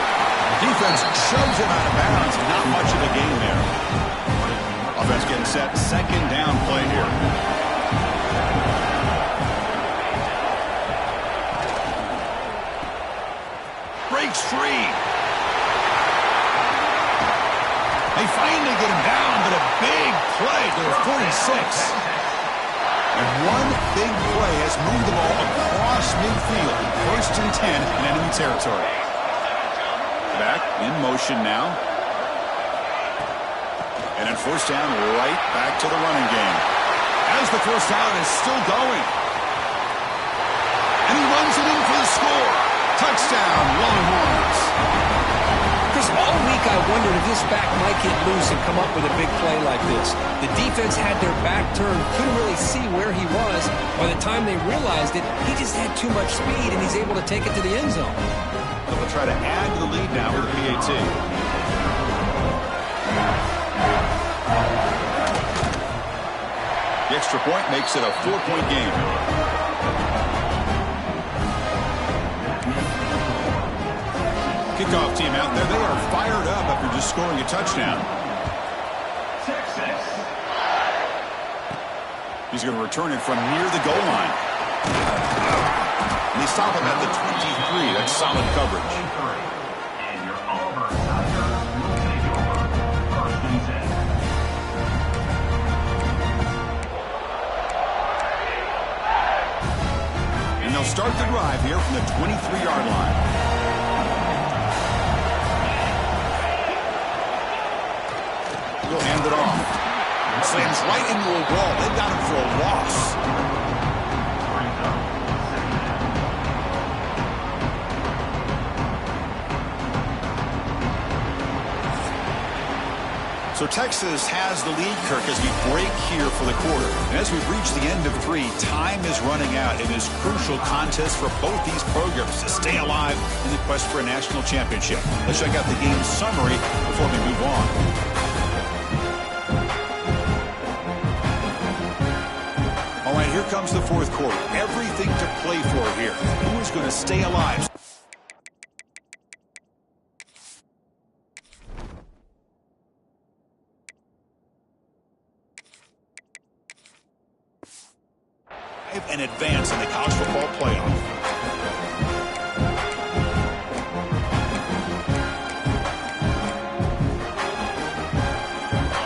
Defense shoves him out of bounds. Not much of a gain there. Offense getting set. Second down play here. Breaks free. They finally get him down, but a big play to the 46. And one big play has moved the ball across midfield. 1st and 10 in enemy territory. Back in motion now. And then 1st down, right back to the running game. As the 1st down is still going. And he runs it in for the score. Touchdown, Longhorns. Chris, all week I wondered if this back might get loose and come up with a big play like this. The defense had their back turned, couldn't really see where he was. By the time they realized it, he just had too much speed, and he's able to take it to the end zone. They'll try to add to the lead now with the PAT. The extra point makes it a 4-point game. Kickoff team out there. They are fired up after just scoring a touchdown. He's going to return it from near the goal line. And they stop him at the 23. That's solid coverage. And your Auburn Tigers will take over 1st and 10. And they'll start the drive here from the 23-yard line. He'll hand it off. Slams right into a wall. They've got him for a loss. So Texas has the lead, Kirk, as we break here for the quarter. And as we've reached the end of 3, time is running out in this crucial contest for both these programs to stay alive in the quest for a national championship. Let's check out the game summary before we move on. All right, here comes the 4th quarter. Everything to play for here. Who is going to stay alive? And advance in the college football playoff.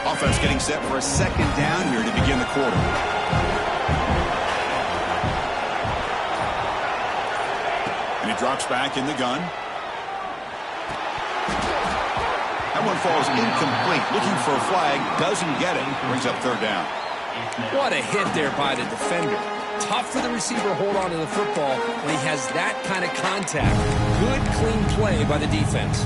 Offense getting set for a 2nd down here to begin the quarter. And he drops back in the gun. That one falls incomplete. Looking for a flag, doesn't get it. Brings up 3rd down. What a hit there by the defender. Tough for the receiver to hold on to the football when he has that kind of contact. Good, clean play by the defense.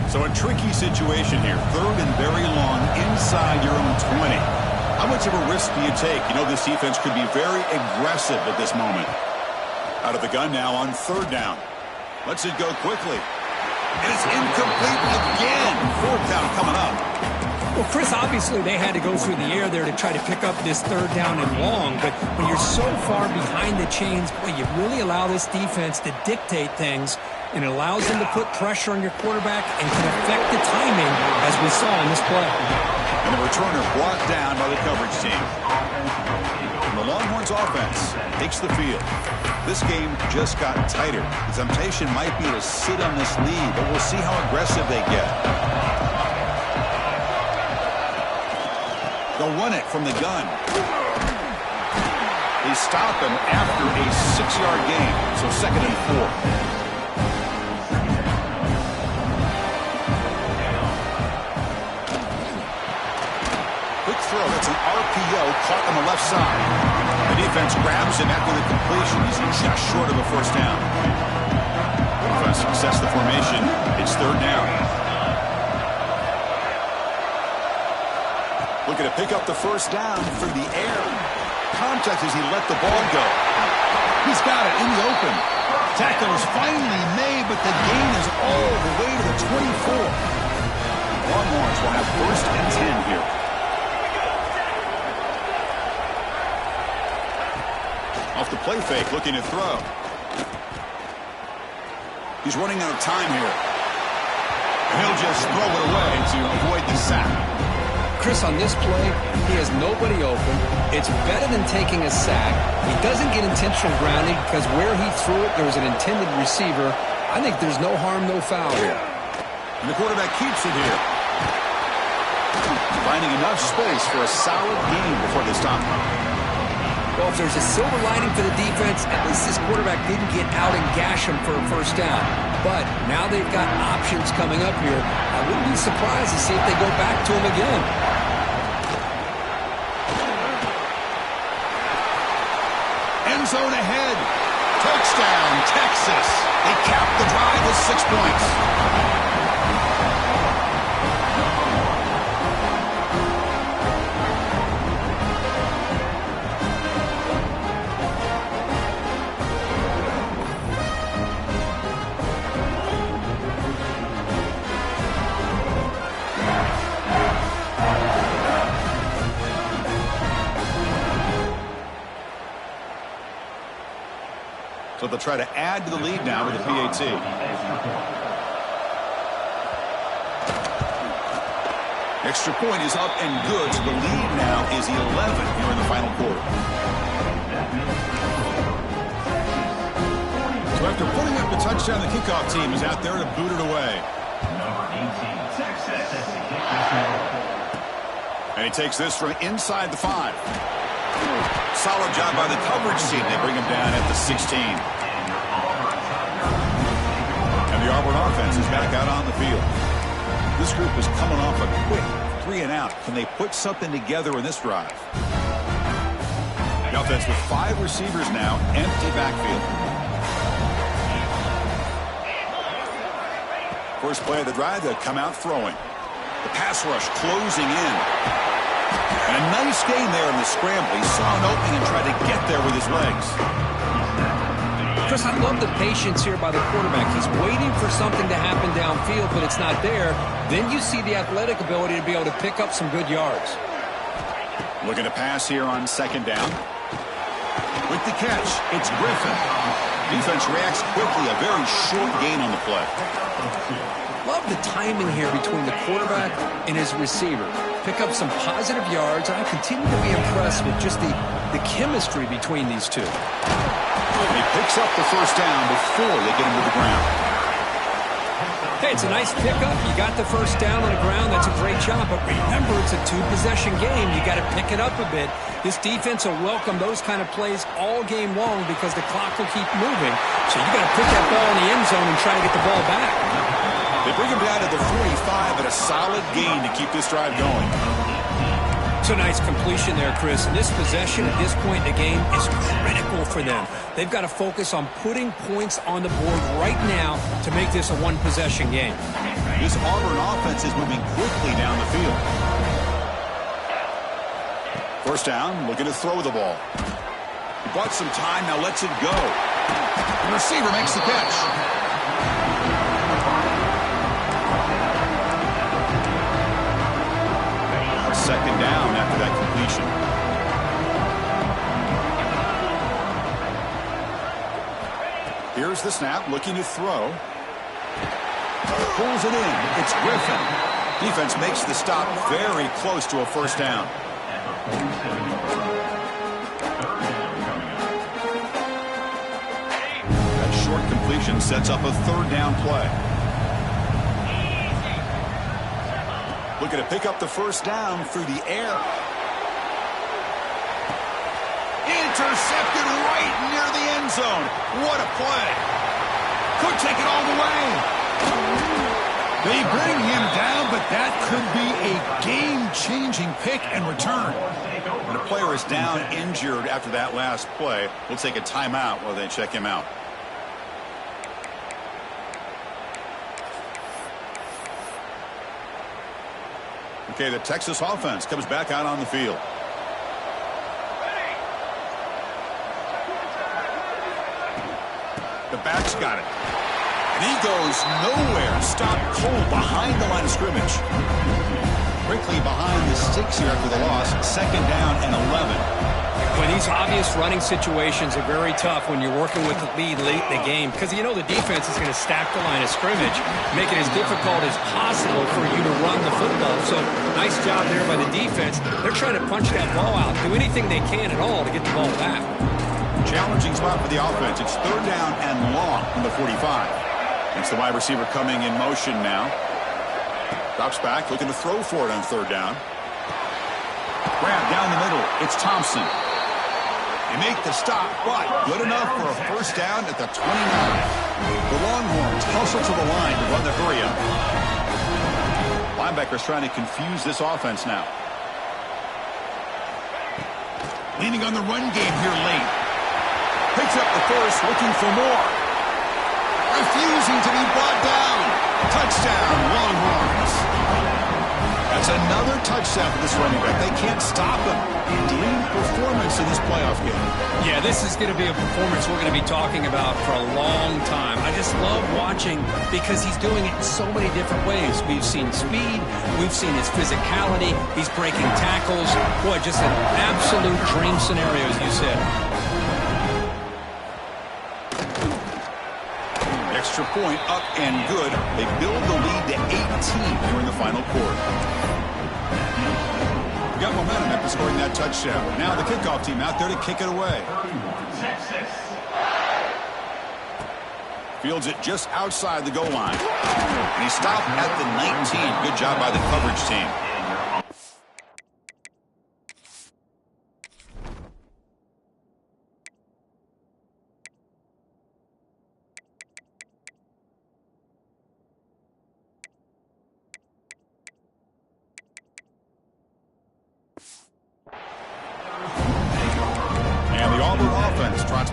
So a tricky situation here. 3rd and very long inside your own 20. How much of a risk do you take? You know this defense could be very aggressive at this moment. Out of the gun now on 3rd down. Lets it go quickly. And it's incomplete again. 4th down coming up. Well, Chris, obviously they had to go through the air there to try to pick up this 3rd down and long, but when you're so far behind the chains, boy, you really allow this defense to dictate things, and it allows them to put pressure on your quarterback and can affect the timing, as we saw in this play. And the returner brought down by the coverage team. And the Longhorns offense takes the field. This game just got tighter. The temptation might be to sit on this lead, but we'll see how aggressive they get. They'll run it from the gun. They stop him after a 6-yard gain, so 2nd and 4. Quick throw. That's an RPO caught on the left side. The defense grabs him after the completion. He's just short of a first down. If I success the formation, it's third down. Looking to pick up the first down through the air. Contact as he let the ball go. He's got it in the open. Tackle is finally made, but the gain is all the way to the 24. Longhorns will have first and 10 here. Off the play fake, looking to throw. He's running out of time here. And he'll just throw it away to avoid the sack. Chris, on this play, he has nobody open. It's better than taking a sack. He doesn't get intentional grounding because where he threw it, there was an intended receiver. I think there's no harm, no foul here. And the quarterback keeps it here. Finding enough space for a solid game before they stop. Well, if there's a silver lining for the defense, at least this quarterback didn't get out and gash him for a first down. But now they've got options coming up here. I wouldn't be surprised to see if they go back to him again. End zone ahead. Touchdown, Texas. They cap the drive with 6 points. So they'll try to add to the lead now with the PAT. Extra point is up and good, so the lead now is 11 here in the final quarter. So after putting up the touchdown, the kickoff team is out there to boot it away. Number 18, Texas. And he takes this from inside the 5. Solid job by the coverage team. They bring him down at the 16. And the Auburn offense is back out on the field. This group is coming off a quick 3-and-out. Can they put something together in this drive? The offense with 5 receivers now, empty backfield. First play of the drive, they'll come out throwing. The pass rush closing in. And a nice gain there in the scramble. He saw an opening and tried to get there with his legs. Chris, I love the patience here by the quarterback. He's waiting for something to happen downfield, but it's not there. Then you see the athletic ability to be able to pick up some good yards. Looking to pass here on second down. With the catch, it's Griffin. Defense reacts quickly. A very short gain on the play. Love the timing here between the quarterback and his receiver. Pick up some positive yards, and I continue to be impressed with just the chemistry between these two. And he picks up the first down before they get him to the ground. Hey, it's a nice pickup. You got the first down on the ground. That's a great job. But remember, it's a 2-possession game. You got to pick it up a bit. This defense will welcome those kind of plays all game long because the clock will keep moving. So you got to put that ball in the end zone and try to get the ball back. They bring him down to the 45 and a solid gain to keep this drive going. It's a nice completion there, Chris. And this possession at this point in the game is critical for them. They've got to focus on putting points on the board right now to make this a one-possession game. This Auburn offense is moving quickly down the field. First down, looking to throw the ball. He bought some time, now lets it go. The receiver makes the catch. Second down after that completion. Here's the snap, looking to throw. Pulls it in. It's Griffin. Defense makes the stop very close to a first down. That short completion sets up a third down play. Looking to pick up the first down through the air. Intercepted right near the end zone. What a play. Could take it all the way. They bring him down, but that could be a game-changing pick and return. When a player is down injured after that last play, we'll take a timeout while they check him out. Okay, the Texas offense comes back out on the field. The back's got it. And he goes nowhere. Stopped cold behind the line of scrimmage. Quickly behind the sticks here after the loss. 2nd down and 11. When these obvious running situations are very tough when you're working with the lead late in the game, because you know the defense is going to stack the line of scrimmage, make it as difficult as possible for you to run the football. So nice job there by the defense. They're trying to punch that ball out, do anything they can at all to get the ball back. Challenging spot for the offense. It's 3rd down and long from the 45. It's the wide receiver coming in motion now. Drops back, looking to throw for it on 3rd down. Grab down the middle. It's Thompson. They make the stop, but good enough for a 1st down at the 29. The Longhorns hustle to the line to run the hurry up. Linebackers trying to confuse this offense now. Leaning on the run game here late. Picks up the first, looking for more. Refusing to be brought down. Touchdown, Longhorns. That's another touchdown for this running back. They can't stop him. Dream performance in this playoff game. Yeah, this is going to be a performance we're going to be talking about for a long time. I just love watching because he's doing it in so many different ways. We've seen speed. We've seen his physicality. He's breaking tackles. Boy, just an absolute dream scenario, as you said. Extra point up and good. They build the lead to 18 during the final quarter. We got momentum after scoring that touchdown. Now the kickoff team out there to kick it away. Fields it just outside the goal line. And he stopped at the 19. Good job by the coverage team.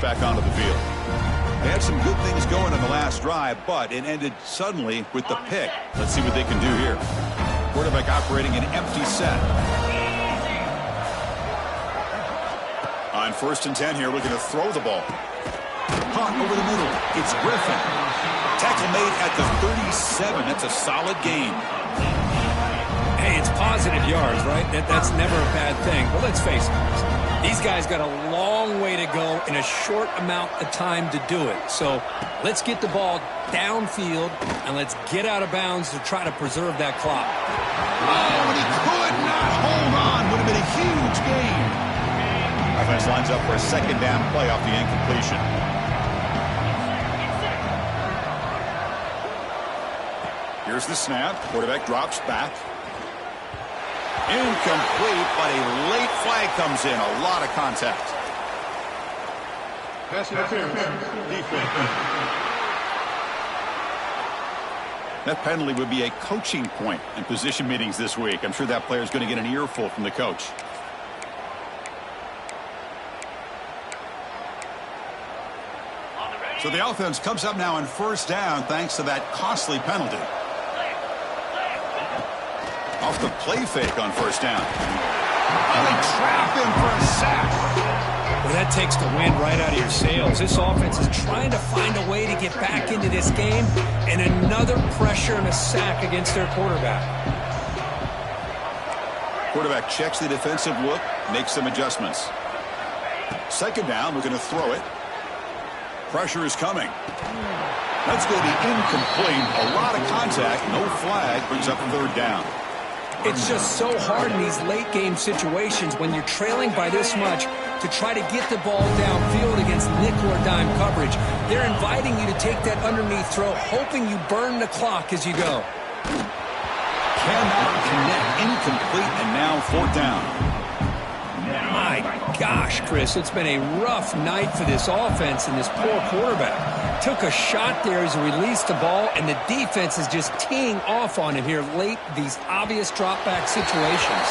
Back onto the field. They had some good things going on the last drive, but it ended suddenly with the pick. Let's see what they can do here. Quarterback operating an empty set. On 1st and 10 here, looking to throw the ball. Caught over the middle. It's Griffin. Tackle made at the 37. That's a solid gain. Hey, it's positive yards, right? That's never a bad thing. But let's face it. These guys got a long way to go in a short amount of time to do it. So let's get the ball downfield and let's get out of bounds to try to preserve that clock. Oh, and he could not hold on. Would have been a huge gain. Offense lines up for a 2nd down play off the incompletion. Here's the snap. Quarterback drops back. Incomplete, but a late flag comes in. A lot of contact. Pass interference. Defense. That penalty would be a coaching point in position meetings this week. I'm sure that player is going to get an earful from the coach. So the offense comes up now on 1st down thanks to that costly penalty. Off the play fake on 1st down. Oh, they trap him for a sack. Well, that takes the wind right out of your sails. This offense is trying to find a way to get back into this game, and another pressure and a sack against their quarterback. Quarterback checks the defensive look, makes some adjustments. 2nd down, we're going to throw it. Pressure is coming. That's going to be incomplete. A lot of contact, no flag, brings up 3rd down. It's just so hard in these late-game situations when you're trailing by this much to try to get the ball downfield against nickel or dime coverage. They're inviting you to take that underneath throw, hoping you burn the clock as you go. Cannot connect. Incomplete, and now 4th down. My gosh, Chris, it's been a rough night for this offense and this poor quarterback. Took a shot there as he released the ball, and the defense is just teeing off on him here late, these obvious drop-back situations.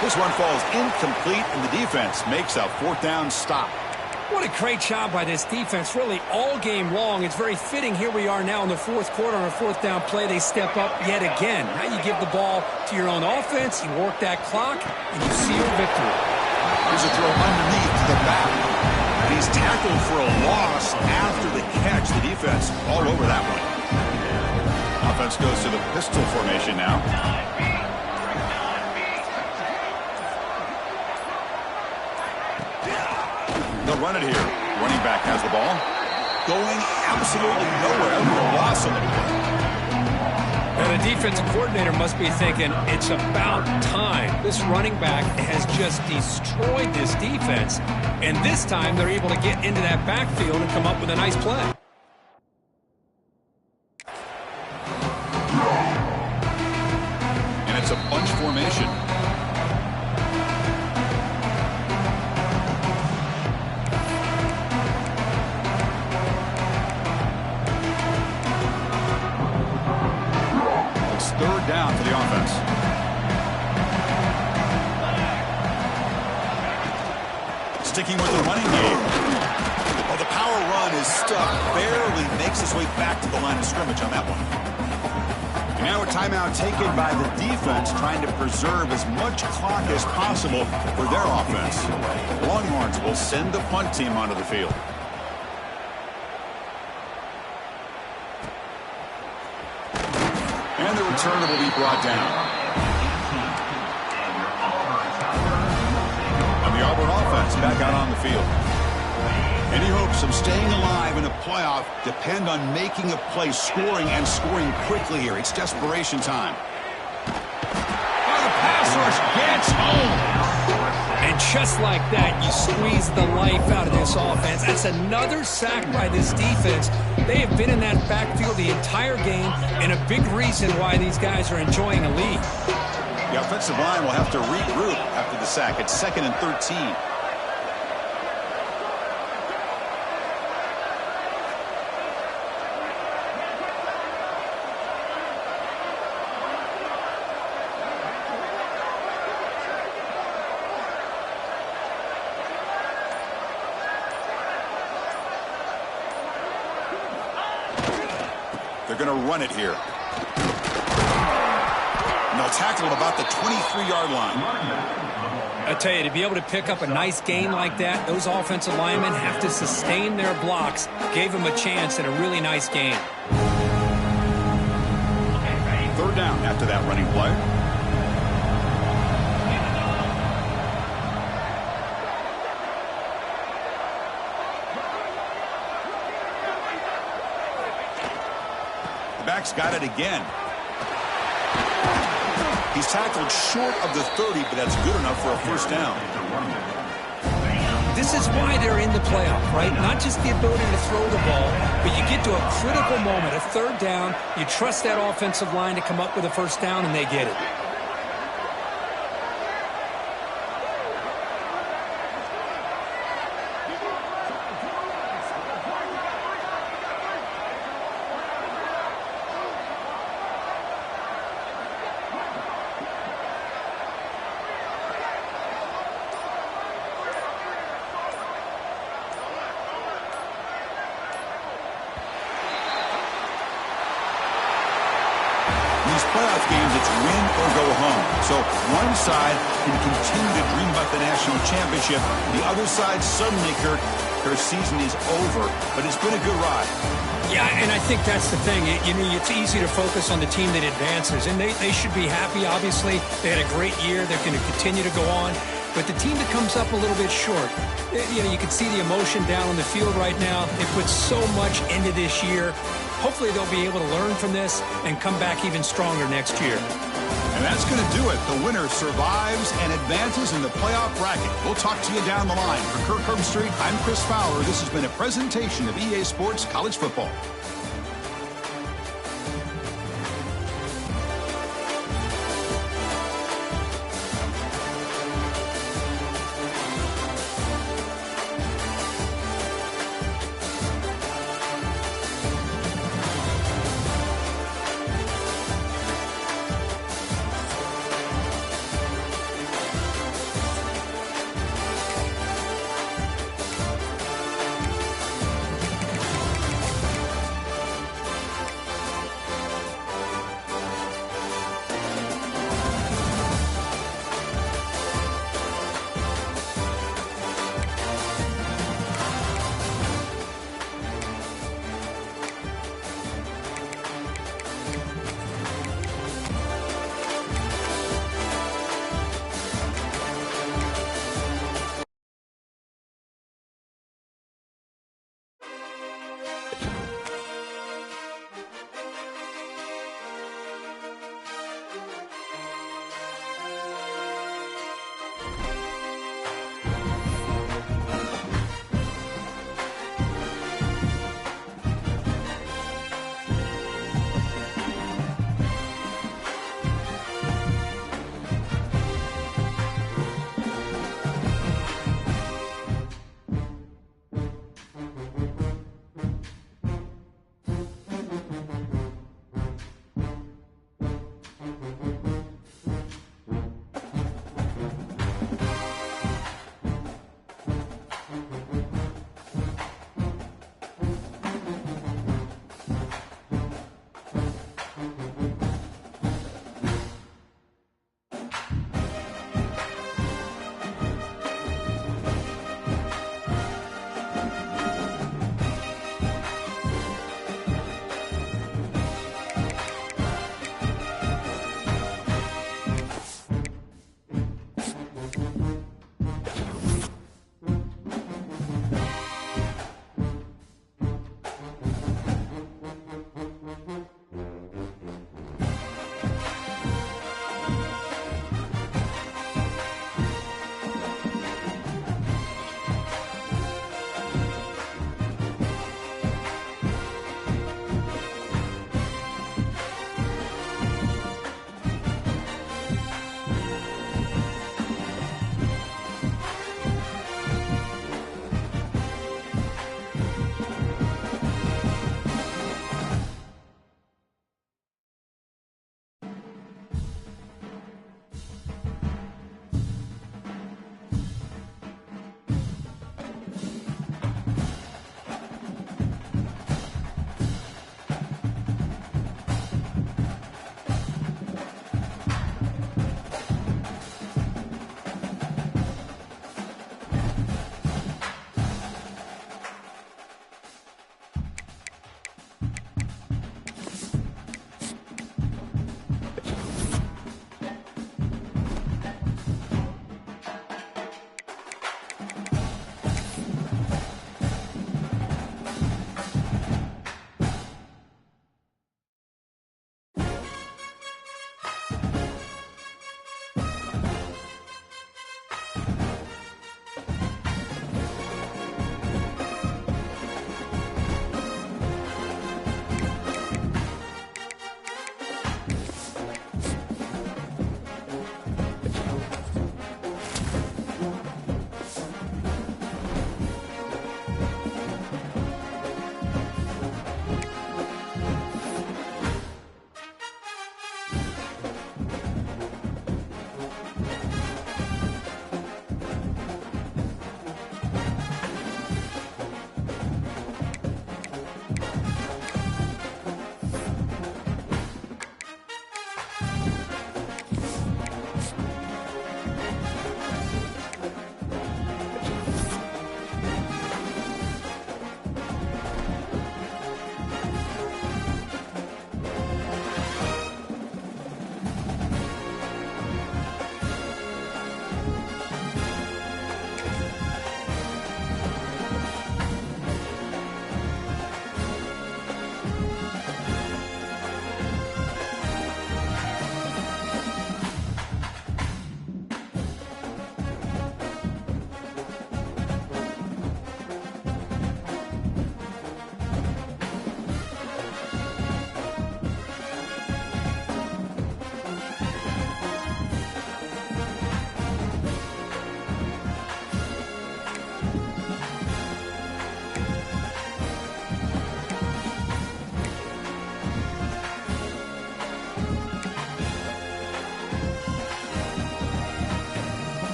This one falls incomplete, and the defense makes a fourth down stop. What a great job by this defense, really all game long. It's very fitting. Here we are now in the fourth quarter on a fourth down play. They step up yet again. Now you give the ball to your own offense, you work that clock, and you seal victory. Here's a throw underneath to the back. And he's tackled for a loss after the catch. The defense all over that one. Offense goes to the pistol formation now. They'll run it here. Running back has the ball. Going absolutely nowhere. A loss on the play. And the defensive coordinator must be thinking, it's about time. This running back has just destroyed this defense. And this time they're able to get into that backfield and come up with a nice play. And it's a bunch formation. Third down for the offense. Sticking with the running game. Oh, the power run is stuck. Barely makes his way back to the line of scrimmage on that one. And now a timeout taken by the defense, trying to preserve as much clock as possible for their offense. Longhorns will send the punt team onto the field. And the returner will be brought down. And the Auburn offense back out on the field. Any hopes of staying alive in a playoff depend on making a play, scoring, and scoring quickly here. It's desperation time. Oh, the pass rush gets home. And just like that, you squeeze the life out of this offense. That's another sack by this defense. They have been in that backfield the entire game, and a big reason why these guys are enjoying a lead. The offensive line will have to regroup after the sack. It's 2nd and 13. They're going to run it here. And they'll tackle at about the 23-yard line. I tell you, to be able to pick up a nice gain like that, those offensive linemen have to sustain their blocks. Gave them a chance at a really nice game. Third down after that running play. Back's got it again. He's tackled short of the 30, but that's good enough for a first down. This is why they're in the playoff, right? Not just the ability to throw the ball, but you get to a critical moment, a third down, you trust that offensive line to come up with a first down, and they get it. Playoff games, it's win or go home. So one side can continue to dream about the national championship. The other side suddenly, Kirk, their season is over. But it's been a good ride. Yeah, and I think that's the thing. It's easy to focus on the team that advances, and they should be happy, obviously. They had a great year. They're going to continue to go on. But the team that comes up a little bit short, you can see the emotion down on the field right now. They put so much into this year. Hopefully they'll be able to learn from this and come back even stronger next year. And that's going to do it. The winner survives and advances in the playoff bracket. We'll talk to you down the line. For Kirk Herbstreit, I'm Chris Fowler. This has been a presentation of EA Sports College Football.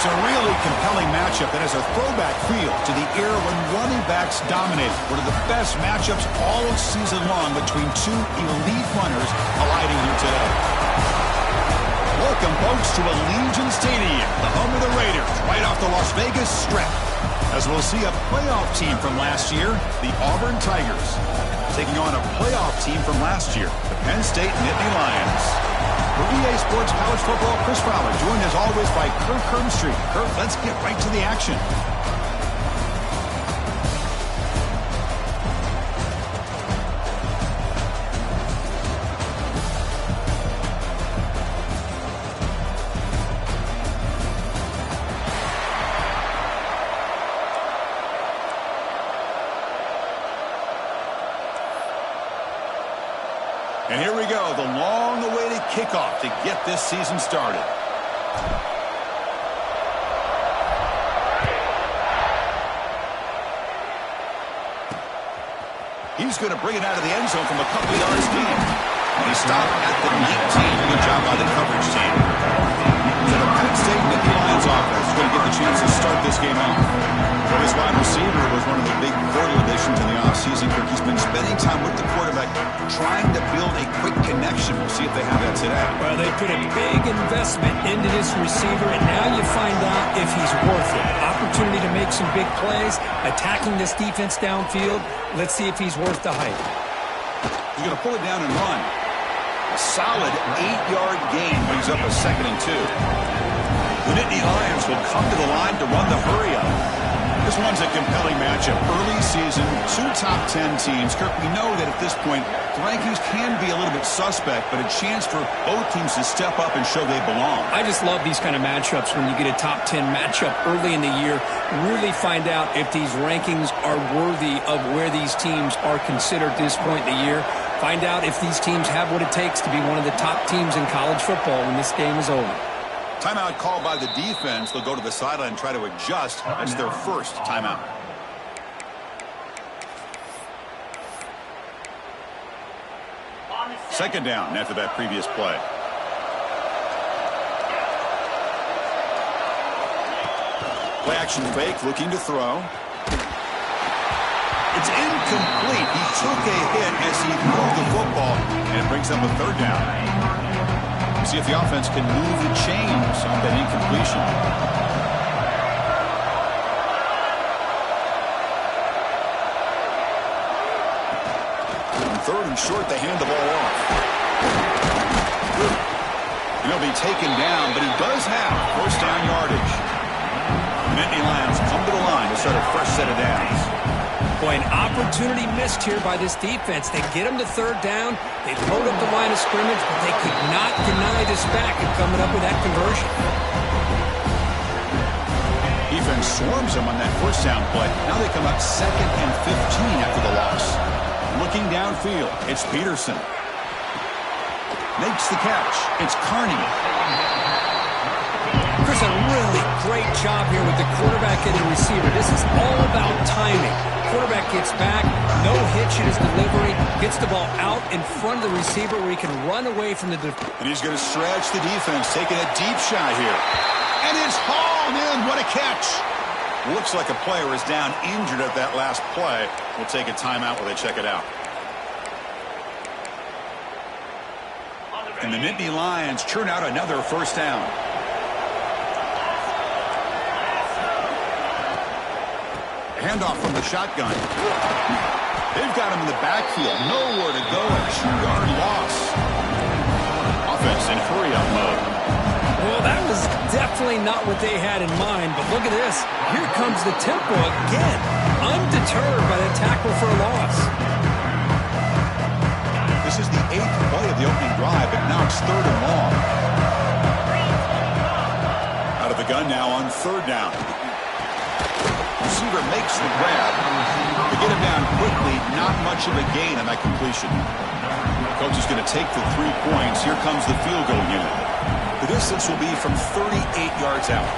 a really compelling matchup that has a throwback feel to the era when running backs dominated. One of the best matchups all season long between two elite runners colliding here today. Welcome, folks, to Allegiant Stadium, the home of the Raiders, right off the Las Vegas Strip. As we'll see a playoff team from last year, the Auburn Tigers, taking on a playoff team from last year, the Penn State Nittany Lions. For EA Sports College Football, Chris Fowler, joined as always by Kirk Herbstreit. Kirk, let's get right to the action. And here we go, the long-awaited kickoff to get this season started. He's going to bring it out of the end zone from a couple yards deep. And he stopped at the 19. Good job by the coverage team. So the Penn State Nittany Lions offense is going to get the chance to start this game off. Well, this wide receiver was one of the big portal additions in the offseason. He's been spending time with the quarterback trying to build a quick connection. We'll see if they have that today. Well, they put a big investment into this receiver, and now you find out if he's worth it. Opportunity to make some big plays, attacking this defense downfield. Let's see if he's worth the hype. He's going to pull it down and run. A solid 8-yard gain brings up a 2nd and 2. The Nittany Lions will come to the line to run the hurry-up. This one's a compelling matchup. Early season, 2 top 10 teams. Kirk, we know that at this point, the rankings can be a little bit suspect, but a chance for both teams to step up and show they belong. I just love these kind of matchups when you get a top 10 matchup early in the year. Really find out if these rankings are worthy of where these teams are considered at this point in the year. Find out if these teams have what it takes to be one of the top teams in college football when this game is over. Timeout called by the defense. They'll go to the sideline and try to adjust. That's their first timeout. Second down after that previous play. Play action fake, looking to throw. It's incomplete. He took a hit as he threw the football, and it brings up a 3rd down. See if the offense can move the chains on that incompletion. On 3rd and short, they hand the ball off. And he'll be taken down, but he does have first down yardage. The Nittany Lions come to the line to start a fresh set of downs. Boy, an opportunity missed here by this defense. They get him to 3rd down. They load up the line of scrimmage, but they could not deny this back and coming up with that conversion. Defense swarms him on that first down play. Now they come up 2nd and 15 after the loss. Looking downfield, it's Peterson. Makes the catch. It's Carney. Chris, a really great job here with the quarterback and the receiver. This is all about timing. Quarterback gets back, no hitch in his delivery, gets the ball out in front of the receiver where he can run away from the defense. And he's going to stretch the defense, taking a deep shot here. And it's hauled in. What a catch. Looks like a player is down injured at that last play. We'll take a timeout while they check it out. And the Nittany Lions churn out another first down. Handoff from the shotgun. They've got him in the backfield. Nowhere to go. A 2-yard loss. Offense in hurry-up mode. Well, that was definitely not what they had in mind, but look at this. Here comes the tempo again. Undeterred by the tackle for a loss. This is the 8th play of the opening drive, but now it's 3rd and long. Out of the gun now on 3rd down. Receiver makes the grab. To get him down quickly, not much of a gain on that completion. Coach is going to take the 3 points. Here comes the field goal unit. The distance will be from 38 yards out.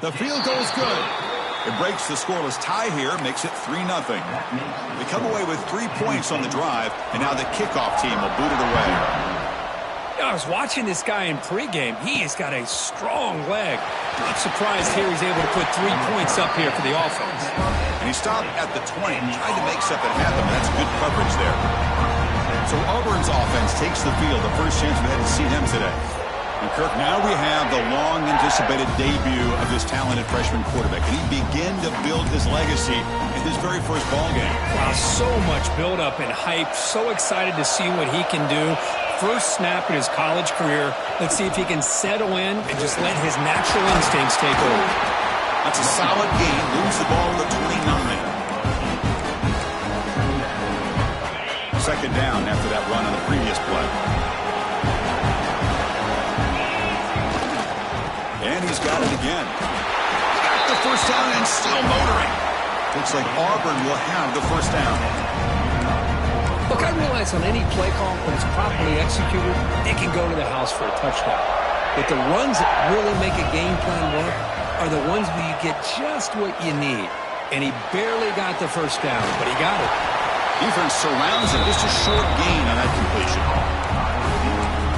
The field goal is good. It breaks the scoreless tie here, makes it 3-0. They come away with 3 points on the drive, and now the kickoff team will boot it away. I was watching this guy in pregame. He has got a strong leg. Not surprised here he's able to put 3 points up here for the offense. And he stopped at the 20, tried to make something happen. That's good coverage there. So Auburn's offense takes the field, the first chance we had to see them today. And Kirk, now we have the long-anticipated debut of this talented freshman quarterback. And he began to build his legacy in his very first ball game. Wow, so much build-up and hype. So excited to see what he can do. First snap in his college career. Let's see if he can settle in and just let his natural instincts take over. That's a solid game. Moves the ball to the 29. Second down after that run on the previous play. And he's got it again. Got the first down and still motoring. Looks like Auburn will have the first down. Look, I realize on any play call, when it's properly executed, they can go to the house for a touchdown. But the runs that really make a game plan work are the ones where you get just what you need. And he barely got the first down, but he got it. Defense surrounds him. Just a short gain on that completion.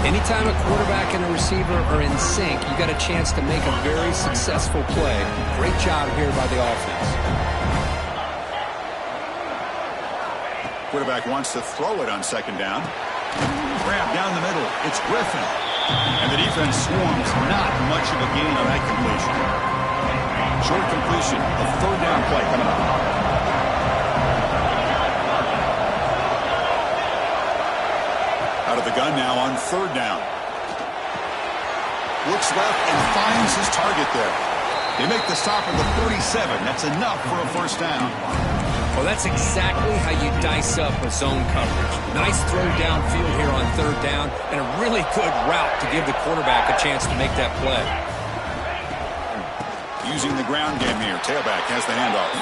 Anytime a quarterback and a receiver are in sync, you got a chance to make a very successful play. Great job here by the offense. Quarterback wants to throw it on second down. Grab down the middle. It's Griffin. And the defense swarms. Not much of a gain on that completion. Short completion. A third down play coming up. Out of the gun now on third down. Looks left and finds his target there. They make the stop at the 37. That's enough for a first down. Well, that's exactly how you dice up a zone coverage. Nice throw downfield here on third down and a really good route to give the quarterback a chance to make that play. Using the ground game here. Tailback has the handoff.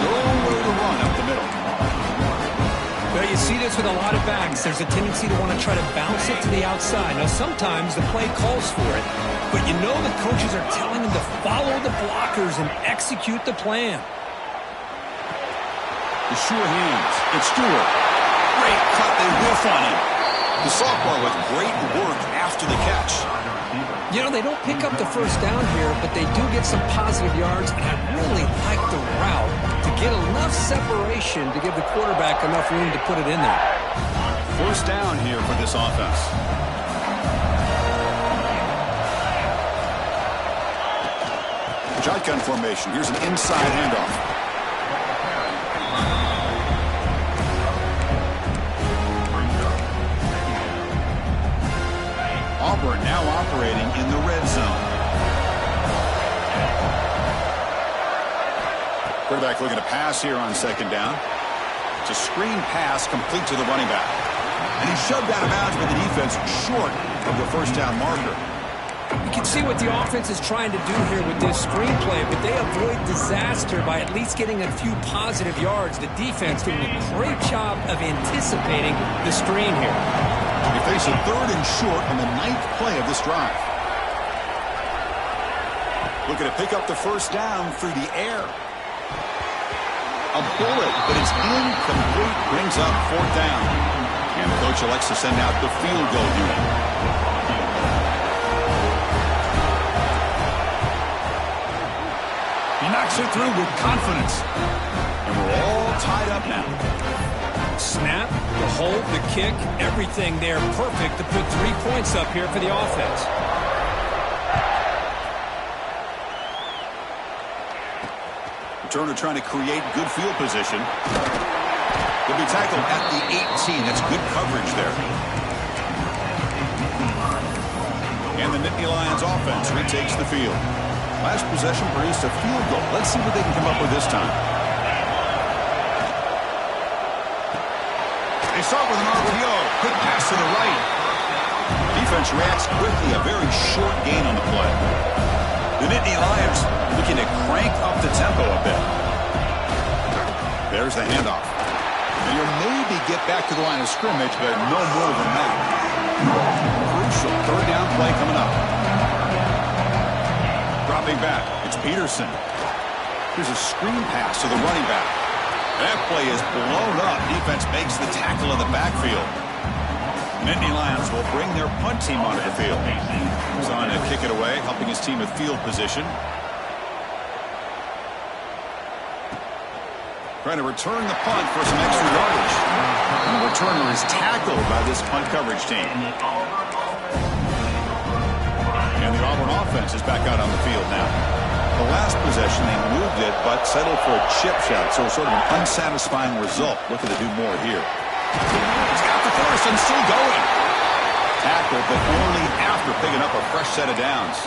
Nowhere to run up the middle. Well, you see this with a lot of backs. There's a tendency to want to try to bounce it to the outside. Now, sometimes the play calls for it, but you know the coaches are telling them to follow the blockers and execute the plan. The sure hands. It's Stewart. Great cut. They whiff on him. The sophomore with great work after the catch. You know, they don't pick up the first down here, but they do get some positive yards, and I really like the route to get enough separation to give the quarterback enough room to put it in there. First down here for this offense. Shotgun formation. Here's an inside handoff. Auburn now operating in the red zone. Quarterback looking to pass here on second down. It's a screen pass complete to the running back. And he's shoved out of bounds by the defense short of the first down marker. You can see what the offense is trying to do here with this screenplay, but they avoid disaster by at least getting a few positive yards. The defense doing a great job of anticipating the screen here. They face a third and short on the 9th play of this drive. Looking to pick up the first down through the air. A bullet, but it's incomplete. Brings up fourth down. And the coach elects to send out the field goal unit. He knocks it through with confidence. And we're all tied up now. Snap, the hold, the kick, everything there perfect to put 3 points up here for the offense. Turner trying to create good field position. He'll be tackled at the 18. That's good coverage there. And the Nittany Lions offense retakes the field. Last possession produced a field goal. Let's see what they can come up with this time. They start with an RPO. Quick pass to the right. Defense reacts quickly. A very short gain on the play. The Nittany Lions looking to crank up the tempo a bit. There's the handoff. And you'll maybe get back to the line of scrimmage, but no more than that. Crucial third down play coming up. Dropping Dropping back, it's Peterson. Here's a screen pass to the running back. That play is blown up. Defense makes the tackle in the backfield. Nittany Lions will bring their punt team onto the field. He's on to kick it away, helping his team with field position. Trying to return the punt for some extra yardage. And the returner is tackled by this punt coverage team. And the Auburn offense is back out on the field now. The last possession, they moved it, but settled for a chip shot, so sort of an unsatisfying result. Looking to do more here. He's got the first and still going. Tackled, but only after picking up a fresh set of downs.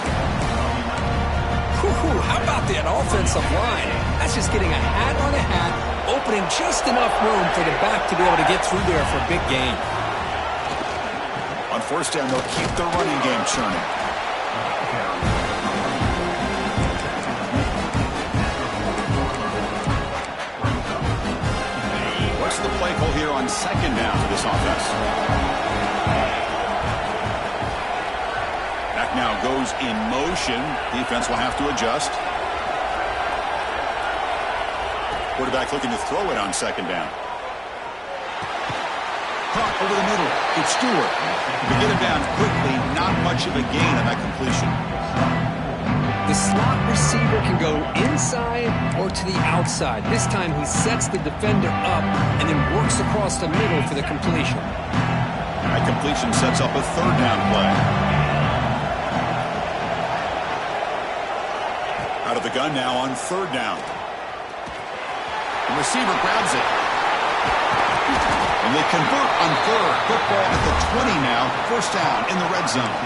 How about that offensive line? That's just getting a hat on a hat, opening just enough room for the back to be able to get through there for a big gain. On first down, they'll keep the running game churning. What's the play call here on second down for this offense? Back now goes in motion. Defense will have to adjust. Quarterback looking to throw it on second down. Caught over the middle. It's Stewart. To get him down quickly, not much of a gain on that completion. The slot receiver can go inside or to the outside. This time he sets the defender up and then works across the middle for the completion. That completion sets up a third down play. Out of the gun now on third down. The receiver grabs it. And they convert on third. Football at the 20 now. First down in the red zone.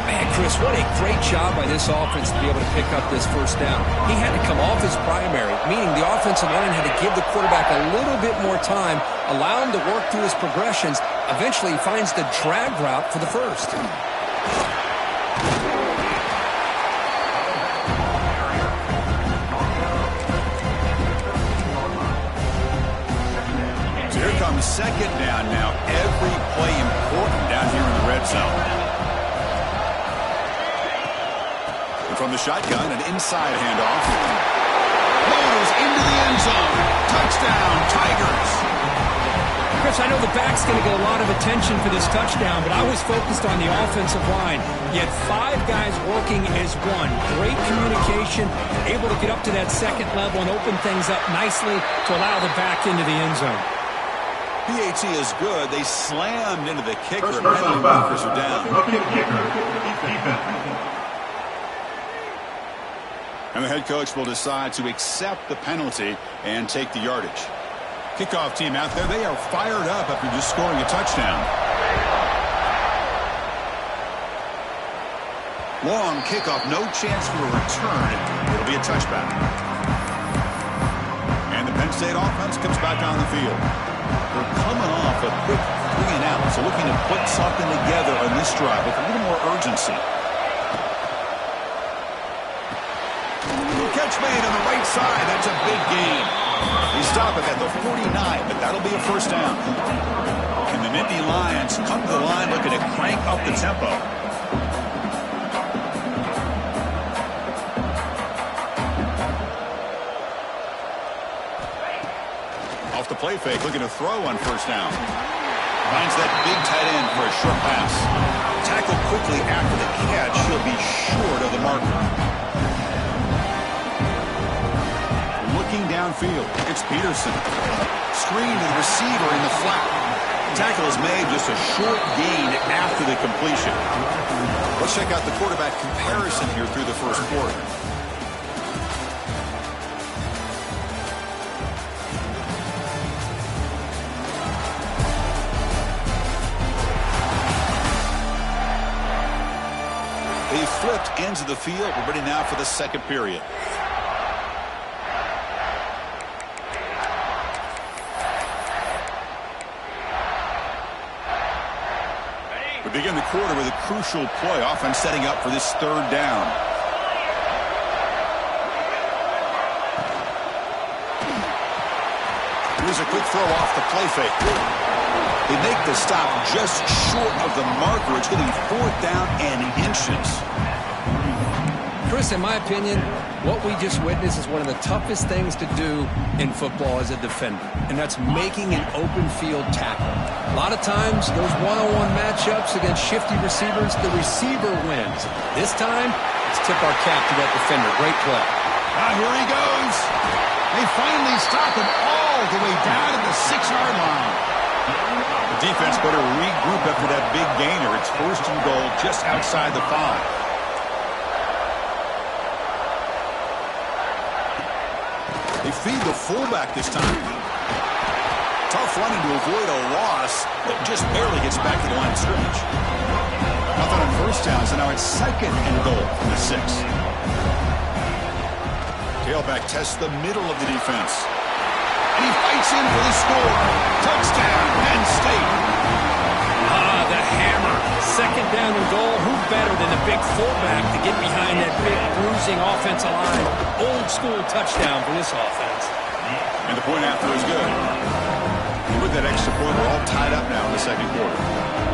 Man, Chris, what a great job by this offense to be able to pick up this first down. He had to come off his primary, meaning the offensive line had to give the quarterback a little bit more time, allow him to work through his progressions. Eventually, he finds the drag route for the first. Here comes second down now. Every play important down here in the red zone. And from the shotgun, an inside handoff. Floaters into the end zone. Touchdown, Tigers. Chris, I know the back's going to get a lot of attention for this touchdown, but I was focused on the offensive line. You had 5 guys working as one. Great communication, able to get up to that second level and open things up nicely to allow the back into the end zone. PAT is good. They slammed into the kicker. And penalty markers are down. And the head coach will decide to accept the penalty and take the yardage. Kickoff team out there, they are fired up after just scoring a touchdown. Long kickoff, no chance for a return. It'll be a touchback. And the Penn State offense comes back on the field. They're coming off a quick 3-and-out, so looking to put something together on this drive with a little more urgency. Catch made on the right side. That's a big gain. They stop it at the 49, but that'll be a first down. And the Nittany Lions come to the line looking to crank up the tempo. Off the play fake, looking to throw on first down. Finds that big tight end for a short pass. Tackled quickly after the catch. He'll be short of the marker. Looking downfield, it's Peterson. Screen to the receiver in the flat. Tackle is made, just a short gain after the completion. Let's check out the quarterback comparison here through the first quarter. They flipped ends of the field. We're ready now for the second period. We begin the quarter with a crucial play, offense setting up for this third down. Here's a quick throw off the play fake. They make the stop just short of the marker. It's going to be fourth down and inches. Chris, in my opinion, what we just witnessed is one of the toughest things to do in football as a defender, and that's making an open field tackle. A lot of times, those one-on-one matchups against shifty receivers, the receiver wins. This time, let's tip our cap to that defender. Great play. Here he goes. They finally stop him all the way down to the 6-yard line. The defense better regroup after that big gainer. It's 1st and goal just outside the 5. They feed the fullback this time. Tough running to avoid a loss, but just barely gets back to the line of scrimmage. Nothing on 1st down, so now it's 2nd and goal from the 6. Tailback tests the middle of the defense. And he fights in for the score. Touchdown, Penn State. The hammer. 2nd down and goal. Who better than a big fullback to get behind that big bruising offensive line? Old school touchdown for this offense. And the point after is good. And with that extra point, we're all tied up now in the 2nd quarter.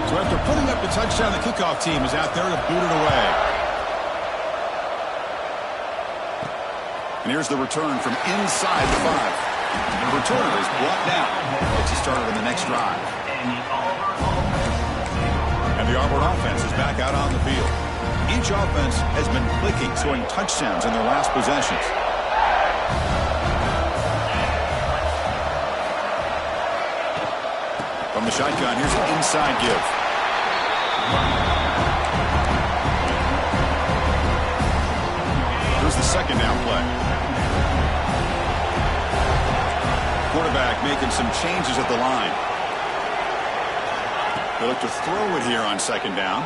So after putting up the touchdown, the kickoff team is out there to boot it away. And here's the return from inside the 5. And the returner is brought down. Gets you started on the next drive. And the Auburn offense is back out on the field. Each offense has been clicking, scoring touchdowns in their last possessions. From the shotgun, here's an inside give. Here's the 2nd down play. Quarterback making some changes at the line. They look to throw it here on 2nd down.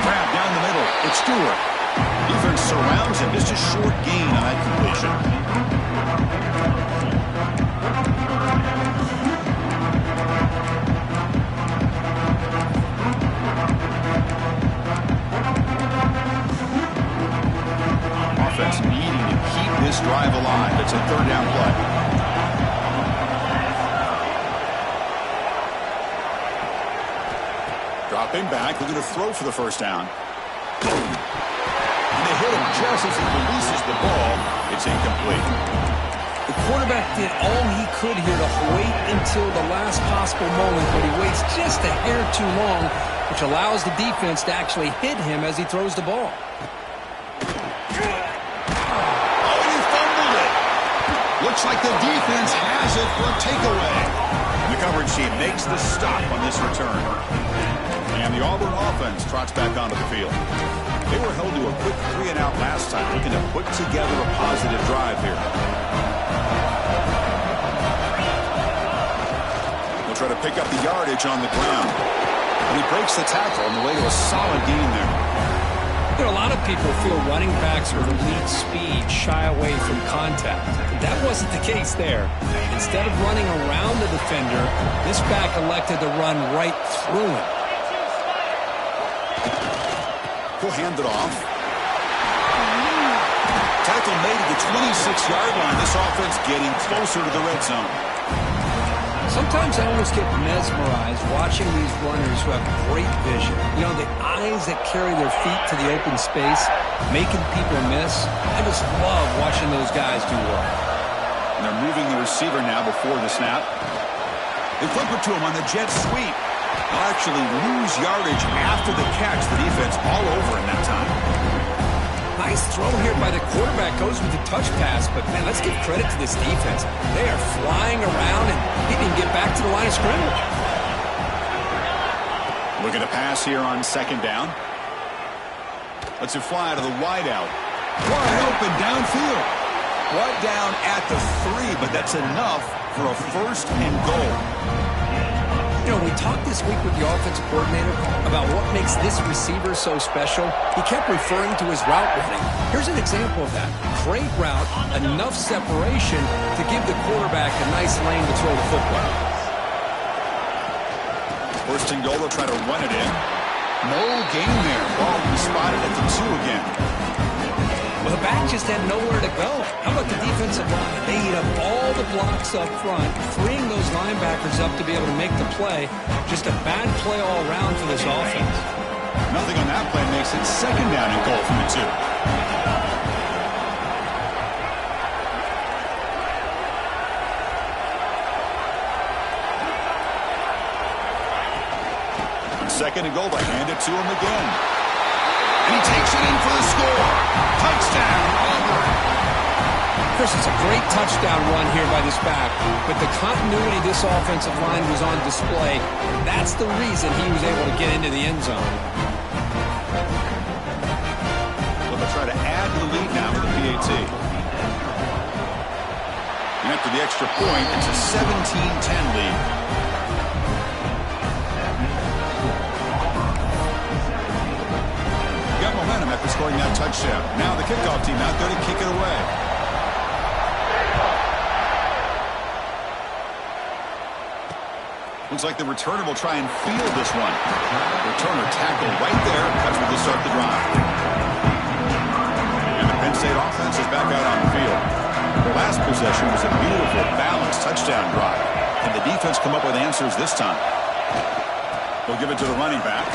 Grab down the middle. It's Stewart. Defense surrounds him. Just a short gain on that completion. Offense needing to keep this drive alive. It's a 3rd down play. Dropping back, looking to throw for the 1st down. And they hit him just as he releases the ball. It's incomplete. The quarterback did all he could here to wait until the last possible moment, but he waits just a hair too long, which allows the defense to actually hit him as he throws the ball. Oh, and he fumbled it. Looks like the defense has it for a takeaway. The coverage team makes the stop on this return. And the Auburn offense trots back onto the field. They were held to a quick 3-and-out last time, looking to put together a positive drive here. They'll try to pick up the yardage on the ground. And he breaks the tackle on the way to a solid gain there. You know, a lot of people feel running backs with elite speed shy away from contact. That wasn't the case there. Instead of running around the defender, this back elected to run right through him. He'll hand it off. Tackle made at the 26-yard line. This offense getting closer to the red zone. Sometimes I almost get mesmerized watching these runners who have great vision. You know, the eyes that carry their feet to the open space, making people miss. I just love watching those guys do work. And they're moving the receiver now before the snap. They flip it to him on the jet sweep. They'll actually lose yardage after the catch. The defense all over in that time. Nice throw here by the quarterback. Goes with the touch pass. But, man, let's give credit to this defense. They are flying around, and he didn't get back to the line of scrimmage. Looking to pass here on 2nd down. Lets it fly to the wideout. Wide open downfield. Right down at the 3, but that's enough for a 1st and goal. You know, we talked this week with the offensive coordinator about what makes this receiver so special. He kept referring to his route running. Here's an example of that. Great route, enough separation to give the quarterback a nice lane to throw the football. 1st and goal, they'll try to run it in. No gain there. Ball will be spotted at the 2 again. Well, the back just had nowhere to go. How about the defensive line? They eat up all the blocks up front, freeing those linebackers up to be able to make the play. Just a bad play all around for this offense. Nothing on that play makes it second down and goal from the 2. Second and goal, they hand it to him again. And he takes it in for the score. Touchdown, Auburn. Chris, it's a great touchdown run here by this back, but the continuity of this offensive line was on display. That's the reason he was able to get into the end zone. They'll try to add to the lead now with the PAT. And after the extra point, it's a 17-10 lead. Momentum after scoring that touchdown. Now the kickoff team out there to kick it away. Looks like the returner will try and field this one. Returner tackled right there. That's where they start the drive. And the Penn State offense is back out on the field. The last possession was a beautiful, balanced touchdown drive. Can the defense come up with answers this time? They'll give it to the running back.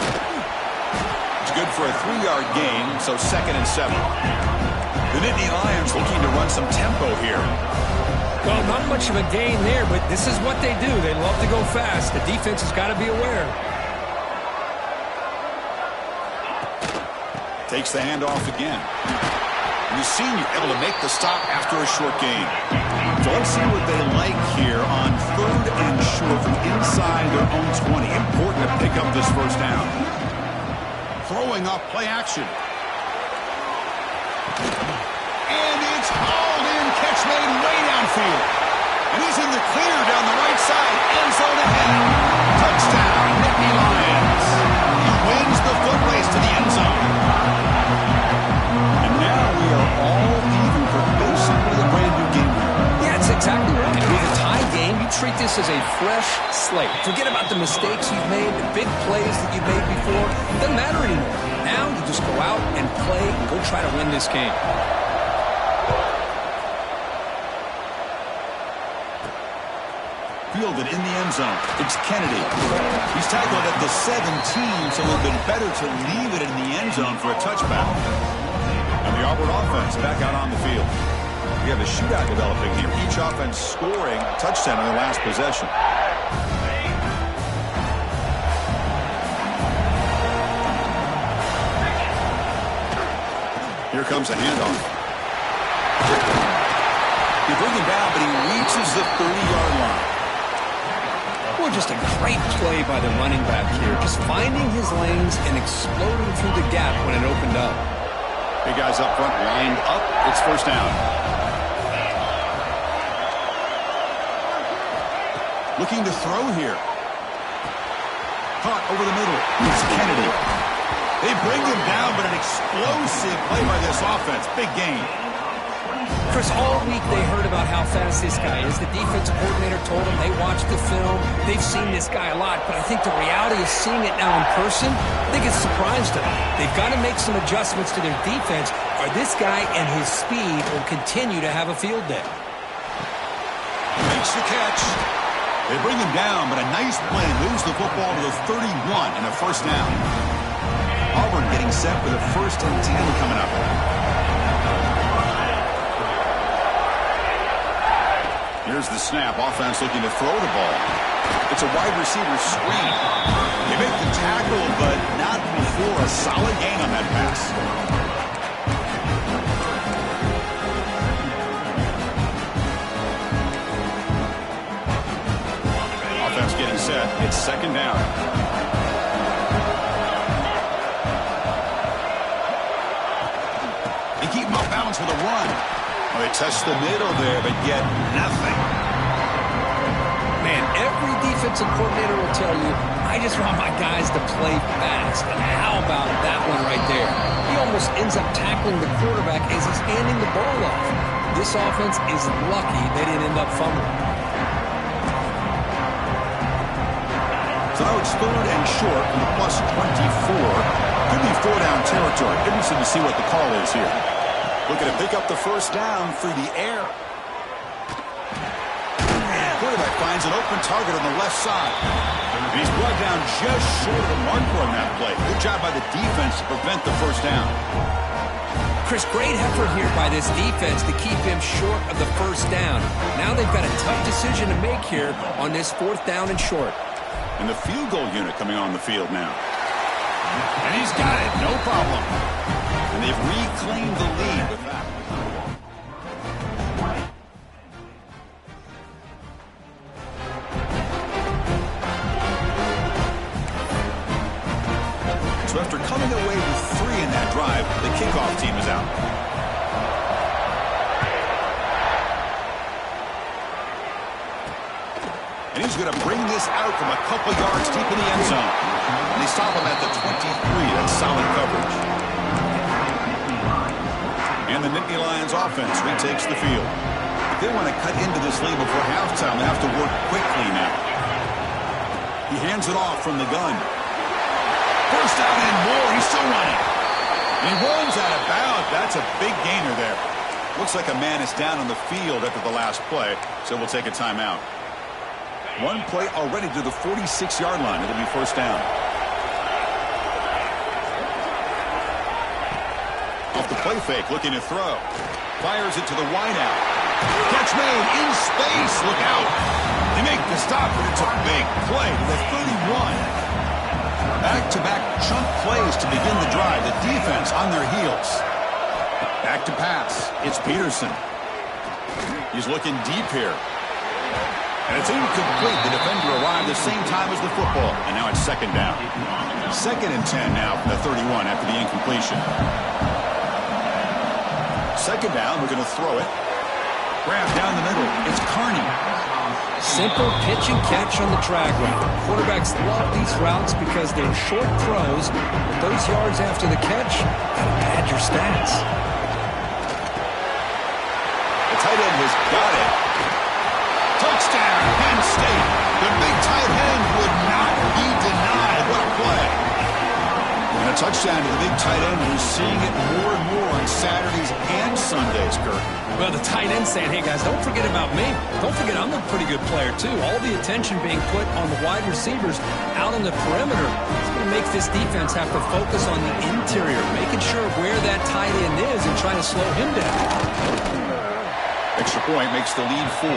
Good for a 3-yard gain, so 2nd and 7. The Nittany Lions looking to run some tempo here. Well, not much of a gain there, but this is what they do. They love to go fast. The defense has got to be aware. Takes the handoff again. And the senior able to make the stop after a short gain. So let's see what they like here on 3rd and short from inside their own 20. Important to pick up this first down. Throwing off play action. And it's hauled in. Catch made way downfield. And he's in the clear down the right side. End zone ahead. Touchdown, Nittany Lions. He wins the foot race to the end zone. And now we are all even for basically a brand new game. Yeah, that's exactly right. With a tie game, you treat this as a fresh slate. Forget about the mistakes you've made, the big plays that you've made before. It doesn't matter anymore. Now you just go out and play and go try to win this game. Fielded in the end zone. It's Kennedy. He's tackled at the 17, so it would have been better to leave it in the end zone for a touchback. And the Auburn offense back out on the field. We have a shootout developing here. Each offense scoring a touchdown on their last possession. Here comes a handoff. You bring him down, but he reaches the 30-yard line. Well, just a great play by the running back here. Just finding his lanes and exploding through the gap when it opened up. Big guys up front lined up. It's first down. Looking to throw here. Caught over the middle. It's Kennedy. They bring him down, but an explosive play by this offense. Big gain. Chris, all week they heard about how fast this guy is. The defensive coordinator told them they watched the film. They've seen this guy a lot, but I think the reality of seeing it now in person, I think it's surprised them. They've got to make some adjustments to their defense, or this guy and his speed will continue to have a field day. Makes the catch. They bring him down, but a nice play moves the football to the 31 and a first down. Auburn getting set for the 1st and 10 coming up. Here's the snap. Offense looking to throw the ball. It's a wide receiver screen. They make the tackle, but not before a solid gain on that pass. Offense getting set. It's second down. They keep him off balance with a run. Well, they test the middle there, but get nothing. Man, every defensive coordinator will tell you, I just want my guys to play fast. And how about that one right there? He almost ends up tackling the quarterback as he's handing the ball off. This offense is lucky they didn't end up fumbling. So now it's 3rd and short from the plus 24. Could be 4-down territory. Interesting to see what the call is here. Looking to pick up the first down through the air. quarterback finds an open target on the left side. And he's brought down just short of the marker on that play. Good job by the defense to prevent the first down. Chris, great effort here by this defense to keep him short of the first down. Now they've got a tough decision to make here on this 4th down and short. And the field goal unit coming on the field now. And he's got it, no problem. And they've reclaimed the lead with that. So after coming away with 3 in that drive, the kickoff team is out. And he's going to bring this out from a couple yards deep in the end zone. And they stop him at the 23. That's solid coverage. And the Nittany Lions offense retakes the field. If they want to cut into this lead before halftime, they have to work quickly now. He hands it off from the gun. First down and more. He's still running. And he runs out of bounds. That's a big gainer there. Looks like a man is down on the field after the last play, so we'll take a timeout. One play already to the 46-yard line. It'll be first down. Off the play fake, looking to throw. Fires it to the wideout. Catch made in space. Look out. They make the stop, but it's a big play to the 31. Back-to-back chunk plays to begin the drive. The defense on their heels. Back to pass. It's Peterson. He's looking deep here. And it's incomplete. The defender arrived the same time as the football. And now it's second down. 2nd and 10 now from the 31 after the incompletion. Second down, we're going to throw it. Grab down the middle. It's Carney. Simple pitch and catch on the drag route. Quarterbacks love these routes because they're short throws. But those yards after the catch, gotta pad your stats. The tight end has got it. Touchdown, Penn State. The big tight end would not be denied. What a play. And a touchdown to the big tight end. We're seeing it more and more on Saturdays and Sundays, Kurt. Well, the tight end saying, hey, guys, don't forget about me. Don't forget I'm a pretty good player, too. All the attention being put on the wide receivers out on the perimeter. It's going to make this defense have to focus on the interior, making sure where that tight end is and trying to slow him down. Extra point makes the lead 4.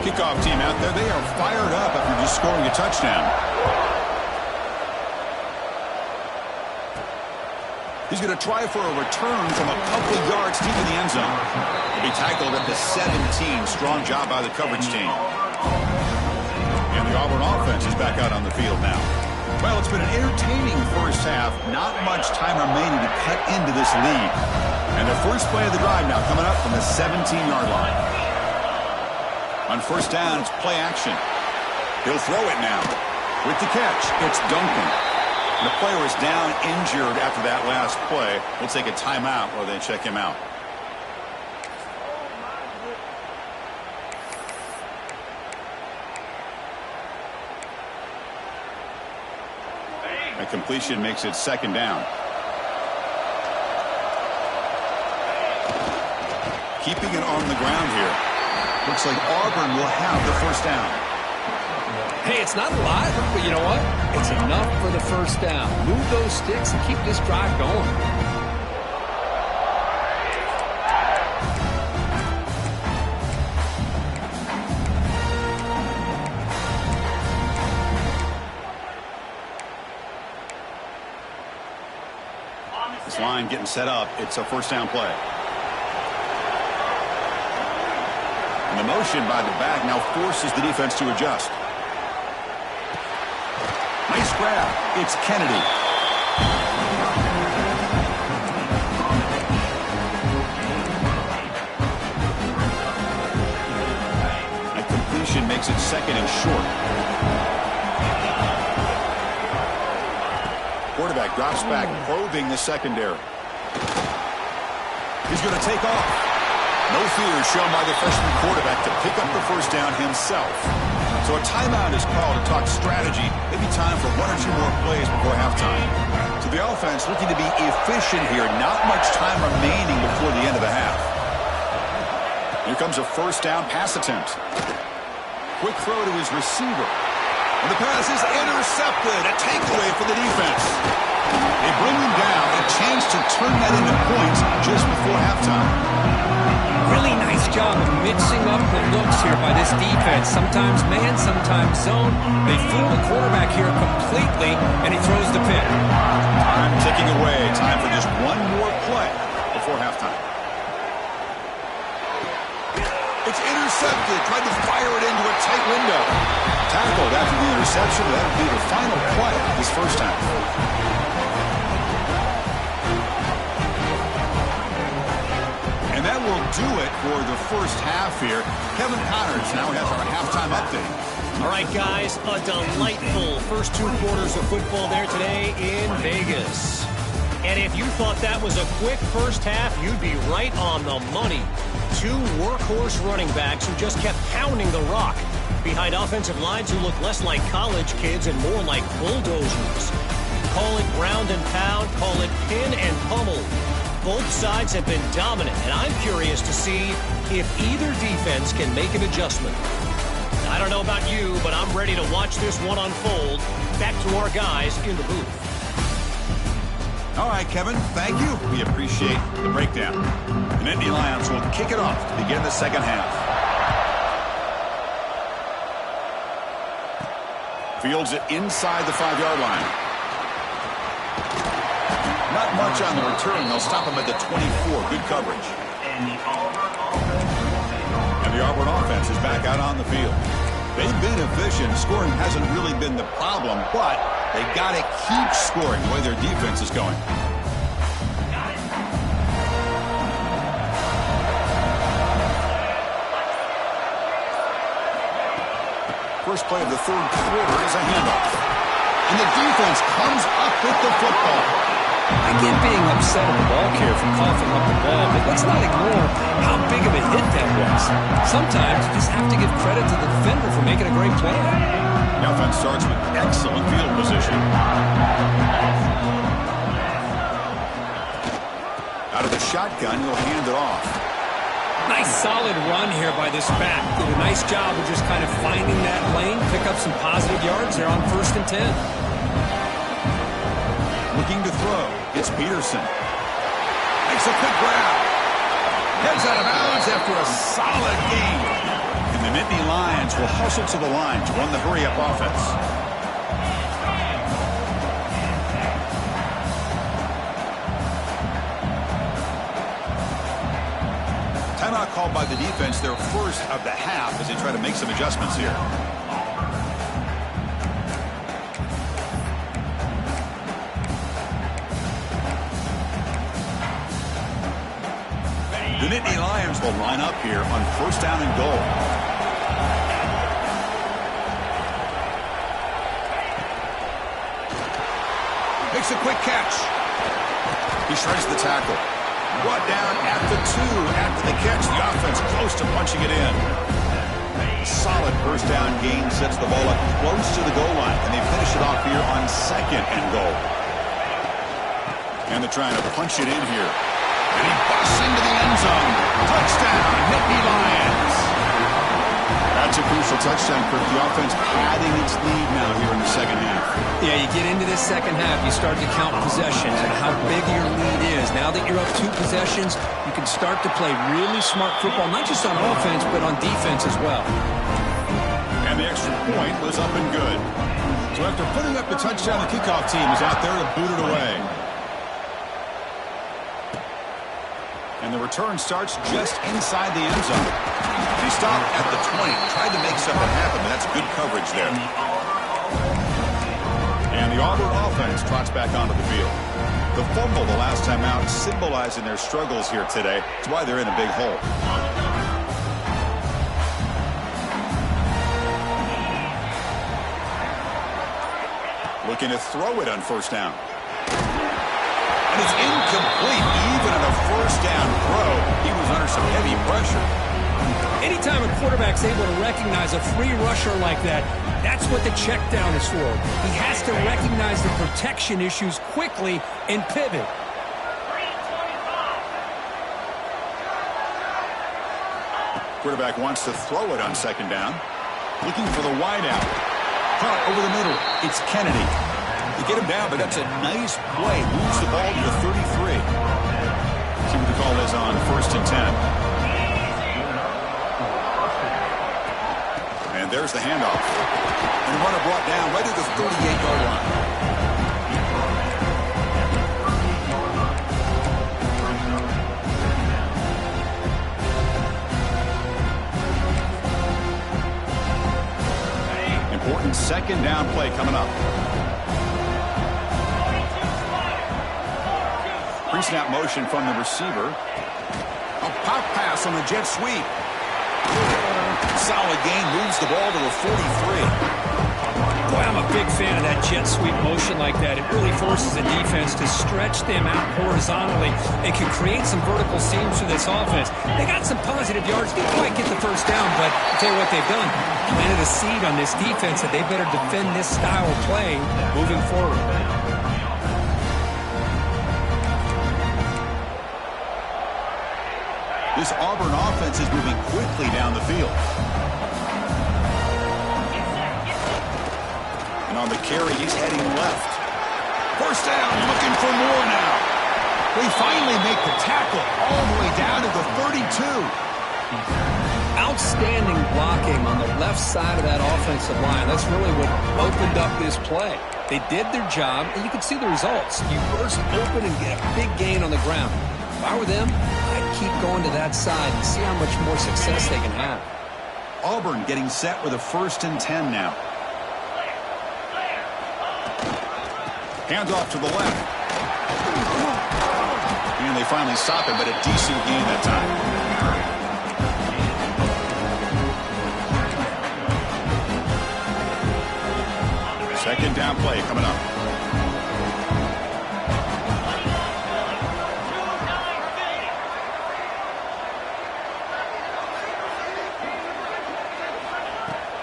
Kickoff team out there, they are fired up after just scoring a touchdown. He's going to try for a return from a couple of yards deep in the end zone. He'll be tackled at the 17. Strong job by the coverage team. And the Auburn offense is back out on the field now. Well, it's been an entertaining first half. Not much time remaining to cut into this lead. And the first play of the drive now coming up from the 17-yard line. On first down, it's play action. He'll throw it now. With the catch, it's Duncan. The player is down injured after that last play. We'll take a timeout while they check him out. A completion makes it second down. Keeping it on the ground here. Looks like Auburn will have the first down. Hey, it's not a lot, but you know what? It's enough for the first down. Move those sticks and keep this drive going. This line getting set up. It's a first down play. And the motion by the back now forces the defense to adjust. Nice grab. It's Kennedy. A completion makes it second and short. Quarterback drops back, probing the secondary. He's going to take off. No fear shown by the freshman quarterback to pick up the first down himself. So a timeout is called to talk strategy. Maybe time for one or two more plays before halftime. So the offense looking to be efficient here. Not much time remaining before the end of the half. Here comes a first down pass attempt. Quick throw to his receiver. And the pass is intercepted. A takeaway for the defense. They bring him down. A chance to turn that into points just before halftime. Really nice job of mixing up the looks here by this defense. Sometimes man, sometimes zone. They fool the quarterback here completely, and he throws the pick. Time ticking away. Time for just one more play before halftime. It's intercepted. Tried to fire it into a tight window. Tackled after the interception. That would be the final play this first time. And that will do it for the first half here. Kevin Connors now has our halftime update. All right, guys, a delightful first 2 quarters of football there today in Vegas. And if you thought that was a quick first half, you'd be right on the money. 2 workhorse running backs who just kept pounding the rock behind offensive lines who look less like college kids and more like bulldozers. Call it ground and pound, call it pin and pummel. Both sides have been dominant, and I'm curious to see if either defense can make an adjustment. I don't know about you, but I'm ready to watch this one unfold. Back to our guys in the booth. All right, Kevin, thank you. We appreciate the breakdown. The Nittany Lions will kick it off to begin the second half. Fields it inside the 5-yard line. Not much on the return. They'll stop him at the 24. Good coverage. And the Auburn offense is back out on the field. They've been efficient. Scoring hasn't really been the problem, but they got to keep scoring the way their defense is going. First play of the third quarter is a handoff. And the defense comes up with the football. I get being upset at the ball carrier for coughing up the ball, but let's not ignore how big of a hit that was. Sometimes you just have to give credit to the defender for making a great play. The offense starts with excellent field position. Out of the shotgun, he'll hand it off. Nice solid run here by this back. Did a nice job of just kind of finding that lane, pick up some positive yards there on 1st and 10. Looking to throw. It's Peterson. Makes a quick grab. Heads out of bounds after a solid gain. And the Nittany Lions will hustle to the line to run the hurry-up offense. Timeout called by the defense, their first of the half, as they try to make some adjustments here. The Nittany Lions will line up here on 1st down and goal. Makes a quick catch. He shreds the tackle. Brought down at the 2 after the catch. The offense close to punching it in. Solid first down gain sets the ball up close to the goal line, and they finish it off here on 2nd and goal. And they're trying to punch it in here. And he busts into the end zone. Touchdown, Nittany Lions. That's a crucial touchdown, Kirk. The offense padding its lead now here in the second half. Yeah, you get into this second half, you start to count possessions and how big your lead is. Now that you're up 2 possessions, you can start to play really smart football, not just on offense, but on defense as well. And the extra point was up and good. So after putting up the touchdown, the kickoff team is out there to boot it away. And the return starts just inside the end zone. He stopped at the 20, tried to make something happen, but that's good coverage there. And the Auburn offense trots back onto the field. The fumble the last time out symbolizing their struggles here today. That's why they're in a big hole. Looking to throw it on 1st down. And it's incomplete. Even on a 1st down throw, he was under some heavy pressure. Anytime a quarterback's able to recognize a free rusher like that, that's what the check down is for. He has to recognize the protection issues quickly and pivot. Quarterback wants to throw it on second down. Looking for the wide out. Caught over the middle. It's Kennedy. They get him down, but that's a nice play. Moves the ball to the 33. See what the call is on 1st and 10. And there's the handoff. And the runner brought down right at the 38-yard line. Important second down play coming up. Pre-snap motion from the receiver. A pop pass on the jet sweep. Solid gain, moves the ball to the 43. Boy, I'm a big fan of that jet sweep motion like that. It really forces the defense to stretch them out horizontally. It can create some vertical seams for this offense. They got some positive yards. Didn't quite get the first down, but I'll tell you what they've done. Planted a seed on this defense that they better defend this style of play moving forward. This Auburn offense is moving quickly down the field. And on the carry, he's heading left. First down, looking for more now. They finally make the tackle all the way down to the 32. Outstanding blocking on the left side of that offensive line. That's really what opened up this play. They did their job, and you can see the results. You burst open and get a big gain on the ground. If I were them, I'd keep going to that side and see how much more success they can have. Auburn getting set with a 1st and 10 now. Hands off to the left. And they finally stop it, but a decent gain that time. Second down play coming up.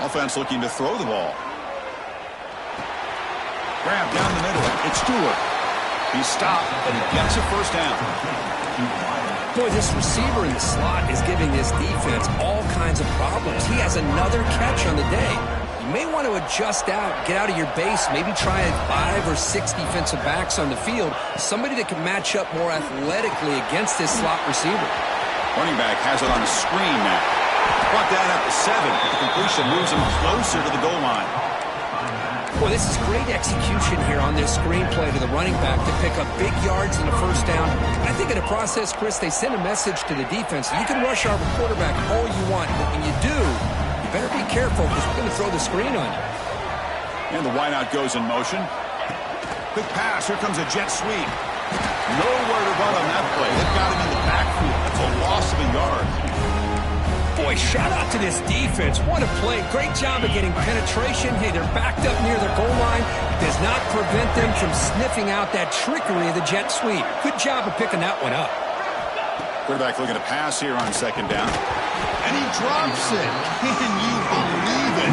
Offense looking to throw the ball. Grab down the middle. It's Stewart. He's stopped, but he gets a first down. Boy, this receiver in the slot is giving this defense all kinds of problems. He has another catch on the day. You may want to adjust out, get out of your base, maybe try 5 or 6 defensive backs on the field, somebody that can match up more athletically against this slot receiver. Running back has it on a screen now. Brought down at the 7. The completion moves him closer to the goal line. Boy, this is great execution here on this screenplay to the running back to pick up big yards in the first down. I think in the process, Chris, they send a message to the defense. You can rush our quarterback all you want, but when you do, you better be careful because we're going to throw the screen on you. And the wideout goes in motion. Quick pass. Here comes a jet sweep. Nowhere to run on that play. They've got him in the backfield. That's a loss of a yard. Boy, shout out to this defense. What a play. Great job of getting penetration. Hey, they're backed up near their goal line. Does not prevent them from sniffing out that trickery of the jet sweep. Good job of picking that one up. Quarterback looking to pass here on second down. And he drops it. Can you believe it?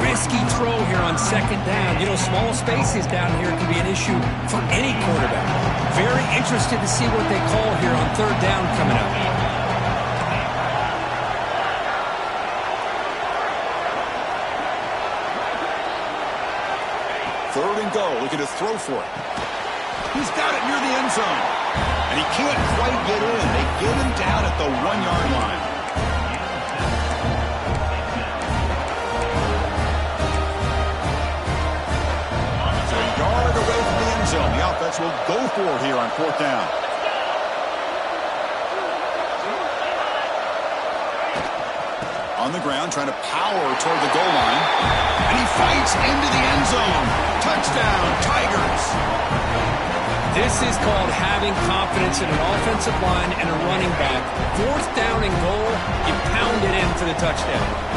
Risky throw here on second down. You know, small spaces down here can be an issue for any quarterback. Very interested to see what they call here on third down coming up. Third and goal, looking to throw for it. He's got it near the end zone. And he can't quite get in. They get him down at the 1-yard line. So a yard away from the end zone. The offense will go for it here on fourth down. On the ground, trying to power toward the goal line. And he fights into the end zone. Touchdown, Tigers. This is called having confidence in an offensive line and a running back. Fourth down and goal, you pound it in for the touchdown.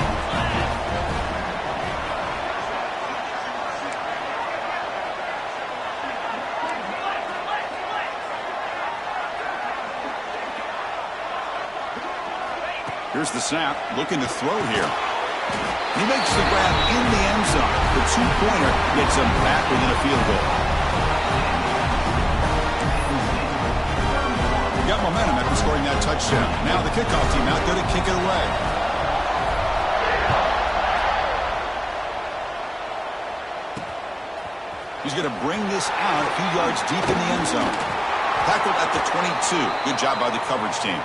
Here's the snap, looking to throw here. He makes the grab in the end zone. The two-pointer gets him back within a field goal. Got momentum after scoring that touchdown. Now the kickoff team out there to kick it away. He's going to bring this out a few yards deep in the end zone. Tackled at the 22. Good job by the coverage team.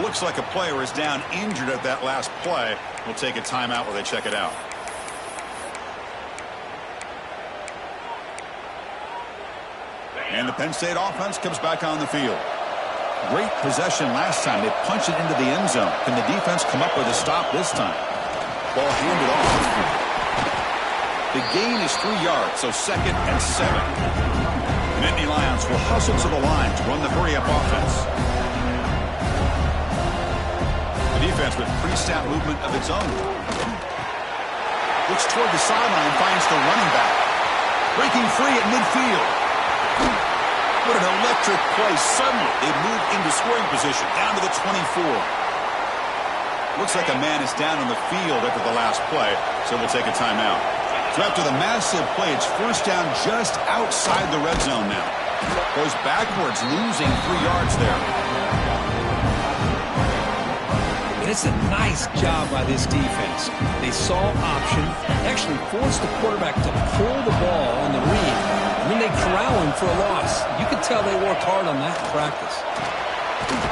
Looks like a player is down injured at that last play. We'll take a timeout while they check it out. And the Penn State offense comes back on the field. Great possession last time. They punched it into the end zone. Can the defense come up with a stop this time? Ball handed off. The gain is 3 yards, so 2nd and 7. Nittany Lions will hustle to the line to run the hurry-up offense. The defense with pre-snap movement of its own. Looks toward the sideline, finds the running back. Breaking free at midfield. What an electric play. Suddenly, they move into scoring position, down to the 24. Looks like a man is down on the field after the last play, so we'll take a timeout. So after the massive play, it's first down just outside the red zone now. Goes backwards, losing 3 yards there. And it's a nice job by this defense. They saw option, actually forced the quarterback to pull the ball on the read, and then they corral him for a loss. You could tell they worked hard on that in practice.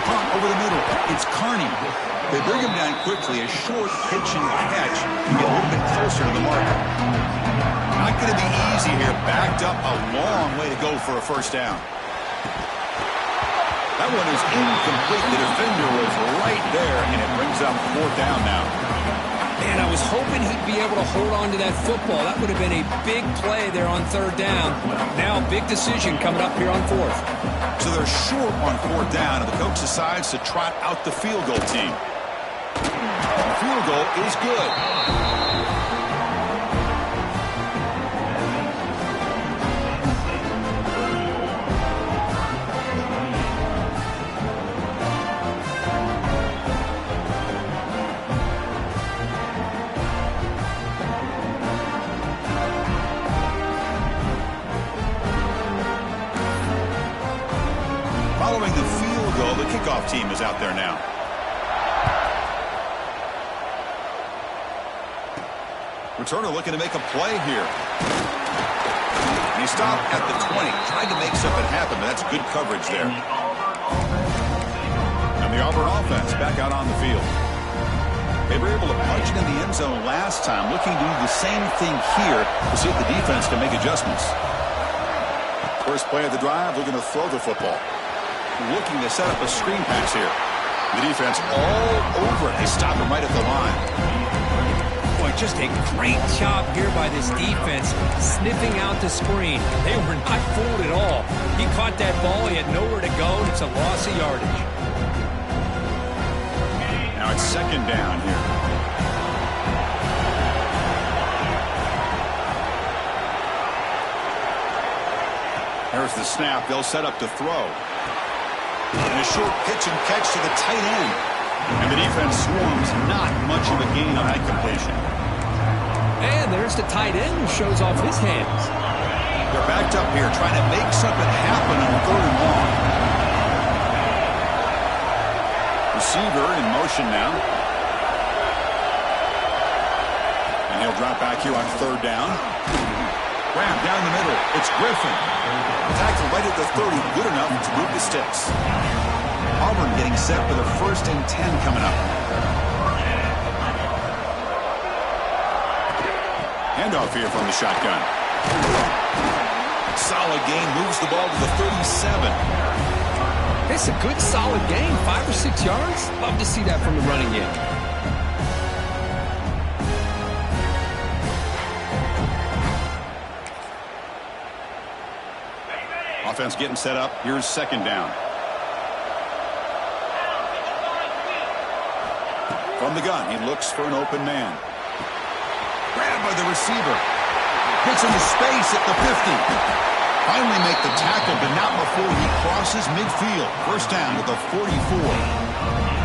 Punt over the middle. It's Carney. They bring him down quickly. A short pitch and catch to get a little bit closer to the marker. Not going to be easy here. Backed up a long way to go for a first down. That one is incomplete. The defender was right there, and it brings up 4th down now. Man, I was hoping he'd be able to hold on to that football. That would have been a big play there on 3rd down. Now, big decision coming up here on 4th. So they're short on 4th down, and the coach decides to trot out the field goal team. The field goal is good. Following the field goal, the kickoff team is out there now. Returner looking to make a play here. He stopped at the 20, tried to make something happen, but that's good coverage there. And the Auburn offense back out on the field. They were able to punch it in the end zone last time, looking to do the same thing here to see if the defense can make adjustments. First play of the drive, looking to throw the football. Looking to set up a screen pass here. The defense all over it. They stop him right at the line. Boy, just a great job here by this defense, sniffing out the screen. They were not fooled at all. He caught that ball. He had nowhere to go, and it's a loss of yardage. Now it's 2nd down here. There's the snap. They'll set up to throw. And a short pitch and catch to the tight end. And the defense swarms. Not much of a gain on that completion. And there's the tight end who shows off his hands. They're backed up here trying to make something happen on 3rd and long. Receiver in motion now. And he'll drop back here on 3rd down. Grab down the middle. It's Griffin. Tackle right at the 30. Good enough to move the sticks. Auburn getting set for the 1st and 10 coming up. Handoff here from the shotgun. Solid gain. Moves the ball to the 37. It's a good, solid gain. 5 or 6 yards. Love to see that from the running game. Offense getting set up. Here's 2nd down. From the gun, he looks for an open man. Grabbed by the receiver. Gets into space at the 50. Finally make the tackle, but not before he crosses midfield. First down at the 44.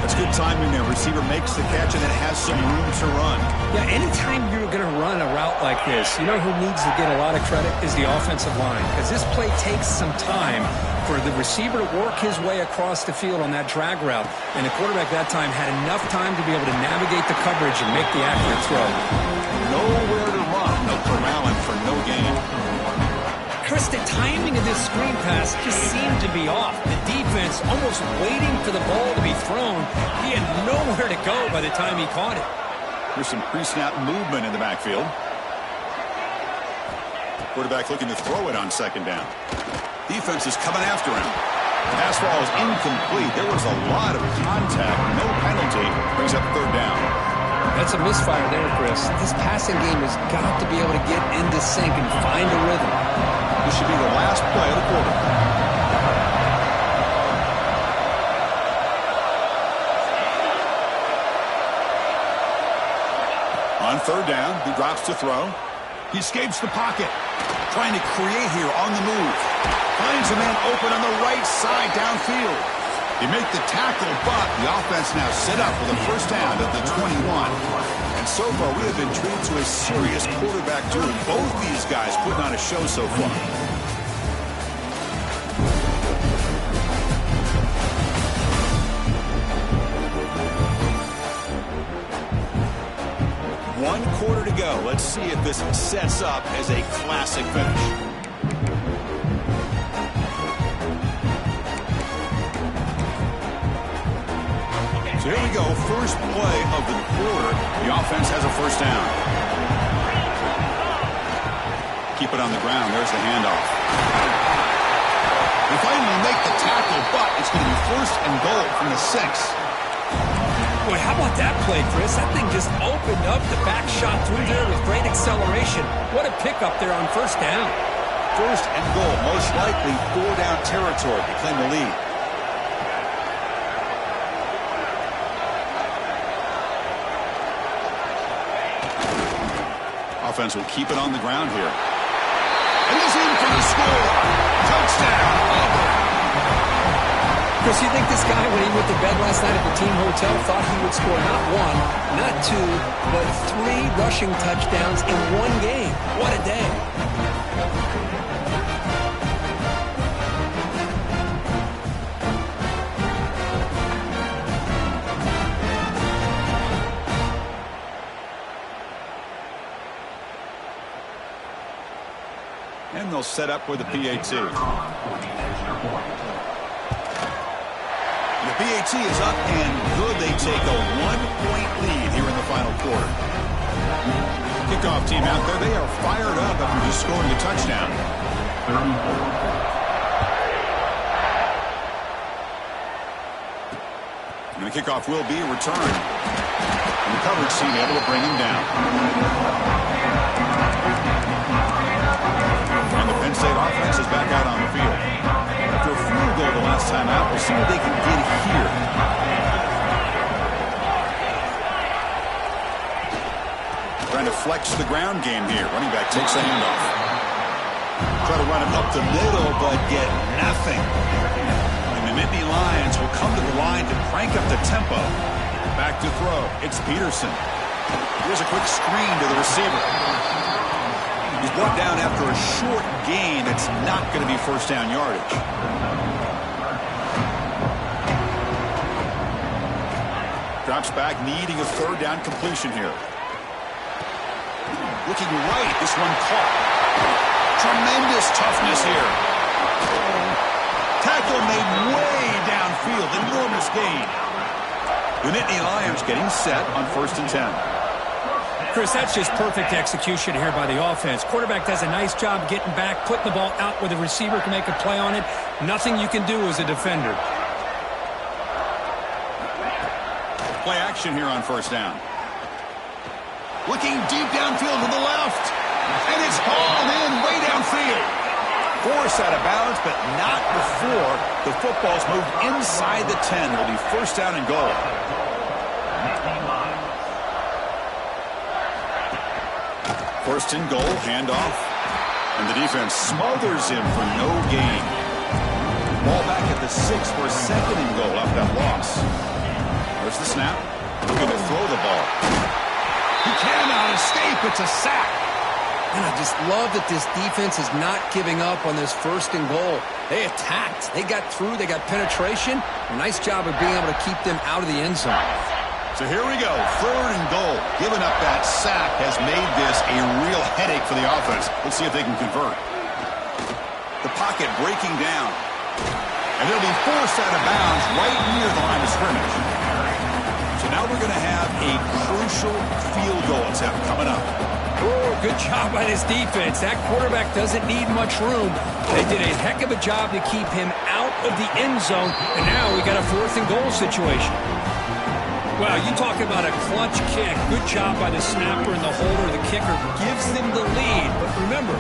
That's good timing there. Receiver makes the catch and then has some room to run. Yeah, anytime you're going to run a route like this, you know who needs to get a lot of credit is the offensive line, because this play takes some time for the receiver to work his way across the field on that drag route, and the quarterback that time had enough time to be able to navigate the coverage and make the accurate throw. Nowhere to run. No corralling for no gain. Chris, the timing of this screen pass just seemed to be off. The defense almost waiting for the ball to be thrown. He had nowhere to go by the time he caught it. There's some pre-snap movement in the backfield. Quarterback looking to throw it on second down. Defense is coming after him. Pass ball is incomplete. There was a lot of contact. No penalty. Brings up third down. That's a misfire there, Chris. This passing game has got to be able to get into sync and find a rhythm. This should be the last play of the quarter. On third down, he drops to throw. He escapes the pocket. Trying to create here on the move. Finds a man open on the right side downfield. They make the tackle, but the offense now set up with a first down at the 21. And so far, we have been treated to a serious quarterback duel. Both these guys putting on a show so far. One quarter to go. Let's see if this sets up as a classic finish. So here we go. First play of the quarter. The offense has a first down. Keep it on the ground. There's the handoff. They finally make the tackle, but it's going to be first and goal from the 6. Boy, how about that play, Chris? That thing just opened up. The back shot through there with great acceleration. What a pickup there on first down. First and goal, most likely 4-down territory to claim the lead. Offense will keep it on the ground here. And he's in for the score. Touchdown, Auburn. Chris, you think this guy, when he went to bed last night at the team hotel, thought he would score not 1, not 2, but 3 rushing touchdowns in one game? What a day. And they'll set up with a PAT. The PAT is up and good. They take a 1-point lead here in the final quarter. Kickoff team out there. They are fired up after just scoring a touchdown. And the kickoff will be a return. And the coverage team able to bring him down. And the Penn State offense is back out on the field. After a field goal the last time out, we'll see what they can get here. Trying to flex the ground game here. Running back takes the handoff. Try to run it up the middle, but get nothing. And the Nittany Lions will come to the line to crank up the tempo. Back to throw. It's Peterson. Here's a quick screen to the receiver. He's brought down after a short gain. It's not going to be first down yardage. Drops back, needing a third down completion here. Looking right, this one caught. Tremendous toughness here. Tackle made way downfield. Enormous gain. The Nittany Lions getting set on 1st and 10. Chris, that's just perfect execution here by the offense. Quarterback does a nice job getting back, putting the ball out where the receiver can make a play on it. Nothing you can do as a defender. Play action here on first down. Looking deep downfield to the left. And it's hauled in way downfield. Forced out of bounds, but not before the football's moved inside the 10. It'll be first down and goal. First and goal, handoff. And the defense smothers him for no gain. Ball back at the 6 for a second and goal after that loss. There's the snap. Looking to throw the ball. He cannot escape. It's a sack. And I just love that this defense is not giving up on this 1st and goal. They attacked. They got through. They got penetration. Nice job of being able to keep them out of the end zone. So here we go. 3rd and goal. Giving up that sack has made this a real headache for the offense. Let's see if they can convert. The pocket breaking down. And they'll be forced out of bounds right near the line of scrimmage. So now we're going to have a crucial field goal attempt coming up. Ooh, good job by this defense. That quarterback doesn't need much room. They did a heck of a job to keep him out of the end zone. And now we got a 4th and goal situation. Wow, you talk about a clutch kick. Good job by the snapper and the holder. The kicker gives them the lead. But remember,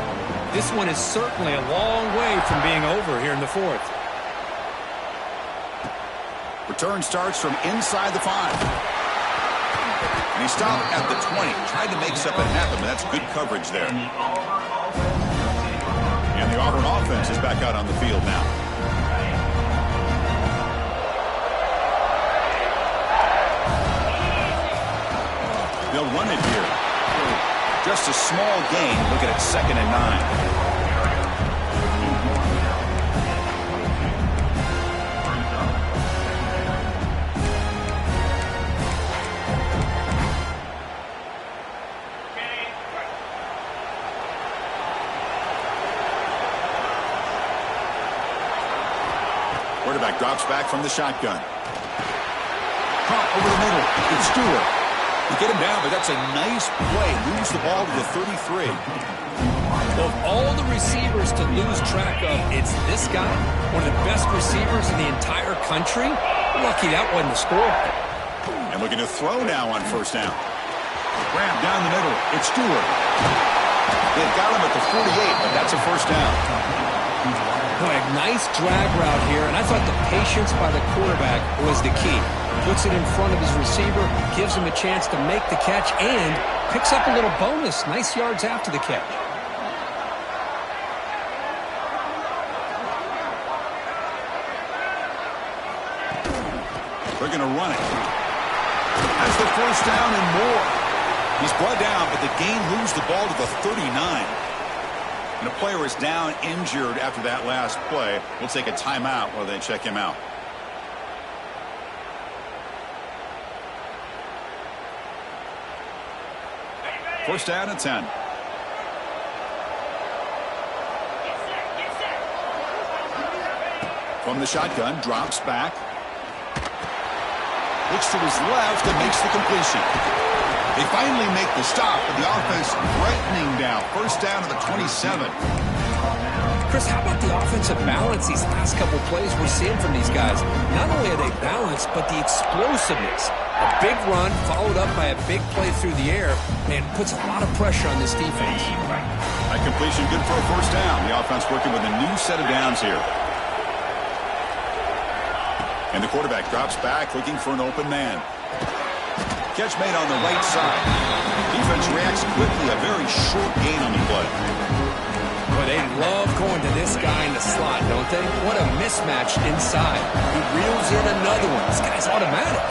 this one is certainly a long way from being over here in the 4th. Return starts from inside the 5. And he stopped at the 20. Tried to make something happen, but that's good coverage there. And the Auburn offense is back out on the field now. They'll run it here. Just a small gain. Looking at 2nd and 9. Quarterback drops back from the shotgun. Caught over the middle. It's Stewart. You get him down, but that's a nice play. Moves the ball to the 33. Of all the receivers to lose track of, it's this guy, one of the best receivers in the entire country. Lucky that wasn't the score. And looking to throw now on 1st down. Grab down the middle. It's Stewart. They've got him at the 48, but that's a 1st down. Boy, a nice drag route here, and I thought the patience by the quarterback was the key. Puts it in front of his receiver, gives him a chance to make the catch, and picks up a little bonus. Nice yards after the catch. They're going to run it. That's the 1st down and more. He's brought down, but the gain moves the ball to the 39. And a player is down injured after that last play. We'll take a timeout while they check him out. First down and 10. From the shotgun, drops back. Looks to his left and makes the completion. They finally make the stop, but the offense brightening down. First down to the 27. Chris, how about the offensive balance these last couple plays we're seeing from these guys? Not only are they balanced, but the explosiveness. A big run followed up by a big play through the air, and puts a lot of pressure on this defense. That completion good for a 1st down. The offense working with a new set of downs here. And the quarterback drops back looking for an open man. Catch made on the right side. Defense reacts quickly. A very short gain on the play. Boy, they love going to this guy in the slot, don't they? What a mismatch inside. He reels in another one. This guy's automatic.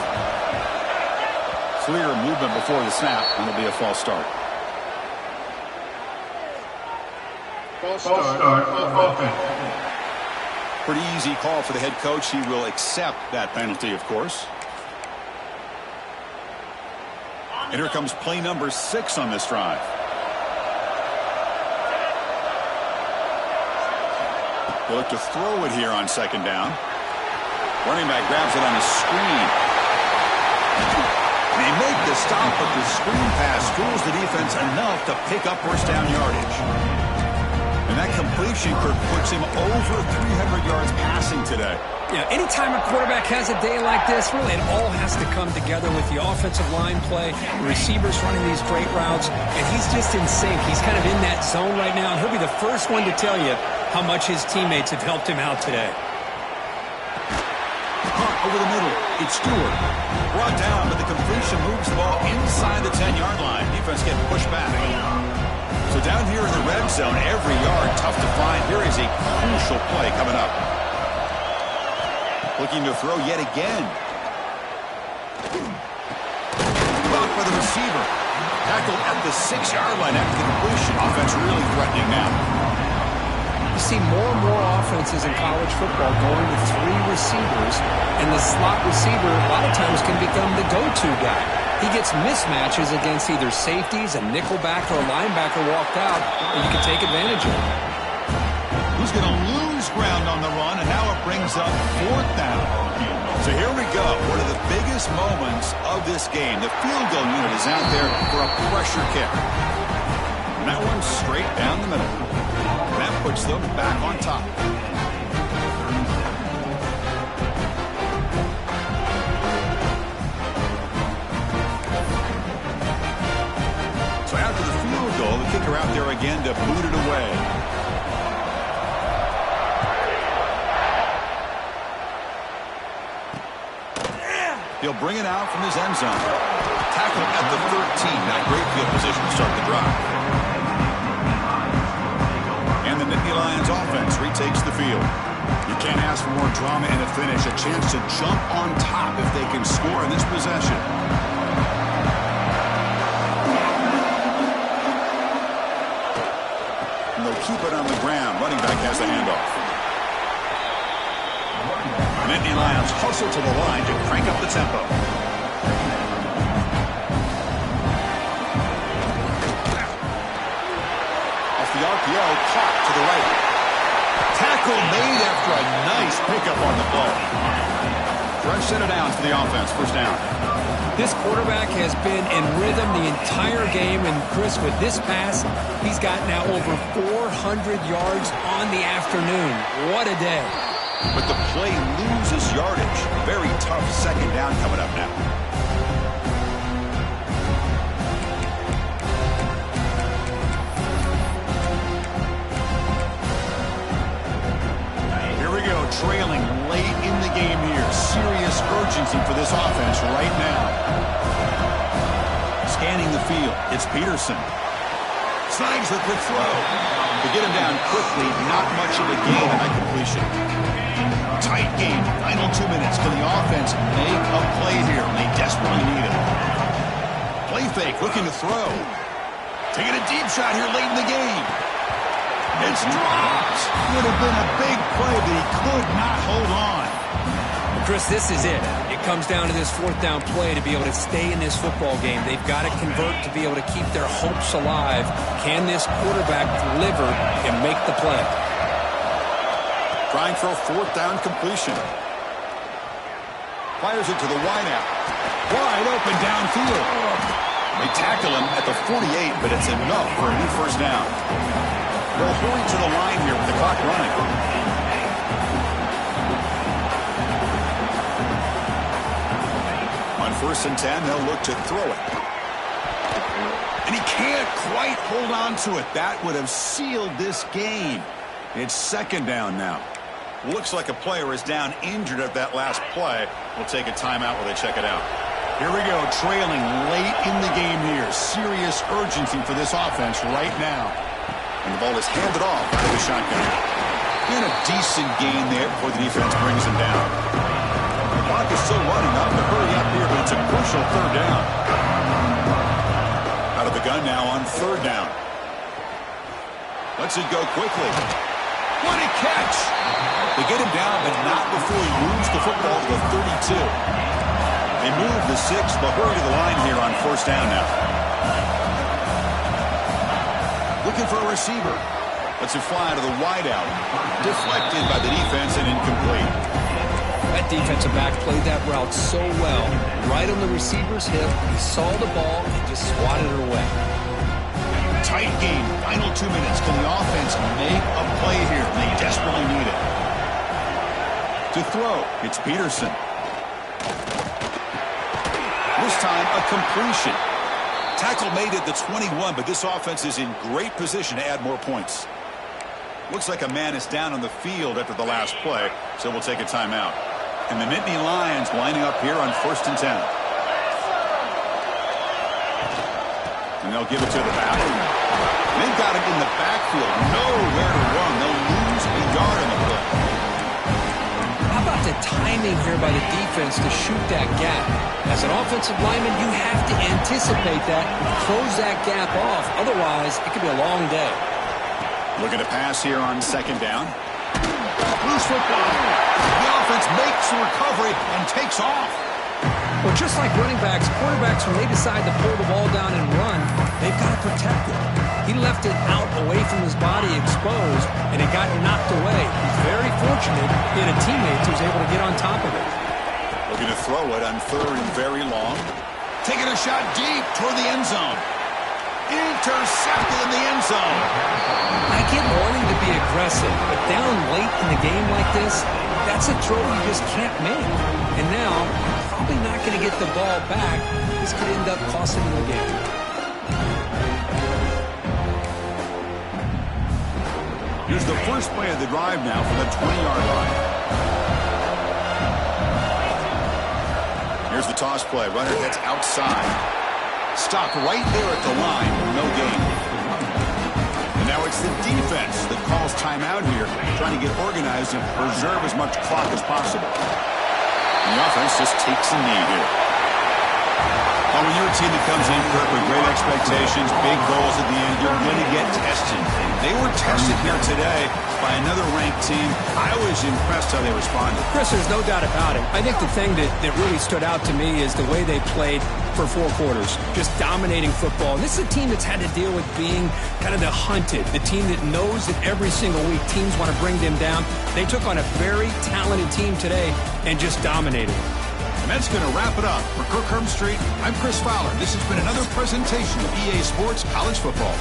Clear movement before the snap, and it'll be a false start. False start. Offense. Pretty easy call for the head coach. He will accept that penalty, of course. And here comes play number 6 on this drive. They look to throw it here on 2nd down. Running back grabs it on a screen. They make the stop, but the screen pass fools the defense enough to pick up 1st down yardage. And that completion, Kirk, puts him over 300 yards passing today. Yeah, anytime a quarterback has a day like this, really it all has to come together with the offensive line play, the receivers running these great routes, and he's just in sync. He's kind of in that zone right now, and he'll be the first one to tell you how much his teammates have helped him out today. Caught over the middle. It's Stewart. Brought down, but the completion moves the ball inside the 10-yard line. Defense getting pushed back. So So down here in the red zone, every yard tough to find. Here is a crucial play coming up. Looking to throw yet again. Blocked by the receiver. Tackled at the 6-yard line after the completion. Offense really threatening now. You see more and more offenses in college football going to 3 receivers, and the slot receiver a lot of times can become the go-to guy. He gets mismatches against either safeties, a nickelback, or a linebacker walked out, and you can take advantage of it. He's going to lose ground on the run, and now it brings up 4th down. So here we go, one of the biggest moments of this game. The field goal unit is out there for a pressure kick. And that one's straight down the middle. And that puts them back on top. So after the field goal, the kicker out there again to boot it away. He'll bring it out from his end zone. Tackle at the 13. Not great field position to start the drive. And the Nittany Lions offense retakes the field. You can't ask for more drama in a finish. A chance to jump on top if they can score in this possession. And they'll keep it on the ground. Running back has the handoff. The Nittany Lions hustle to the line to crank up the tempo. Off the RPO, caught to the right. Tackle made after a nice pickup on the play. Fresh set of downs for the offense. 1st down. This quarterback has been in rhythm the entire game, and Chris, with this pass, he's got now over 400 yards on the afternoon. What a day. But the play loses yardage. Very tough 2nd down coming up now. Here we go, trailing late in the game here. Serious urgency for this offense right now. Scanning the field, it's Peterson. Snags the quick throw. To get him down quickly, not much of a gain on that completion. Tight game, final 2 minutes. Can the offense make a play here? They desperately need it. Play fake, looking to throw. Taking a deep shot here late in the game. It's dropped. Would have been a big play, but he could not hold on. Chris, this is it. It comes down to this 4th down play to be able to stay in this football game. They've got to convert to be able to keep their hopes alive. Can this quarterback deliver and make the play? Trying for a 4th down completion. Fires it to the wideout. Wide open downfield. They tackle him at the 48, but it's enough for a new 1st down. They'll hurry to the line here with the clock running. On 1st and 10, they'll look to throw it. And he can't quite hold on to it. That would have sealed this game. It's 2nd down now. Looks like a player is down injured at that last play. We'll take a timeout while they check it out. Here we go, trailing late in the game here. Serious urgency for this offense right now. And the ball is handed off out of the shotgun. In a decent gain there before the defense brings him down. The clock is still running. Not to hurry up here, but it's a crucial 3rd down. Out of the gun now on 3rd down. Lets it go quickly. What a catch! They get him down, but not before he moves the football to the 32. They move the 6. They'll hurry to the line here on 1st down now. Looking for a receiver. Lets it fly to the wideout. Deflected by the defense and incomplete. That defensive back played that route so well. Right on the receiver's hip. He saw the ball and just swatted it away. Tight game. Final 2 minutes. Can the offense make a play here? They desperately need it. To throw, it's Peterson. This time, a completion. Tackle made at the 21, but this offense is in great position to add more points. Looks like a man is down on the field after the last play, so we'll take a timeout. And the Nittany Lions lining up here on 1st and 10. And they'll give it to the back. They've got it in the backfield. Nowhere to run. They'll lose a yard in the play. How about the timing here by the defense to shoot that gap? As an offensive lineman, you have to anticipate that and close that gap off. Otherwise, it could be a long day. Looking to pass here on second down. Loose football. The offense makes the recovery and takes off. Well, just like running backs, quarterbacks, when they decide to pull the ball down and run, they've got to protect it. He left it out away from his body exposed, and it got knocked away. He's very fortunate he had a teammate who was able to get on top of it. Looking to throw it on third and very long. Taking a shot deep toward the end zone. Intercepted in the end zone. I get wanting to be aggressive, but down late in the game like this, that's a throw you just can't make. And now, probably not going to get the ball back. This could end up costing him the game. Here's the first play of the drive now from the 20-yard line. Here's the toss play. Runner heads outside. Stopped right there at the line. No gain. And now it's the defense that calls timeout here, trying to get organized and preserve as much clock as possible. And the offense just takes a knee here. Well, when you're a team that comes in, Kirk, with great expectations, big goals at the end, you're going to get tested. They were tested here today by another ranked team. I was impressed how they responded. Chris, there's no doubt about it. I think the thing that really stood out to me is the way they played for 4 quarters, just dominating football. And this is a team that's had to deal with being kind of the hunted, the team that knows that every single week teams want to bring them down. They took on a very talented team today and just dominated. And that's going to wrap it up. For Kirk Herbstreit, I'm Chris Fowler. This has been another presentation of EA Sports College Football.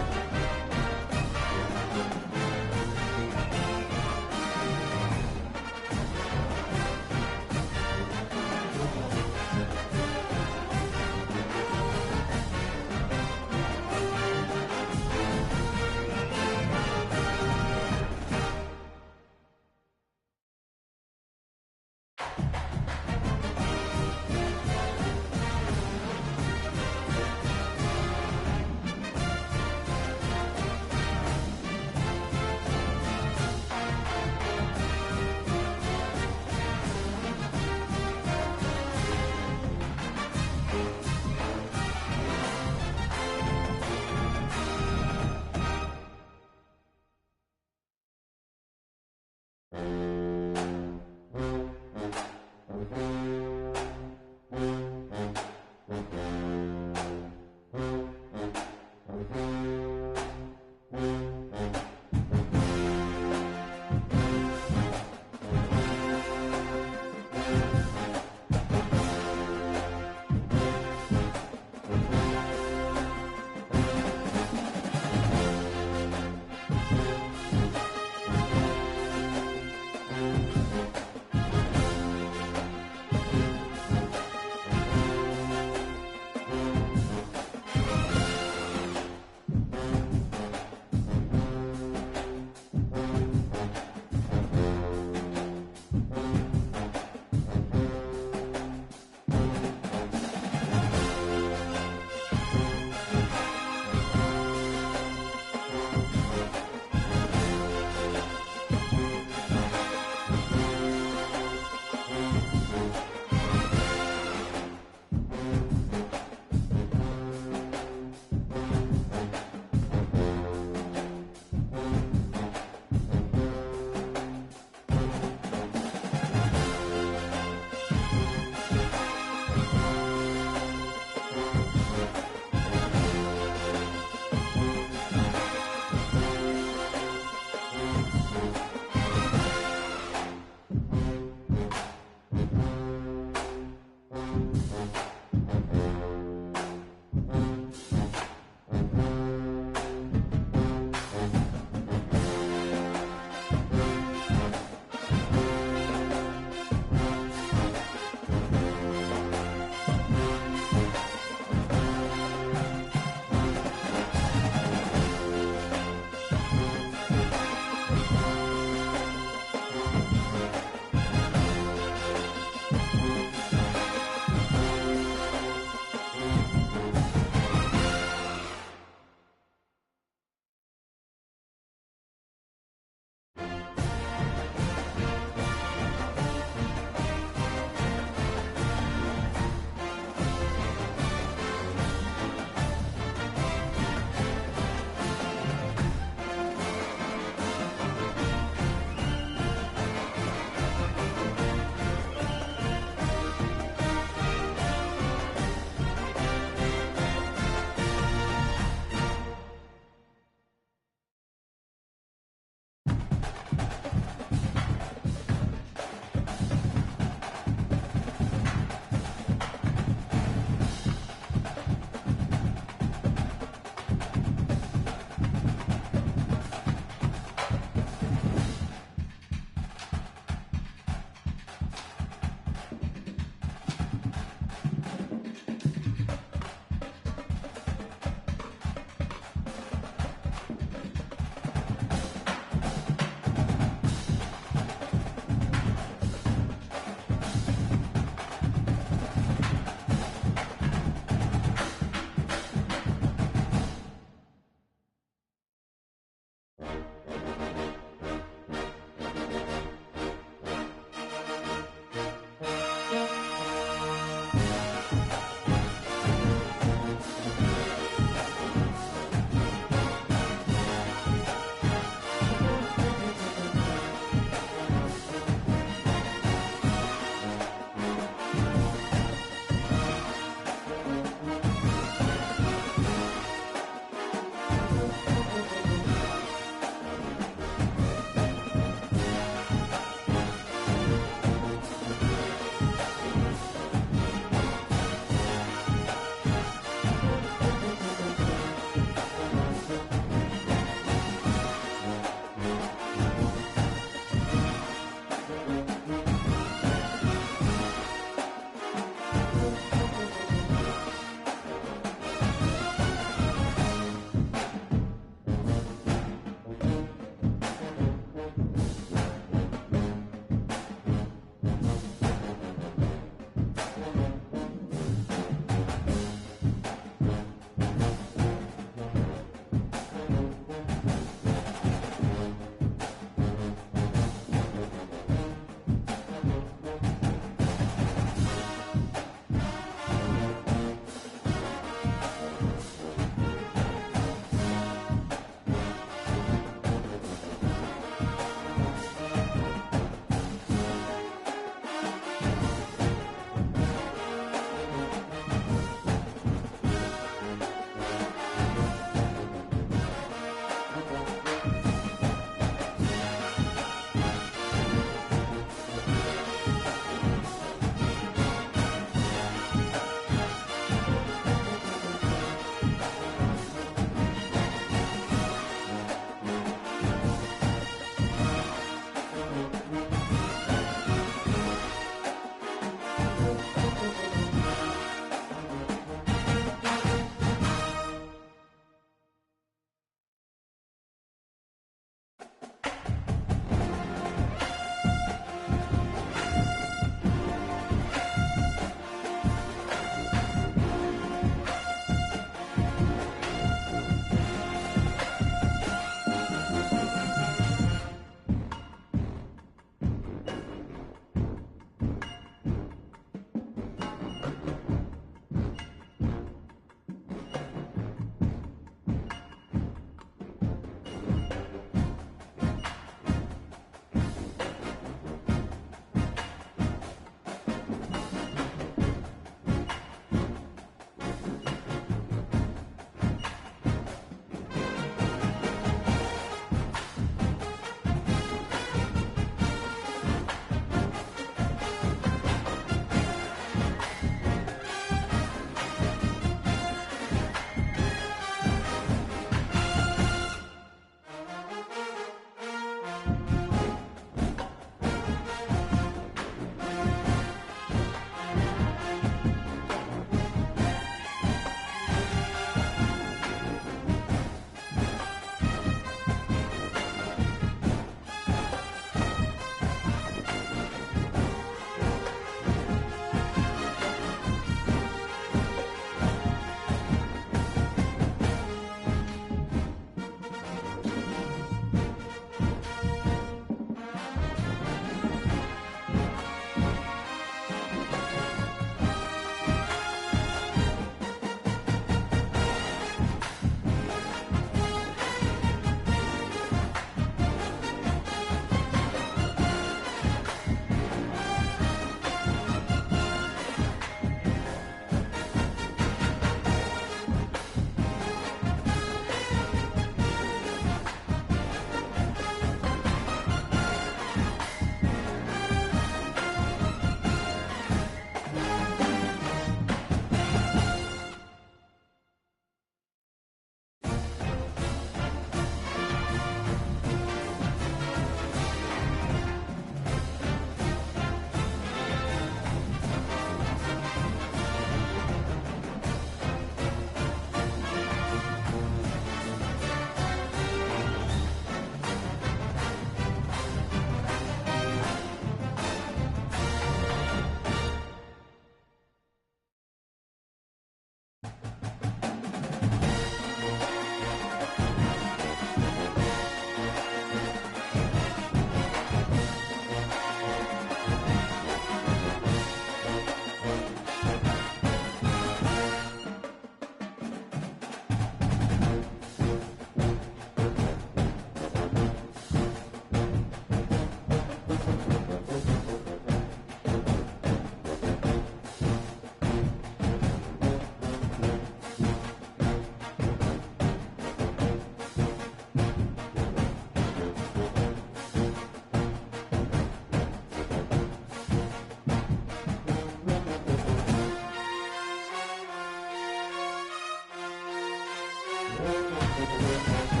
it.